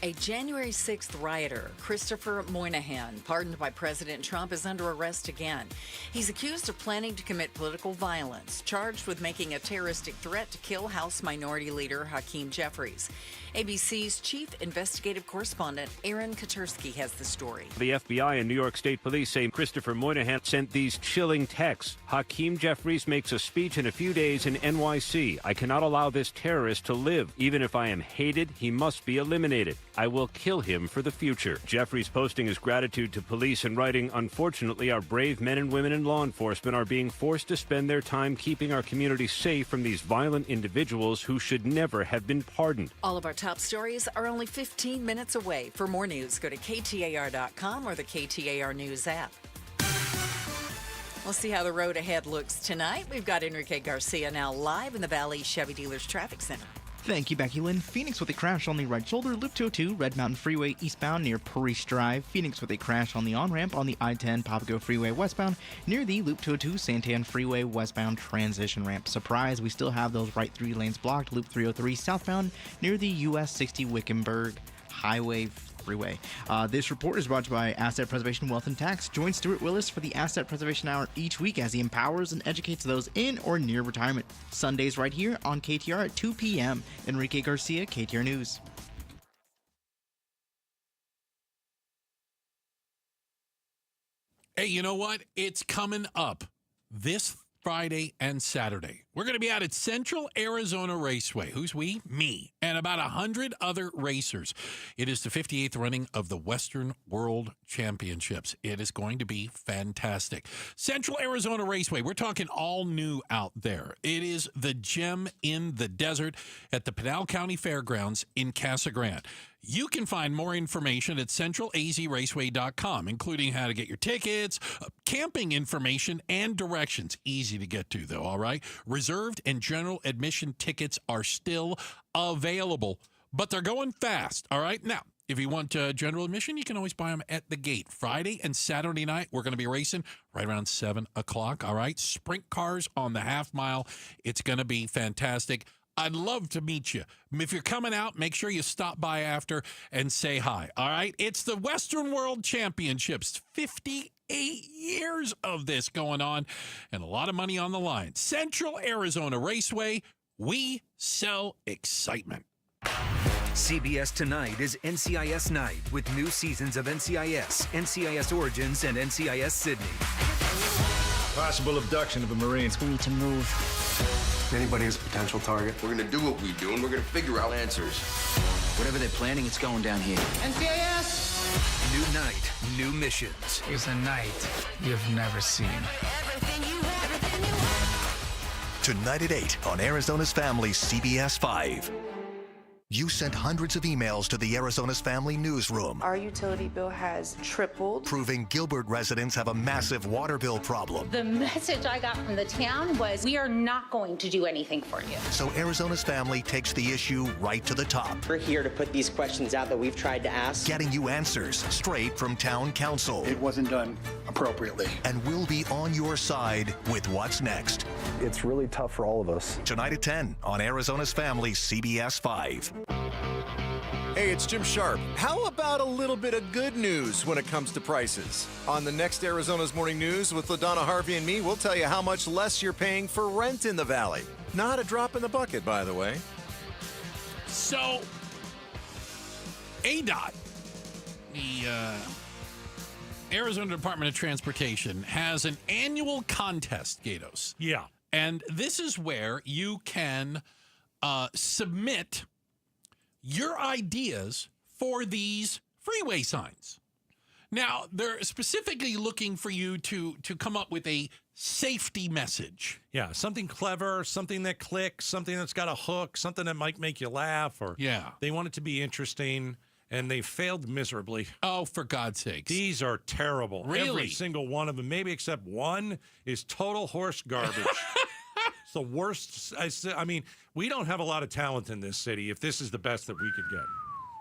A January 6th rioter, Christopher Moynihan, pardoned by President Trump, is under arrest again. He's accused of planning to commit political violence, charged with making a terroristic threat to kill House Minority Leader Hakeem Jeffries. ABC's chief investigative correspondent, Aaron Katursky, has the story. The FBI and New York State Police say Christopher Moynihan sent these chilling texts. Hakeem Jeffries makes a speech in a few days in NYC. I cannot allow this terrorist to live. Even if I am hated, he must be eliminated. I will kill him for the future. Jeffries posting his gratitude to police and writing, unfortunately, our brave men and women in law enforcement are being forced to spend their time keeping our community safe from these violent individuals who should never have been pardoned. All of our top stories are only 15 minutes away. For more news, go to KTAR.com or the KTAR News app. We'll see how the road ahead looks tonight. We've got Enrique Garcia now live in the Valley Chevy Dealers Traffic Center. Thank you, Becky Lynn. Phoenix with a crash on the right shoulder, Loop 202, Red Mountain Freeway eastbound near Parrish Drive. Phoenix with a crash on the on-ramp on the I-10 Papago Freeway westbound near the Loop 202 Santan Freeway westbound transition ramp. Surprise, we still have those right 3 lanes blocked. Loop 303 southbound near the US 60 Wickenburg Highway Freeway. This report is brought to you by Asset Preservation Wealth and Tax. Join Stuart Willis for the Asset Preservation Hour each week as he empowers and educates those in or near retirement. Sundays right here on KTR at 2 p.m. Enrique Garcia, KTR News. Hey, you know what? It's coming up this Friday and Saturday. We're going to be out at Central Arizona Raceway. Who's we? Me. And about 100 other racers. It is the 58th running of the Western World Championships. It is going to be fantastic. Central Arizona Raceway. We're talking all new out there. It is the gem in the desert at the Pinal County Fairgrounds in Casa Grande. You can find more information at centralazraceway.com, including how to get your tickets, camping information, and directions. Easy to get to, though, all right? Reserved and general admission tickets are still available, but they're going fast, all right? Now, if you want general admission, you can always buy them at the gate. Friday and Saturday night, we're going to be racing right around 7 o'clock, all right? Sprint cars on the half mile. It's going to be fantastic. I'd love to meet you. If you're coming out, make sure you stop by after and say hi, all right? It's the Western World Championships. 58 years of this going on and a lot of money on the line. Central Arizona Raceway, we sell excitement. CBS Tonight is NCIS Night with new seasons of NCIS, NCIS Origins, and NCIS Sydney. Possible abduction of a Marine. We need to move. Anybody is a potential target. We're gonna do what we do, and we're gonna figure out answers. Whatever they're planning, it's going down here. NCIS! New night, new missions. It's a night you've never seen. Tonight at 8 on Arizona's Family CBS 5. You sent hundreds of emails to the Arizona's Family newsroom. Our utility bill has tripled, proving Gilbert residents have a massive water bill problem. The message I got from the town was, we are not going to do anything for you. So Arizona's Family takes the issue right to the top. We're here to put these questions out that we've tried to ask. Getting you answers straight from town council. It wasn't done appropriately. And we'll be on your side with what's next. It's really tough for all of us. Tonight at 10 on Arizona's Family CBS 5. Hey, it's Jim Sharp. How about a little bit of good news when it comes to prices? On the next Arizona's Morning News with LaDonna Harvey and me, we'll tell you how much less you're paying for rent in the valley. Not a drop in the bucket, by the way. So, ADOT, the Arizona Department of Transportation, has an annual contest, Gatos. Yeah. And this is where you can submit your ideas for these freeway signs. Now, they're specifically looking for you to come up with a safety message. Yeah, something clever, something that clicks, something that's got a hook, something that might make you laugh, or they want it to be interesting, and they failed miserably. Oh, for God's sakes. These are terrible. Really? Every single one of them, maybe except one, is total horse garbage. It's the worst. I mean, we don't have a lot of talent in this city if this is the best that we could get.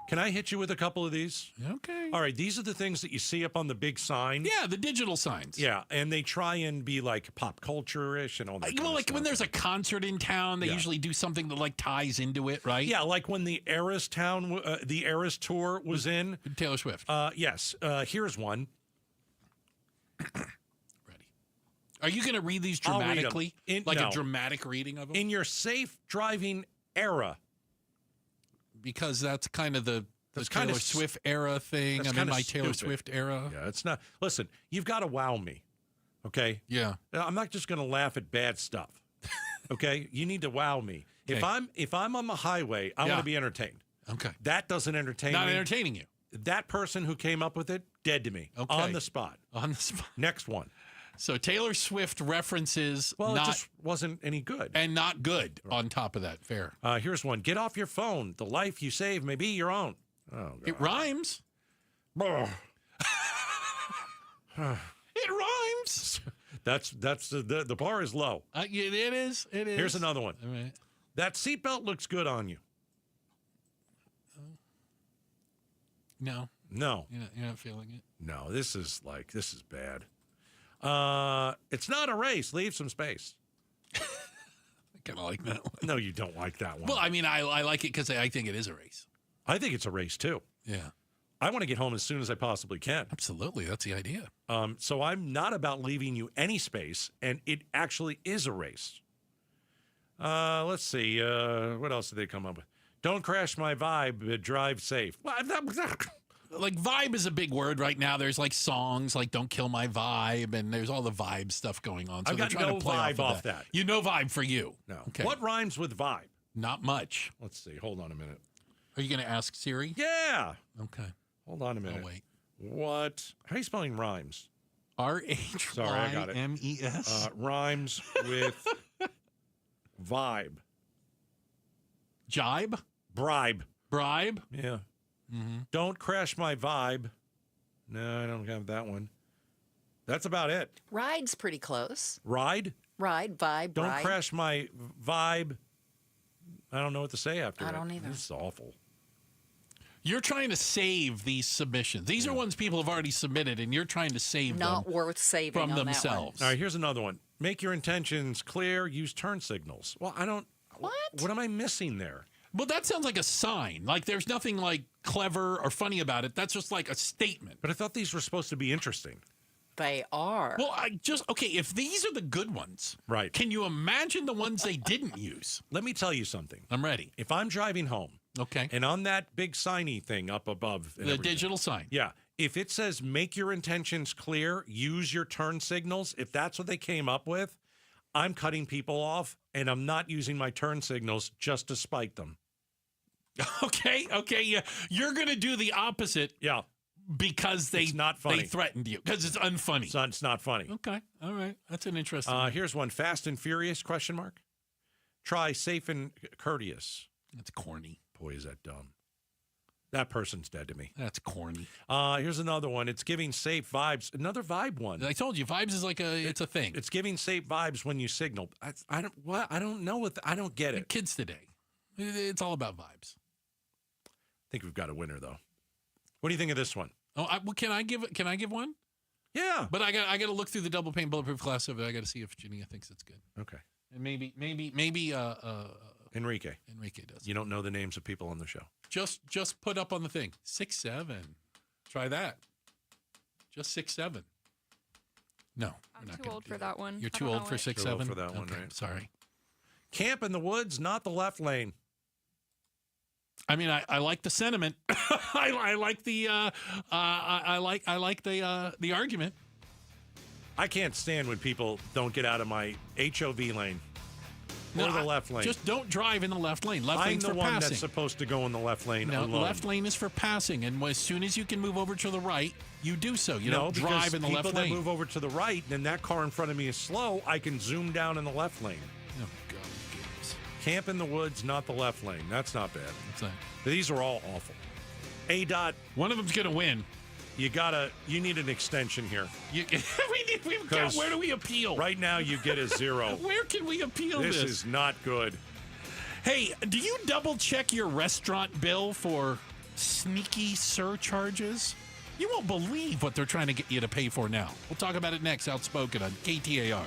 Can I hit you with a couple of these? Okay. All right, these are the things that you see up on the big sign. Yeah, the digital signs. Yeah, and they try and be like pop culture-ish and all that. Well, like when there's a concert in town, they usually do something that like ties into it, right? Yeah, like when the Eras tour was in. Taylor Swift. Yes. Here's one. Are you going to read these I'll read 'em. dramatically? A dramatic reading of them? In your safe driving era. Because that's kind of the That's Taylor kind of Swift era thing. That's I'm in kinda my Taylor stupid. Swift era. Yeah, it's not. Listen, you've got to wow me. Okay? Yeah. I'm not just going to laugh at bad stuff. Okay? You need to wow me. Okay. If I'm on the highway, I want to be entertained. Okay. That doesn't entertain me. Not entertaining you. That person who came up with it, dead to me. Okay. On the spot. On the spot. Next one. So Taylor Swift references Well, not it just wasn't any good. and not good on top of that. Fair. Here's one. Get off your phone. The life you save may be your own. Oh, God. It rhymes. It rhymes. That's the bar is low. It is. It is. Here's another one. All right. That seatbelt looks good on you. No. No. You're not feeling it. No, this is bad. It's not a race. Leave some space. I kind of like that one. No, you don't like that one. Well, I mean, I like it because I think it is a race. I think it's a race too. Yeah. I want to get home as soon as I possibly can. Absolutely. That's the idea. So I'm not about leaving you any space, and it actually is a race. Let's see. What else did they come up with? Don't crash my vibe, but drive safe. Well, like vibe is a big word right now. There's like songs like "Don't Kill My Vibe" and there's all the vibe stuff going on. So I've got they're trying no to play vibe off that. You know vibe for you. No. Okay. What rhymes with vibe? Not much. Let's see. Hold on a minute. Are you going to ask Siri? Yeah. Okay. Hold on a minute. I'll wait. What? How are you spelling rhymes? R-H-Y-M-E-S. Sorry, I got it. Rhymes with vibe. Jibe? Bribe. Bribe? Yeah. Mm-hmm. Don't crash my vibe. No, I don't have that one. That's about it. Ride's pretty close. Ride? Ride, vibe, Don't ride. crash my vibe. I don't know what to say after I it. don't either. This is awful. You're trying to save these submissions. These are ones people have already submitted, and you're trying to save Not them worth saving from on themselves. All right, here's another one. Make your intentions clear. Use turn signals. Well, I don't. What? What am I missing there? Well, that sounds like a sign. Like there's nothing like clever or funny about it. That's just like a statement. But I thought these were supposed to be interesting. They are. Well, if these are the good ones, right? Can you imagine the ones they didn't use? Let me tell you something. I'm ready. If I'm driving home, okay, and on that big signy thing up above, the digital sign, yeah. If it says make your intentions clear, use your turn signals, if that's what they came up with, I'm cutting people off, and I'm not using my turn signals just to spite them. Okay, yeah. You're going to do the opposite. Yeah. Because it's not funny. They threatened you. Because it's unfunny. So it's not funny. Okay. All right. That's an interesting one. Here's one. Fast and Furious, question mark. Try safe and courteous. That's corny. Boy, is that dumb. That person's dead to me. That's corny. Here's another one. It's giving safe vibes. Another vibe one. I told you, vibes is like it's a thing. It's giving safe vibes when you signal. I don't know. I don't get it. Kids today. It's all about vibes. I think we've got a winner, though. What do you think of this one? Oh, can I give one? Yeah. But I got to look through the double pane bulletproof glass of it. I got to see if Jania thinks it's good. Okay. And maybe Enrique does. You don't know the names of people on the show. Just put up on the thing. 6'7". Try that. Just 6'7". No. I'm too old for that one. You're too old for 6'7"? Too old for that one, Okay, right? Sorry. Camp in the woods, not the left lane. I mean, I like the sentiment. I like the I like the argument. I can't stand when people don't get out of my HOV lane or the left lane. Just don't drive in the left lane. Left I'm lane's the for one passing. that's supposed to go in the left lane No, alone. left lane is for passing, and as soon as you can move over to the right, you do so. You don't drive in the left people that lane. move over to the right, and that car in front of me is slow, I can zoom down in the left lane. Oh, God, goodness. Camp in the woods, not the left lane. That's not bad. These are all awful. A-Dot. One of them's going to win. You need an extension here. Where do we appeal? Right now, you get a 0. Where can we appeal this? This is not good. Hey, do you double check your restaurant bill for sneaky surcharges? You won't believe what they're trying to get you to pay for now. We'll talk about it next. Outspoken on KTAR.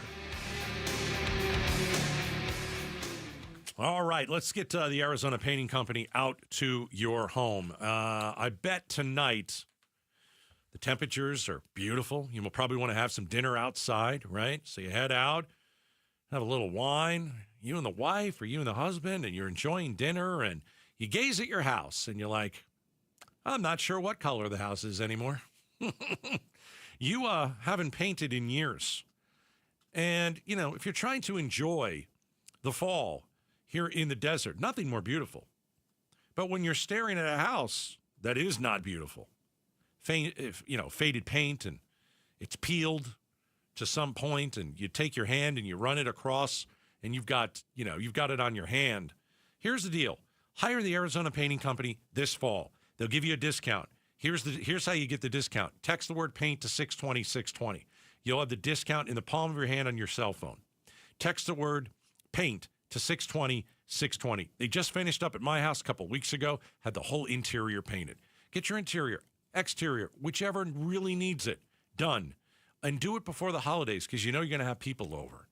All right, let's get the Arizona Painting Company out to your home. I bet tonight the temperatures are beautiful. You will probably want to have some dinner outside, right? So you head out, have a little wine, you and the wife or you and the husband, and you're enjoying dinner, and you gaze at your house, and you're like, I'm not sure what color the house is anymore. You haven't painted in years. And, if you're trying to enjoy the fall here in the desert, nothing more beautiful. But when you're staring at a house that is not beautiful, faded paint, and it's peeled to some point, and you take your hand and you run it across, and you've got it on your hand. Here's the deal. Hire the Arizona Painting Company this fall. They'll give you a discount. Here's how you get the discount. Text the word paint to 620-620. You'll have the discount in the palm of your hand on your cell phone. Text the word paint to 620-620. They just finished up at my house a couple weeks ago, had the whole interior painted. Get your interior, exterior, whichever really needs it, done. And do it before the holidays, because you're going to have people over.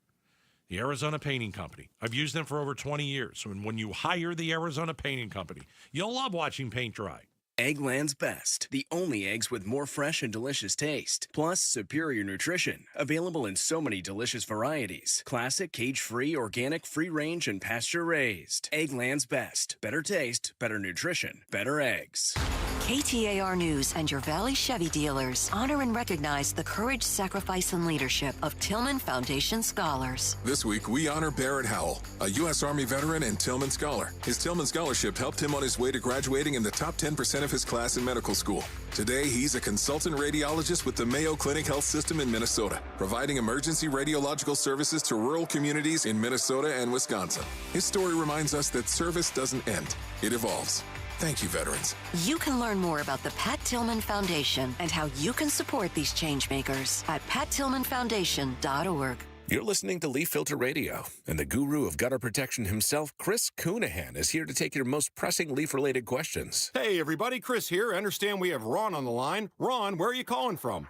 The Arizona Painting Company. I've used them for over 20 years. And when you hire the Arizona Painting Company, you'll love watching paint dry. Eggland's Best, the only eggs with more fresh and delicious taste, plus superior nutrition, available in so many delicious varieties. Classic, cage-free, organic, free-range, and pasture-raised. Eggland's Best. Better taste, better nutrition, better eggs. KTAR News and your Valley Chevy dealers honor and recognize the courage, sacrifice, and leadership of Tillman Foundation scholars. This week, we honor Barrett Howell, a U.S. Army veteran and Tillman Scholar. His Tillman Scholarship helped him on his way to graduating in the top 10% of his class in medical school. Today, he's a consultant radiologist with the Mayo Clinic Health System in Minnesota, providing emergency radiological services to rural communities in Minnesota and Wisconsin. His story reminds us that service doesn't end, it evolves. Thank you, veterans. You can learn more about the Pat Tillman Foundation and how you can support these changemakers at pattillmanfoundation.org. You're listening to Leaf Filter Radio, and the guru of gutter protection himself, Chris Coonahan, is here to take your most pressing leaf-related questions. Hey, everybody, Chris here. I understand we have Ron on the line. Ron, where are you calling from?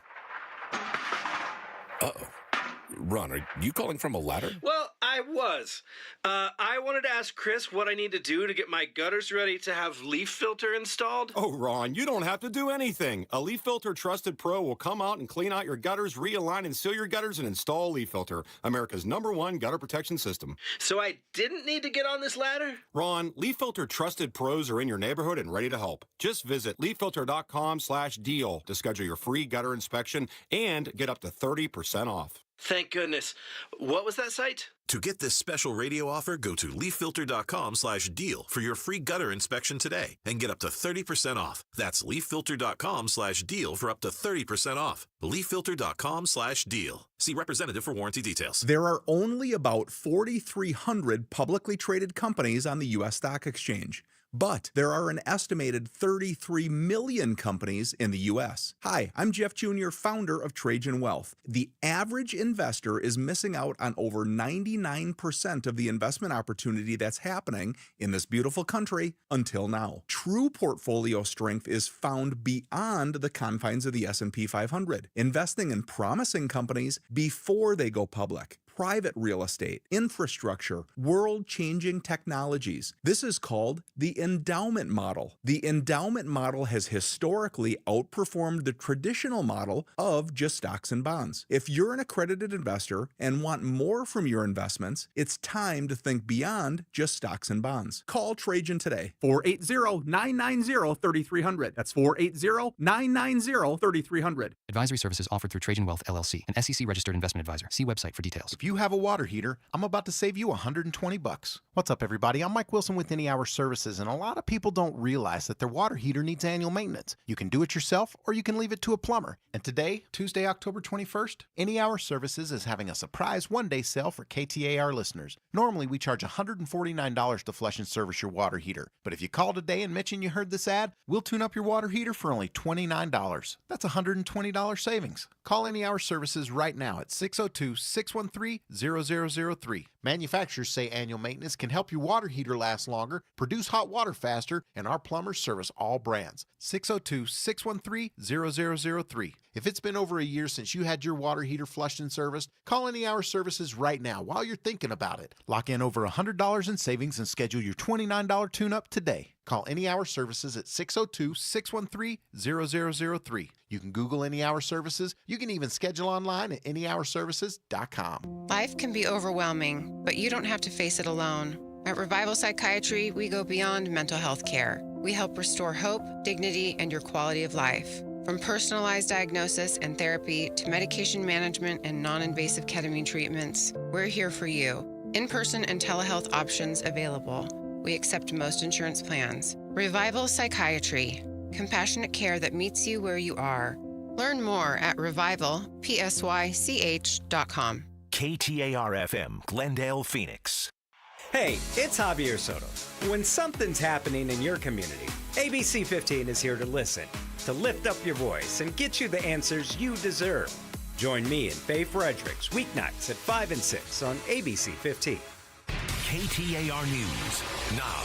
Uh-oh. Ron, are you calling from a ladder? Well, I was. I wanted to ask Chris what I need to do to get my gutters ready to have leaf filter installed. Oh, Ron, you don't have to do anything. A Leaf Filter Trusted Pro will come out and clean out your gutters, realign and seal your gutters, and install Leaf Filter, America's #1 gutter protection system. So I didn't need to get on this ladder? Ron, Leaf Filter Trusted Pros are in your neighborhood and ready to help. Just visit leaffilter.com/deal to schedule your free gutter inspection and get up to 30% off. Thank goodness. What was that site? To get this special radio offer, go to leaffilter.com/deal for your free gutter inspection today and get up to 30% off. That's leaffilter.com/deal for up to 30% off. leaffilter.com/deal. See representative for warranty details. There are only about 4,300 publicly traded companies on the U.S. stock exchange. But there are an estimated 33 million companies in the U.S. Hi, I'm Jeff Jr., founder of Trajan Wealth. The average investor is missing out on over 99% of the investment opportunity that's happening in this beautiful country until now. True portfolio strength is found beyond the confines of the S&P 500, investing in promising companies before they go public. private real estate, infrastructure, world-changing technologies. This is called the endowment model. The endowment model has historically outperformed the traditional model of just stocks and bonds. If you're an accredited investor and want more from your investments, it's time to think beyond just stocks and bonds. Call Trajan today. 480-990-3300. That's 480-990-3300. Advisory services offered through Trajan Wealth, LLC, an SEC-registered investment advisor. See website for details. If you have a water heater, I'm about to save you $120. What's up, everybody? I'm Mike Wilson with Any Hour Services, and a lot of people don't realize that their water heater needs annual maintenance. You can do it yourself, or you can leave it to a plumber. And today, Tuesday, October 21st, Any Hour Services is having a surprise one-day sale for KTAR listeners. Normally, we charge $149 to flush and service your water heater. But if you call today and mention you heard this ad, we'll tune up your water heater for only $29. That's $120 savings. Call Any Hour Services right now at 602-613-0003. Manufacturers say annual maintenance can help your water heater last longer, produce hot water faster, and our plumbers service all brands. 602-613-0003. If it's been over a year since you had your water heater flushed and serviced, call Any Hour Services right now while you're thinking about it. Lock in over $100 in savings and schedule your $29 tune-up today. Call Any Hour Services at 602-613-0003. You can Google Any Hour Services. You can even schedule online at anyhourservices.com. Life can be overwhelming, but you don't have to face it alone. At Revival Psychiatry, we go beyond mental health care. We help restore hope, dignity, and your quality of life. From personalized diagnosis and therapy to medication management and non-invasive ketamine treatments, we're here for you. In-person and telehealth options available. We accept most insurance plans. Revival Psychiatry. Compassionate care that meets you where you are. Learn more at revivalpsych.com. KTAR-FM, Glendale, Phoenix. Hey, it's Javier Soto. When something's happening in your community, ABC 15 is here to listen, to lift up your voice and get you the answers you deserve. Join me and Faye Fredericks weeknights at 5 and 6 on ABC 15. KTAR News now.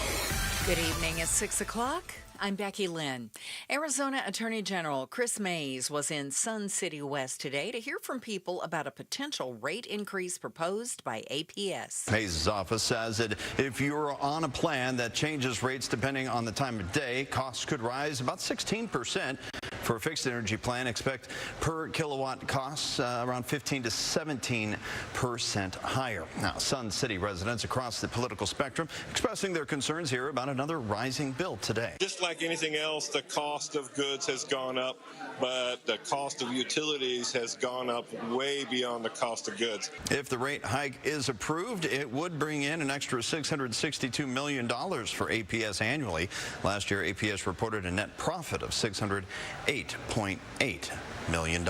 Good evening. It's 6 o'clock. I'm Becky Lynn. Arizona Attorney General Chris Mays was in Sun City West today to hear from people about a potential rate increase proposed by APS. Mays' office says that if you're on a plan that changes rates depending on the time of day, costs could rise about 16%. For a fixed energy plan, expect per kilowatt costs around 15 to 17% higher. Now, Sun City residents across the political spectrum expressing their concerns here about another rising bill today. Just like anything else, the cost of goods has gone up, but the cost of utilities has gone up way beyond the cost of goods. If the rate hike is approved, it would bring in an extra $662 million for APS annually. Last year, APS reported a net profit of $608.8 million.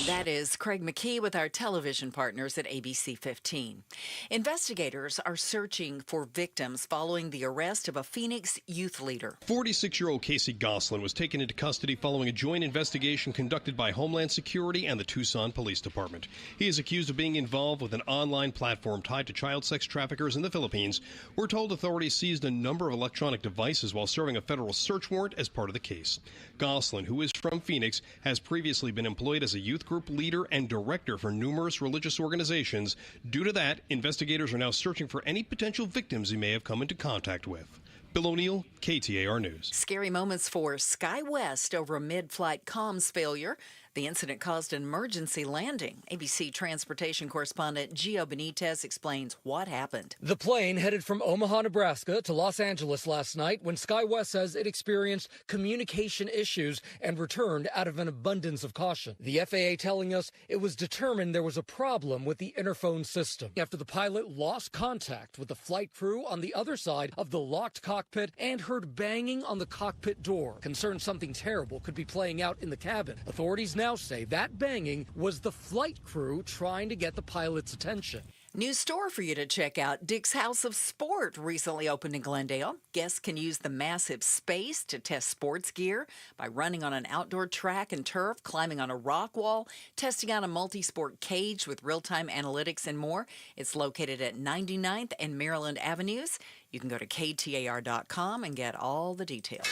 That is Craig McKee with our television partners at ABC 15. Investigators are searching for victims following the arrest of a Phoenix youth leader. 46-year-old Casey Gosselin was taken into custody following a joint investigation conducted by Homeland Security and the Tucson Police Department. He is accused of being involved with an online platform tied to child sex traffickers in the Philippines. We're told authorities seized a number of electronic devices while serving a federal search warrant as part of the case. Gosselin, who is from Phoenix, has previously been employed as a youth group leader and director for numerous religious organizations. Due to that, investigators are now searching for any potential victims he may have come into contact with. Bill O'Neill, KTAR News. Scary moments for SkyWest over a mid-flight comms failure. The incident caused an emergency landing. ABC transportation correspondent Gio Benitez explains what happened. The plane headed from Omaha, Nebraska to Los Angeles last night when SkyWest says it experienced communication issues and returned out of an abundance of caution. The FAA telling us it was determined there was a problem with the interphone system after the pilot lost contact with the flight crew on the other side of the locked cockpit and heard banging on the cockpit door. Concerned something terrible could be playing out in the cabin. Authorities now say that banging was the flight crew trying to get the pilot's attention. New store for you to check out. Dick's House of Sport recently opened in Glendale. Guests can use the massive space to test sports gear by running on an outdoor track and turf, climbing on a rock wall, testing out a multi-sport cage with real-time analytics and more. It's located at 99th and Maryland Avenues. You can go to KTAR.com and get all the details.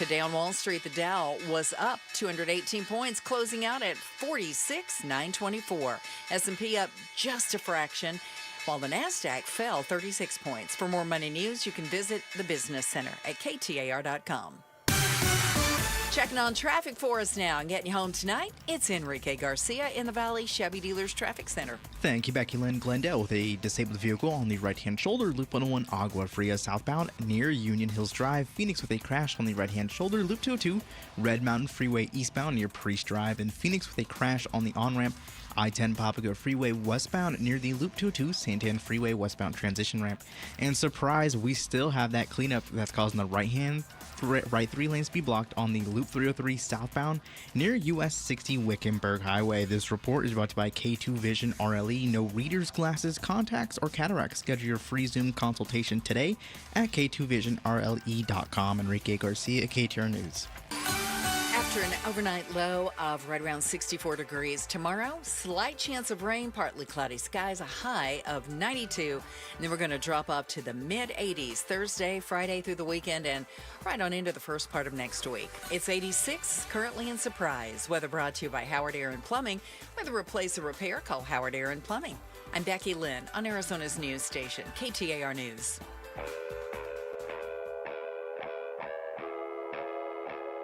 Today on Wall Street, the Dow was up 218 points, closing out at 46,924. S&P up just a fraction, while the NASDAQ fell 36 points. For more money news, you can visit the Business Center at KTAR.com. Checking on traffic for us now and getting you home tonight, it's Enrique Garcia in the Valley Chevy Dealers Traffic Center. Thank you, Becky Lynn. Glendale with a disabled vehicle on the right-hand shoulder, Loop 101 Agua Fria southbound near Union Hills Drive. Phoenix with a crash on the right-hand shoulder, Loop 202, Red Mountain Freeway eastbound near Priest Drive. And Phoenix with a crash on the on-ramp, I-10 Papago Freeway westbound near the Loop 202 Santan Freeway westbound transition ramp. And surprise, we still have that cleanup that's causing the right 3 lanes to be blocked on the Loop 303 southbound near US 60 Wickenburg Highway. This report is brought to you by K2 Vision RLE. No readers, glasses, contacts, or cataracts. Schedule your free Zoom consultation today at k2visionrle.com. Enrique Garcia, KTAR News. After an overnight low of right around 64 degrees, tomorrow, slight chance of rain, partly cloudy skies, a high of 92. And then we're going to drop up to the mid-80s Thursday, Friday through the weekend, and right on into the first part of next week. It's 86 currently in Surprise. Weather brought to you by Howard Air and Plumbing. Whether replace or repair, call Howard Air and Plumbing. I'm Becky Lynn on Arizona's news station, KTAR News.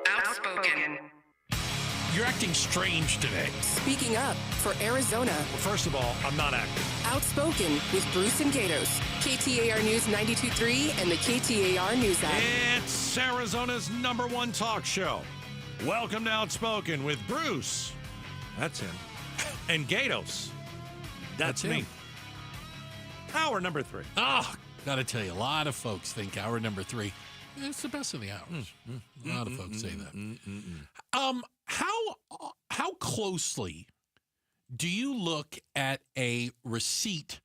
Outspoken. You're acting strange today. Speaking up for Arizona. Well, first of all, I'm not acting. Outspoken with Bruce and Gatos. KTAR News 92.3 and the KTAR News app. It's Arizona's #1 talk show. Welcome to Outspoken with Bruce. That's him. And Gatos. That's me. him. Hour number 3. Oh, gotta tell you, a lot of folks think hour number 3. It's the best of the hours. A lot of folks say that. How closely do you look at a receipt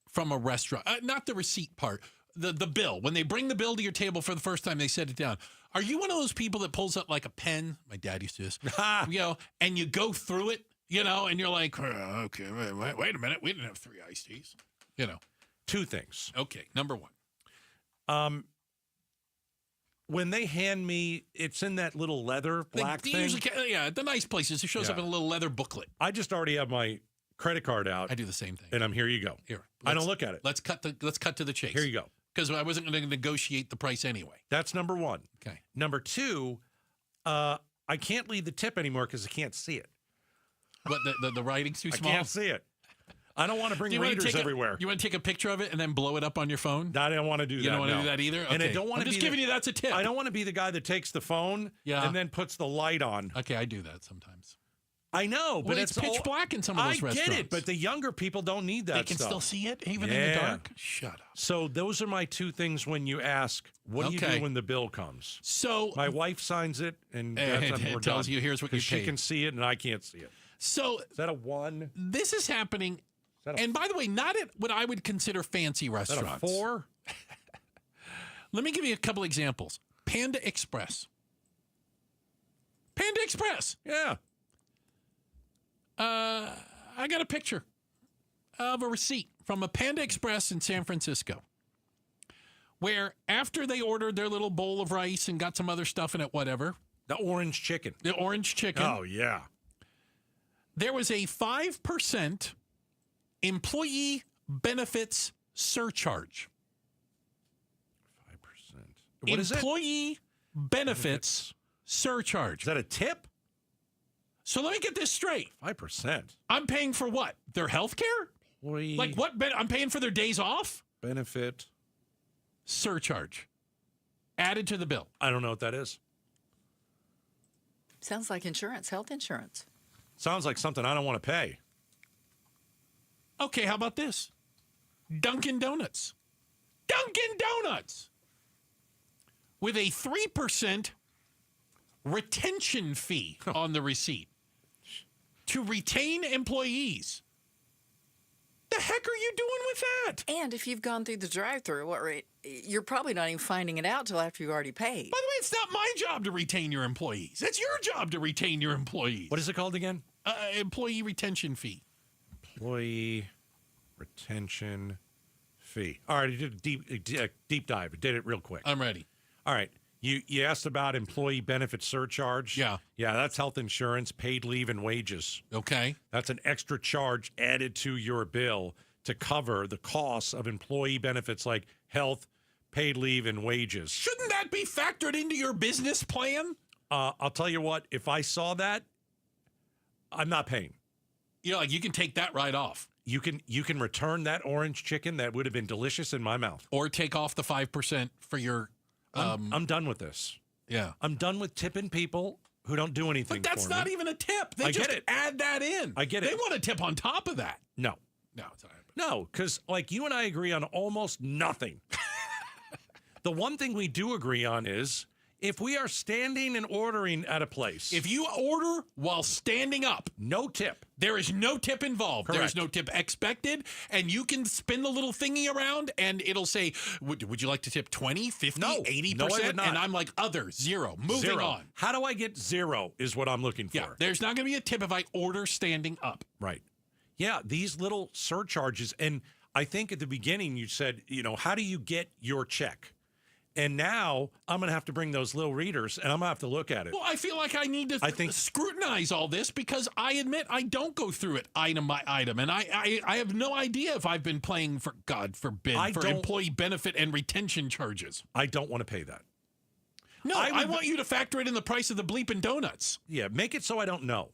from a restaurant? Not the receipt part, the bill. When they bring the bill to your table for the first time, they set it down. Are you one of those people that pulls up like a pen? My dad used to do this. And you go through it, and you're like, okay, wait a minute. We didn't have 3 iced teas. 2 things. Okay, number 1. When they hand me, it's in that little leather black thing. Usually, at the nice places, it shows up in a little leather booklet. I just already have my credit card out. I do the same thing. And here you go. I don't look at it. Let's cut to the chase. Here you go. Because I wasn't going to negotiate the price anyway. That's number 1. Okay. Number 2, I can't leave the tip anymore because I can't see it. What, the writing's too small? I can't see it. I don't want to bring readers everywhere. You want to take a picture of it and then blow it up on your phone? I don't want to do that. You don't want to do that either? Okay. And I don't want to just giving you that's a tip. I don't want to be the guy that takes the phone and then puts the light on. Okay, I do that sometimes. I know, but it's pitch black in some of those restaurants. I get it, but the younger people don't need that They can stuff. still see it, even in the dark? Shut up. So those are my 2 things when you ask, what do you do when the bill comes? So my wife signs it, and it tells you, here's what you paid. She can see it, and I can't see it. So is that a 1? This is happening. And by the way, not at what I would consider fancy restaurants. Is that a 4? Let me give you a couple examples. Panda Express. Panda Express. Yeah. I got a picture of a receipt from a Panda Express in San Francisco, where after they ordered their little bowl of rice and got some other stuff in it, whatever. The orange chicken. The orange chicken. Oh, yeah. There was a 5% employee benefits surcharge. 5%. What is it? Employee benefits surcharge. Is that a tip? So let me get this straight. 5%. I'm paying for what? Their health care? Employee Like what? I'm paying for their days off? benefit surcharge added to the bill. I don't know what that is. Sounds like insurance, health insurance. Sounds like something I don't want to pay. Okay, how about this? Dunkin' Donuts. Dunkin' Donuts! With a 3% retention fee on the receipt to retain employees. The heck are you doing with that? And if you've gone through the drive-thru, you're probably not even finding it out till after you've already paid. By the way, it's not my job to retain your employees. It's your job to retain your employees. What is it called again? Employee retention fee. Employee retention fee. All right, I did a deep dive. I did it real quick. I'm ready. All right. You asked about employee benefit surcharge. Yeah. Yeah, that's health insurance, paid leave, and wages. Okay. That's an extra charge added to your bill to cover the costs of employee benefits like health, paid leave, and wages. Shouldn't that be factored into your business plan? I'll tell you what, if I saw that, I'm not paying. Like you can take that right off. You can return that orange chicken that would have been delicious in my mouth. Or take off the 5% for your... I'm done with this. Yeah. I'm done with tipping people who don't do anything But that's for me. not even a tip. They I just get it. add that in. I get it. They want a tip on top of that. No. No, it's not happening. No, because like you and I agree on almost nothing. The one thing we do agree on is if we are standing and ordering at a place. If you order while standing up, no tip. There is no tip involved. Correct. There is no tip expected. And you can spin the little thingy around and it'll say, would you like to tip 20, 50, 80%? No, I would not. And I'm like, other, zero. Moving Zero. on. How do I get zero is what I'm looking for. Yeah, there's not going to be a tip if I order standing up. Right. Yeah, these little surcharges. And I think at the beginning you said, how do you get your check? And now I'm going to have to bring those little readers and I'm going to have to look at it. Well, I feel like I need to scrutinize all this because I admit I don't go through it item by item. And I have no idea if I've been playing, for God forbid, for employee benefit and retention charges. I don't want to pay that. No, I want you to factor it in the price of the bleeping donuts. Yeah, make it so I don't know.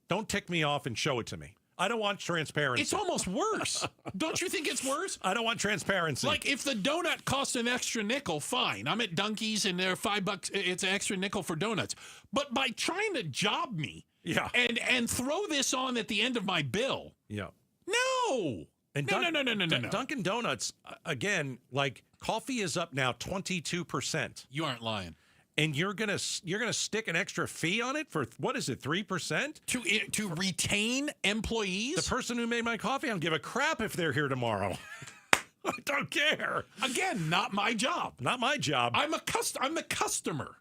Don't tick me off and show it to me. I don't want transparency. It's almost worse. Don't you think it's worse? I don't want transparency. Like if the donut costs an extra nickel, fine. I'm at Dunkies and they're $5. It's an extra nickel for donuts. But by trying to job me, and throw this on at the end of my bill, no. And No. Dunkin' Donuts again. Like coffee is up now 22%. You aren't lying. And you're gonna stick an extra fee on it for what is it, 3%? To retain employees? The person who made my coffee, I don't give a crap if they're here tomorrow. I don't care. Again, not my job. Not my job. I'm the customer.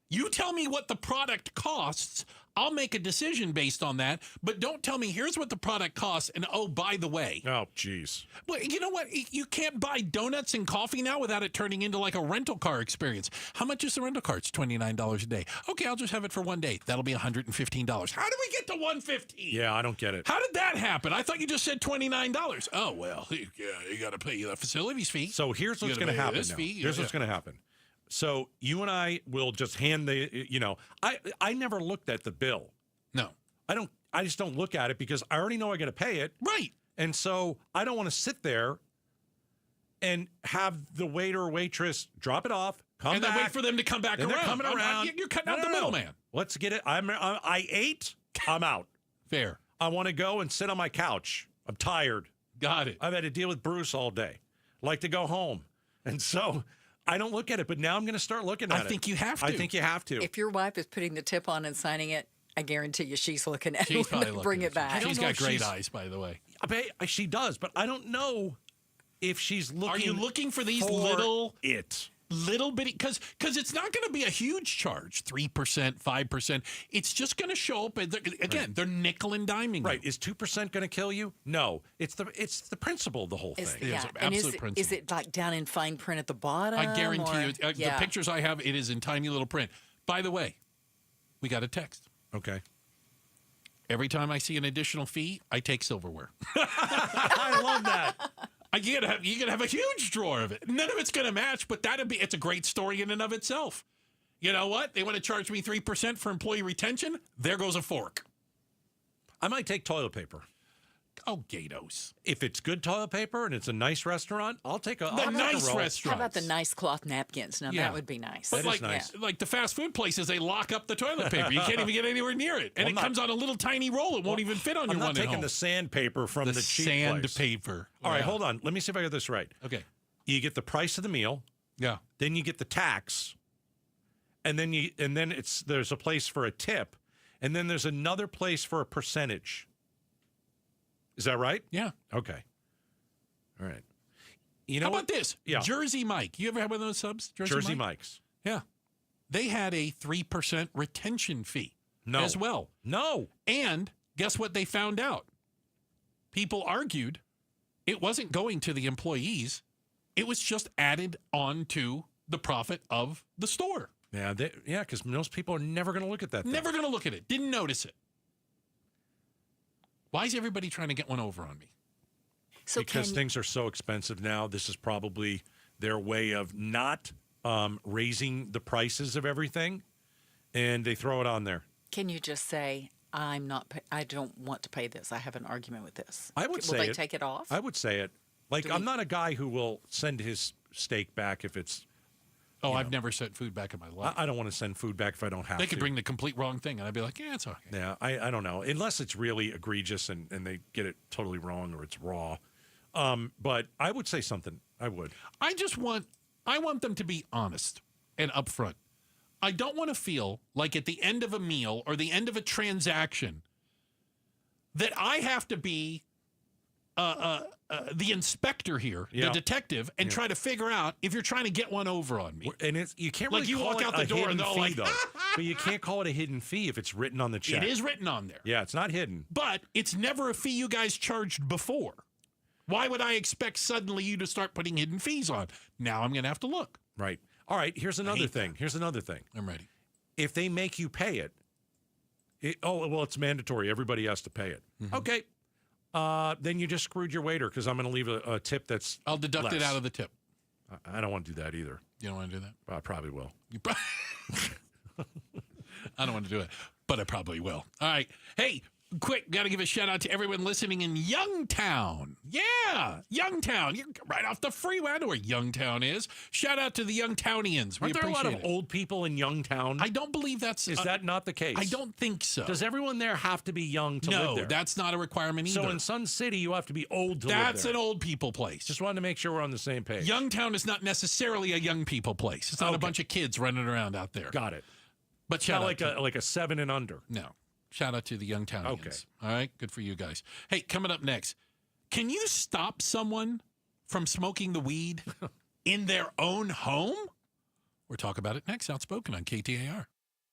You tell me what the product costs. I'll make a decision based on that, but don't tell me here's what the product costs and oh, by the way. Oh, geez. Well, you know what? You can't buy donuts and coffee now without it turning into like a rental car experience. How much is the rental car? It's $29 a day. Okay, I'll just have it for one day. That'll be $115. How do we get to $115? Yeah, I don't get it. How did that happen? I thought you just said $29. Oh, well, you got to pay the facilities fee. So here's what's going to happen now. Here's what's going to happen. So you and I will just hand I never looked at the bill. No. I just don't look at it because I already know I got to pay it. Right. And so I don't want to sit there and have the waiter or waitress drop it off, come and back. then wait for them to come back around. They're coming around. You're cutting out the middleman. Let's get it. I ate. I'm out. Fair. I want to go and sit on my couch. I'm tired. Got it. I've had to deal with Bruce all day. Like to go home. And so I don't look at it, but now I'm going to start looking at it. I think you have to. I think you have to. If your wife is putting the tip on and signing it, I guarantee you she's looking at it when they bring it back. She's got great eyes, by the way. She does, but I don't know if she's looking. Are you looking for these little bitty? Because it's not going to be a huge charge, 3%, 5%. It's just going to show up. Again, they're nickel and diming. Right. Is 2% going to kill you? No. It's the principle of the whole thing. Yeah. And is it like down in fine print at the bottom? I guarantee you. The pictures I have, it is in tiny little print. By the way, we got a text. Okay. Every time I see an additional fee, I take silverware. I love that. You could have a huge drawer of it. None of it's going to match, but it's a great story in and of itself. You know what? They want to charge me 3% for employee retention. There goes a fork. I might take toilet paper. Oh, Gatos. If it's good toilet paper and it's a nice restaurant, I'll take a nice roll. restaurant. How about the nice cloth napkins? Now, that would be nice. But like the fast food places, they lock up the toilet paper. You can't even get anywhere near it. And it comes on a little tiny roll. It won't even fit on your one at home. I'm not taking the sandpaper from the cheap place. Sandpaper. All right, hold on. Let me see if I got this right. Okay. You get the price of the meal. Yeah. Then you get the tax. And then there's a place for a tip. And then there's another place for a percentage. Is that right? Yeah. Okay. All right. How about this? Yeah. Jersey Mike. You ever had one of those subs? Jersey Mike's. Yeah. They had a 3% retention fee as well. No. And guess what they found out? People argued it wasn't going to the employees. It was just added on to the profit of the store. Yeah, because most people are never going to look at that thing. Never going to look at it. Didn't notice it. Why is everybody trying to get one over on me? Because things are so expensive now. This is probably their way of not raising the prices of everything, and they throw it on there. Can you just say, I don't want to pay this. I have an argument with this. I would say Will they take it off? I would say it. Like, I'm not a guy who will send his steak back if it's... I've never sent food back in my life. I don't want to send food back if I don't have to. They could bring the complete wrong thing, and I'd be like, yeah, it's okay. Yeah, I don't know. Unless it's really egregious and they get it totally wrong or it's raw. But I would say something. I would. I want them to be honest and upfront. I don't want to feel like at the end of a meal or the end of a transaction that I have to be the inspector here, the detective, and try to figure out if you're trying to get one over on me. And you can't really you call walk it out the a door and hidden they're fee, like, though. But you can't call it a hidden fee if it's written on the check. It is written on there. Yeah, it's not hidden. But it's never a fee you guys charged before. Why would I expect suddenly you to start putting hidden fees on? Now I'm going to have to look. Right. All right, here's another thing. I'm ready. If they make you pay it, it's mandatory. Everybody has to pay it. Mm-hmm. Okay. Then you just screwed your waiter because I'm going to leave a tip that's I'll deduct less. it out of the tip. I don't want to do that either. You don't want to do that? I probably will. I don't want to do it, but I probably will. All right. Hey, quick, got to give a shout out to everyone listening in Youngtown. Yeah, Youngtown. You're right off the freeway. I know where Youngtown is. Shout out to the Youngtownians. Aren't there a lot of old people in Youngtown? I don't believe that's... Is that not the case? I don't think so. Does everyone there have to be young to live there? No, that's not a requirement either. So in Sun City, you have to be old to live there. That's an old people place. Just wanted to make sure we're on the same page. Youngtown is not necessarily a young people place. It's not a bunch of kids running around out there. Got it. But it's not like a 7 and under. No. Shout out to the Youngtownians. Okay. All right. Good for you guys. Hey, coming up next, can you stop someone from smoking the weed in their own home? We'll talk about it next. Outspoken on KTAR.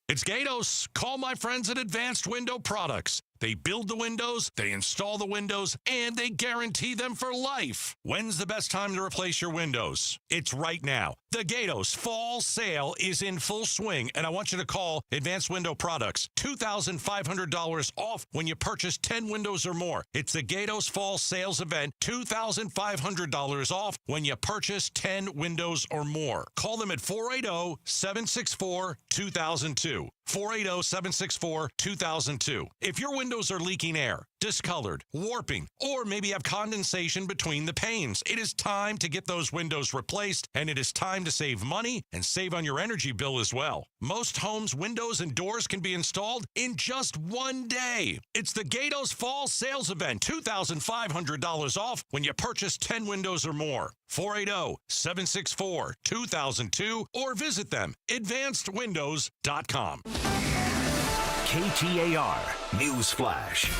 It's Gatos. Call my friends at Advanced Window Products. They build the windows, they install the windows, and they guarantee them for life. When's the best time to replace your windows? It's right now. The Gatos Fall Sale is in full swing, and I want you to call Advanced Window Products. $2,500 off when you purchase 10 windows or more. It's the Gatos Fall Sales Event. $2,500 off when you purchase 10 windows or more. Call them at 480-764-2002. 480-764-2002. If your windows are leaking air, discolored, warping, or maybe have condensation between the panes, it is time to get those windows replaced, and it is time to save money and save on your energy bill as well. Most homes, windows, and doors can be installed in just one day. It's the Gatos Fall Sales Event. $2,500 off when you purchase 10 windows or more. 480-764-2002 or visit them, advancedwindows.com. KTAR News Flash.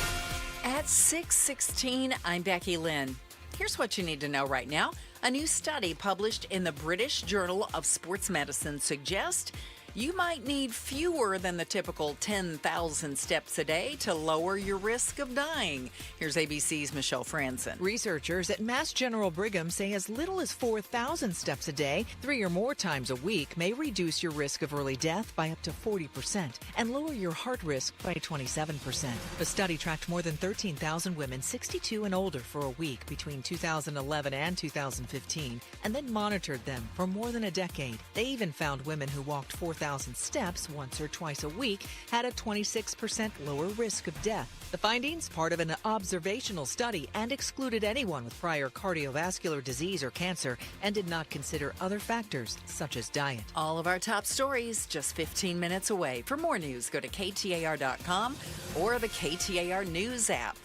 At 6:16, I'm Becky Lynn. Here's what you need to know right now. A new study published in the British Journal of Sports Medicine suggests you might need fewer than the typical 10,000 steps a day to lower your risk of dying. Here's ABC's Michelle Franzen. Researchers at Mass General Brigham say as little as 4,000 steps a day, 3 or more times a week, may reduce your risk of early death by up to 40% and lower your heart risk by 27%. The study tracked more than 13,000 women 62 and older for a week between 2011 and 2015 and then monitored them for more than a decade. They even found women who walked 4,000 steps once or twice a week had a 26% lower risk of death. The findings, part of an observational study, and excluded anyone with prior cardiovascular disease or cancer and did not consider other factors such as diet. All of our top stories just 15 minutes away. For more news, go to KTAR.com or the KTAR News app.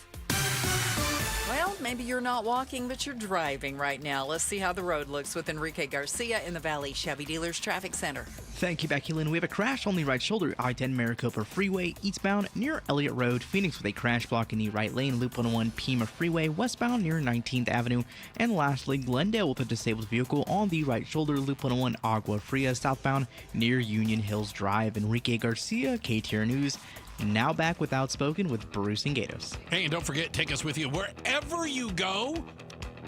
Well, maybe you're not walking, but you're driving right now. Let's see how the road looks with Enrique Garcia in the Valley Chevy Dealers Traffic Center. Thank you, Becky Lynn. We have a crash on the right shoulder, I-10 Maricopa Freeway, eastbound near Elliott Road. Phoenix with a crash blocking the right lane, Loop 101 Pima Freeway, westbound near 19th Avenue. And lastly, Glendale with a disabled vehicle on the right shoulder, Loop 101 Agua Fria, southbound near Union Hills Drive. Enrique Garcia, KTAR News. Now back with Outspoken with Bruce and Gatos. Hey, and don't forget, take us with you wherever you go.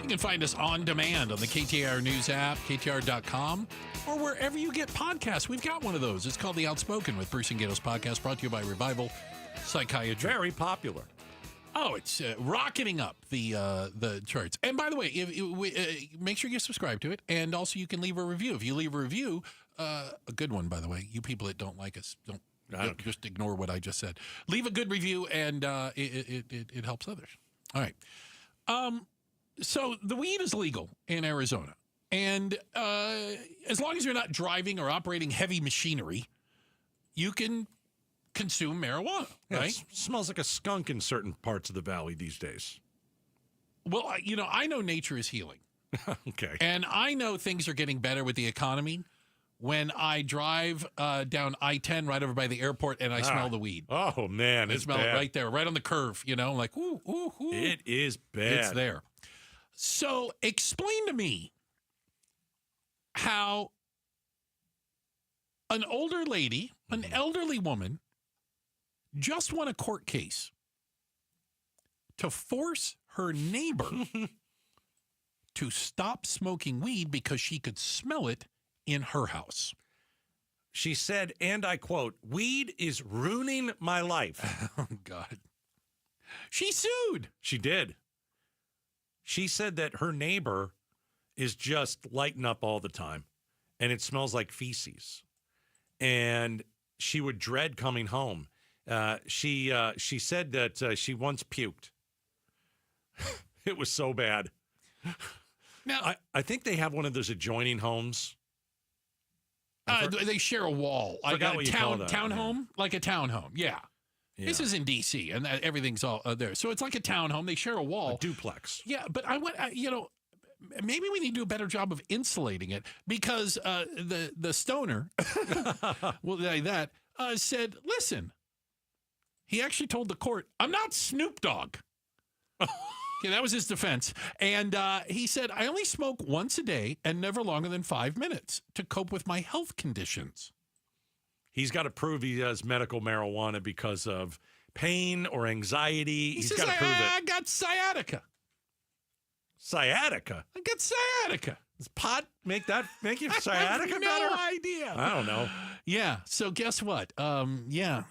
You can find us on demand on the KTAR News app, KTAR.com, or wherever you get podcasts. We've got one of those. It's called The Outspoken with Bruce and Gato's podcast, brought to you by Revival Psychiatry. Very popular. Oh, it's rocketing up the charts. And by the way, make sure you subscribe to it, and also you can leave a review. If you leave a review, a good one, by the way, you people that don't like us, don't just ignore what I just said. Leave a good review, and it helps others. All right. So the weed is legal in Arizona, and as long as you're not driving or operating heavy machinery, you can consume marijuana, right? It smells like a skunk in certain parts of the valley these days. Well, I know nature is healing. Okay. And I know things are getting better with the economy when I drive down I-10 right over by the airport and I smell the weed. Oh, man, I it's smell bad. it right there, right on the curve, like, ooh, ooh, ooh. It is bad. It's there. So explain to me how an older lady, an elderly woman, just won a court case to force her neighbor to stop smoking weed because she could smell it in her house. She said, and I quote, "Weed is ruining my life." Oh, God. She sued. She did. She said that her neighbor is just lighting up all the time, and it smells like feces. And she would dread coming home. She said that she once puked. It was so bad. Now, I think they have one of those adjoining homes. They share a wall. Forgot what you call that. Townhome? Like a townhome, yeah. This is in D.C., and everything's all there. So it's like a townhome. They share a wall. A duplex. Yeah, but maybe we need to do a better job of insulating it because the stoner, well, that said, listen, he actually told the court, "I'm not Snoop Dogg." Okay, that was his defense. And he said, "I only smoke once a day and never longer than 5 minutes to cope with my health conditions." He's got to prove he has medical marijuana because of pain or anxiety. He's got to prove it. I got sciatica. Sciatica? I got sciatica. Does pot make you sciatica better? I have no idea. I don't know. Yeah. So guess what?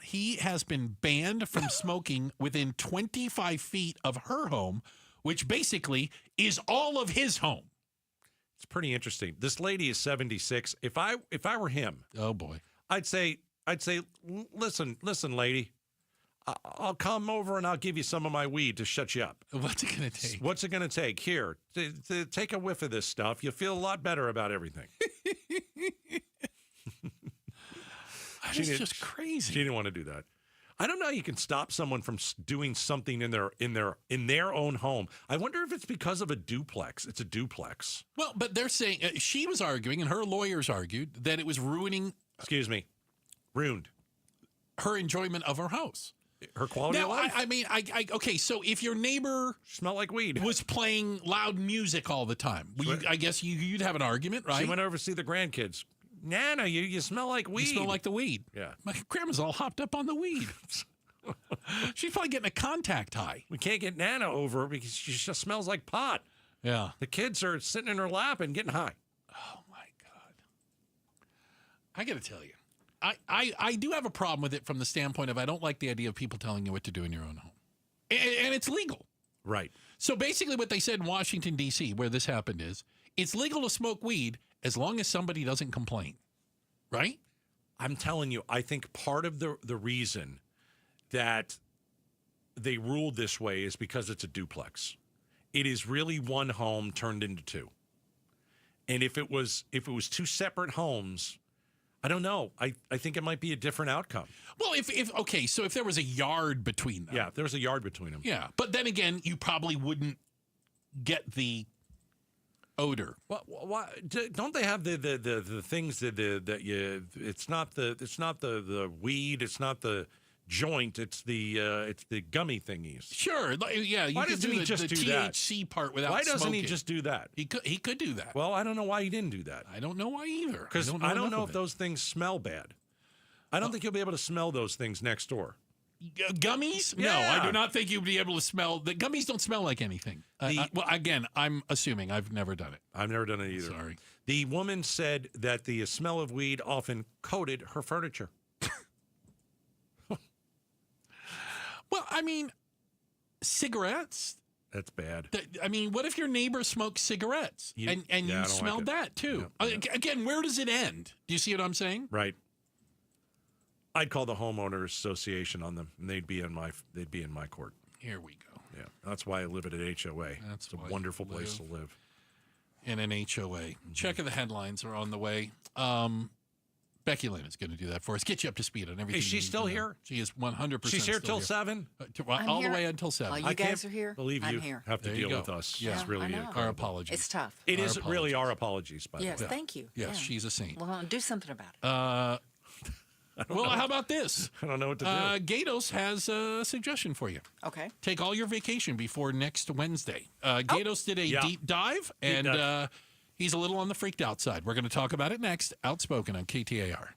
He has been banned from smoking within 25 feet of her home, which basically is all of his home. It's pretty interesting. This lady is 76. If I were him, oh boy, I'd say, listen, lady, I'll come over and I'll give you some of my weed to shut you up. What's it going to take? What's it going to take? Here, take a whiff of this stuff. You'll feel a lot better about everything. That's just crazy. She didn't want to do that. I don't know how you can stop someone from doing something in their own home. I wonder if it's because of a duplex. It's a duplex. Well, but they're saying she was arguing, and her lawyers argued that it was ruining. Excuse me, ruined her enjoyment of her house, her quality of life. Okay. So if your neighbor smelled like weed, was playing loud music all the time, I guess you'd have an argument, right? She went over to see the grandkids. Nana, you smell like weed. You smell like the weed. Yeah. My grandma's all hopped up on the weed. She's probably getting a contact high. We can't get Nana over because she just smells like pot. Yeah. The kids are sitting in her lap and getting high. Oh, my God. I got to tell you, I do have a problem with it from the standpoint of I don't like the idea of people telling you what to do in your own home. And it's legal. Right. So basically what they said in Washington, D.C., where this happened is, it's legal to smoke weed as long as somebody doesn't complain, right? I'm telling you, I think part of the reason that they ruled this way is because it's a duplex. It is really one home turned into two. And if it was two separate homes, I don't know. I think it might be a different outcome. Well, so if there was a yard between them. Yeah, if there was a yard between them. Yeah, but then again, you probably wouldn't get the odor. Well, why don't they have the things that it's not the weed, it's not the joint, it's the gummy thingies. Sure, yeah. Why doesn't he just do that? THC part without. Why doesn't smoking. he just do that? He could do that. Well, I don't know why he didn't do that. I don't know why either. Because I don't know if those things smell bad. I don't think you'll be able to smell those things next door. Gummies? No, Yeah. I do not think you'd be able to smell. The gummies don't smell like anything. Well, again, I'm assuming. I've never done it. I've never done it either. Sorry. The woman said that the smell of weed often coated her furniture. Well, I mean, cigarettes. That's bad. I mean, what if your neighbor smokes cigarettes and I you don't smelled like that too? Again, where does it end? Do you see what I'm saying? Right. I'd call the homeowners association on them, and they'd be in my court. Here we go. Yeah, that's why I live at an HOA. It's a wonderful place to live. In an HOA. Check of the headlines are on the way. Becky Lynn is going to do that for us. Get you up to speed on everything. Is she still here? She is 100%. She's here till 7? All the way until 7. While you guys are here, believe I'm you here. have to deal with us. Yeah, It's really I know. incredible. Our apologies. It's tough. It is really our apologies, by the way. Yes, thank you. Yes, Yeah. she's a saint. Well, do something about it. Well, how about this? I don't know what to do. Gatos has a suggestion for you. Okay. Take all your vacation before next Wednesday. Gatos did a deep dive, and he's a little on the freaked out side. We're going to talk about it next. Outspoken on KTAR.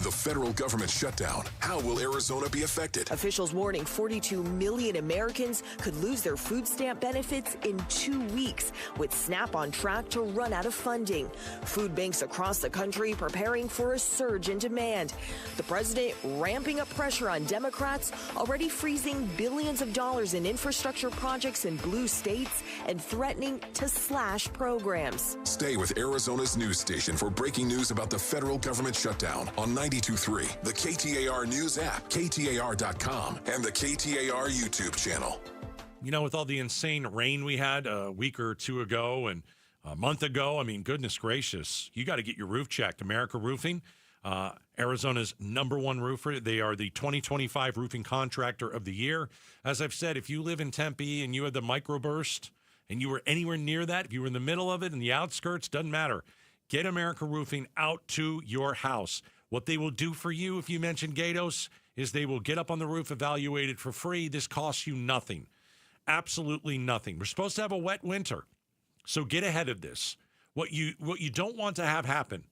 The federal government shutdown. How will Arizona be affected? Officials warning 42 million Americans could lose their food stamp benefits in 2 weeks, with SNAP on track to run out of funding. Food banks across the country preparing for a surge in demand. The president ramping up pressure on Democrats, already freezing billions of dollars in infrastructure projects in blue states and threatening to slash programs. Stay with Arizona's news station for breaking news about the federal government shutdown on 92.3, the KTAR News app, KTAR.com, and the KTAR YouTube channel. You know, with all the insane rain we had a week or two ago and a month ago, I mean, goodness gracious, you got to get your roof checked. America Roofing, Arizona's #1 roofer. They are the 2025 Roofing Contractor of the Year. As I've said, if you live in Tempe and you had the microburst and you were anywhere near that, if you were in the middle of it, in the outskirts, doesn't matter. Get America Roofing out to your house. What they will do for you, if you mention Gatos, is they will get up on the roof, evaluate it for free. This costs you nothing. Absolutely nothing. We're supposed to have a wet winter, so get ahead of this. What you don't want to have happen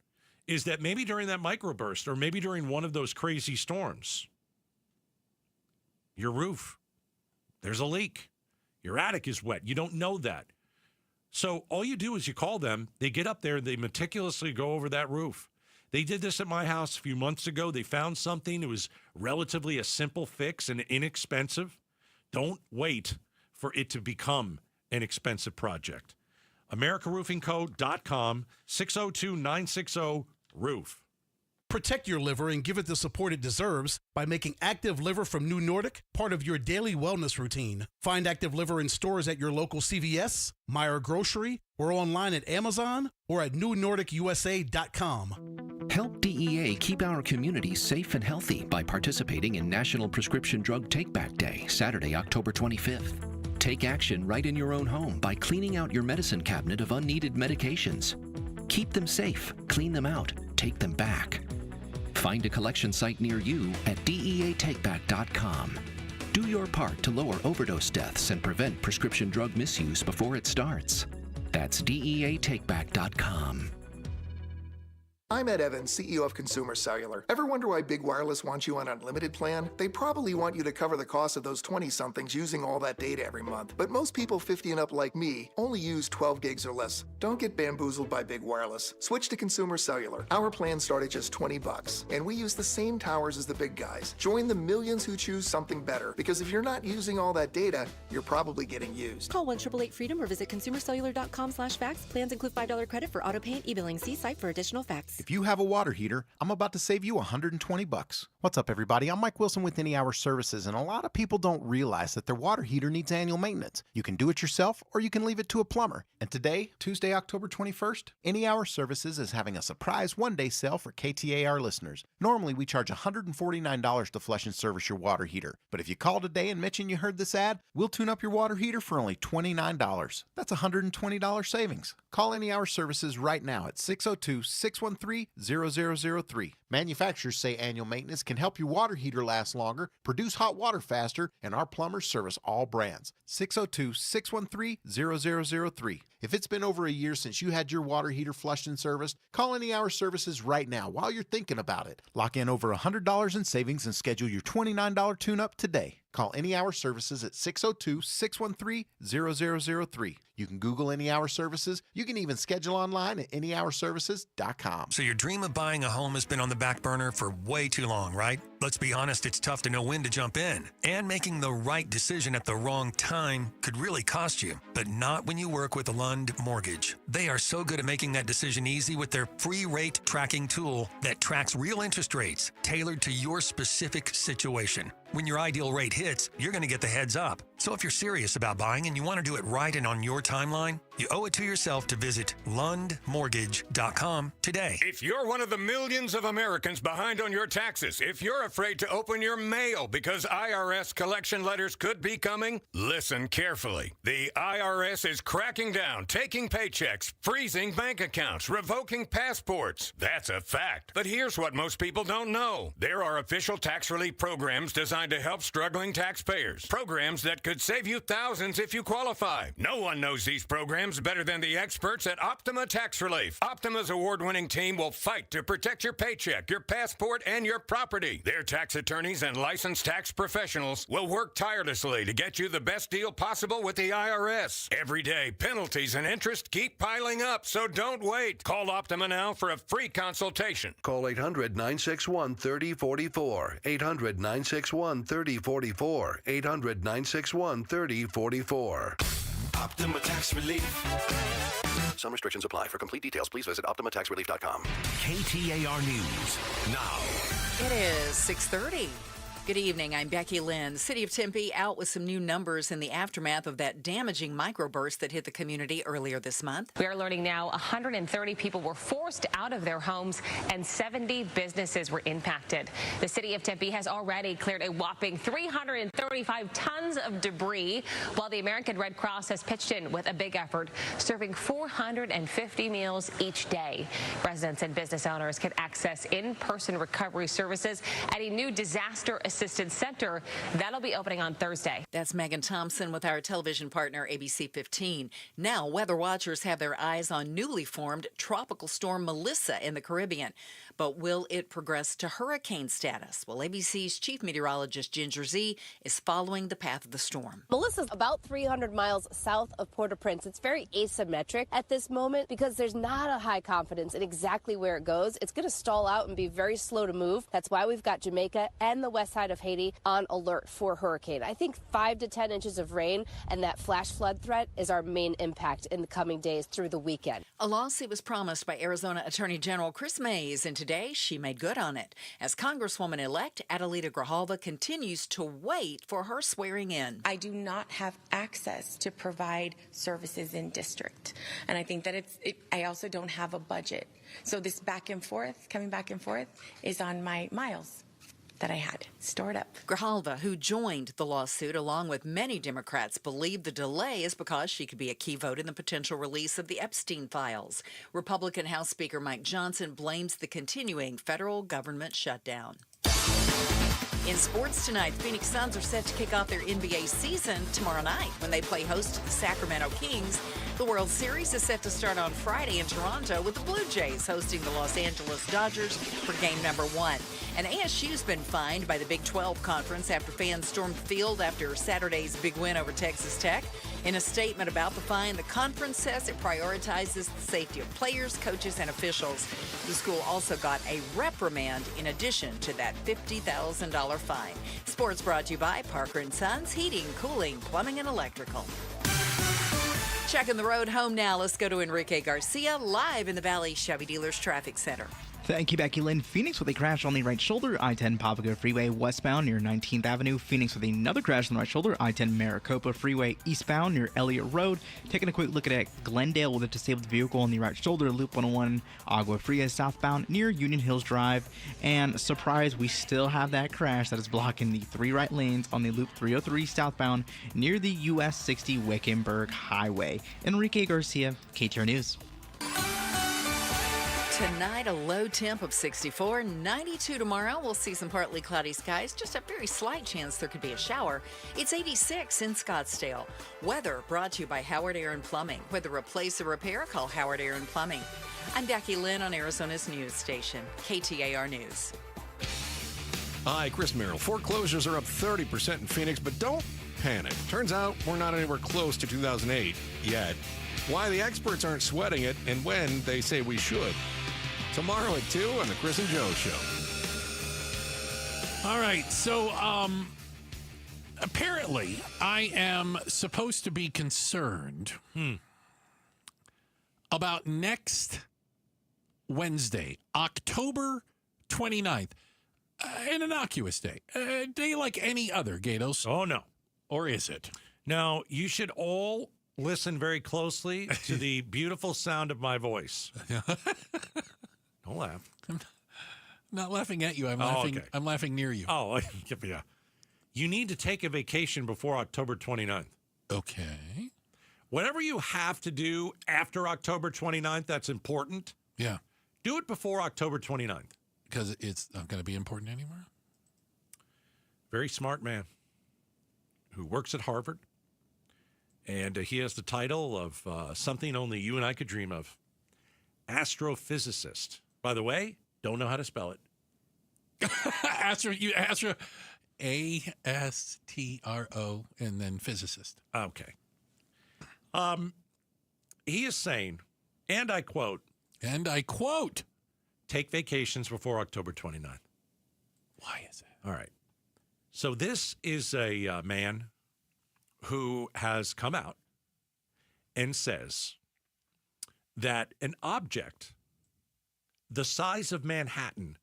is that maybe during that microburst or maybe during one of those crazy storms, your roof, there's a leak. Your attic is wet. You don't know that. So all you do is you call them. They get up there. They meticulously go over that roof. They did this at my house a few months ago. They found something. It was relatively a simple fix and inexpensive. Don't wait for it to become an expensive project. AmericaRoofingCo.com, 602-960-ROOF. Protect your liver and give it the support it deserves by making Active Liver from New Nordic part of your daily wellness routine. Find Active Liver in stores at your local CVS, Meijer Grocery, or online at Amazon or at newnordicusa.com. Help DEA keep our community safe and healthy by participating in National Prescription Drug Take-Back Day, Saturday, October 25th. Take action right in your own home by cleaning out your medicine cabinet of unneeded medications. Keep them safe, clean them out, take them back. Find a collection site near you at DEATakeback.com. Do your part to lower overdose deaths and prevent prescription drug misuse before it starts. That's DEATakeback.com. I'm Ed Evans, CEO of Consumer Cellular. Ever wonder why Big Wireless wants you on an unlimited plan? They probably want you to cover the cost of those 20-somethings using all that data every month. But most people 50 and up like me only use 12 gigs or less. Don't get bamboozled by Big Wireless. Switch to Consumer Cellular. Our plans start at just $20, and we use the same towers as the big guys. Join the millions who choose something better, because if you're not using all that data, you're probably getting used. Call 1-888-FREEDOM or visit consumercellular.com/facts. Plans include $5 credit for auto pay and e-billing. See site for additional facts. If you have a water heater, I'm about to save you $120. What's up, everybody? I'm Mike Wilson with Any Hour Services, and a lot of people don't realize that their water heater needs annual maintenance. You can do it yourself, or you can leave it to a plumber. And today, Tuesday, October 21st, Any Hour Services is having a surprise one-day sale for KTAR listeners. Normally, we charge $149 to flush and service your water heater. But if you call today and mention you heard this ad, we'll tune up your water heater for only $29. That's $120 savings. Call Any Hour Services right now at 602-613 613-613-0003. Manufacturers say annual maintenance can help your water heater last longer, produce hot water faster, and our plumbers service all brands. 602-613-0003. If it's been over a year since you had your water heater flushed and serviced, call Any Hour Services right now while you're thinking about it. Lock in over $100 in savings and schedule your $29 tune-up today. Call Any Hour Services at 602-613-0003. You can Google Any Hour Services. You can even schedule online at anyhourservices.com. So your dream of buying a home has been on the back burner for way too long, right? Let's be honest, it's tough to know when to jump in. And making the right decision at the wrong time could really cost you. But not when you work with Lund Mortgage. They are so good at making that decision easy with their free rate tracking tool that tracks real interest rates tailored to your specific situation. When your ideal rate hits, you're going to get the heads up. So if you're serious about buying and you want to do it right and on your timeline, you owe it to yourself to visit lundmortgage.com today. If you're one of the millions of Americans behind on your taxes, if you're afraid to open your mail because IRS collection letters could be coming, listen carefully. The IRS is cracking down, taking paychecks, freezing bank accounts, revoking passports. That's a fact. But here's what most people don't know. There are official tax relief programs designed to help struggling taxpayers. Programs that could save you thousands if you qualify. No one knows these programs better than the experts at Optima Tax Relief. Optima's award-winning team will fight to protect your paycheck, your passport, and your property. Their tax attorneys and licensed tax professionals will work tirelessly to get you the best deal possible with the IRS. Every day, penalties and interest keep piling up, so don't wait. Call Optima now for a free consultation. Call 800-961-3044. 800-961-3044. 800-961-3044. Optima Tax Relief. Some restrictions apply. For complete details, please visit OptimaTaxRelief.com. KTAR News now. It is 6:30. Good evening. I'm Becky Lynn. The city of Tempe out with some new numbers in the aftermath of that damaging microburst that hit the community earlier this month. We are learning now 130 people were forced out of their homes and 70 businesses were impacted. The city of Tempe has already cleared a whopping 335 tons of debris, while the American Red Cross has pitched in with a big effort, serving 450 meals each day. Residents and business owners can access in-person recovery services at a new disaster assistance center that'll be opening on Thursday. That's Megan Thompson with our television partner ABC 15. Now, weather watchers have their eyes on newly formed tropical storm Melissa in the Caribbean. But will it progress to hurricane status? Well, ABC's chief meteorologist Ginger Z is following the path of the storm. Melissa's about 300 miles south of Port-au-Prince. It's very asymmetric at this moment because there's not a high confidence in exactly where it goes. It's going to stall out and be very slow to move. That's why we've got Jamaica and the west side of Haiti on alert for hurricane. I think 5 to 10 inches of rain and that flash flood threat is our main impact in the coming days through the weekend. A lawsuit was promised by Arizona Attorney General Chris Mays, and today she made good on it as Congresswoman-elect Adelita Grijalva continues to wait for her swearing in. I do not have access to provide services in district, and I think that I also don't have a budget. So this back and forth, coming back and forth, is on my miles that I had stored up. Grijalva, who joined the lawsuit along with many Democrats, believe the delay is because she could be a key vote in the potential release of the Epstein files. Republican House Speaker Mike Johnson blames the continuing federal government shutdown. In sports tonight, the Phoenix Suns are set to kick off their NBA season tomorrow night when they play host to the Sacramento Kings. The World Series is set to start on Friday in Toronto with the Blue Jays hosting the Los Angeles Dodgers for game number 1. And ASU's been fined by the Big 12 Conference after fans stormed the field after Saturday's big win over Texas Tech. In a statement about the fine, the conference says it prioritizes the safety of players, coaches, and officials. The school also got a reprimand in addition to that $50,000 fine. Sports brought to you by Parker & Sons, Heating, Cooling, Plumbing, and Electrical. Checking the road home now. Let's go to Enrique Garcia live in the Valley Chevy Dealers Traffic Center. Thank you, Becky Lynn. Phoenix with a crash on the right shoulder, I-10 Papago Freeway westbound near 19th Avenue. Phoenix with another crash on the right shoulder, I-10 Maricopa Freeway eastbound near Elliott Road. Taking a quick look at Glendale with a disabled vehicle on the right shoulder, Loop 101 Agua Fria southbound near Union Hills Drive. And surprise, we still have that crash that is blocking the 3 right lanes on the Loop 303 southbound near the US 60 Wickenburg Highway. Enrique Garcia, KTAR News. Tonight, a low temp of 64, 92 tomorrow. We'll see some partly cloudy skies, just a very slight chance there could be a shower. It's 86 in Scottsdale. Weather brought to you by Howard Air and Plumbing. Whether replace or repair, call Howard Air and Plumbing. I'm Becky Lynn on Arizona's news station, KTAR News. Hi, Chris Merrill. Foreclosures are up 30% in Phoenix, but don't panic. Turns out we're not anywhere close to 2008 yet. Why the experts aren't sweating it and when they say we should. Tomorrow at 2 on the Chris and Joe Show. All right, so apparently I am supposed to be concerned about next Wednesday, October 29th. An innocuous day. A day like any other, Gatos. Oh, no. Or is it? No, you should all listen very closely to the beautiful sound of my voice. Don't laugh. I'm not laughing at you. I'm laughing near you. Oh, yeah. You need to take a vacation before October 29th. Okay. Whatever you have to do after October 29th, that's important. Yeah. Do it before October 29th. Because it's not going to be important anymore? Very smart man who works at Harvard. And he has the title of something only you and I could dream of. Astrophysicist. By the way, don't know how to spell it. Astro, A-S-T-R-O, and then physicist. Okay. He is saying, and I quote, take vacations before October 29th. Why is that? All right. So this is a man who has come out and says that an object the size of Manhattan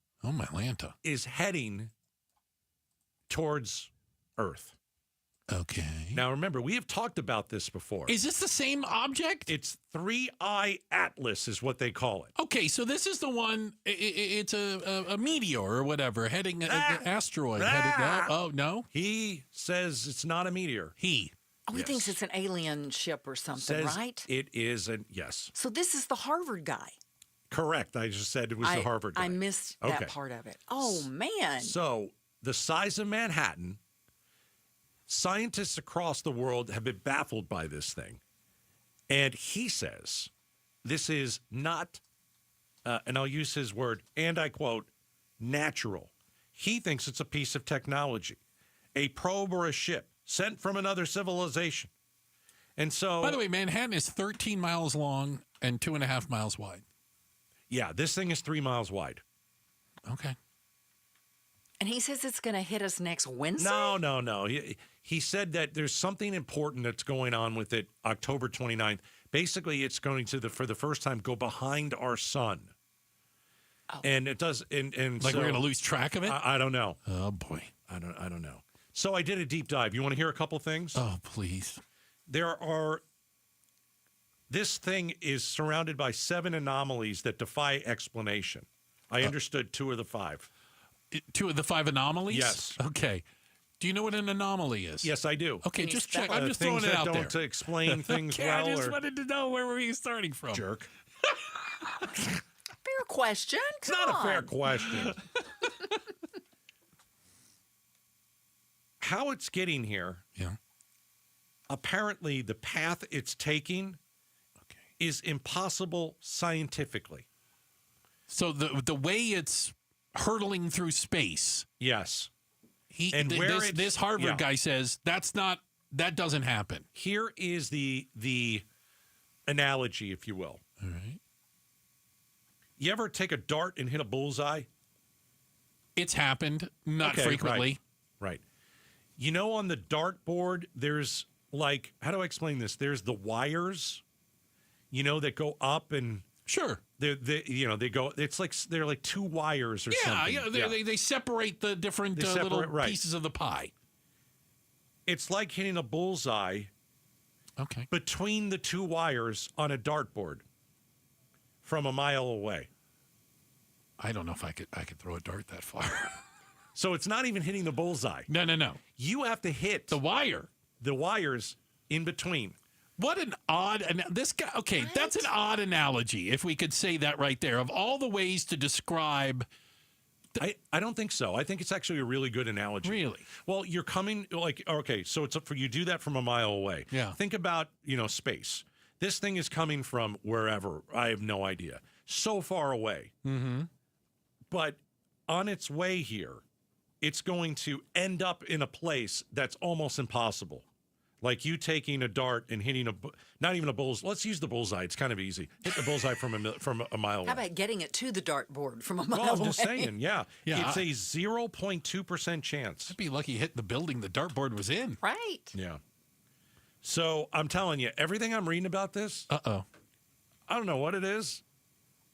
is heading towards Earth. Okay. Now, remember, we have talked about this before. Is this the same object? It's 3I Atlas is what they call it. Okay, so this is the one, it's a meteor or whatever, heading an asteroid. Oh, no? He says it's not a meteor. He thinks it's an alien ship or something, says right? It is, yes. So this is the Harvard guy. Correct. I just said it was the Harvard guy. I missed that part of it. Oh, man. So the size of Manhattan... Scientists across the world have been baffled by this thing. And he says this is not, and I'll use his word, and I quote, natural. He thinks it's a piece of technology, a probe or a ship sent from another civilization. And so... By the way, Manhattan is 13 miles long and 2.5 miles wide. Yeah, this thing is 3 miles wide. Okay. And he says it's going to hit us next Wednesday? No. He said that there's something important that's going on with it October 29th. Basically, it's going to, for the first time, go behind our sun. Oh. And it does... And like so, we're going to lose track of it? I don't know. Oh, boy. I don't know. So I did a deep dive. You want to hear a couple things? Oh, please. This thing is surrounded by 7 anomalies that defy explanation. I understood 2 of the 5. 2 of the 5 anomalies? Yes. Okay. Do you know what an anomaly is? Yes, I do. Okay, just check. I'm just throwing it out there. Things that don't explain things well. I just wanted to know where were you starting from. Jerk. Fair question. It's not a fair question. How it's getting here, apparently the path it's taking is impossible scientifically. So the way it's hurtling through space. Yes. This Harvard guy says that doesn't happen. Here is the analogy, if you will. All right. You ever take a dart and hit a bullseye? It's happened, not frequently. Right. You know, on the dartboard, there's like, how do I explain this? There's the wires, that go up and sure. They go. It's like they're like 2 wires or something. Yeah. They separate the different little pieces of the pie. It's like hitting a bullseye. Okay. Between the 2 wires on a dartboard from a mile away. I don't know if I could throw a dart that far. So it's not even hitting the bullseye. No. You have to hit the wire. The wires in between. What an odd, and this guy, okay, that's an odd analogy, if we could say that right there, of all the ways to describe. I don't think so. I think it's actually a really good analogy. Really? Well, you're coming, like, okay, so it's for you do that from a mile away. Yeah. Think about, space. This thing is coming from wherever. I have no idea. So far away. Mm-hmm. But on its way here, it's going to end up in a place that's almost impossible. Like you taking a dart and hitting not even a bullseye. Let's use the bullseye. It's kind of easy. Hit the bullseye from a mile away. How about getting it to the dartboard from a mile away? Well, I'm just saying, yeah. Yeah, it's a 0.2% chance. I'd be lucky hitting the building the dartboard was in. Right. Yeah. So I'm telling you, everything I'm reading about this, I don't know what it is.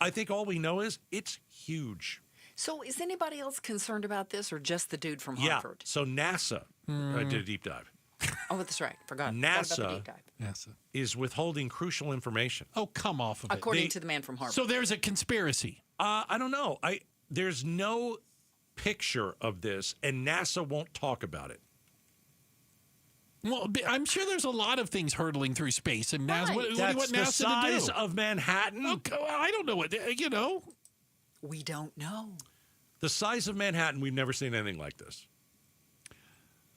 I think all we know is it's huge. So is anybody else concerned about this or just the dude from Yeah. Harvard? So NASA did a deep dive. Oh, that's right. Forgot about the NASA deep dive. is withholding crucial information. Oh, come off of it. According to the man from Harvard. So there's a conspiracy. I don't know. There's no picture of this, and NASA won't talk about it. Well, I'm sure there's a lot of things hurtling through space, and NASA. What do you That's want the NASA size to do? of Manhattan. Okay, well, I don't know what We don't know. The size of Manhattan, we've never seen anything like this.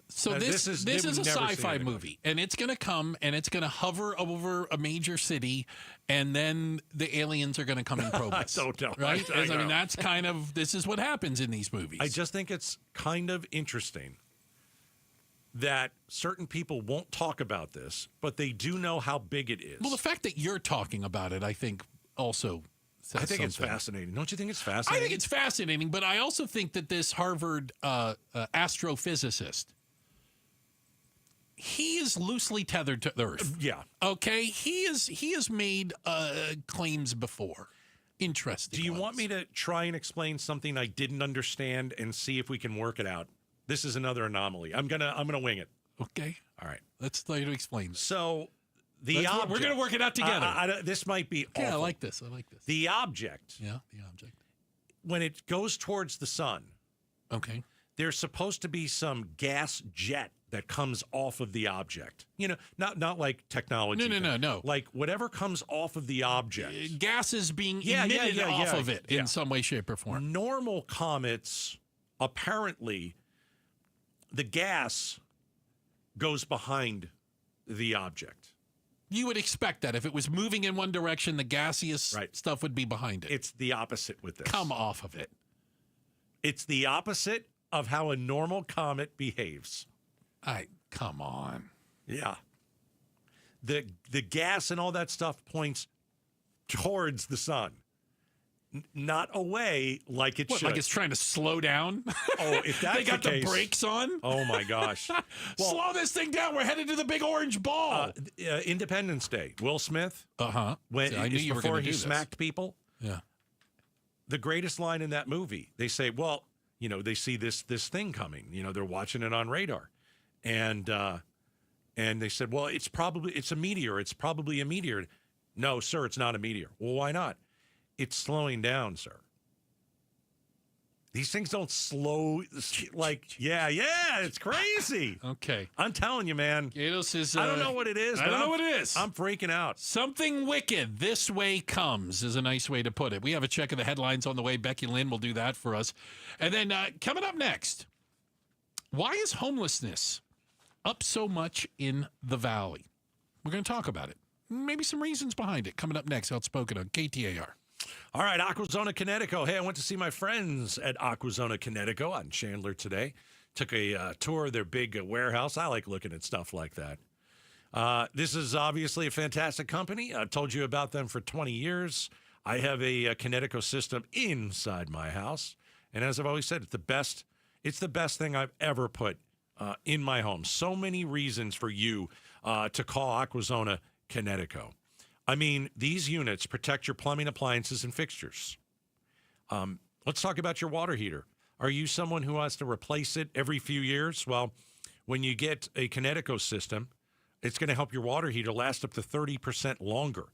So this is a sci-fi movie, and it's going to come and it's going to hover over a major city, and then the aliens are going to come and probe us. I don't know. Right? I I mean, know. that's kind of this is what happens in these movies. I just think it's kind of interesting that certain people won't talk about this, but they do know how big it is. Well, the fact that you're talking about it, I think, also says I think it's something. fascinating. Don't you think it's fascinating? I think it's fascinating, but I also think that this Harvard astrophysicist, he is loosely tethered to the Earth. Yeah. Okay. He has made claims before. Interesting. Do you want me to try and explain something I didn't understand and see if we can work it out? This is another anomaly. I'm gonna wing it. Okay. All right. Let's try to explain. So We're going to work it out together. This might be Yeah, I awful. like this. The object. Yeah, the object. When it goes towards the sun. Okay. There's supposed to be some gas jet that comes off of the object. Not like technology. No. Like whatever comes off of the object. Gas is being emitted off of it Yeah. in some way, shape, or form. Normal comets, apparently, the gas goes behind the object. You would expect that. If it was moving in one direction, the gaseous stuff would be behind it. It's the opposite with this. Come off of it. It's the opposite of how a normal comet behaves. Come on. Yeah. The gas and all that stuff points towards the sun. Not away like it should. Like it's trying to slow down? Oh, if that's they got the the case, brakes on? Oh, my gosh. Slow this thing down. We're headed to the big orange ball. Independence Day. Will Smith. Uh-huh. When I knew you were before gonna he do this. smacked people. Yeah. The greatest line in that movie. They say, well, they see this thing coming. They're watching it on radar. And they said, well, it's a meteor. It's probably a meteor. No, sir, it's not a meteor. Well, why not? It's slowing down, sir. These things don't slow it's crazy. Okay. I'm telling you, man. Gatos is, I don't know what it is. I don't know what it is. I'm freaking out. Something wicked this way comes is a nice way to put it. We have a check of the headlines on the way. Becky Lynn will do that for us. And then coming up next, why is homelessness up so much in the Valley? We're going to talk about it. Maybe some reasons behind it. Coming up next, Outspoken on KTAR. All right, Aquazona, Connecticut. Hey, I went to see my friends at Aquazona, Connecticut on Chandler today. Took a tour of their big warehouse. I like looking at stuff like that. This is obviously a fantastic company. I've told you about them for 20 years. I have a Connecticut system inside my house. And as I've always said, it's the best thing I've ever put in my home. So many reasons for you to call Aquazona, Connecticut. I mean, these units protect your plumbing appliances and fixtures. Let's talk about your water heater. Are you someone who has to replace it every few years? Well, when you get a Connecticut system, it's going to help your water heater last up to 30% longer,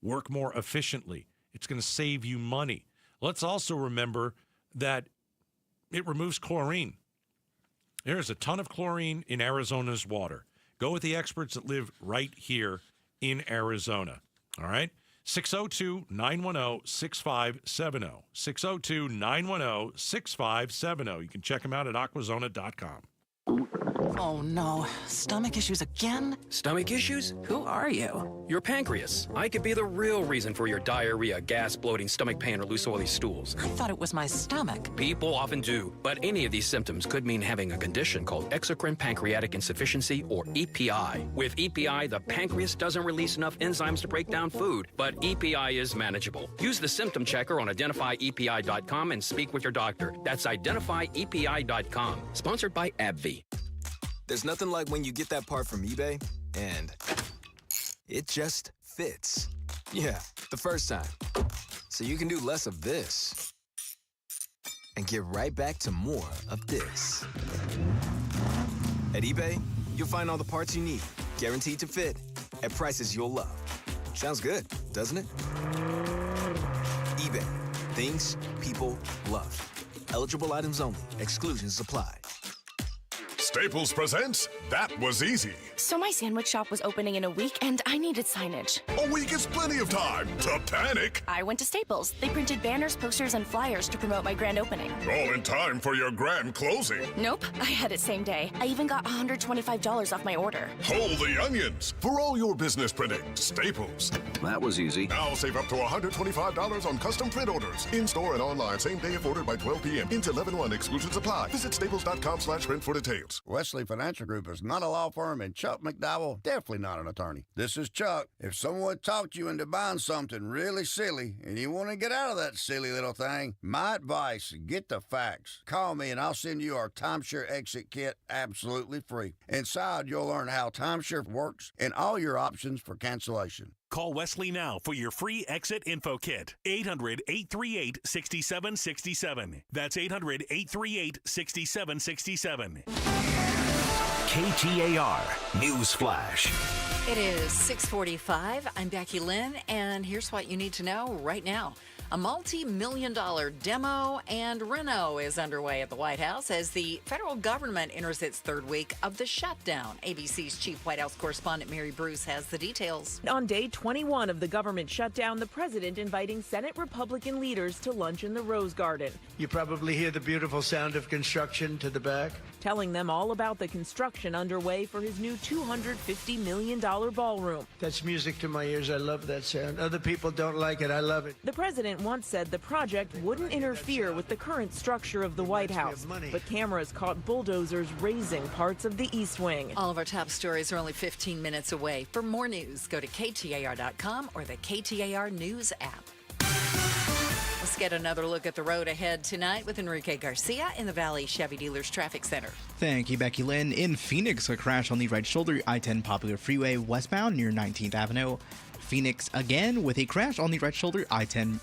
work more efficiently. It's going to save you money. Let's also remember that it removes chlorine. There is a ton of chlorine in Arizona's water. Go with the experts that live right here in Arizona. All right? 602-910-6570. 602-910-6570. You can check them out at aquazona.com. Oh no, stomach issues again? Stomach issues? Who are you? Your pancreas. I could be the real reason for your diarrhea, gas, bloating, stomach pain, or loose oily stools. I thought it was my stomach. People often do, but any of these symptoms could mean having a condition called exocrine pancreatic insufficiency, or EPI. With EPI, the pancreas doesn't release enough enzymes to break down food, but EPI is manageable. Use the symptom checker on identifyepi.com and speak with your doctor. That's identifyepi.com. Sponsored by AbbVie. There's nothing like when you get that part from eBay and it just fits. Yeah, the first time. So you can do less of this and get right back to more of this. At eBay, you'll find all the parts you need, guaranteed to fit, at prices you'll love. Sounds good, doesn't it? eBay. Things people love. Eligible items only. Exclusions apply. Staples presents That Was Easy. So my sandwich shop was opening in a week, and I needed signage. A week is plenty of time to panic. I went to Staples. They printed banners, posters, and flyers to promote my grand opening. All in time for your grand closing. Nope, I had it same day. I even got $125 off my order. Holy onions! For all your business printing, Staples. That was easy. Now save up to $125 on custom print orders. In-store and online, same day if ordered by 12 p.m. Into 11/1. Exclusions apply. Visit staples.com/print for details. Wesley Financial Group is not a law firm, and Chuck McDowell, definitely not an attorney. This is Chuck. If someone talked you into buying something really silly and you want to get out of that silly little thing, my advice, get the facts. Call me and I'll send you our timeshare exit kit absolutely free. Inside, you'll learn how timeshare works and all your options for cancellation. Call Wesley now for your free exit info kit. 800-838-6767. That's 800-838-6767. KTAR News Flash. It is 6:45. I'm Becky Lynn, and here's what you need to know right now. A multi-million-dollar demo and reno is underway at the White House as the federal government enters its third week of the shutdown. ABC's chief White House correspondent Mary Bruce has the details. On day 21 of the government shutdown, the president inviting Senate Republican leaders to lunch in the Rose Garden. You probably hear the beautiful sound of construction to the back. Telling them all about the construction underway for his new $250 million ballroom. That's music to my ears. I love that sound. Other people don't like it. I love it. The president once said the project wouldn't interfere with the current structure of the White House, but cameras caught bulldozers razing parts of the East Wing. All of our top stories are only 15 minutes away. For more news, go to KTAR.com or the KTAR News app. Let's get another look at the road ahead tonight with Enrique Garcia in the Valley Chevy Dealers Traffic Center. Thank you, Becky Lynn. In Phoenix, a crash on the right shoulder, I-10 Popular Freeway westbound near 19th Avenue. Phoenix again with a crash on the right shoulder, I-10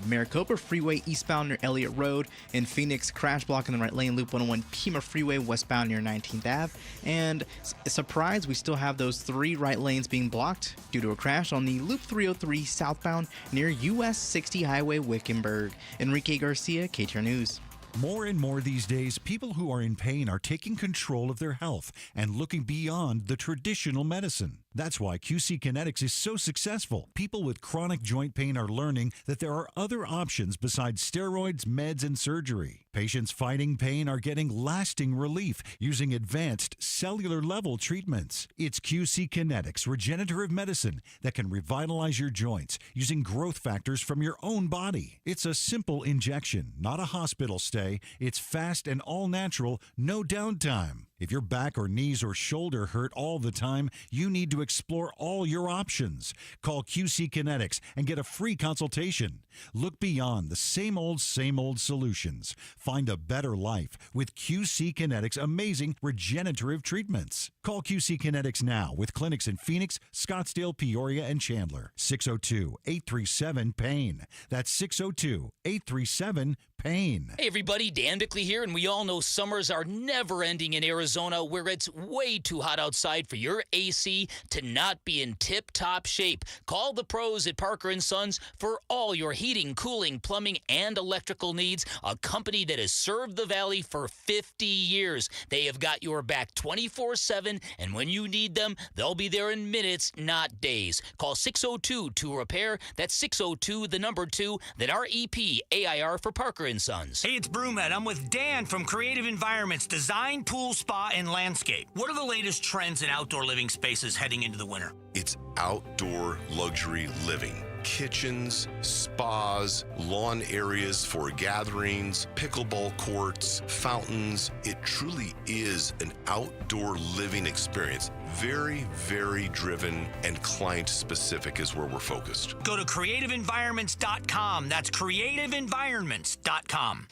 Maricopa Freeway eastbound near Elliott Road. In Phoenix, crash block in the right lane, Loop 101 Pima Freeway westbound near 19th Ave. And surprise, we still have those 3 right lanes being blocked due to a crash on the Loop 303 southbound near US 60 Highway Wickenburg. Enrique Garcia, KTAR News. More and more these days, people who are in pain are taking control of their health and looking beyond the traditional medicine. That's why QC Kinetics is so successful. People with chronic joint pain are learning that there are other options besides steroids, meds, and surgery. Patients fighting pain are getting lasting relief using advanced cellular-level treatments. It's QC Kinetics regenerative medicine that can revitalize your joints using growth factors from your own body. It's a simple injection, not a hospital stay. It's fast and all-natural, no downtime. If your back or knees or shoulder hurt all the time, you need to explore all your options. Call QC Kinetics and get a free consultation. Look beyond the same old solutions. Find a better life with QC Kinetics' amazing regenerative treatments. Call QC Kinetics now with clinics in Phoenix, Scottsdale, Peoria, and Chandler. 602-837-PAIN. That's 602-837-PAIN. pain. Hey everybody, Dan Bickley here, and we all know summers are never ending in Arizona, where it's way too hot outside for your AC to not be in tip-top shape. Call the pros at Parker & Sons for all your heating, cooling, plumbing, and electrical needs, a company that has served the Valley for 50 years. They have got your back 24/7, and when you need them, they'll be there in minutes, not days. Call 602-2-REPAIR. That's 602, the number 2, then REP AIR for Parker & Sons. Hey, it's Brewmed. I'm with Dan from Creative Environments, Design, Pool, Spa, and Landscape. What are the latest trends in outdoor living spaces heading into the winter? It's outdoor luxury living. Kitchens, spas, lawn areas for gatherings, pickleball courts, fountains. It truly is an outdoor living experience. Very, very driven and client-specific is where we're focused. Go to creativeenvironments.com. That's creativeenvironments.com.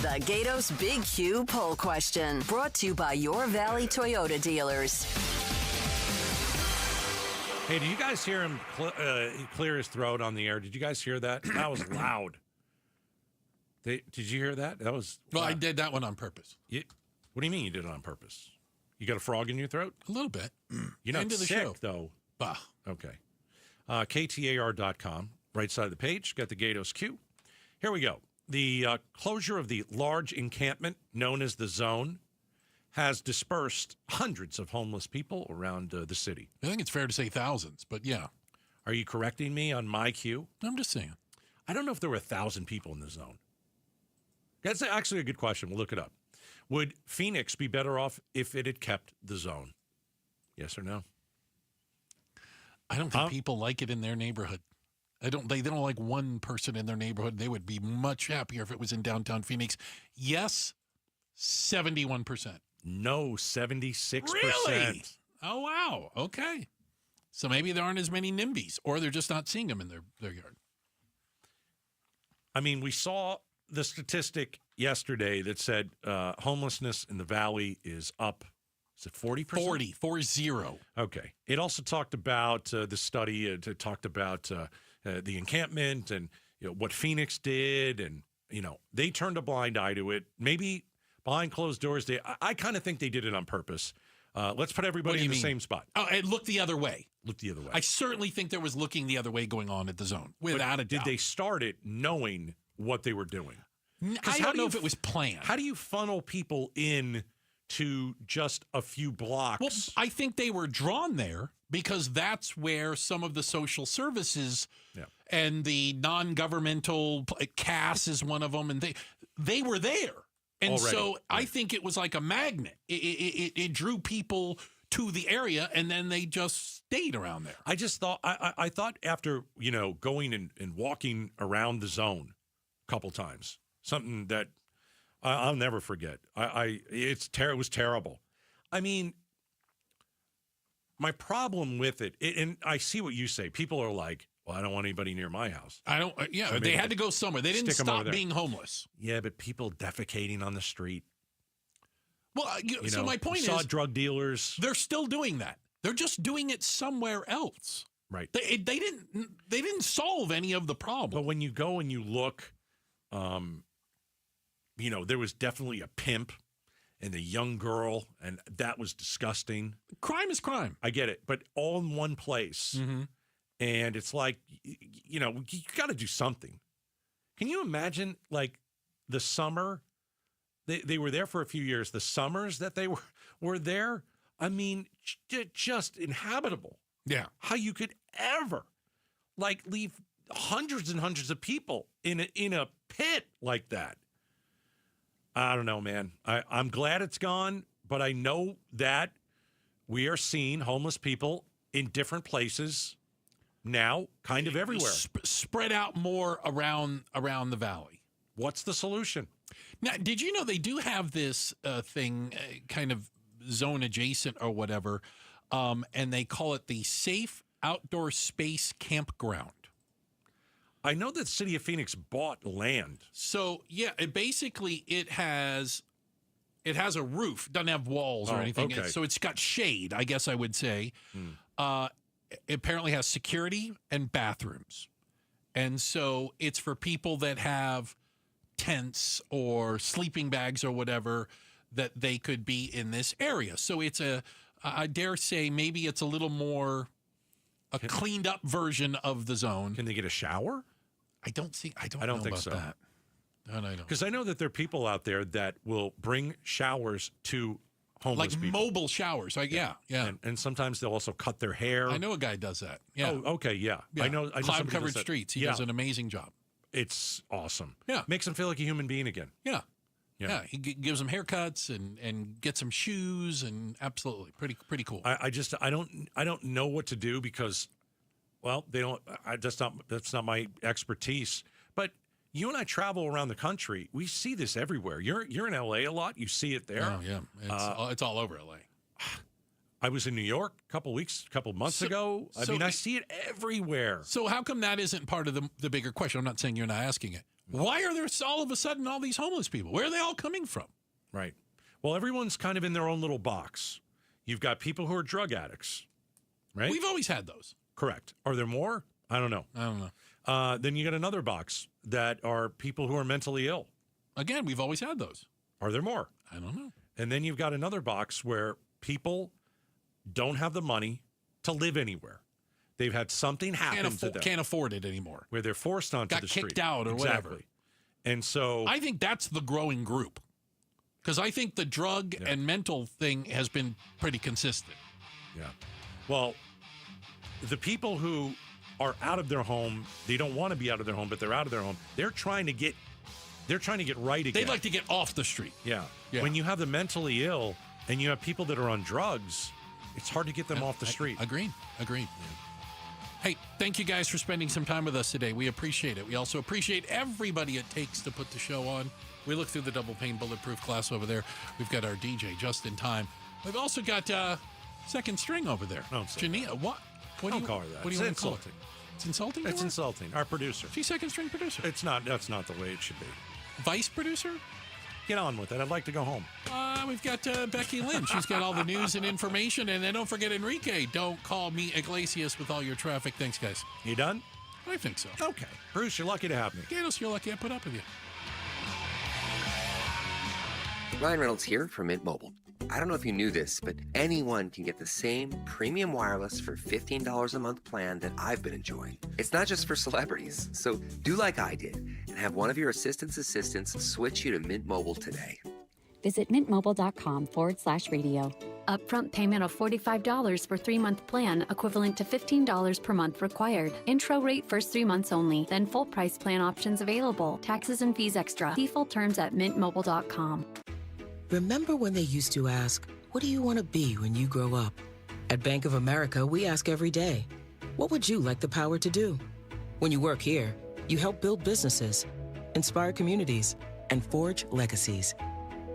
The Gatos Big Q poll question, brought to you by your Valley Toyota dealers. Hey, did you guys hear him clear his throat on the air? Did you guys hear that? That was loud. Did you hear that? That was well. I did that one on purpose. What do you mean you did it on purpose? You got a frog in your throat? A little bit. You're not End of the sick, show. though. Bah. Okay. KTAR.com, right side of the page, got the Gatos Q. Here we go. The closure of the large encampment known as the Zone has dispersed hundreds of homeless people around the city. I think it's fair to say thousands, but yeah. Are you correcting me on my cue? I'm just saying. I don't know if there were 1,000 people in the Zone. That's actually a good question. We'll look it up. Would Phoenix be better off if it had kept the Zone? Yes or no? I don't think people like it in their neighborhood. They don't like one person in their neighborhood. They would be much happier if it was in downtown Phoenix. Yes, 71%. No, 76%. Really? Oh, wow. Okay. So maybe there aren't as many NIMBYs, or they're just not seeing them in their yard. I mean, we saw the statistic yesterday that said homelessness in the Valley is up. Is it 40%? 40. Okay. It also talked about the study. It talked about the encampment and what Phoenix did. And, they turned a blind eye to it. Maybe behind closed doors, I kind of think they did it on purpose. Let's put everybody in the same spot. Oh, and look the other way. Look the other way. I certainly think there was looking the other way going on at the Zone, without a doubt. Did they start it knowing what they were doing? I don't know if it was planned. How do you funnel people in to just a few blocks? Well, I think they were drawn there because that's where some of the social services and the non-governmental, CAS is one of them, and they were there. And already. So I think it was like a magnet. It drew people to the area, and then they just stayed around there. I just thought, I thought after, going and walking around the Zone a couple times, something that I'll never forget. It was terrible. I mean, my problem with it, and I see what you say. People are like, well, I don't want anybody near my house. I don't. Yeah, so they had to go somewhere. They didn't stop being homeless. Yeah, but people defecating on the street. Well, so my point saw is, drug dealers. They're still doing that. They're just doing it somewhere else. Right. They didn't solve any of the problem. But when you go and you look, there was definitely a pimp and a young girl, and that was disgusting. Crime is crime. I get it, but all in one place. Mm-hmm. And it's like, you got to do something. Can you imagine, like, the summer? They were there for a few years. The summers that they were there, I mean, just inhabitable. Yeah. How you could ever, like, leave hundreds and hundreds of people in a pit like that. I don't know, man. I'm glad it's gone, but I know that we are seeing homeless people in different places now, kind of everywhere. Spread out more around the valley. What's the solution? Now, did you know they do have this thing, kind of zone adjacent or whatever, and they call it the Safe Outdoor Space Campground. I know that the city of Phoenix bought land. So, yeah, it has a roof. Doesn't have walls or anything. Okay. So it's got shade, I guess I would say. It apparently has security and bathrooms. And so it's for people that have tents or sleeping bags or whatever that they could be in this area. So it's I dare say maybe it's a little more a cleaned up version of the zone. Can they get a shower? I don't think I don't know think about so. that. No, I don't. Because I know that there are people out there that will bring showers to homeless like people. mobile showers. Yeah. And sometimes they'll also cut their hair. I know a guy does that. Yeah. Oh, okay, yeah. I know Cloud Covered Streets. He does an amazing job. It's awesome. Yeah. Makes them feel like a human being again. Yeah. He gives them haircuts and gets them shoes, and absolutely pretty cool. I don't know what to do because, well, they don't. That's not my expertise. But you and I travel around the country. We see this everywhere. You're in L.A. a lot. You see it there. Oh yeah, it's all over L.A. I was in New York a couple months ago. I see it everywhere. So how come that isn't part of the bigger question? I'm not saying you're not asking it. Why are there all of a sudden all these homeless people? Where are they all coming from? Right. Well, everyone's kind of in their own little box. You've got people who are drug addicts, right? We've always had those. Correct. Are there more? I don't know. Then you got another box that are people who are mentally ill. Again, we've always had those. Are there more? I don't know. And then you've got another box where people don't have the money to live anywhere. They've had something happen to them. Can't afford it anymore. Where they're forced onto the street. Got kicked out or whatever. And so I think that's the growing group. Because I think the drug and mental thing has been pretty consistent. Yeah. Well, the people who are out of their home, they don't want to be out of their home, but they're out of their home. They're trying to get right again. They'd like to get off the street. Yeah. When you have the mentally ill and you have people that are on drugs, it's hard to get them off the street. Agreed. Hey, thank you guys for spending some time with us today. We appreciate it. We also appreciate everybody it takes to put the show on. We look through the double pane bulletproof glass over there. We've got our DJ just in time. We've also got second string over there. Jania, what? Don't call her that. What do you want to call it? It's insulting? It's insulting. Our producer. She's second string producer. It's not. That's not the way it should be. Vice producer? Get on with it. I'd like to go home. We've got Becky Lynn. She's got all the news and information. And then don't forget Enrique. Don't call me Iglesias with all your traffic. Thanks, guys. You done? I think so. Okay. Bruce, you're lucky to have me. Gatos, you're lucky I put up with you. Ryan Reynolds here from Mint Mobile. I don't know if you knew this, but anyone can get the same premium wireless for $15 a month plan that I've been enjoying. It's not just for celebrities. So do like I did and have one of your assistants switch you to Mint Mobile today. Visit mintmobile.com/radio. Upfront payment of $45 for 3-month plan, equivalent to $15 per month required. Intro rate first 3 months only, then full price plan options available. Taxes and fees extra. See full terms at mintmobile.com. Remember when they used to ask, what do you want to be when you grow up? At Bank of America, we ask every day, what would you like the power to do? When you work here, you help build businesses, inspire communities, and forge legacies.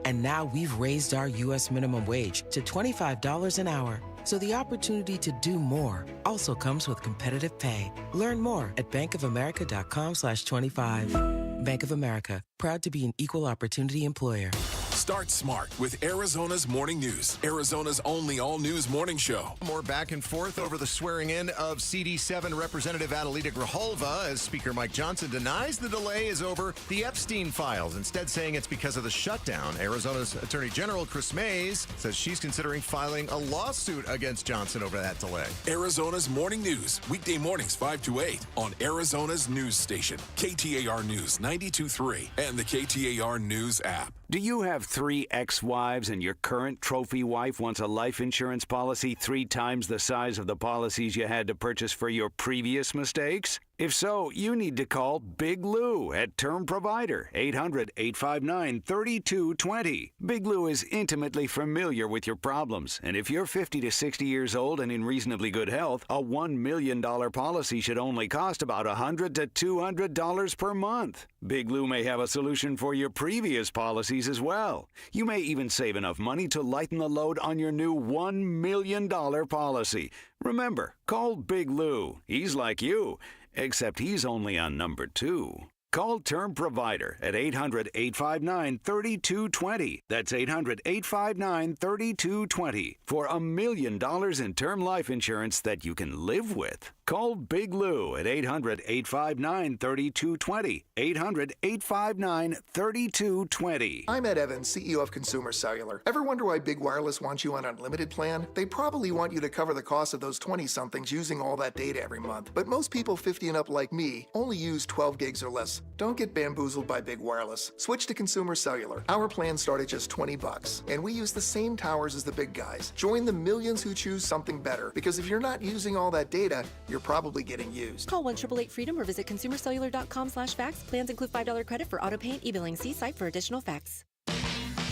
And now we've raised our U.S. minimum wage to $25 an hour. So the opportunity to do more also comes with competitive pay. Learn more at bankofamerica.com/25. Bank of America, proud to be an equal opportunity employer. Start smart with Arizona's Morning News, Arizona's only all-news morning show. More back and forth over the swearing-in of CD7 Representative Adelita Grijalva as Speaker Mike Johnson denies the delay is over the Epstein files, instead saying it's because of the shutdown. Arizona's Attorney General Chris Mays says she's considering filing a lawsuit against Johnson over that delay. Arizona's Morning News, weekday mornings 5 to 8 on Arizona's news station, KTAR News 92.3 and the KTAR News app. Do you have 3 ex-wives and your current trophy wife wants a life insurance policy 3 times the size of the policies you had to purchase for your previous mistakes? If so, you need to call Big Lou at Term Provider, 800-859-3220. Big Lou is intimately familiar with your problems, and if you're 50 to 60 years old and in reasonably good health, a $1 million policy should only cost about $100 to $200 per month. Big Lou may have a solution for your previous policies as well. You may even save enough money to lighten the load on your new $1 million policy. Remember, call Big Lou. He's like you, except he's only on number 2. Call Term Provider at 800-859-3220. That's 800-859-3220 for $1 million in term life insurance that you can live with. Call Big Lou at 800-859-3220. 800-859-3220. I'm Ed Evans, CEO of Consumer Cellular. Ever wonder why Big Wireless wants you on an unlimited plan? They probably want you to cover the cost of those 20-somethings using all that data every month. But most people 50 and up like me only use 12 gigs or less. Don't get bamboozled by Big Wireless. Switch to Consumer Cellular. Our plans start at just $20, and we use the same towers as the big guys. Join the millions who choose something better, because if you're not using all that data, you're probably getting used. Call 1-888-FREEDOM or visit consumercellular.com/facts. Plans include $5 credit for auto pay and e-billing. See site for additional facts.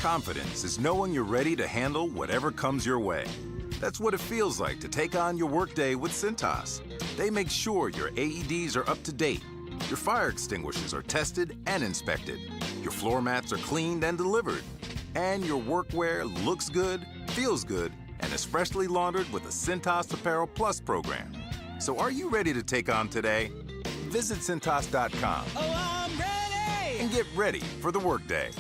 Confidence is knowing you're ready to handle whatever comes your way. That's what it feels like to take on your workday with Cintas. They make sure your AEDs are up to date, your fire extinguishers are tested and inspected, your floor mats are cleaned and delivered, and your workwear looks good, feels good, and is freshly laundered with the Cintas Apparel Plus program. So are you ready to take on today? Visit Cintas.com. Oh, I'm ready! And get ready for the workday.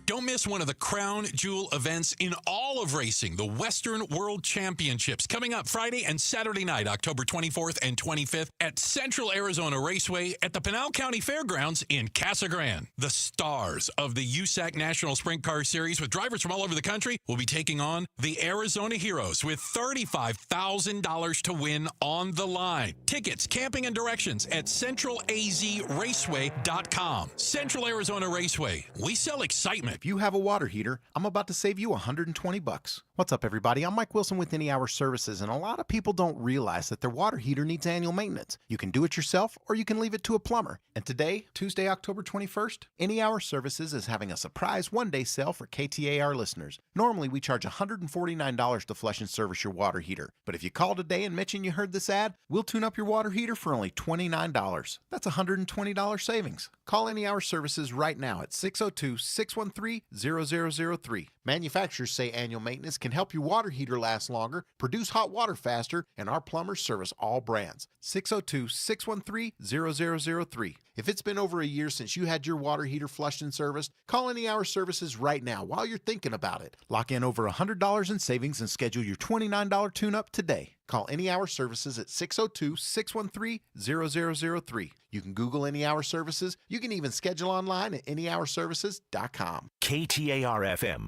Don't miss one of the crown jewel events in all of racing, the Western World Championships, coming up Friday and Saturday night, October 24th and 25th at Central Arizona Raceway at the Pinal County Fairgrounds in Casa Grande. The stars of the USAC National Sprint Car Series with drivers from all over the country will be taking on the Arizona Heroes with $35,000 to win on the line. Tickets, camping, and directions at centralazraceway.com. Central Arizona Raceway. We sell excitement. If you have a water heater, I'm about to save you $120. What's up, everybody? I'm Mike Wilson with Any Hour Services, and a lot of people don't realize that their water heater needs annual maintenance. You can do it yourself, or you can leave it to a plumber. And today, Tuesday, October 21st, Any Hour Services is having a surprise one-day sale for KTAR listeners. Normally, we charge $149 to flush and service your water heater. But if you call today and mention you heard this ad, we'll tune up your water heater for only $29. That's $120 savings. Call Any Hour Services right now at 602-613-0003. Manufacturers say annual maintenance can help your water heater last longer, produce hot water faster, and our plumbers service all brands. 602-613-0003. If it's been over a year since you had your water heater flushed and serviced, call Any Hour Services right now while you're thinking about it. Lock in over $100 in savings and schedule your $29 tune-up today. Call Any Hour Services at 602-613-0003. You can Google Any Hour Services. You can even schedule online at anyhourservices.com. KTAR-FM,